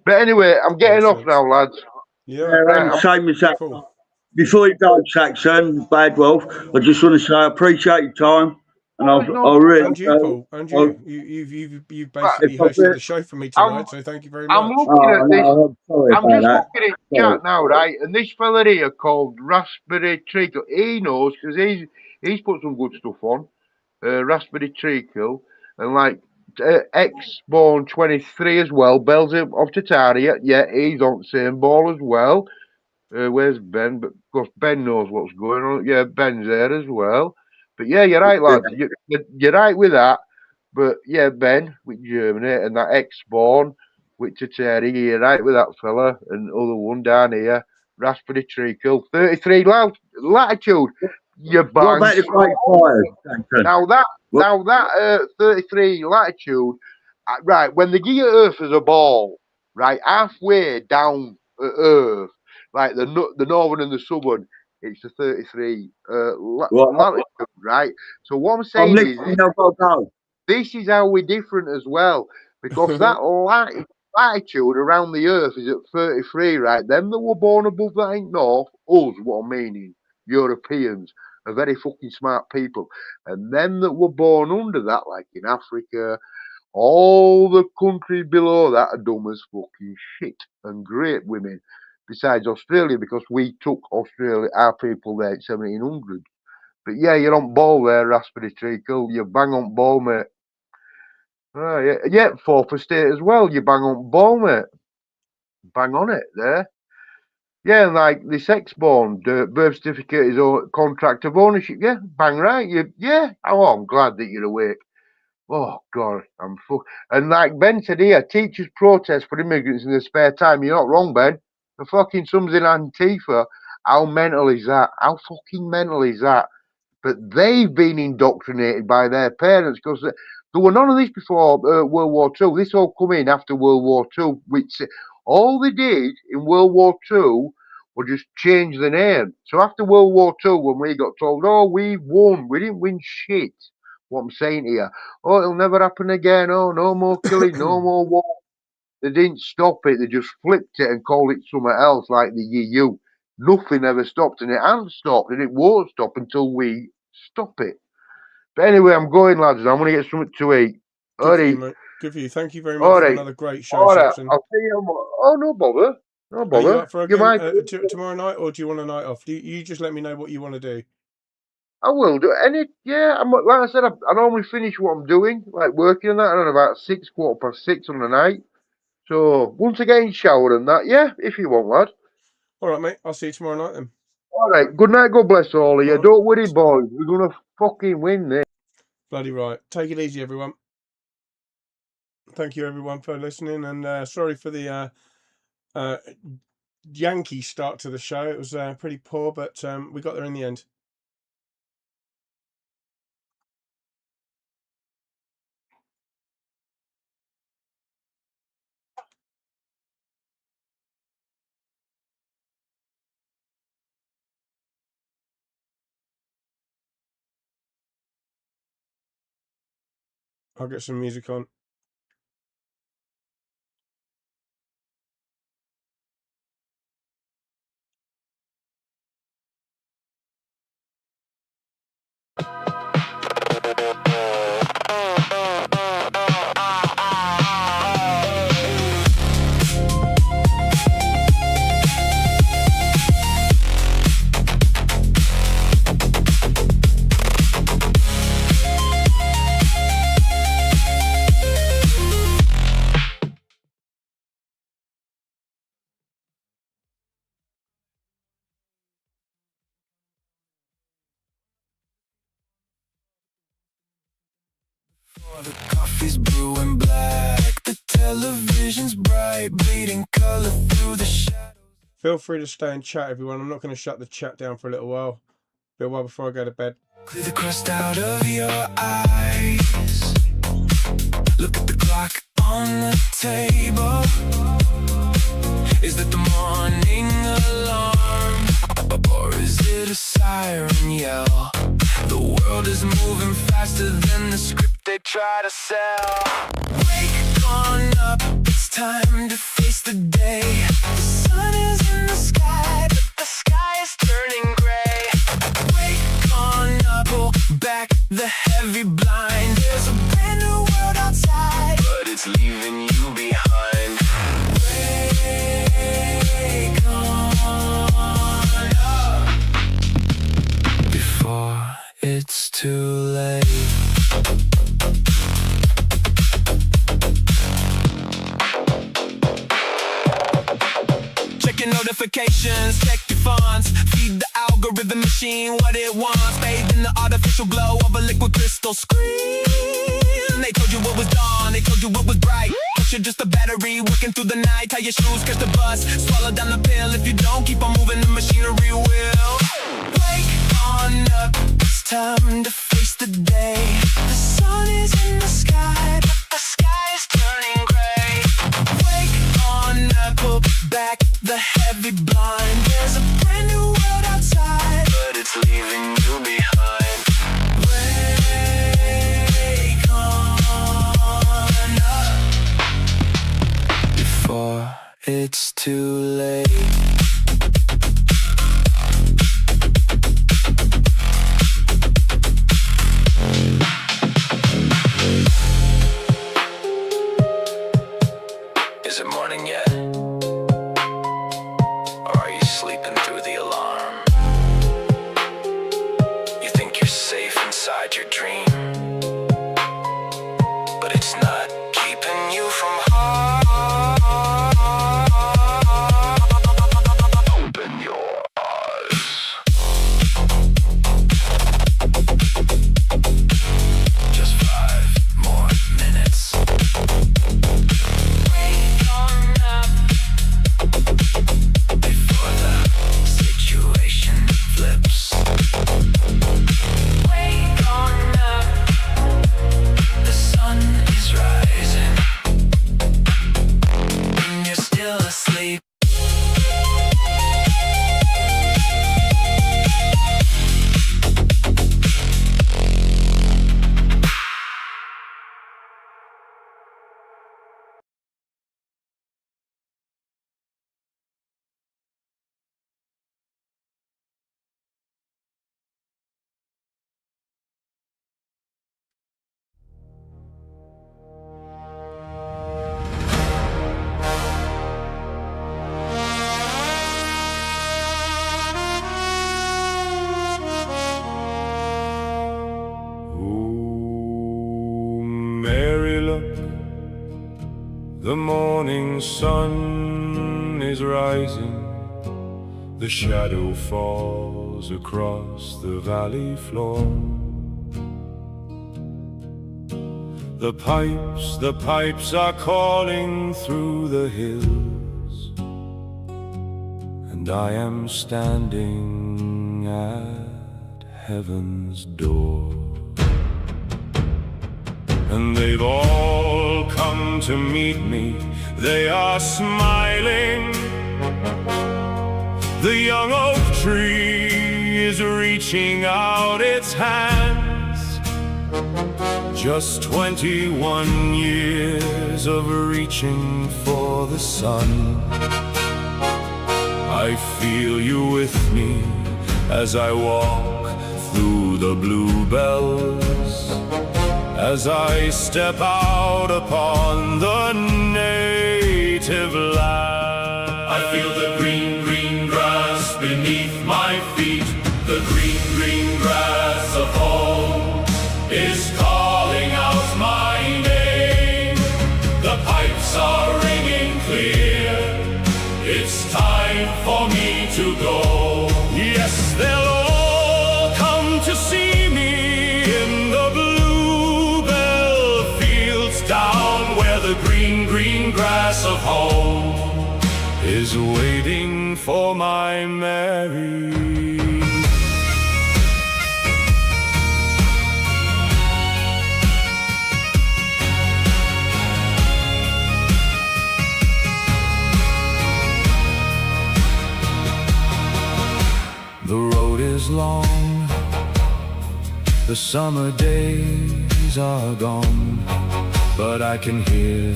S16: But anyway, I'm getting off now, lads.
S13: Yeah,
S17: same as that. Cool. Before you go, Saxon, Badwolf, I just want to say I appreciate your time. And I really.
S13: And you, Paul, and you. You've basically hosted the show for me tonight, so thank you very much.
S16: I'm looking at this. I'm just looking at chat now, right? And this fella here called Raspberry Treacle, he knows because he's put some good stuff on. Raspberry Treacle and like X-Born 23 as well. Bells of Tataria, yeah, he's on the same ball as well. Where's Ben? But of course, Ben knows what's going on. Yeah, Ben's there as well. But yeah, you're right, lads. You're right with that. But yeah, Ben with Germany and that X-Born with Tatari, you're right with that fella. And other one down here, Raspberry Treacle, 33 latitude. You bang.
S17: What about the Great Fires?
S16: Now that 33 latitude, right, when they give you Earth as a ball, right, halfway down Earth, like the northern and the southern, it's the 33 latitude, right? So what I'm saying is, this is how we're different as well, because that latitude around the Earth is at 33, right? Them that were born above that ain't north, us, what I'm meaning, Europeans, are very fucking smart people. And them that were born under that, like in Africa, all the countries below that are dumb as fucking shit and great women. Besides Australia, because we took Australia, our people there in 1700. But yeah, you're on ball there, Raspberry Treacle. You bang on ball, mate. Oh, yeah, fourth estate as well. You bang on ball, mate. Bang on it there. Yeah, like this X-Born, birth certificate is a contract of ownership. Yeah, bang right. Oh, I'm glad that you're awake. Oh, God, I'm fuck. And like Ben said here, teachers protest for immigrants in their spare time. You're not wrong, Ben. The fucking sums in Antifa. How mental is that? How fucking mental is that? But they've been indoctrinated by their parents because there were none of this before World War II. This all come in after World War II, which all they did in World War II was just change the name. So after World War II, when we got told, oh, we won, we didn't win shit. What I'm saying here, oh, it'll never happen again. Oh, no more killing, no more war. They didn't stop it. They just flipped it and called it something else, like the EU. Nothing ever stopped, and it hasn't stopped, and it won't stop until we stop it. But anyway, I'm going, lads. I'm going to get something to eat.
S13: Good for you, mate. Good for you. Thank you very much
S16: All
S13: for
S16: right.
S13: another great show,
S16: All right.
S13: Saxon.
S16: I'll see you. Oh, no bother. No
S13: Are
S16: bother.
S13: you up for
S16: You
S13: again
S16: might.
S13: tomorrow night, or do you want a night off? You just let me know what you want to do.
S16: I will do any. Yeah, like I said, I normally finish what I'm doing, like working on that, around about 6:15 on the night. So once I get in shower and that, yeah, if you want, lad.
S13: All right, mate. I'll see you tomorrow night then.
S16: All right. Good night. God bless all of you.
S13: All right.
S16: Don't worry, boys. We're gonna fucking win this.
S13: Bloody right. Take it easy, everyone. Thank you, everyone, for listening, and sorry for the Yankee start to the show. It was pretty poor, but we got there in the end. I'll get some music on.
S2: The coffee's brewing black, the television's bright, bleeding color through the shadows.
S13: Feel free to stay and chat, everyone. I'm not going to shut the chat down for a little while before I go to bed.
S2: Clear the crust out of your eyes. Look at the clock on the table. Is that the morning alarm? Or is it a siren yell? The world is moving faster than the script they try to sell. Wake on up, it's time to face the day. The sun is in the sky, but the sky is turning gray. Wake on up, pull back the heavy blind. There's a brand new world outside, but it's leaving you behind. Wake on up before it's too late. Check your notifications, check your fonts. Feed the algorithm machine what it wants. Bathed in the artificial glow of a liquid crystal screen. They told you what was dawn, they told you what was bright. But you're just a battery working through the night. Tie your shoes, catch the bus, swallow down the pill. If you don't, keep on moving, the machinery will. Wake on up, it's time to face the day. The sun is in the sky, but the sky is turning gray. Wake on up, pull back the heavy blind. There's a brand new world outside, but it's leaving you behind. Wake on up before it's too late. Is it morning yet? Or are you sleeping through the alarm? You think you're safe inside your dream, but it's not keeping you from harm. Open your eyes. Just 5 more minutes. Wake on up before the situation flips. Wake on up.
S5: look, the morning sun is rising. The shadow falls across the valley floor. The pipes are calling through the hills, and I am standing at heaven's door. And they've all come to meet me, they are smiling. The young oak tree is reaching out its hands. Just 21 years of reaching for the sun. I feel you with me as I walk through the bluebells, as I step out upon the native land.
S2: I feel the green, green grass beneath my feet. The green, green grass of home is calling out my name. The pipes are ringing clear. It's time for me to go.
S5: Yes, they'll all come to see me in the bluebell fields down where the green, green grass of home is waiting for my Mary. The road is long, the summer days are gone, but I can hear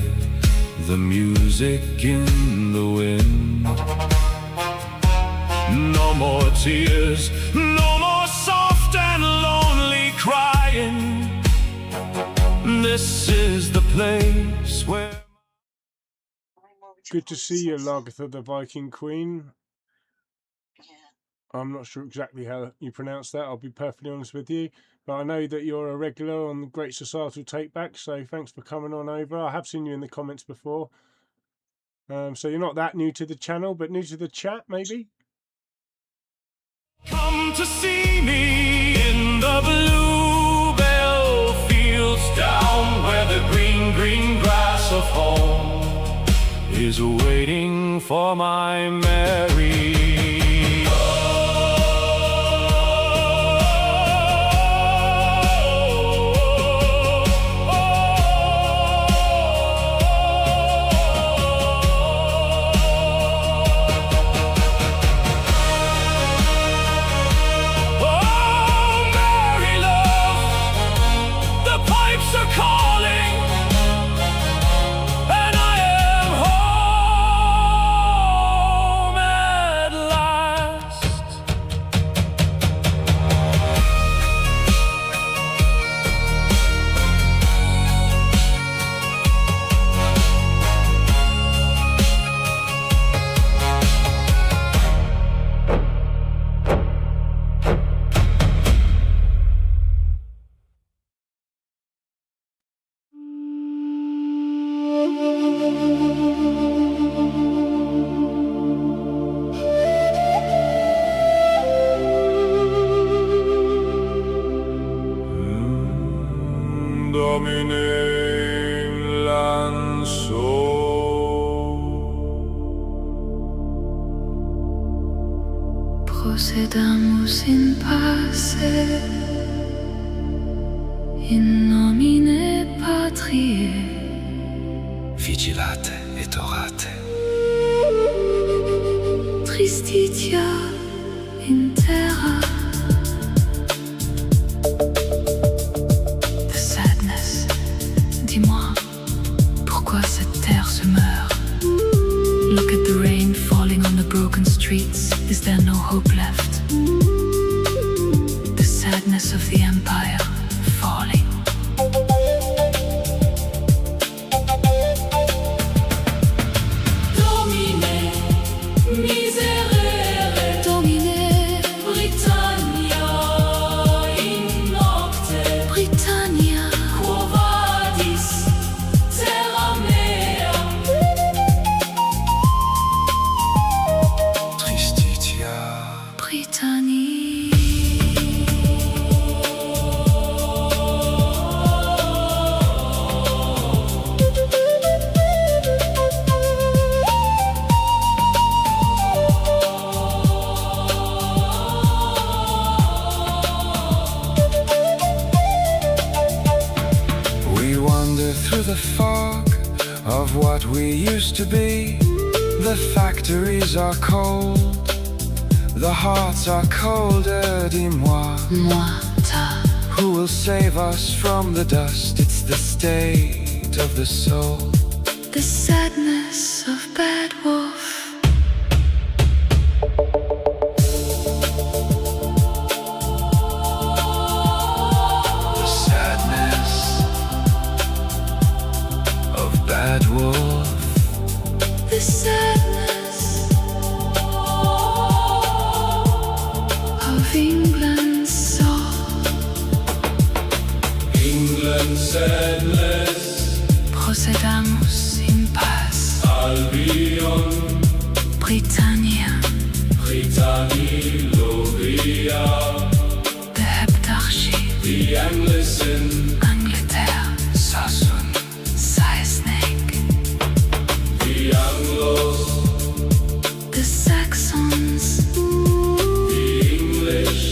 S5: the music in the wind. No more tears, no more soft and lonely crying. This is the place where...
S13: Good to see you, Lagertha the Viking Queen. I'm not sure exactly how you pronounce that, I'll be perfectly honest with you. But I know that you're a regular on the Great Societal Takeback, so thanks for coming on over. I have seen you in the comments before. So you're not that new to the channel, but new to the chat, maybe?
S5: Come to see me in the bluebell fields down where the green, green grass of home is waiting for my Mary.
S1: Procedamus in pace, in nomine Patriae,
S3: Vigilate et orate.
S1: Tristitia in terra. The sadness, dis-moi, pourquoi cette terre se meurt? Look at the rain falling on the broken streets. Is there no hope left? The sadness of the empire falling.
S2: Domine, miserere,
S1: Domine,
S2: Britannia in nocte,
S1: Britannia,
S2: quo vadis,
S5: through the fog of what we used to be. The factories are cold, the hearts are colder. Dis-moi,
S1: Moi, ta.
S5: who will save us from the dust? It's the state of the soul.
S1: The sadness of Badwolf.
S5: The sadness of Badwolf.
S1: The sadness of England's soul.
S5: England's endless.
S1: Procedamos in paz.
S5: Albion,
S1: Britannia.
S5: Britannia, Lovia,
S1: The Heptarchy.
S5: the endless in
S1: Angleterre.
S5: Saxon,
S1: Snake.
S5: the Anglos,
S1: The Saxons.
S5: the English.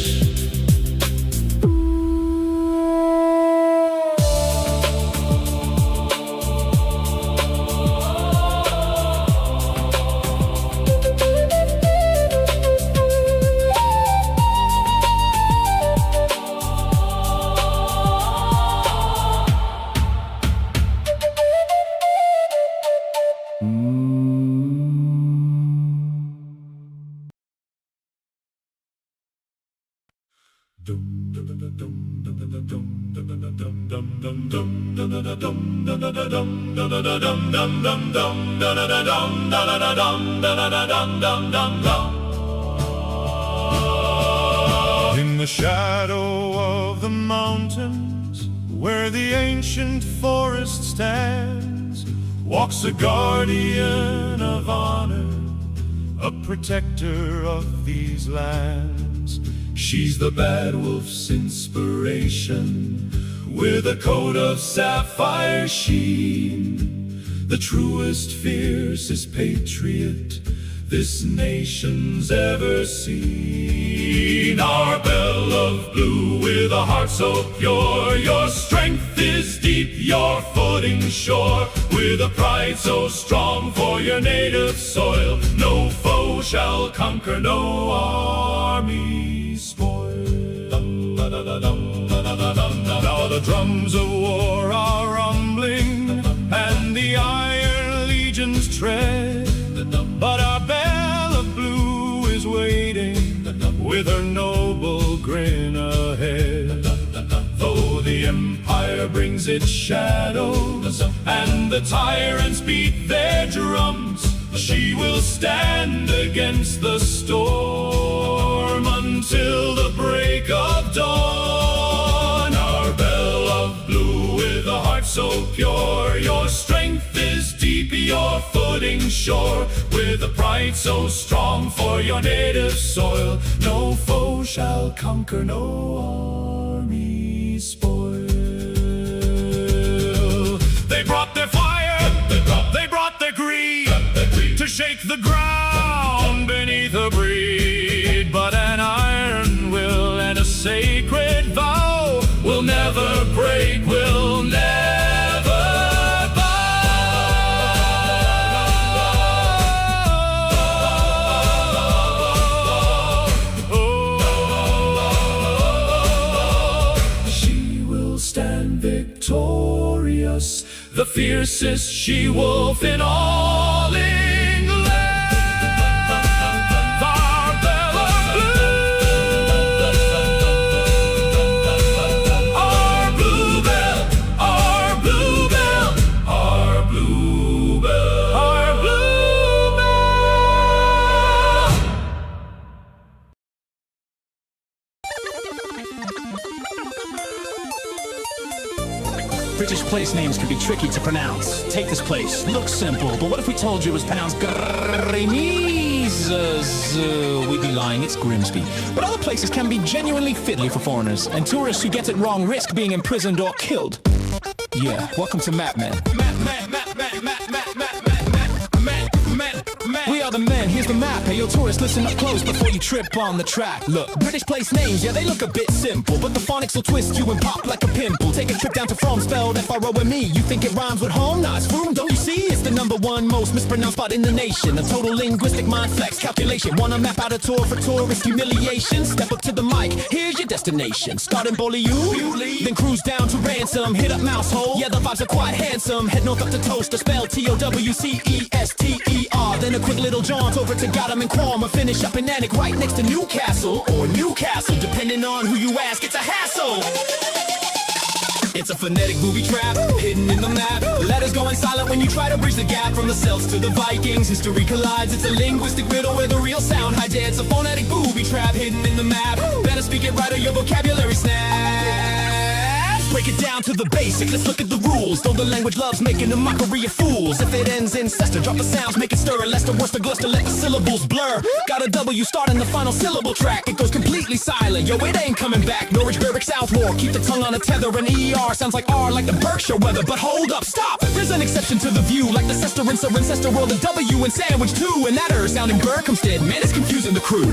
S10: In the shadow of the mountains, where the ancient forest stands, walks a guardian of honor, a protector of these lands. She's the Badwolf's inspiration, with a coat of sapphire sheen, the truest, fiercest patriot this nation's ever seen. Our belle of blue with a heart so pure, your strength is deep, your footing sure, with a pride so strong for your native soil. No foe shall conquer, no army spoil. Now the drums of war are rumbling, and the iron legions tread, but our belle of blue is waiting, with her noble grin ahead. Though the empire brings its shadows, and the tyrants beat their drums, she will stand against the storm until the break of dawn. Our belle of blue with a heart so pure, your strength is deep, your footing sure, with a pride so strong for your native soil. No foe shall conquer, no army spoil. They brought their fire, they brought their greed, to shake the ground beneath a breed. But an iron will and a sacred vow will never break, will never bow. She will stand victorious, the fiercest she-wolf in all England. Our belle of blue, our bluebell, our bluebell, our bluebell, our bluebell.
S19: British place names can be tricky to pronounce. Take this place. Looks simple, but what if we told you it was pronounced Grimmies? We'd be lying, it's Grimsby. But other places can be genuinely fiddly for foreigners, and tourists who get it wrong risk being imprisoned or killed. Yeah, welcome to Map Man. We are the men, here's the map. Hey, yo, tourists, listen up close before you trip on the track. Look, British place names, yeah, they look a bit simple, but the phonics will twist you and pop like a pimple. Take a trip down to From, spelled F-R-O-M-E. You think it rhymes with home? Nah, it's Froome, don't you see? It's the #1 most mispronounced spot in the nation. A total linguistic mind flex calculation. Wanna map out a tour for tourist humiliation? Step up to the mic, here's your destination. Start in Beaulieu, then cruise down to Ransom. Hit up Mousehole, yeah, the vibes are quite handsome. Head north up to Toaster, spelled T-O-W-C-E-S-T-E-R. Then a quick little jaunt over to Gotham and Quam, or finish up in Nanick right next to Newcastle, or Newcastle, depending on who you ask, it's a hassle. It's a phonetic booby trap, hidden in the map. Letters going silent when you try to bridge the gap. From the Celts to the Vikings, history collides. It's a linguistic riddle where the real sound hides. Yeah, it's a phonetic booby trap, hidden in the map. Better speak it right or your vocabulary snaps. Break it down to the basic, let's look at the rules. Though the language loves making a mockery of fools. If it ends in cester, drop the sounds, make it stir. Unless the worst of gluster, let the syllables blur. Got a W starting the final syllable track. It goes completely silent, yo, it ain't coming back. Norwich, Berwick, Southwark, keep the tongue on a tether. And ER sounds like R, like the Berkshire weather. But hold up, stop, there's an exception to the view. Like the Cester and Cirencester, roll the W and sandwich too. And that sounding Berkhamsted, man, it's confusing the crew.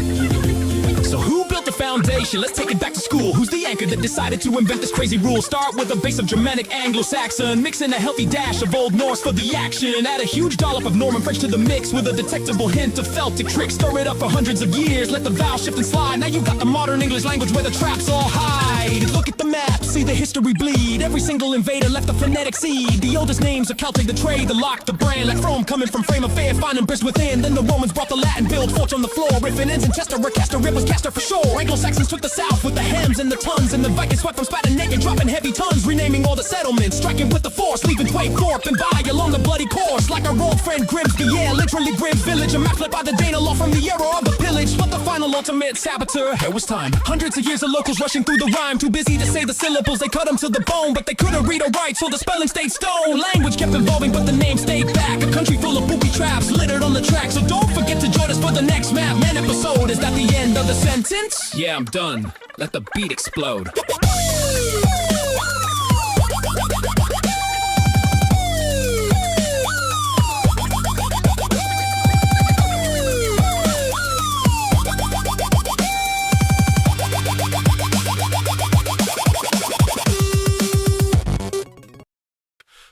S19: So who built the foundation? Let's take it back to school. Who's the anchor that decided to invent this crazy rule? Start with a base of Germanic Anglo-Saxon, mix in a healthy dash of Old Norse for the action. Add a huge dollop of Norman French to the mix with a detectable hint of Celtic tricks. Stir it up for hundreds of years, let the vowel shift and slide. Now you got the modern English language where the traps all hide. Look at the map, see the history bleed. Every single invader left a phonetic seed. The oldest names are Celtic, the trade, the lock, the brand. Like Frome coming from frame of fair, finding brisk within. Then the Romans brought the Latin, build forts on the floor. If it ends in Chester or Castor, it was Castor for sure. Anglo-Saxons took the south with the hems and the tons. And the Vikings swept from Spaten naked, dropping heavy tons. Renaming all the settlements, striking with the force. Leaving Tway, Thorpe, and by along the bloody course. Like our old friend Grimsby, yeah, literally Grim's village. A map flipped by the Danelaw from the era of the pillage. But the final ultimate saboteur, it was time. Hundreds of years of locals rushing through the rhyme. Too busy to say the syllables, they cut them to the bone. But they couldn't read or write, so the spelling stayed stone. Language kept evolving, but the name stayed back. A country full of booby traps, littered on the track. So don't forget to join us for the next map. Man episode, is that the end of the sentence? Yeah, I'm done. Let the beat explode.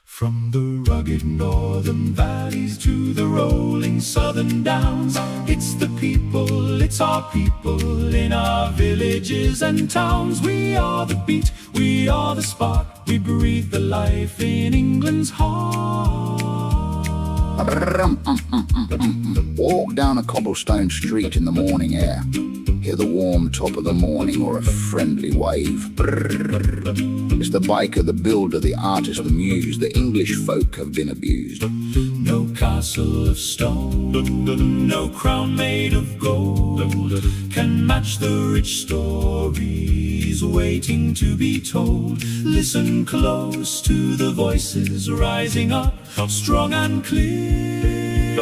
S10: From the rugged northern valleys to the rolling southern downs, it's the people, it's our people in our villages and towns. We are the beat, we are the spark, we breathe the life in England's heart.
S3: Walk down a cobblestone street in the morning air. Hear the warm top of the morning or a friendly wave. It's the biker, the builder, the artist, the muse. The English folk have been abused.
S10: No castle of stone, no crown made of gold can match the rich stories waiting to be told. Listen close to the voices rising up, strong and clear.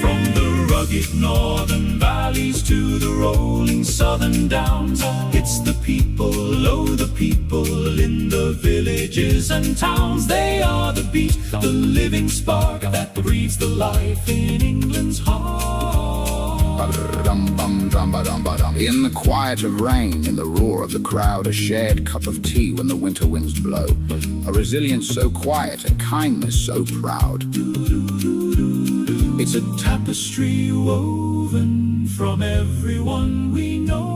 S10: From the rugged northern valleys to the rolling southern downs, it's the people, oh the people in the villages and towns. They are the beat, the living spark that breathes the life in England's heart.
S3: In the quiet of rain, in the roar of the crowd, a shared cup of tea when the winter winds blow. A resilience so quiet, a kindness so proud.
S10: It's a tapestry woven from everyone we know.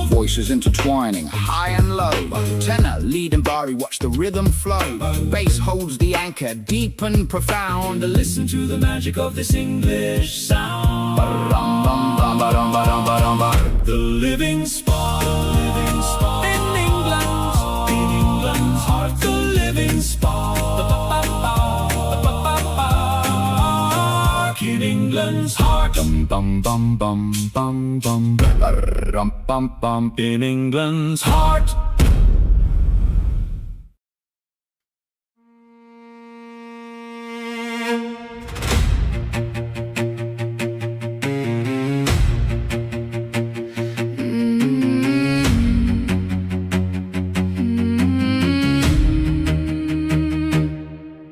S3: Voices intertwining, high and low. Tenor, lead and bari, watch the rhythm flow. Bass holds the anchor, deep and profound.
S10: Listen to the magic of this English sound. The living spark, in England's heart. The living spark, in England's heart.
S3: Bum bum bum bum bum bum bum bum.
S10: In England's heart.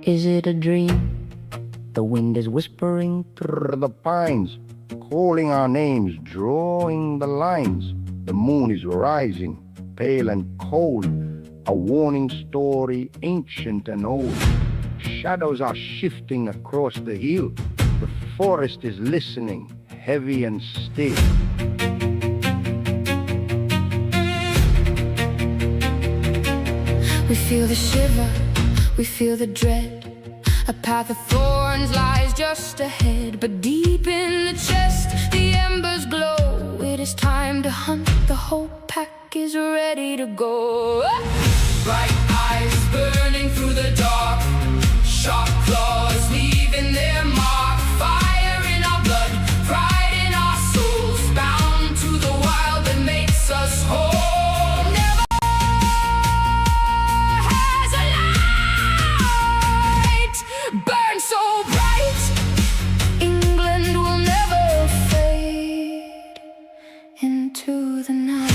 S20: Is it a dream? The wind is whispering under the pines, calling our names, drawing the lines. The moon is rising, pale and cold, a warning story ancient and old. Shadows are shifting across the hill. The forest is listening, heavy and still.
S12: We feel the shiver, we feel the dread. A path of thorns lies just ahead, but deep in the chest the embers glow. It is time to hunt, the whole pack is ready to go. Bright eyes burning through the dark, sharp claws leaving their mark. Fire in our blood, pride in our souls, bound to the wild that makes us whole. Burn so bright, England will never fade into the night.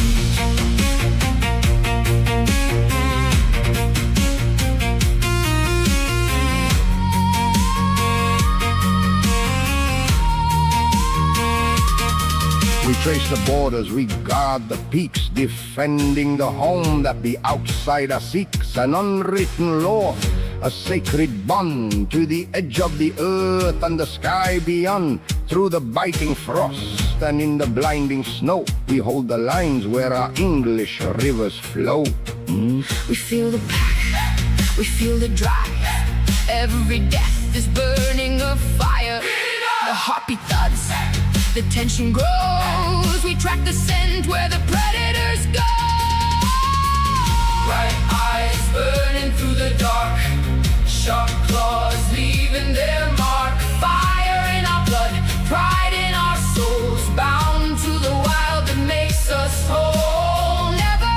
S20: We trace the borders, we guard the peaks, defending the home that the outsider seeks. An unwritten law, a sacred bond to the edge of the earth and the sky beyond. Through the biting frost and in the blinding snow, we hold the lines where our English rivers flow.
S12: We feel the pack, we feel the drive. Every death is burning a fire. The heartbeat thuds, the tension grows. We track the scent where the predators go. Bright eyes burning through the dark, sharp claws leaving their mark. Fire in our blood, pride in our souls, bound to the wild that makes us whole. Never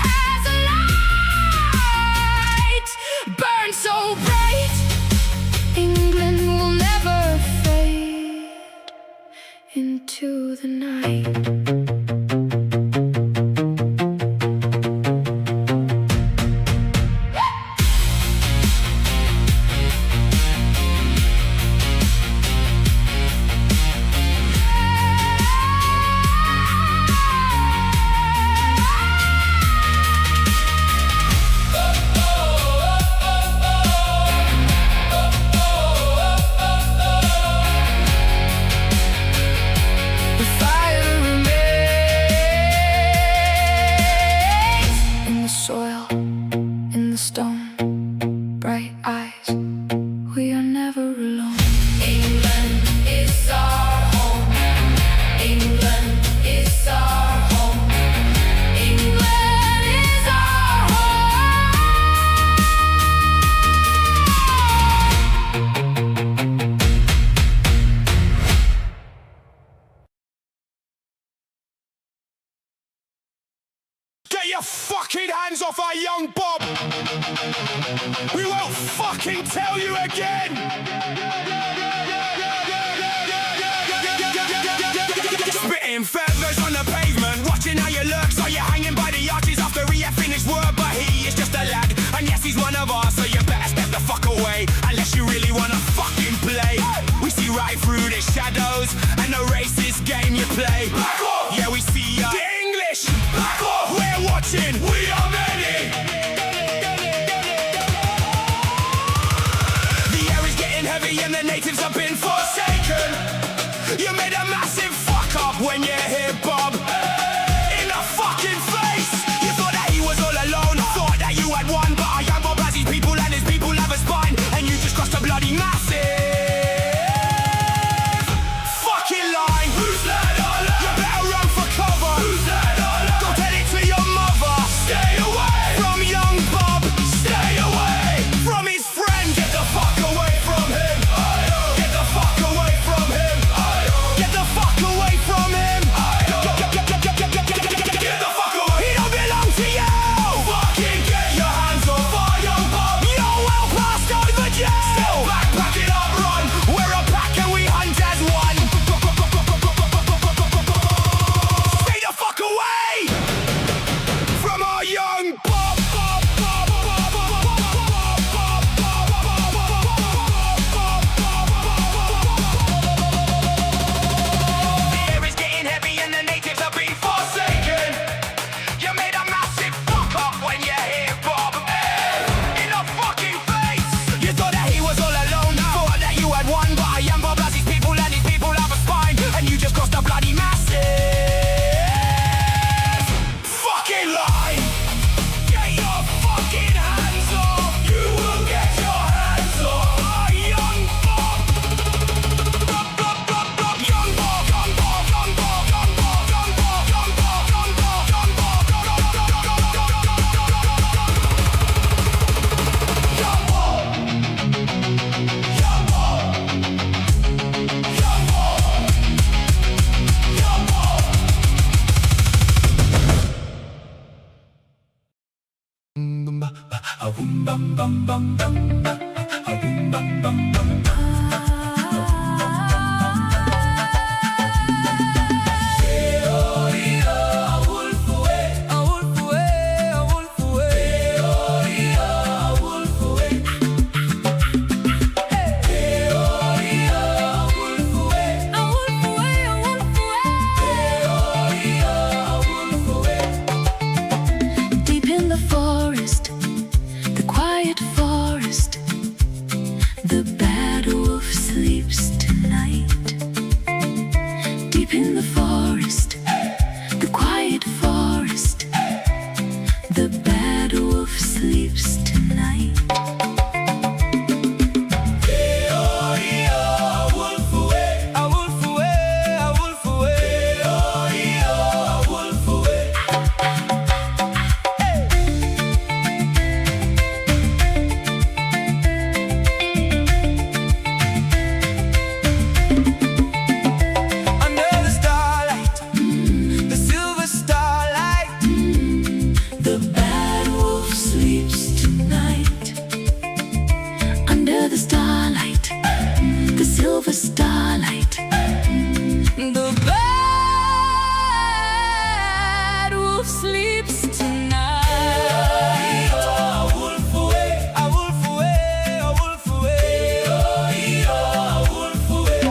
S12: has a light burned so bright, England will never fade into the night.
S10: Get your fucking hands off our young Bob! We won't fucking tell you again! Spitting feathers on the pavement, watching how you lurk, so you're hanging by the arches after he had finished work. But he is just a lad, and yes, he's one of us, so you better step the fuck away, unless you really wanna fucking play. We see right through the shadows, and the racist game you play. Yeah, we see ya. The English! Back off! We're watching! We are many! The air is getting heavy and the natives have been forsaken. You made a massive fuck up when you're here, Bob. In the fucking face! You thought that he was all alone, thought that you had won, but our young Bob has his people and his people have a spine, and you just crossed a bloody massive fucking line. Who's that all? You better run for cover. Who's that all? Don't tell it to your mother. Stay away from young Bob. Stay away from his friend. Get the fuck away from him. Get the fuck away from him. Get the fuck away from him.
S4: Deep in the forest, the quiet forest, the bad wolf sleeps tonight. Deep in the forest, the quiet forest, the bad wolf sleeps tonight.
S2: Under the starlight, the silver starlight,
S4: The bad wolf sleeps tonight. Under the starlight, the silver starlight,
S2: the bad wolf sleeps tonight. A wolf away, a wolf away, a wolf away, a wolf away.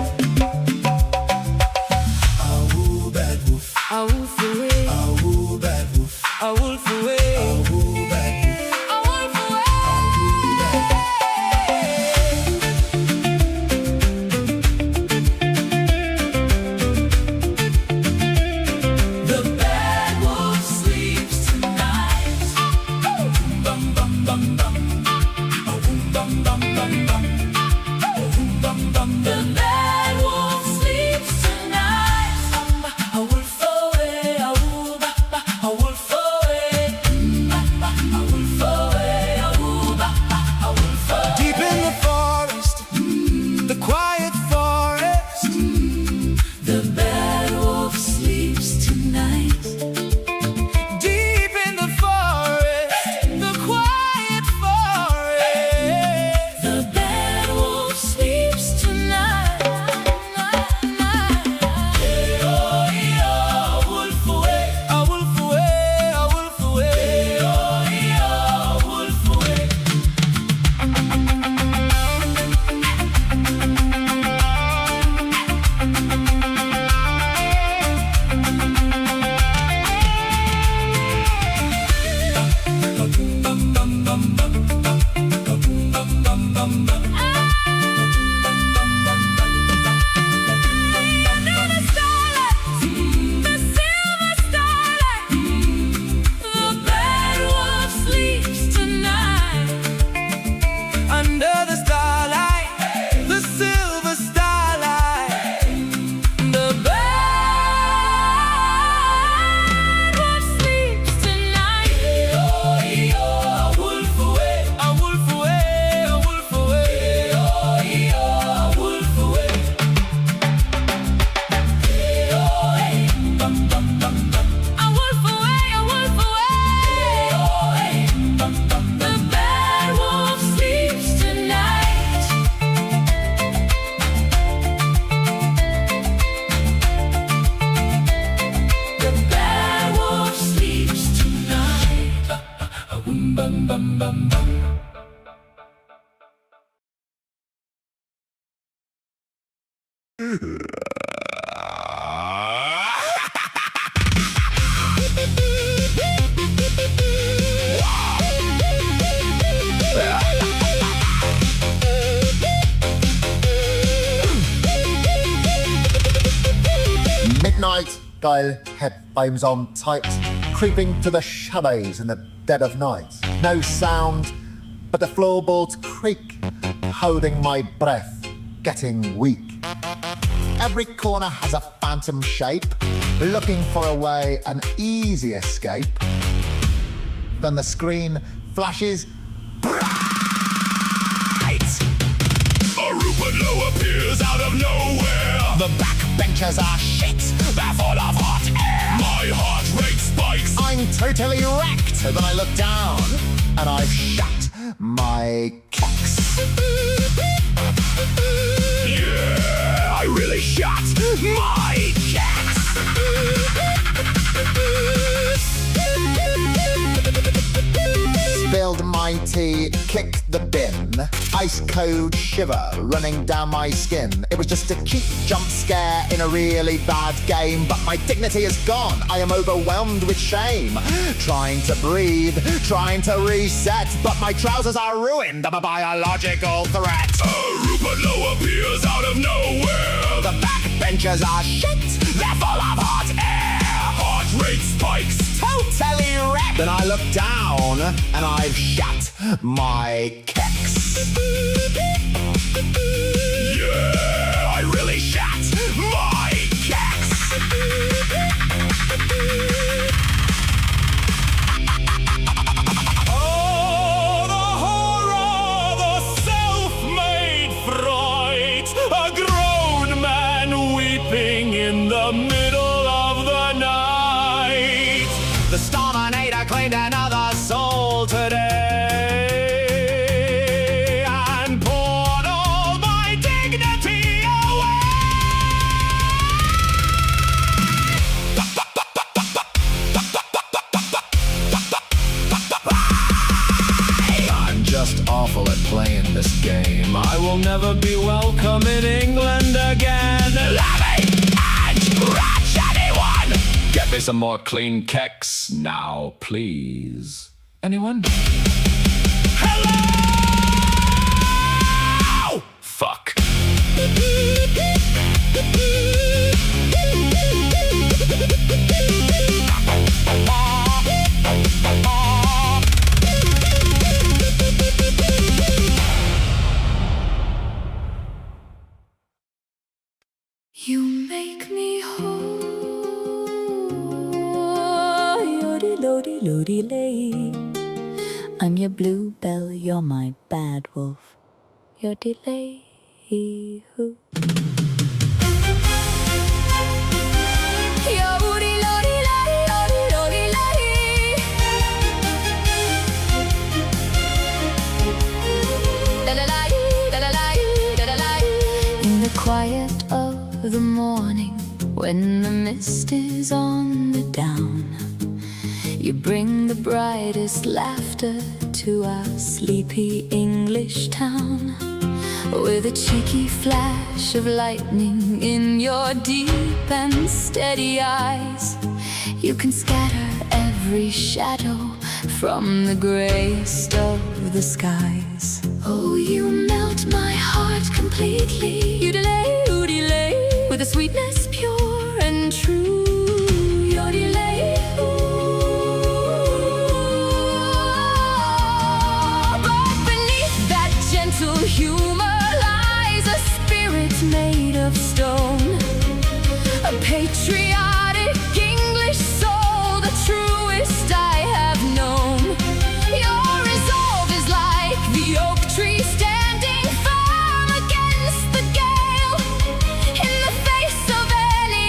S2: A woo bad wolf, a wolf away, a woo bad wolf, a wolf away, a woo bad wolf, a wolf away. The bad wolf sleeps tonight. Bum bum bum bum. Oh bum bum bum bum. Oh bum bum. The bad wolf sleeps tonight. A wolf away, a wolf, a wolf away, a wolf away, a wolf away. Deep in the forest, the quiet forest,
S4: the bad wolf sleeps tonight.
S2: deep in the forest, the quiet forest.
S4: The bad wolf sleeps tonight.
S2: Wolf away, a wolf away, a wolf away, a wolf away. Under the starlight, the silver starlight, the bad wolf sleeps tonight. A wolf away, a wolf away, a wolf away, a wolf away. Bum bum bum bum. A wolf away, a wolf away. Bum bum bum. The bad wolf sleeps tonight. The bad wolf sleeps tonight. Bum bum bum bum.
S21: Midnight, geil, headphones on tight, creeping to the shadows in the dead of night. No sound, but the floorboards creak, holding my breath, getting weak. Every corner has a phantom shape, looking for a way, an easy escape. Then the screen flashes bright.
S10: A Rupert appears out of nowhere.
S21: The backbenchers are shit,
S10: They're full of hot air. My heart rate spikes.
S21: I'm totally wrecked. Then I look down and I've shut my keks.
S2: Yeah, I really shot my keks.
S21: Spilled my tea, kicked the bin. Ice cold shiver running down my skin. It was just a cute jump scare in a really bad game, but my dignity is gone. I am overwhelmed with shame. Trying to breathe, trying to reset, but my trousers are ruined. I'm a biological threat.
S2: A Rupert appears out of nowhere.
S21: The backbenchers are shit.
S2: They're full of hot air. Heart rate spikes.
S21: Totally wrecked. Then I look down and I've shut my keks.
S2: Yeah, I really shot my keks.
S10: Oh, the horror, the self-made fright. A grown man weeping in the middle of the night.
S21: The Starminator claimed another soul today and poured all my dignity away.
S10: I'm just awful at playing this game. I will never be welcome in England again.
S2: Loving and scratch anyone.
S10: Get me some more clean keks now, please. Anyone?
S2: Hello!
S10: Fuck.
S4: You make me whole. Yodel-lodel-lodel-lay. I'm your bluebell, you're my bad wolf. Your delay. Hoo. In the quiet of the morning, when the mist is on the down, you bring the brightest laughter to our sleepy English town. With a cheeky flash of lightning in your deep and steady eyes, you can scatter every shadow from the grayest of the skies. Oh, you melt my heart completely. You delay, with a sweetness pure and true. Your delay, but beneath that gentle humor lies a spirit made of stone, a patriotic English soul, the truest I have known. Your resolve is like the oak tree standing firm against the gale. In the face of any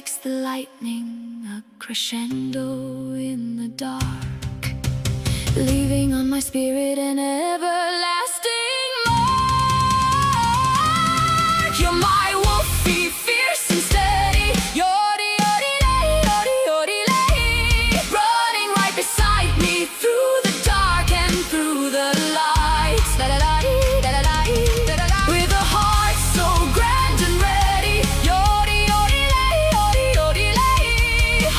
S4: strikes the lightning, a crescendo in the dark, leaving on my spirit an everlasting mark. You're my wolfie, fierce and steady. Yodi, yodi, lay, yodi, yodi, lay. Running right beside me through the dark and through the lights. Da da da dee, da da da dee, da da da. With a heart so grand and ready. Yodi, yodi, lay, yodi, yodi, lay.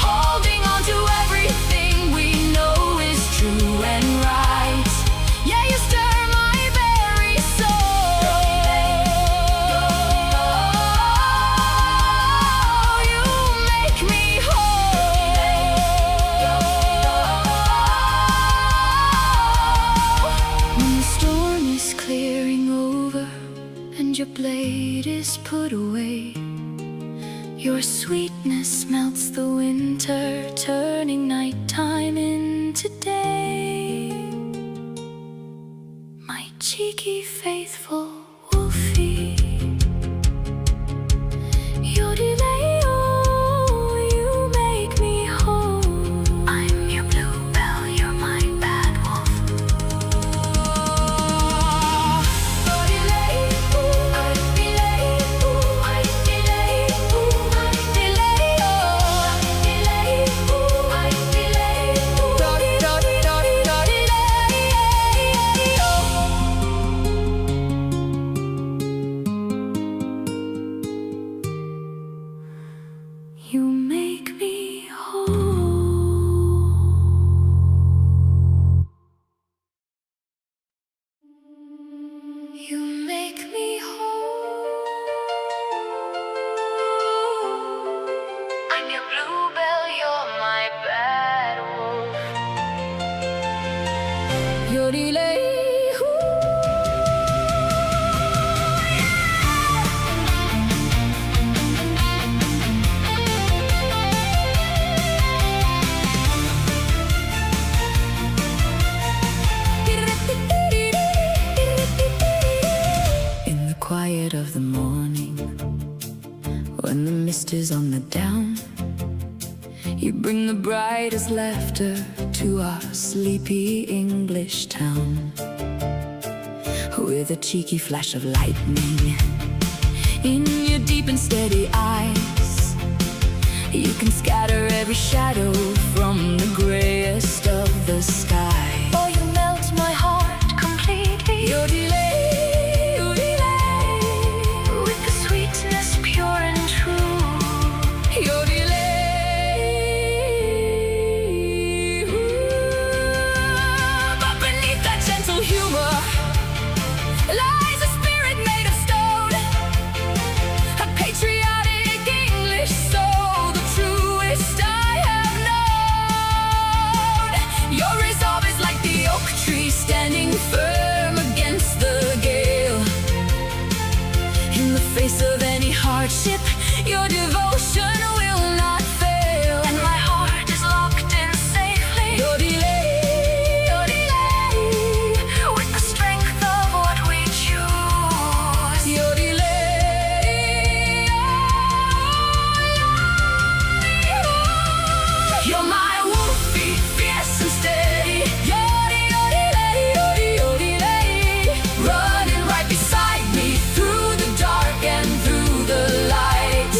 S4: Holding on to everything we know is true and right. Yeah, you stir my very soul. You make me whole. When the storm is clearing over and your blade is put away, your sweetness melts the winter, turning nighttime into day. My cheeky, faithful wolfie, Yodileo, you make me whole. I'm your bluebell, you're my Badwolf. You make me whole. You make me whole. I'm your bluebell, you're my Badwolf. Yodilei. In the quiet of the morning, when the mist is on the down, you bring the brightest laughter to our sleepy English town. With a cheeky flash of lightning in your deep and steady eyes, you can scatter every shadow from the grayest of the sky. Oh, you melt my heart completely. Your delay, with the sweetness pure and true. Your delay, but beneath that gentle humor lies a spirit made of stone, a patriotic English soul, the truest I have known. Your resolve is like the oak tree standing firm against the gale. In the face of any hardship, your devotion will not fail. And my heart is locked in safely. Your delay, with the strength of what we choose. Your delay, you're my wolfie, fierce and steady. Yodi, yodi, lay, yodi, yodi, lay. Running right beside me through the dark and through the light.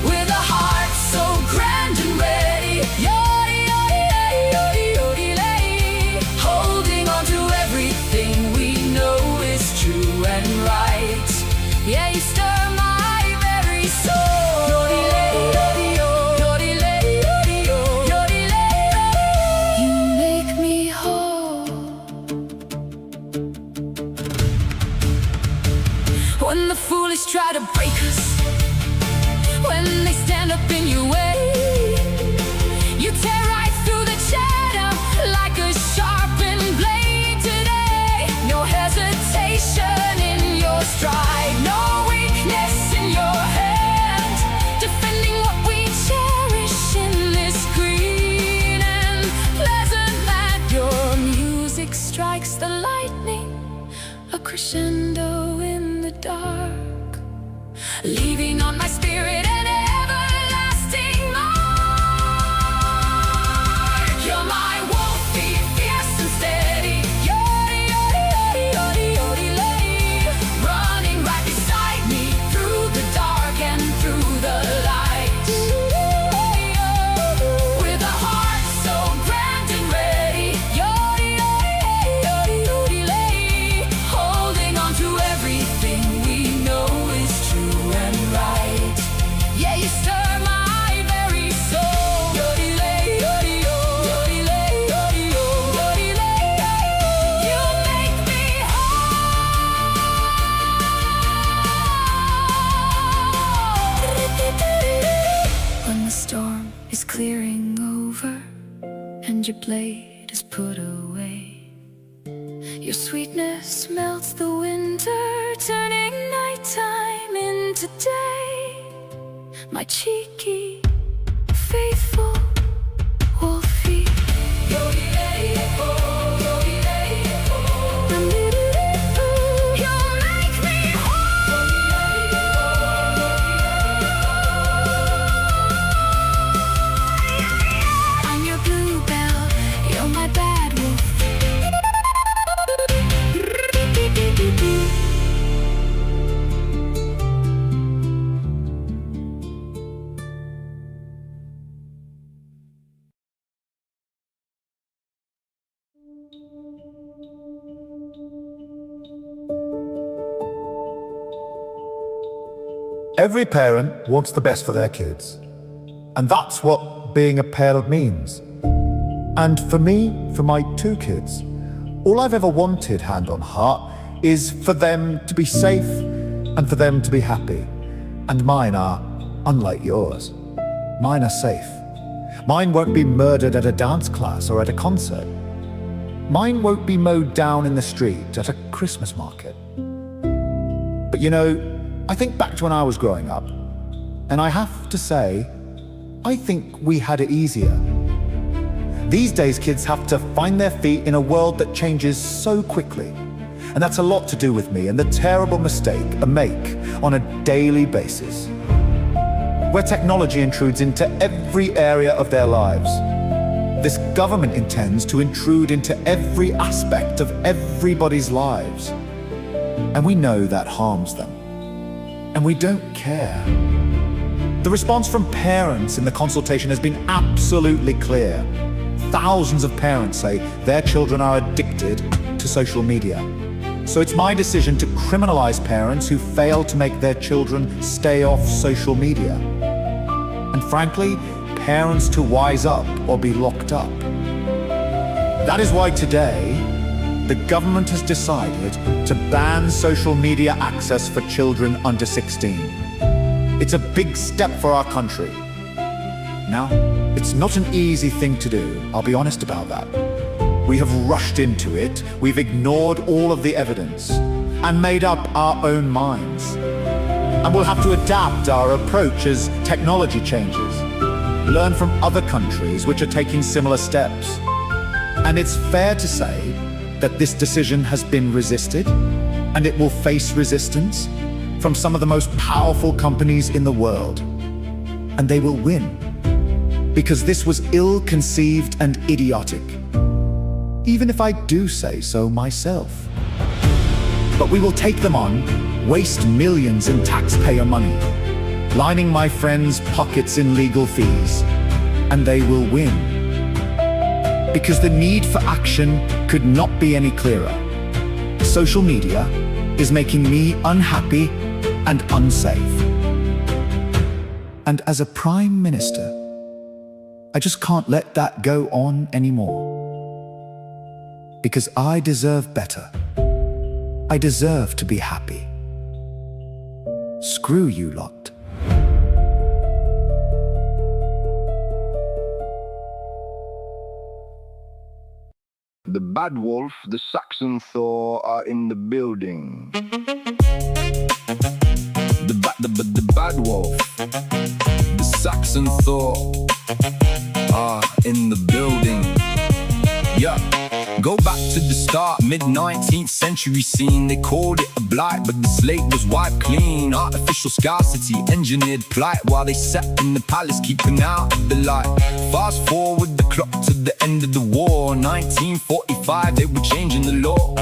S4: With a heart so grand and ready. Yodi, yodi, lay, yodi, yodi, lay. Holding on to everything we know is true and right. Yeah, you stir my very soul. Yodi, lay, yodi, yo. Yodi, lay, yodi, yo. Yodi, lay, yodi. You make me whole. When the foolish try to break us, when they stand up in your way, you tear right through the shadow like a sharpened blade today. No hesitation in your stride, no weakness in your hand, defending what we cherish in this green and pleasant land. Your music strikes the lightning, a crescendo in the dark,
S12: leaving on my spirit an everlasting mark. You're my wolf, be fierce and steady. Yodi, yodi, yodi, yodi, yodi, lady. Running right beside me through the dark and through the light. With a heart so grand and ready. Yodi, yodi, yodi, yodi, lady. Holding on to everything we know is true and right. Yeah, you stir my very soul. Yodi, lady, yodi, yo. Yodi, lady, yodi, yo. Yodi, lady, you make me whole. When the storm is clearing over and your blade is put away, your sweetness melts the winter, turning nighttime into day. My cheeky, faithful wolfie. You'll make me whole. I'm your bluebell, you're my badwolf.
S21: Every parent wants the best for their kids. And that's what being a parent means. And for me, for my 2 kids, all I've ever wanted, hand on heart, is for them to be safe and for them to be happy. And mine are unlike yours. Mine are safe. Mine won't be murdered at a dance class or at a concert. Mine won't be mowed down in the street at a Christmas market. But you know, I think back to when I was growing up, and I have to say, I think we had it easier. These days, kids have to find their feet in a world that changes so quickly. And that's a lot to do with me and the terrible mistake I make on a daily basis, where technology intrudes into every area of their lives. This government intends to intrude into every aspect of everybody's lives. And we know that harms them. And we don't care. The response from parents in the consultation has been absolutely clear. Thousands of parents say their children are addicted to social media. So it's my decision to criminalize parents who fail to make their children stay off social media. And frankly, parents to wise up or be locked up. That is why today, the government has decided to ban social media access for children under 16. It's a big step for our country. Now, it's not an easy thing to do, I'll be honest about that. We have rushed into it, we've ignored all of the evidence, and made up our own minds. And we'll have to adapt our approach as technology changes, learn from other countries which are taking similar steps. And it's fair to say that this decision has been resisted, and it will face resistance from some of the most powerful companies in the world. And they will win, because this was ill-conceived and idiotic, even if I do say so myself. But we will take them on, waste millions in taxpayer money, lining my friends' pockets in legal fees, and they will win. Because the need for action could not be any clearer. Social media is making me unhappy and unsafe. And as a Prime Minister, I just can't let that go on anymore. Because I deserve better. I deserve to be happy. Screw you lot.
S20: The Badwolf, the Saxon Thor are in the building. The Badwolf,
S3: The Saxon Thor are in the building. Yeah. Go back to the start, mid-19th century scene. They called it a blight, but the slate was wiped clean. Artificial scarcity, engineered plight, while they sat in the palace keeping out of the light. Fast forward the clock to the end of the war. 1945, they were changing the law,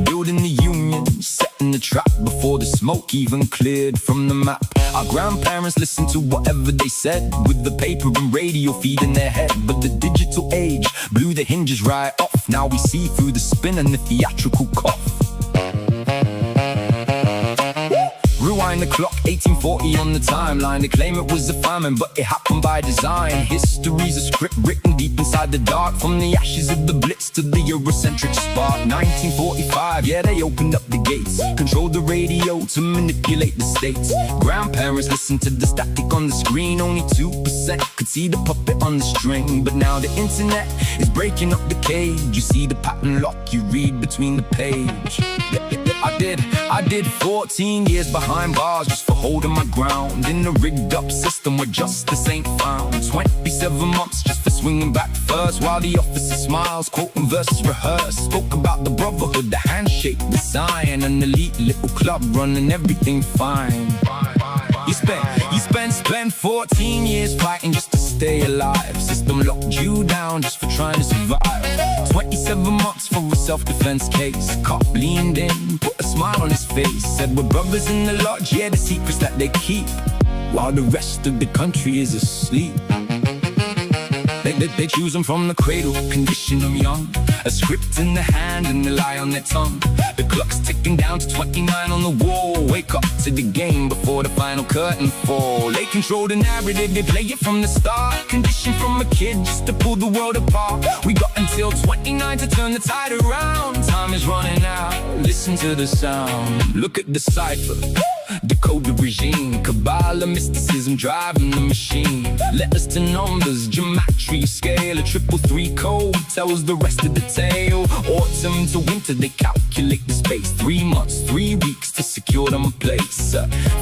S3: building the union, setting the trap before the smoke even cleared from the map. Our grandparents listened to whatever they said, with the paper and radio feeding their head. But the digital age blew the hinges right off. Now we see through the spin and the theatrical cough. Rewind the clock, 1840 on the timeline. They claim it was a famine, but it happened by design. History's a script written deep inside the dark, from the ashes of the Blitz to the Eurocentric spark. 1945, yeah, they opened up the gates, controlled the radio to manipulate the states. Grandparents listened to the static on the screen. Only 2% could see the puppet on the string. But now the internet is breaking up the cage. You see the pattern lock, you read between the page. I did 14 years behind bars just for holding my ground in a rigged up system where justice ain't found. 27 months just for swinging back first, while the officer smiles, quoting verses rehearsed. Spoke about the brotherhood, the handshake, the sign, an elite little club running everything fine. You spent 14 years fighting just to stay alive. System locked you down just for trying to survive. 27 months for a self-defense case. Cop leaned in, put a smile on his face, said we're brothers in the lodge, yeah, the secrets that they keep, while the rest of the country is asleep. They choose them from the cradle, condition them young, a script in the hand and a lie on their tongue. The clock's ticking down to 29 on the wall. Wake up to the game before the final curtain fall. They control the narrative, they play it from the start, conditioned from a kid just to pull the world apart. We got until 29 to turn the tide around. Time is running out, listen to the sound. Look at the cipher, decode the regime. Kabbalah, mysticism driving the machine. Letters to numbers, geometry, scale. A 333 code tells the rest of the tale. Autumn to winter, they calculate the space. 3 months, 3 weeks to secure them a place.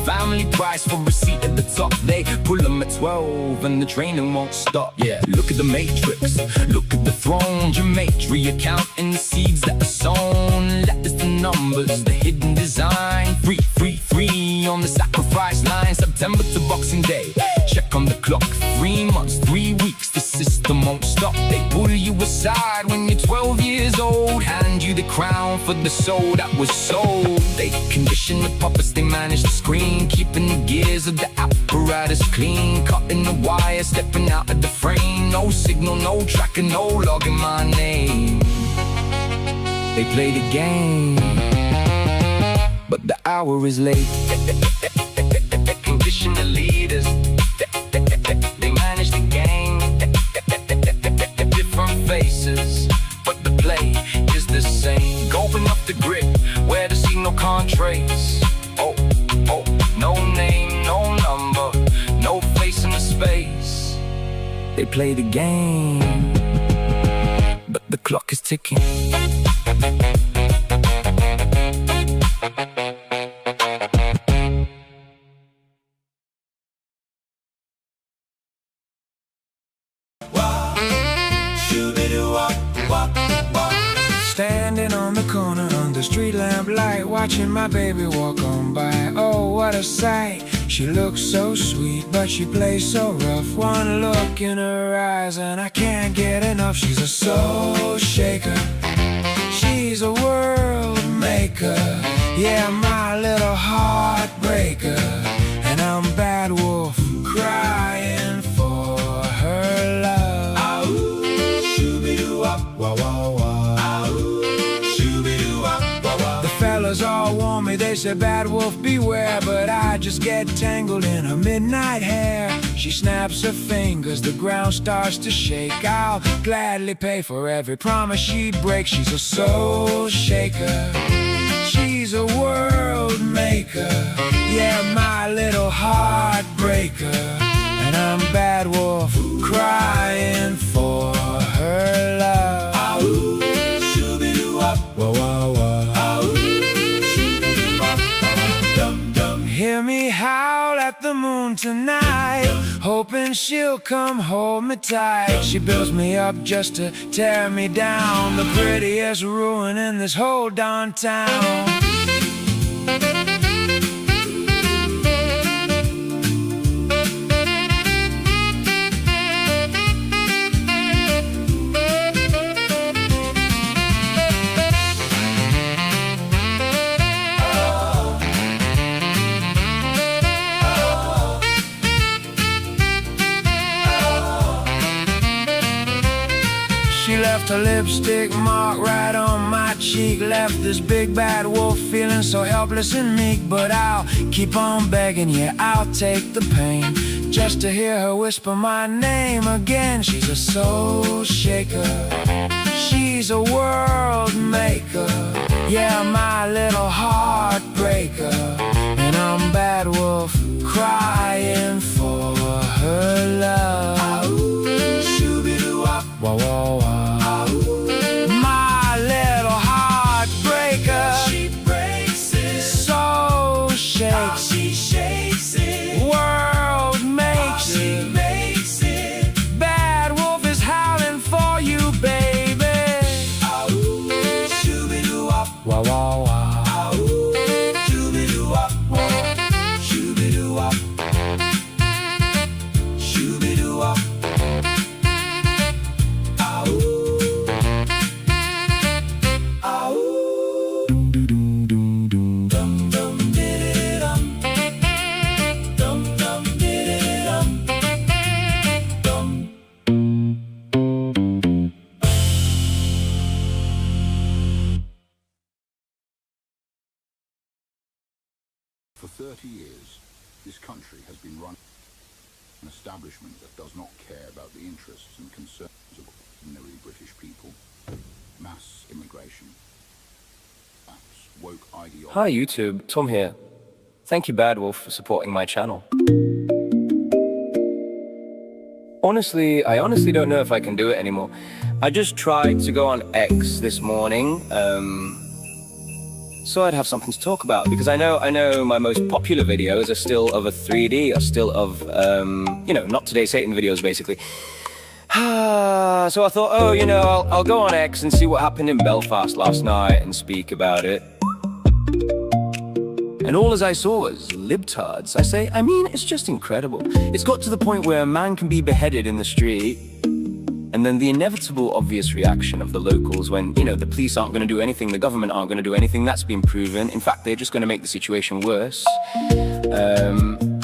S3: Family price for a seat at the top. They pull them at 12 and the training won't stop. Yeah, look at the matrix, look at the throne. Geometry accounting the seeds that are sown. Letters to numbers, the hidden design. Free on the sacrifice line. September to Boxing Day, check on the clock. 3 months, 3 weeks, the system won't stop. They pull you aside when you're 12 years old, hand you the crown for the soul that was sold. They condition the puppets, they manage the screen, keeping the gears of the apparatus clean. Cutting the wire, stepping out of the frame. No signal, no tracking, no logging my name. They play the game, but the hour is late. Condition the leaders, they manage the game. Different faces, but the play is the same. Going up the grid where the signal can't trace. Oh, no name, no number, no face in the space. They play the game, but the clock is ticking.
S9: Standing on the corner under street lamp light, watching my baby walk on by. Oh, what a sight. She looks so sweet, but she plays so rough. One look in her eyes and I can't get enough. She's a soul shaker, she's a world maker. Yeah, my little heartbreaker. And I'm Badwolf, crying for her love. Ow, shoo-be-doo-wop, wah-wah-wah. Fellas all warn me, they say Badwolf beware, but I just get tangled in her midnight hair. She snaps her fingers, the ground starts to shake. I'll gladly pay for every promise she breaks. She's a soul shaker, she's a world maker. Yeah, my little heartbreaker. And I'm Badwolf, crying for her love. Ow, shoo-be-doo-wop, wah-wah-wah. Hear me howl at the moon tonight, hoping then she'll come hold me tight. She builds me up just to tear me down, the prettiest ruin in this whole darn town. She left her lipstick mark right on my cheek, left this big bad wolf feeling so helpless and meek. But I'll keep on begging, yeah, I'll take the pain, just to hear her whisper my name again. She's a soul shaker, she's a world maker, yeah, my little heartbreaker. And I'm Badwolf, crying for her love. Whoa, whoa, whoa. My little heartbreaker, she breaks it, soul shakes, she shakes it, world makes it, makes it. Bad wolf is howling for you, baby. Shoo-be-doo-wop, wah wah wah. Shoo-be-doo-wop, shoo-be-doo-wop, shoo-be-doo-wop.
S8: For 30 years, this country has been run an establishment that does not care about the interests and concerns of ordinary British people. Mass immigration. Woke ideology.
S22: Hi YouTube, Tom here. Thank you Badwolf for supporting my channel. I honestly don't know if I can do it anymore. I just tried to go on X this morning, so I'd have something to talk about, because I know my most popular videos are still of a 3D, are still of, not Today Satan videos basically. So I thought, oh, I'll go on X and see what happened in Belfast last night and speak about it. And all as I saw was libtards. I mean, it's just incredible. It's got to the point where a man can be beheaded in the street, and then the inevitable obvious reaction of the locals when, the police aren't going to do anything, the government aren't going to do anything, that's been proven. In fact, they're just going to make the situation worse.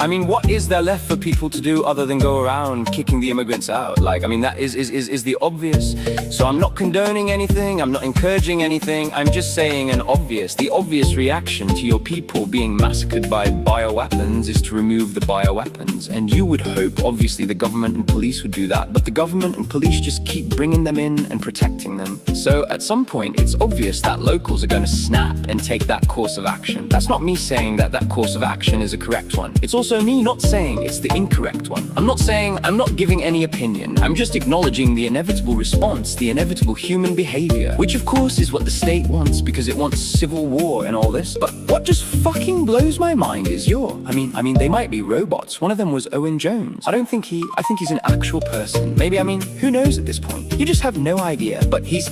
S22: I mean, what is there left for people to do other than go around kicking the immigrants out? That is the obvious. So I'm not condoning anything, I'm not encouraging anything, I'm just saying the obvious reaction to your people being massacred by bioweapons is to remove the bioweapons. And you would hope, obviously, the government and police would do that, but the government and police just keep bringing them in and protecting them. So at some point, it's obvious that locals are going to snap and take that course of action. That's not me saying that course of action is a correct one. It's also me not saying it's the incorrect one. I'm not giving any opinion. I'm just acknowledging the inevitable response, the inevitable human behavior, which of course is what the state wants, because it wants civil war and all this. But what just fucking blows my mind is I mean, they might be robots. One of them was Owen Jones. I think he's an actual person. Maybe, who knows at this point? You just have no idea, but he's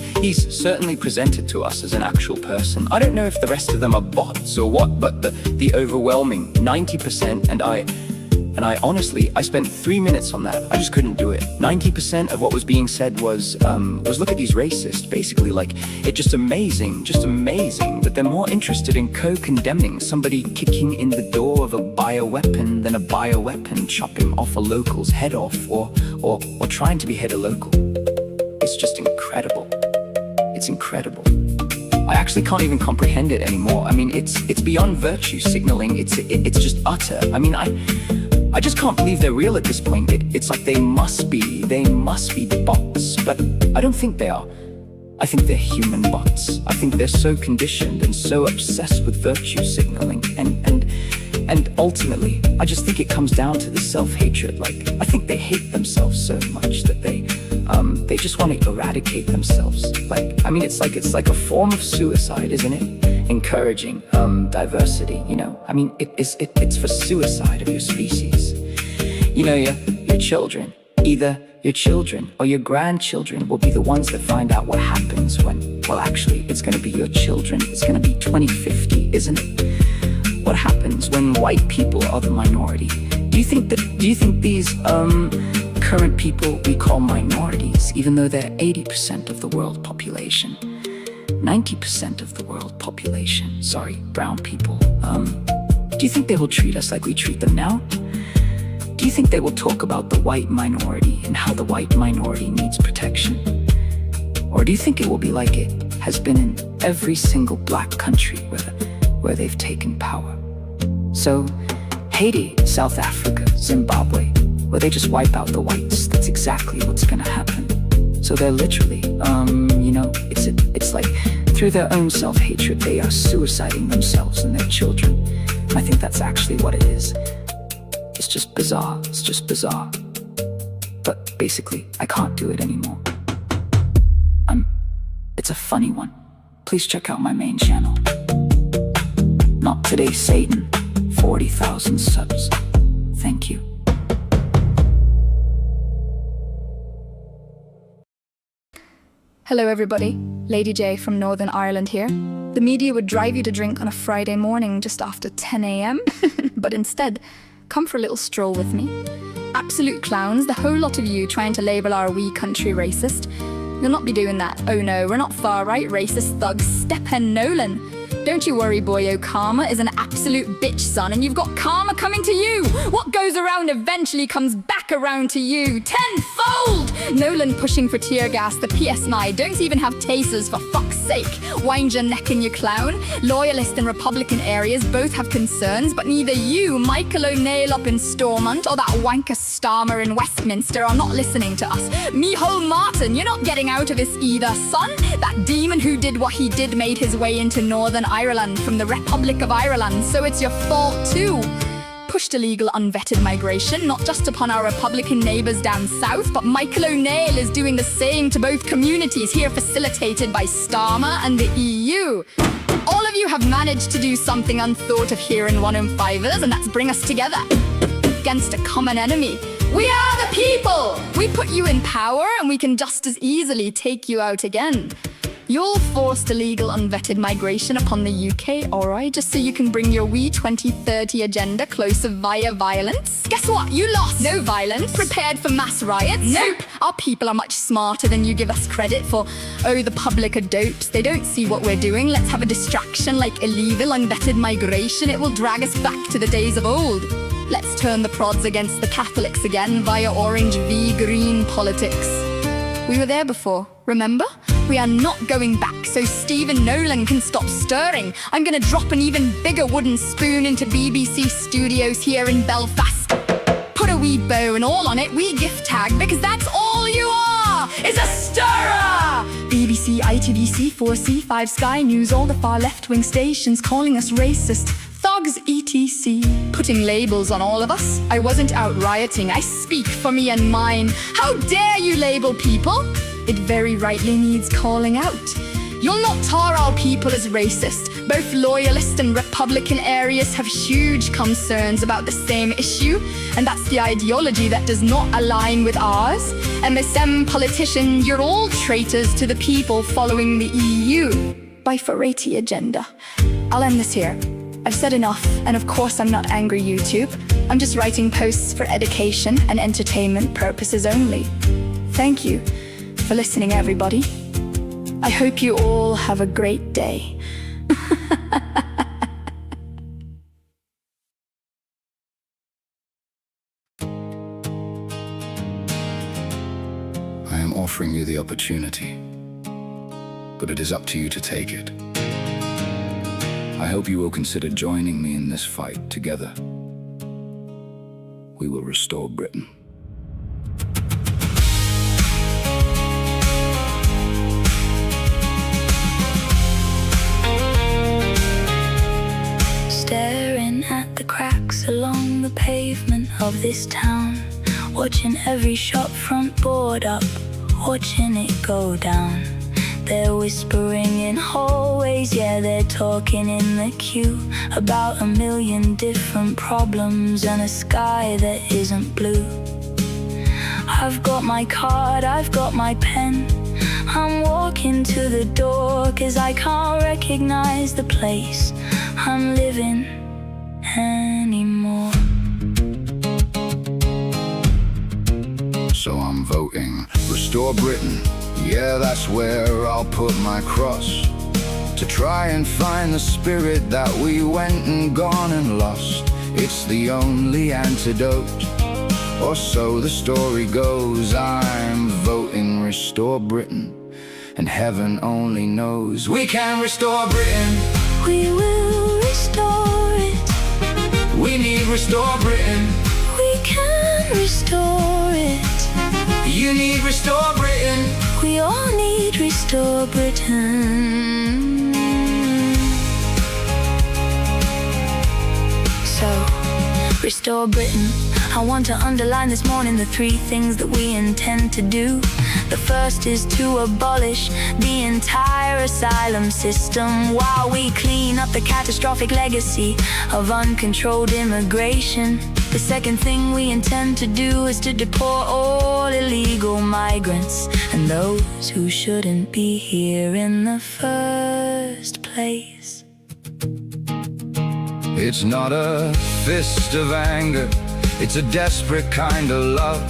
S22: certainly presented to us as an actual person. I don't know if the rest of them are bots or what, but the overwhelming 90%, and I honestly, I spent 3 minutes on that. I just couldn't do it. 90% of what was being said was look at these racists, basically. It's just amazing that they're more interested in co-condemning somebody kicking in the door of a bioweapon than a bioweapon chopping off a local's head off, or trying to behead a local. It's just incredible. It's incredible. I actually can't even comprehend it anymore. It's beyond virtue signaling. It's just utter. I just can't believe they're real at this point. It's like they must be bots, but I don't think they are. I think they're human bots. I think they're so conditioned and so obsessed with virtue signaling, and ultimately, I just think it comes down to the self-hatred. I think they hate themselves so much that they just want to eradicate themselves. It's like a form of suicide, isn't it? Encouraging diversity, it's for suicide of your species. You're
S6: your children. Either your children or your grandchildren will be the ones that find out what happens when, well, actually, it's going to be your children. It's going to be 2050, isn't it? What happens when white people are the minority? Do you think these current people we call minorities, even though they're 80% of the world population, 90% of the world population, sorry, brown people, do you think they will treat us like we treat them now? Do you think they will talk about the white minority and how the white minority needs protection? Or do you think it will be like it has been in every single black country where they've taken power? So, Haiti, South Africa, Zimbabwe, where they just wipe out the whites, that's exactly what's gonna happen. So they're literally, it's like through their own self-hatred, they are suiciding themselves and their children. I think that's actually what it is. It's just bizarre, But basically, I can't do it anymore. It's a funny one. Please check out my main channel. Not Today Satan, 40,000 subs. Thank you.
S11: Hello everybody, Lady J from Northern Ireland here. The media would drive you to drink on a Friday morning just after 10 AM, but instead, come for a little stroll with me. Absolute clowns, the whole lot of you trying to label our wee country racist. You'll not be doing that. Oh no, we're not far-right racist thugs, Stephen Nolan. Don't you worry, boyo, karma is an absolute bitch, son, and you've got karma coming to you. What goes around eventually comes back around to you, tenfold! Nolan pushing for tear gas, the PSNI don't even have tasers, for fuck's sake. Wind your neck in, you clown. Loyalist and Republican areas both have concerns, but neither you, Michael O'Neill up in Stormont, or that wanker Starmer in Westminster are not listening to us. Micheál Martin, you're not getting out of this either, son. That demon who did what he did made his way into Northern Ireland from the Republic of Ireland, so it's your fault too. Pushed illegal unvetted migration, not just upon our Republican neighbours down south, but Michael O'Neill is doing the same to both communities here, facilitated by Starmer and the EU. All of you have managed to do something unthought of here in 105ers, and that's bring us together against a common enemy. We are the people! We put you in power and we can just as easily take you out again. You'll force illegal unvetted migration upon the UK, alright, just so you can bring your wee 2030 agenda closer via violence. Guess what? You lost. No violence. Prepared for mass riots? Nope. Our people are much smarter than you give us credit for. Oh, the public are dopes. They don't see what we're doing. Let's have a distraction like illegal unvetted migration. It will drag us back to the days of old. Let's turn the prods against the Catholics again via orange v green politics. We were there before, remember? We are not going back, so Stephen Nolan can stop stirring. I'm gonna drop an even bigger wooden spoon into BBC Studios here in Belfast. Put a wee bow and all on it, wee gift tag, because that's all you are, is a stirrer! BBC, ITVC, 4C, 5 Sky News, all the far left-wing stations calling us racist. Thugs, etc. Putting labels on all of us. I wasn't out rioting, I speak for me and mine. How dare you label people? It very rightly needs calling out. You'll not tar our people as racist. Both loyalist and Republican areas have huge concerns about the same issue, and that's the ideology that does not align with ours. MSM politician, you're all traitors to the people following the EU. Bifurate agenda. I'll end this here. I've said enough, and of course I'm not angry, YouTube. I'm just writing posts for education and entertainment purposes only. Thank you for listening, everybody. I hope you all have a great day.
S3: I am offering you the opportunity, but it is up to you to take it. I hope you will consider joining me in this fight together. We will restore Britain.
S4: Staring at the cracks along the pavement of this town, watching every shop front board up, watching it go down. They're whispering in hallways, yeah, they're talking in the queue about a million different problems and a sky that isn't blue. I've got my card, I've got my pen. I'm walking to the door, 'cause I can't recognize the place I'm living anymore.
S8: So I'm voting Restore Britain. Yeah, that's where I'll put my cross, to try and find the spirit that we went and gone and lost. It's the only antidote, or so the story goes. I'm voting Restore Britain, and heaven only knows we can restore Britain.
S4: We will restore it.
S8: We need Restore Britain.
S4: We can restore it.
S8: You need Restore Britain.
S4: We all need Restore Britain. So, Restore Britain. I want to underline this morning the 3 things that we intend to do. The first is to abolish the entire asylum system while we clean up the catastrophic legacy of uncontrolled immigration. The second thing we intend to do is to deport all illegal migrants and those who shouldn't be here in the first place.
S3: It's not a fist of anger, it's a desperate kind of love,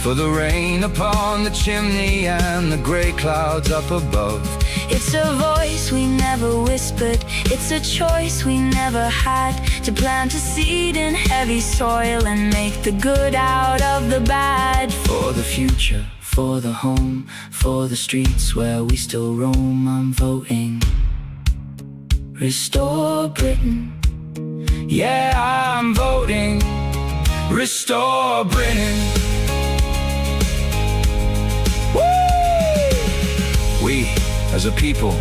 S3: for the rain upon the chimney and the gray clouds up above.
S4: It's a voice we never whispered, it's a choice we never had, to plant a seed in heavy soil and make the good out of the bad.
S6: For the future, for the home, for the streets where we still roam, I'm voting Restore Britain.
S3: Yeah, I'm voting Restore Britain. Woo! We, as a people,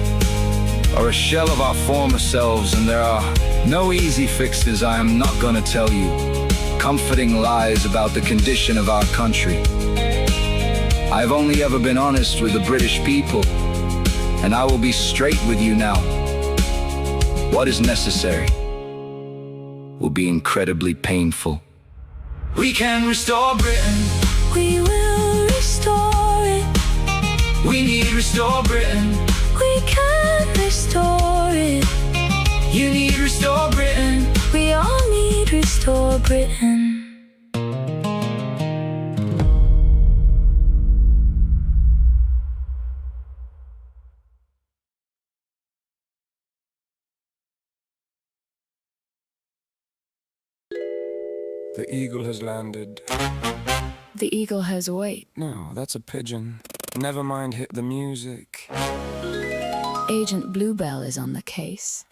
S3: are a shell of our former selves, and there are no easy fixes I am not gonna tell you. Comforting lies about the condition of our country. I've only ever been honest with the British people, and I will be straight with you now. What is necessary will be incredibly painful. We can restore Britain.
S4: We will restore it.
S3: We need Restore Britain.
S4: We can restore it.
S3: You need Restore Britain.
S4: We all need Restore Britain.
S5: The eagle has landed.
S1: The eagle has wait.
S5: No, that's a pigeon. Never mind, hit the music.
S1: Agent Bluebell is on the case.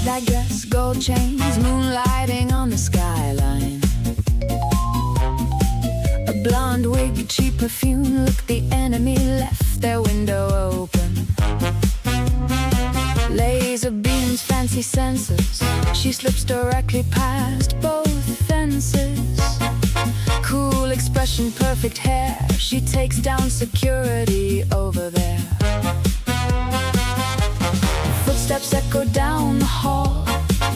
S1: That dress, gold chains, moonlighting on the skyline. A blonde wig, cheap perfume. Look, the enemy left their window open. Laser beams, fancy sensors. She slips directly past both fences. Cool expression, perfect hair. She takes down security over there. Footsteps echo down the hall.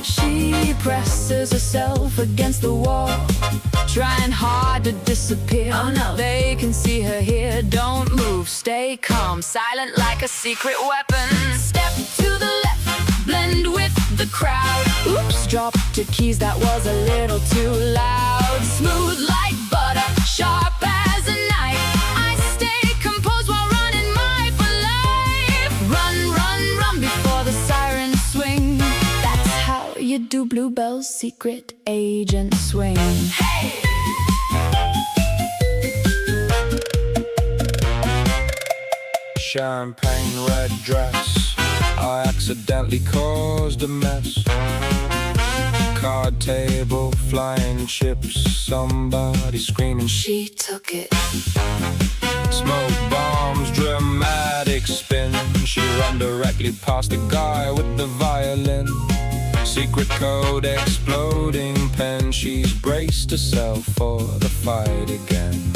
S1: She presses herself against the wall, trying hard to disappear. Oh no, they can see her here. Don't move, stay calm, silent like a secret weapon. Step to the left, blend with the crowd. Oops, dropped your keys, that was a little too loud. Smooth like butter, sharp as a knife. I stay composed while running my for life. Run, run, run before the sirens swing. That's how you do Bluebell's secret agent swing. Hey!
S5: Champagne red dress, I accidentally caused a mess. Card table, flying chips, somebody screaming.
S1: She took it.
S5: Smoke bombs, dramatic spin. She ran directly past the guy with the violin. Secret code, exploding pen. She's braced herself for the fight again.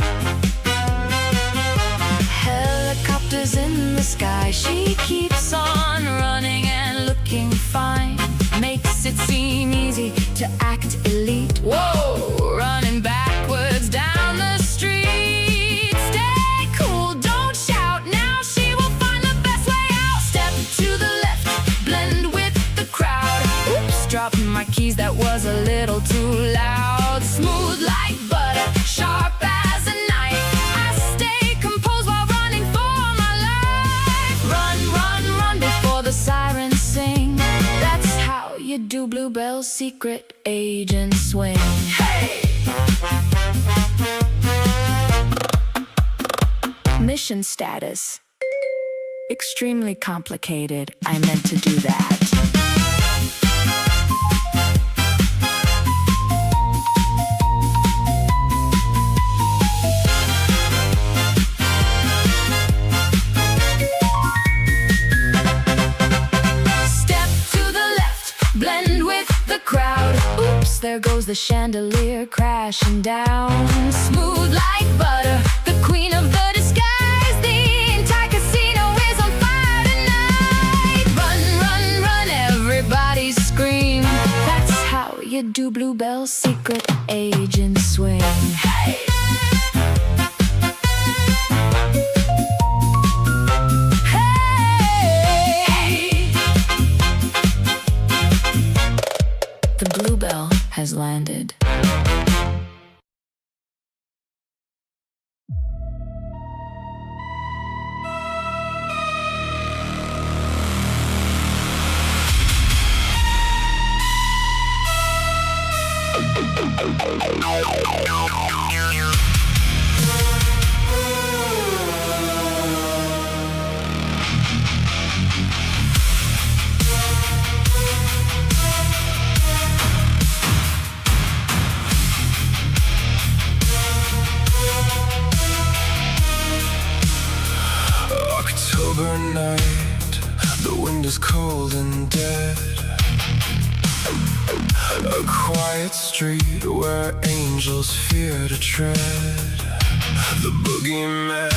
S1: Helicopters in the sky. She keeps on running and looking fine. Makes it seem easy to act elite Whoa, running backwards down the street. Stay cool, don't shout, now she will find the best way out. Step to the left, blend with the crowd. Oops, dropped my keys, that was a little too loud. Smooth like butter, sharp as a knife. I stay composed while running for my life. Run, run, run before the sirens sing. That's how you do Bluebell's secret agent swing. Hey! Mission status. Extremely complicated. I meant to do that. Oops, there goes the chandelier crashing down. Smooth like butter, the queen of the disguise. The entire casino is on fire tonight. Run, run, run, everybody scream. That's how you do Bluebell's secret agent swing. Hey! The Bluebell has landed.
S5: October night, the wind is cold and dead. A quiet street where angels fear to tread. The boogeyman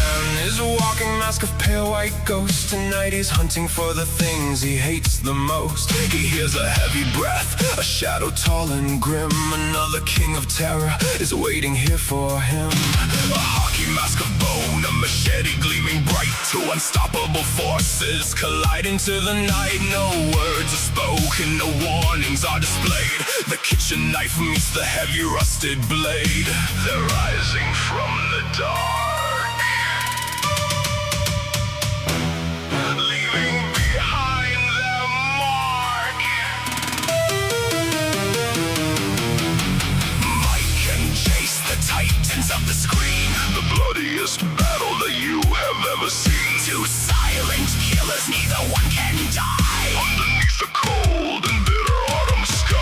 S5: is walking, mask of pale white ghost. Tonight he's hunting for the things he hates the most. He hears a heavy breath, a shadow tall and grim. Another king of terror is waiting here for him. A hockey mask of bone, a machete gleaming bright. Two unstoppable forces collide into the night. No words are spoken, no warnings are displayed. The kitchen knife meets the heavy rusted blade. They're rising from the dark, leaving behind their mark. Mike and Jace, the titans of the screen, the bloodiest battle that you have ever seen. Two silent killers, neither one can die underneath the cold and bitter autumn sky.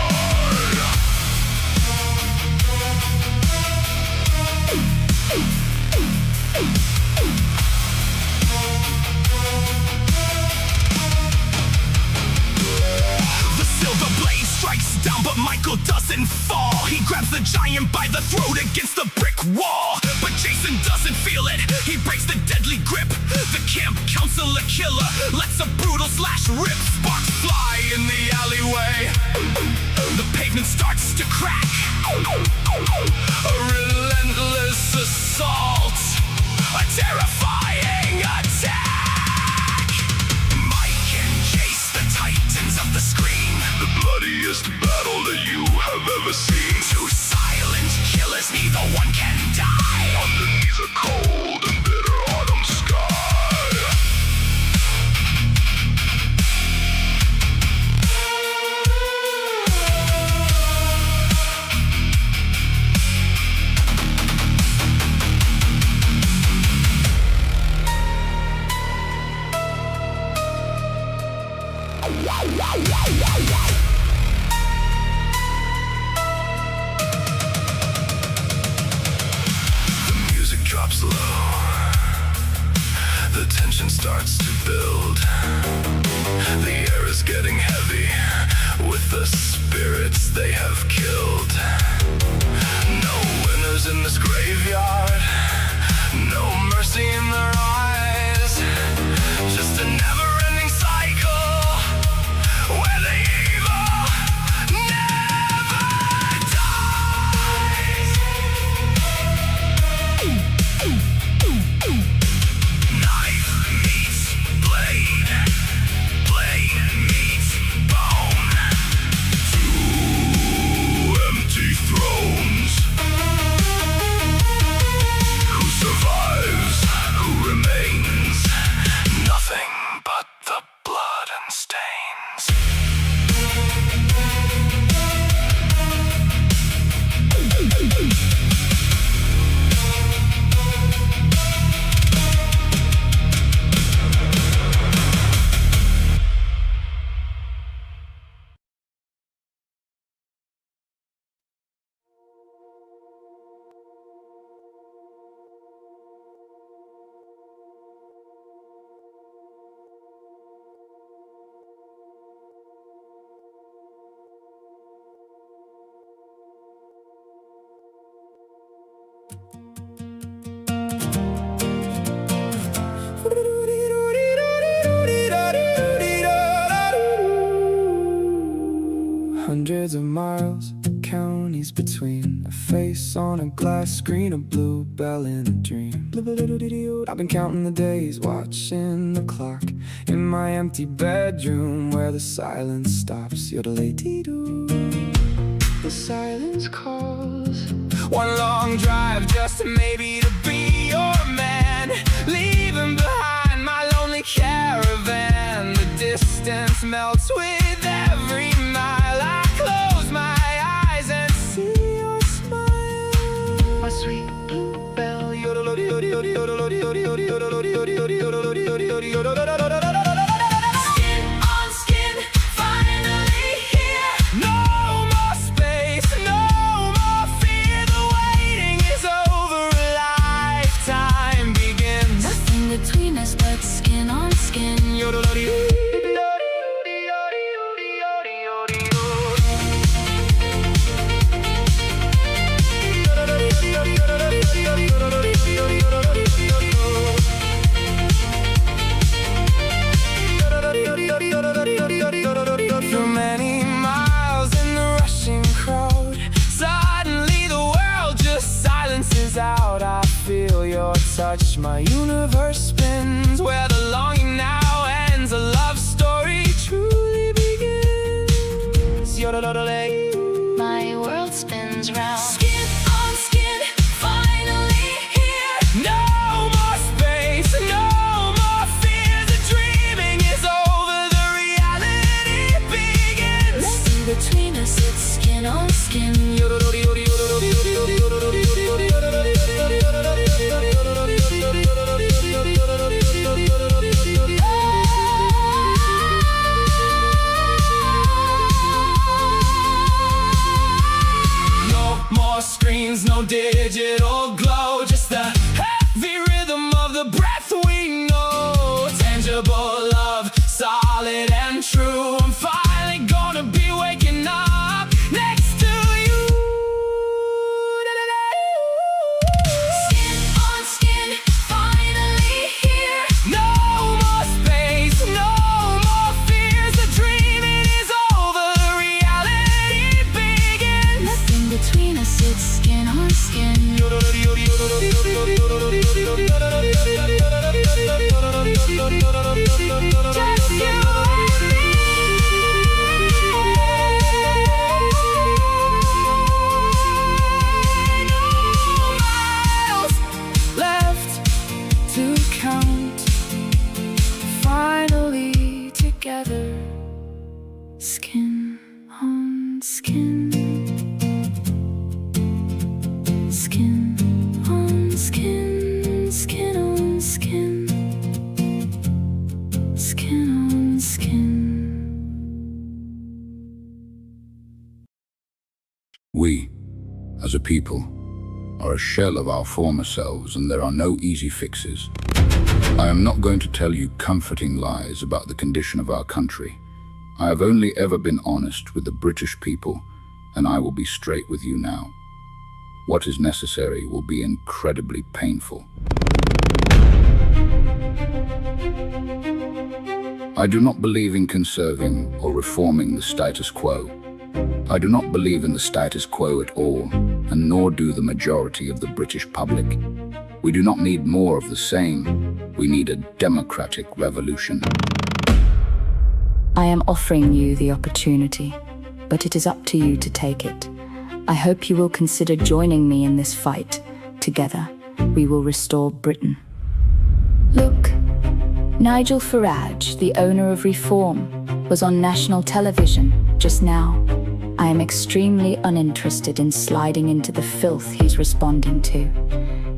S5: The silver blade strikes down, but Michael doesn't fall. He grabs the giant by the throat against the brick wall. But Jason doesn't feel it, he breaks the deadly grip. The camp counselor killer lets a brutal slash rip. Sparks fly in the alleyway, the pavement starts to crack. A relentless assault, a terrifying attack. Mike and Jace, the titans of the screen, the bloodiest battle that you have ever seen. Two silent killers, neither one can die underneath a cold and bitter autumn sky. The music drops low, the tension starts to build. The air is getting heavy with the spirits they have killed. No winners in this graveyard, no mercy in their eyes. Just a never-ending cycle where the evil never dies.
S7: squeeze between a face on a glass screen, a blue bell in a dream. I've been counting the days, watching the clock in my empty bedroom where the silence stops. Yodelay-dee-doo. The silence calls. One long drive just maybe to be your man, leaving behind my lonely caravan. The distance melts with every mile. I close my eyes and see your smile. My sweet bluebell. Skin on skin, finally here. No more space, no more fear. The waiting is over, a lifetime begins.
S4: Nothing between us but skin on skin.
S7: Through many miles in the rushing crowd, suddenly the world just silences out. I feel your touch, my universe spins. Where the longing now ends, a love story truly begins.
S4: My world spins round.
S7: Skin on skin, finally here. No more space, no more fear. The dreaming is over, the reality begins.
S4: Nothing between us, it's skin on skin.
S7: No more screens, no digital glow, just the heavy rhythm of the breath we know. Tangible love, solid and true. I'm finally gonna be waking up next to you.
S4: Skin on skin, finally here.
S7: No more space, no more fears. The dreaming is over, the reality begins.
S4: Nothing between us, it's skin on skin.
S7: Just you and me. No miles left to count. Finally together,
S4: Skin on skin. Skin on skin. Skin on skin. Skin on skin.
S8: We, as a people, are a shell of our former selves, and there are no easy fixes. I am not going to tell you comforting lies about the condition of our country. I have only ever been honest with the British people, and I will be straight with you now. What is necessary will be incredibly painful. I do not believe in conserving or reforming the status quo. I do not believe in the status quo at all, and nor do the majority of the British public. We do not need more of the same. We need a democratic revolution.
S1: I am offering you the opportunity, but it is up to you to take it. I hope you will consider joining me in this fight. Together, we will restore Britain. Look, Nigel Farage, the owner of Reform, was on national television just now. I am extremely uninterested in sliding into the filth he's responding to.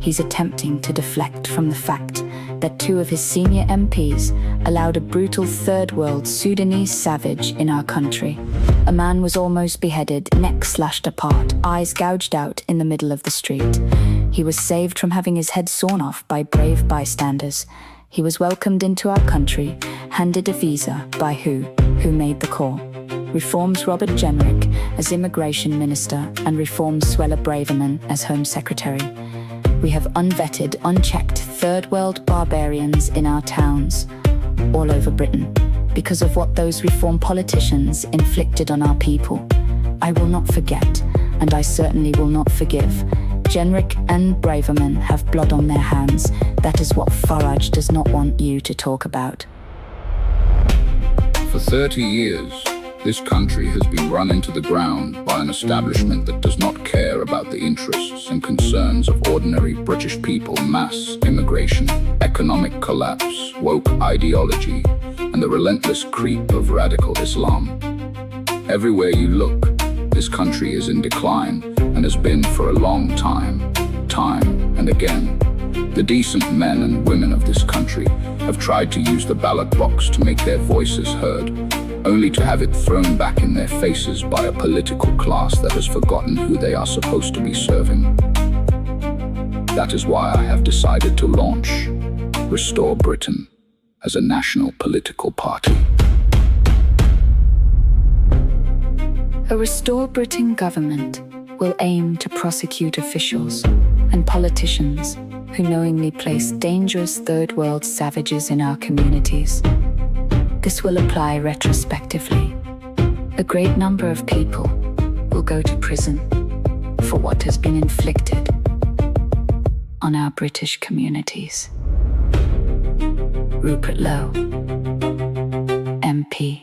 S1: He's attempting to deflect from the fact that 2 of his senior MPs allowed a brutal third world Sudanese savage in our country. A man was almost beheaded, neck slashed apart, eyes gouged out in the middle of the street. He was saved from having his head sawn off by brave bystanders. He was welcomed into our country, handed a visa by who made the call? Reform's Robert Jenrick as Immigration Minister and Reform's Suella Braverman as Home Secretary. We have unvetted, unchecked third world barbarians in our towns, all over Britain, because of what those Reform politicians inflicted on our people. I will not forget.
S4: and I certainly will not forgive. Genric and Braverman have blood on their hands. That is what Farage does not want you to talk about.
S8: For 30 years, this country has been run into the ground by an establishment that does not care about the interests and concerns of ordinary British people. Mass immigration, economic collapse, woke ideology, and the relentless creep of radical Islam. Everywhere you look, this country is in decline and has been for a long time and again. The decent men and women of this country have tried to use the ballot box to make their voices heard, only to have it thrown back in their faces by a political class that has forgotten who they are supposed to be serving. That is why I have decided to launch Restore Britain as a national political party.
S4: A Restore Britain government will aim to prosecute officials and politicians who knowingly place dangerous third world savages in our communities. This will apply retrospectively. A great number of people will go to prison for what has been inflicted on our British communities. Rupert Lowe, MP.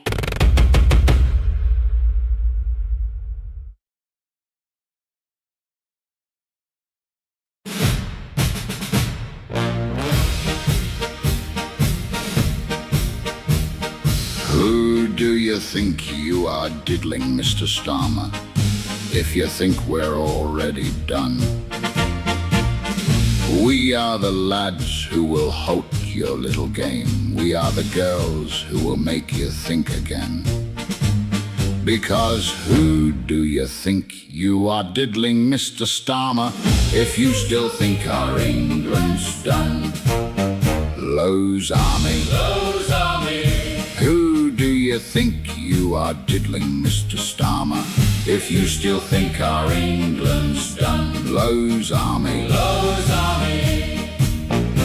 S8: Who do you think you are diddling, Mr. Starmer? If you think we're already done. We are the lads who will halt your little game. We are the girls who will make you think again. Because who do you think you are diddling, Mr. Starmer? If you still think our England's done. Lowe's Army. Lowe's Army. Who do you think you are diddling, Mr. Starmer? If you still think our England's done. Lowe's Army. Lowe's Army.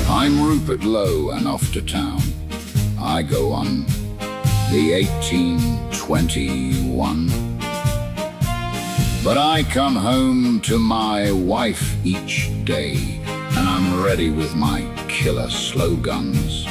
S8: I'm Rupert Lowe and off to town I go on the 1821. But I come home to my wife each day, and I'm ready with my killer slogans.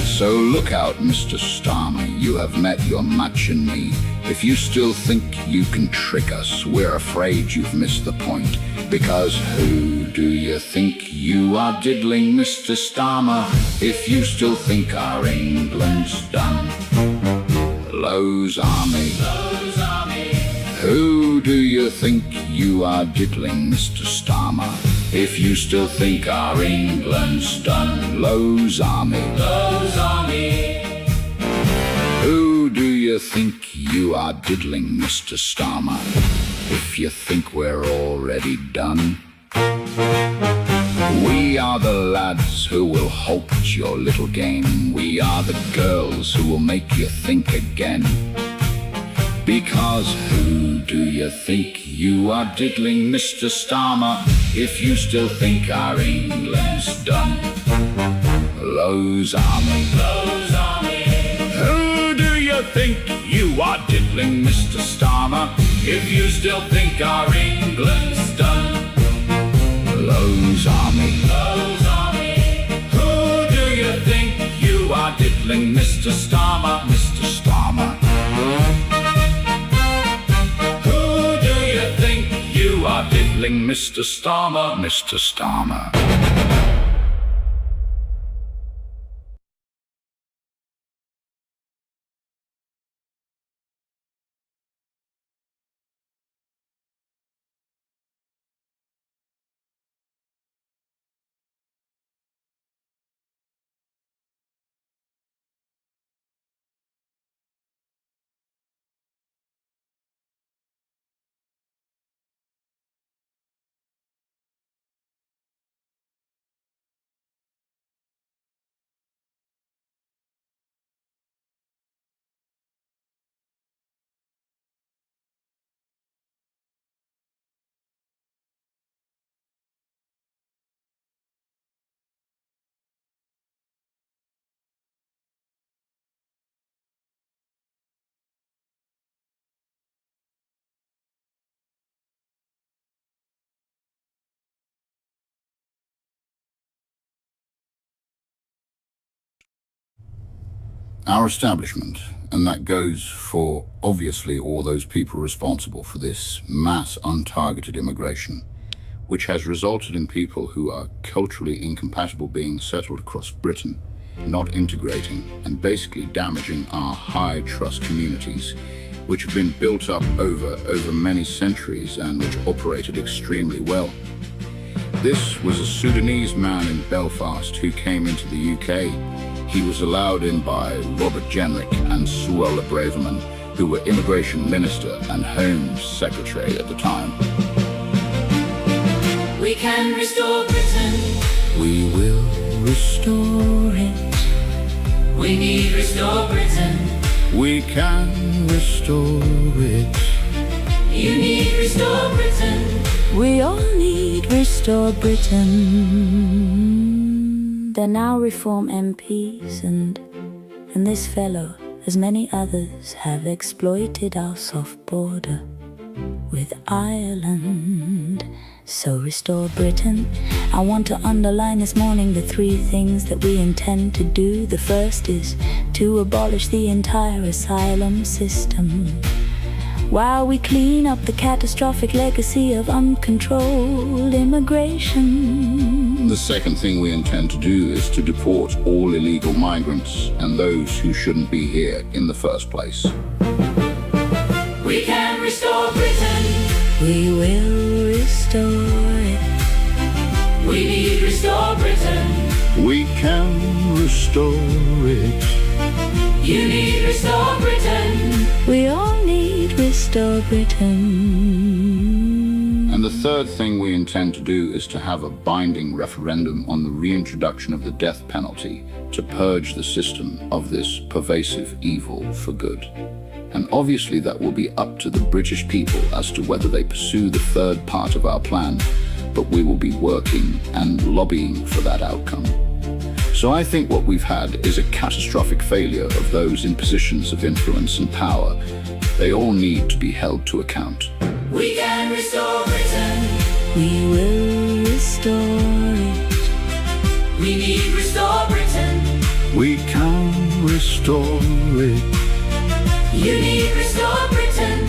S8: So look out, Mr. Starmer, you have met your match in me. If you still think you can trick us, we're afraid you've missed the point. Because who do you think you are diddling, Mr. Starmer? If you still think our England's done. Lowe's Army. Lowe's Army. Who do you think you are diddling, Mr. Starmer? If you still think our England's done. Lowe's Army. Lowe's Army. Who do you think you are diddling, Mr. Starmer? If you think we're already done. We are the lads who will halt your little game. We are the girls who will make you think again. Because who do you think you are diddling, Mr. Starmer? If you still think our England's done. Lowe's Army. Lowe's Army. Who do you think you are diddling, Mr. Starmer? If you still think our England's done. Lowe's Army. Lowe's Army. Who do you think you are diddling, Mr. Starmer? Mr. Starmer. Who do you think you are diddling, Mr. Starmer? Mr. Starmer. our establishment, and that goes for, obviously, all those people responsible for this mass untargeted immigration, which has resulted in people who are culturally incompatible being settled across Britain, not integrating, and basically damaging our high-trust communities, which have been built up over many centuries and which operated extremely well. This was a Sudanese man in Belfast who came into the UK. He was allowed in by Robert Jenrick and Suella Braverman, who were Immigration Minister and Home Secretary at the time.
S2: We can restore Britain.
S8: We will restore it.
S2: We need restore Britain.
S8: We can restore it.
S2: You need restore Britain.
S4: We all need restore Britain. They're now Reform MPs and this fellow, as many others, have exploited our soft border with Ireland. So restore Britain. I want to underline this morning the 3 things that we intend to do. The first is to abolish the entire asylum system, while we clean up the catastrophic legacy of uncontrolled immigration.
S8: The second thing we intend to do is to deport all illegal migrants and those who shouldn't be here in the first place.
S2: We can restore Britain.
S4: We will restore it.
S2: We need restore Britain.
S8: We can restore it.
S2: You need restore Britain.
S4: We all need restore Britain.
S8: And the third thing we intend to do is to have a binding referendum on the reintroduction of the death penalty to purge the system of this pervasive evil for good. And obviously that will be up to the British people as to whether they pursue the third part of our plan, but we will be working and lobbying for that outcome. So I think what we've had is a catastrophic failure of those in positions of influence and power. They all need to be held to account.
S2: We can restore Britain.
S4: We will restore it.
S2: We need restore Britain.
S8: We can restore it.
S2: You need restore Britain.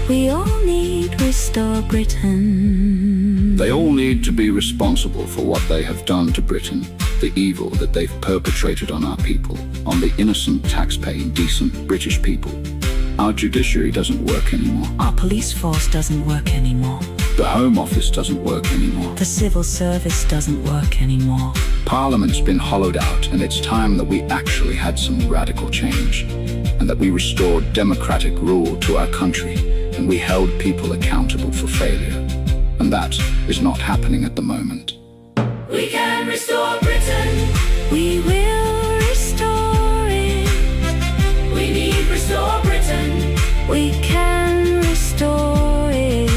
S4: We all need restore Britain.
S8: They all need to be responsible for what they have done to Britain, the evil that they've perpetrated on our people, on the innocent, tax-paying, decent British people. Our judiciary doesn't work anymore.
S14: Our police force doesn't work anymore.
S8: The Home Office doesn't work anymore.
S14: The civil service doesn't work anymore.
S8: Parliament's been hollowed out, and it's time that we actually had some radical change, and that we restored democratic rule to our country, and we held people accountable for failure. And that is not happening at the moment.
S2: We can restore Britain.
S4: We will restore it.
S2: We need restore Britain.
S4: We can restore it.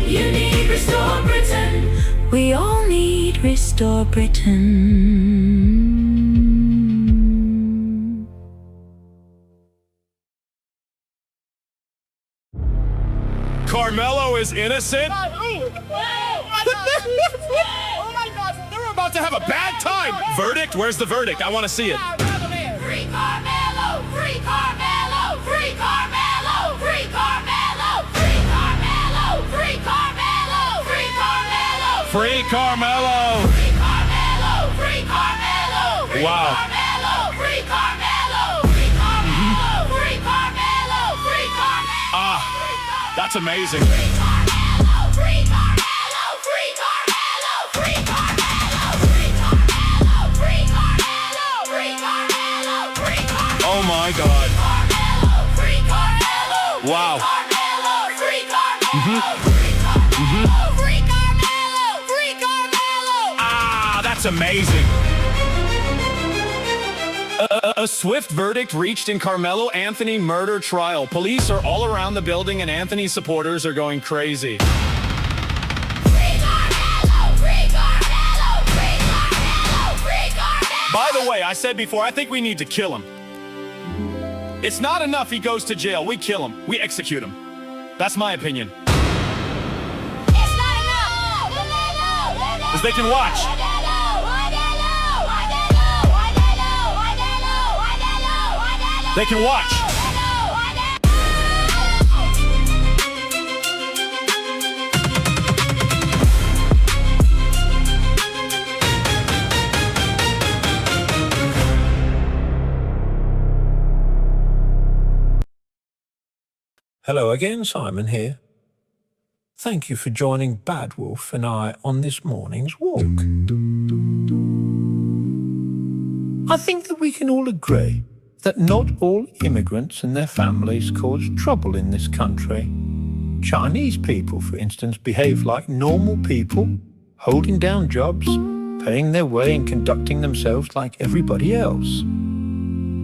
S2: You need restore Britain.
S4: We all need restore Britain.
S10: Carmelo is innocent?
S2: Oh my God!
S10: They're about to have a bad time! Verdict? Where's the verdict? I want to see it.
S2: Free Carmelo! Free Carmelo! Free Carmelo! Free Carmelo! Free Carmelo! Free Carmelo! Free Carmelo!
S10: Free Carmelo!
S2: Free Carmelo! Free Carmelo! Free
S10: Wow.
S2: Carmelo! Free Carmelo! Free Carmelo! Free Carmelo! Free Carmelo!
S10: Ah, that's amazing.
S2: Free Carmelo! Free Carmelo! Free Carmelo! Free Carmelo! Free Carmelo! Free Carmelo! Free Carmelo! Free Carmelo!
S10: Oh my God.
S2: Free Carmelo!
S10: Wow.
S2: Carmelo! Free Carmelo! Free Carmelo! Free Carmelo! Free Carmelo!
S10: Ah, that's amazing. A swift verdict reached in Carmelo Anthony murder trial. Police are all around the building and Anthony's supporters are going crazy.
S2: Free Carmelo! Free Carmelo! Free Carmelo! Free Carmelo!
S10: By the way, I said before, I think we need to kill him. It's not enough he goes to jail. We kill him. We execute him. That's my opinion.
S2: It's not enough!
S10: Because they can watch.
S19: They can watch.
S15: Hello again, Simon here. Thank you for joining Badwolf and I on this morning's walk. I think that we can all agree that not all immigrants and their families cause trouble in this country. Chinese people, for instance, behave like normal people, holding down jobs, paying their way and conducting themselves like everybody else.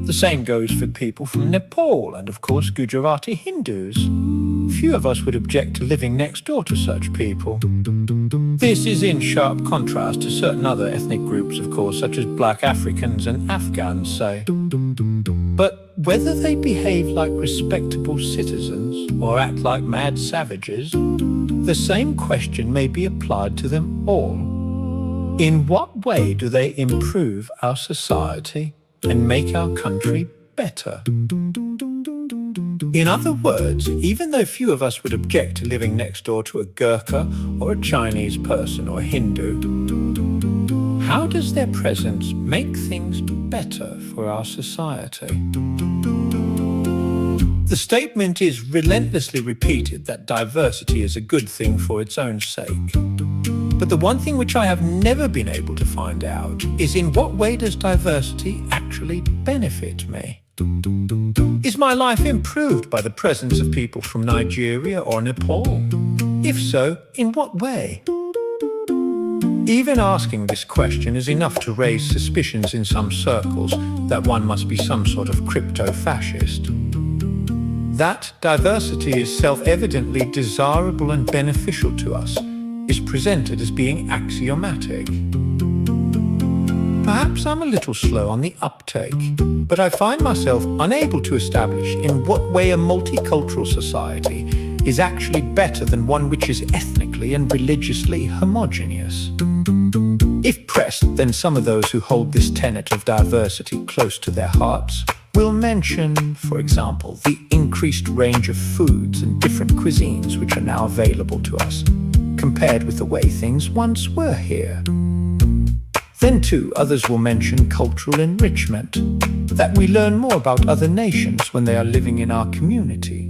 S15: The same goes for people from Nepal and, of course, Gujarati Hindus. Few of us would object to living next door to such people. This is in sharp contrast to certain other ethnic groups, of course, such as black Africans and Afghans, say. But whether they behave like respectable citizens or act like mad savages, the same question may be applied to them all. In what way do they improve our society and make our country better? In other words, even though few of us would object to living next door to a Gurkha or a Chinese person or a Hindu, how does their presence make things better for our society? The statement is relentlessly repeated that diversity is a good thing for its own sake. But the one thing which I have never been able to find out is in what way does diversity actually benefit me? Is my life improved by the presence of people from Nigeria or Nepal? If so, in what way? Even asking this question is enough to raise suspicions in some circles that one must be some sort of crypto-fascist. That diversity is self-evidently desirable and beneficial to us is presented as being axiomatic. Perhaps I'm a little slow on the uptake, but I find myself unable to establish in what way a multicultural society is actually better than one which is ethnically and religiously homogeneous. If pressed, then some of those who hold this tenet of diversity close to their hearts will mention, for example, the increased range of foods and different cuisines which are now available to us, compared with the way things once were here. Then too, others will mention cultural enrichment, that we learn more about other nations when they are living in our community.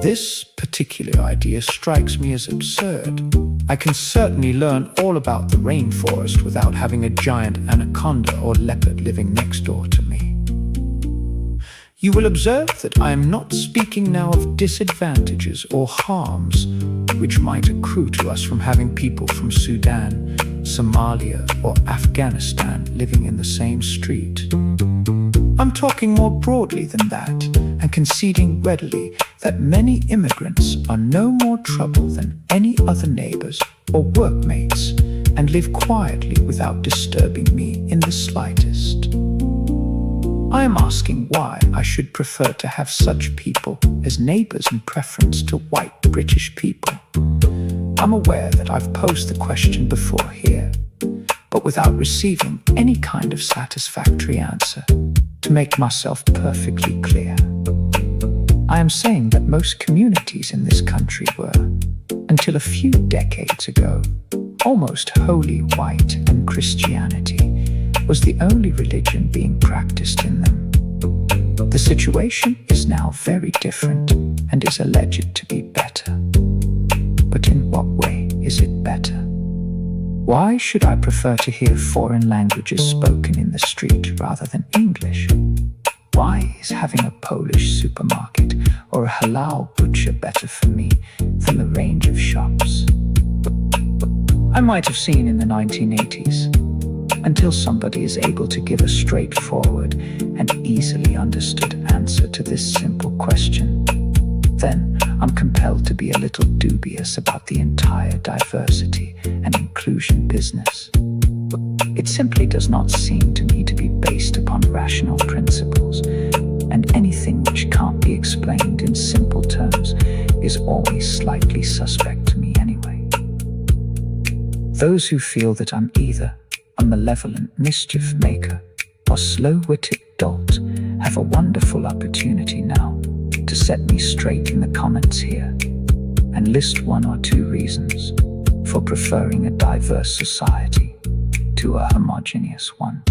S15: This particular idea strikes me as absurd. I can certainly learn all about the rainforest without having a giant anaconda or leopard living next door to me. You will observe that I am not speaking now of disadvantages or harms which might accrue to us from having people from Sudan, Somalia, or Afghanistan living in the same street. I'm talking more broadly than that, and conceding readily that many immigrants are no more trouble than any other neighbors or workmates, and live quietly without disturbing me in the slightest. I am asking why I should prefer to have such people as neighbors in preference to white British people. I'm aware that I've posed the question before here, but without receiving any kind of satisfactory answer. To make myself perfectly clear, I am saying that most communities in this country were, until a few decades ago, almost wholly white, and Christianity was the only religion being practiced in them. The situation is now very different and is alleged to be better. But in what way is it better? Why should I prefer to hear foreign languages spoken in the street rather than English? Why is having a Polish supermarket or a halal butcher better for me than the range of shops I might have seen in the 1980s? Until somebody is able to give a straightforward and easily understood answer to this simple question, then I'm compelled to be a little dubious about the entire diversity and inclusion business. It simply does not seem to me to be based upon rational principles, and anything which can't be explained in simple terms is always slightly suspect to me anyway. Those who feel that I'm either a malevolent mischief maker or slow-witted dolt
S6: have a wonderful opportunity now to set me straight in the comments here and list 1 or 2 reasons for preferring a diverse society to a homogeneous one.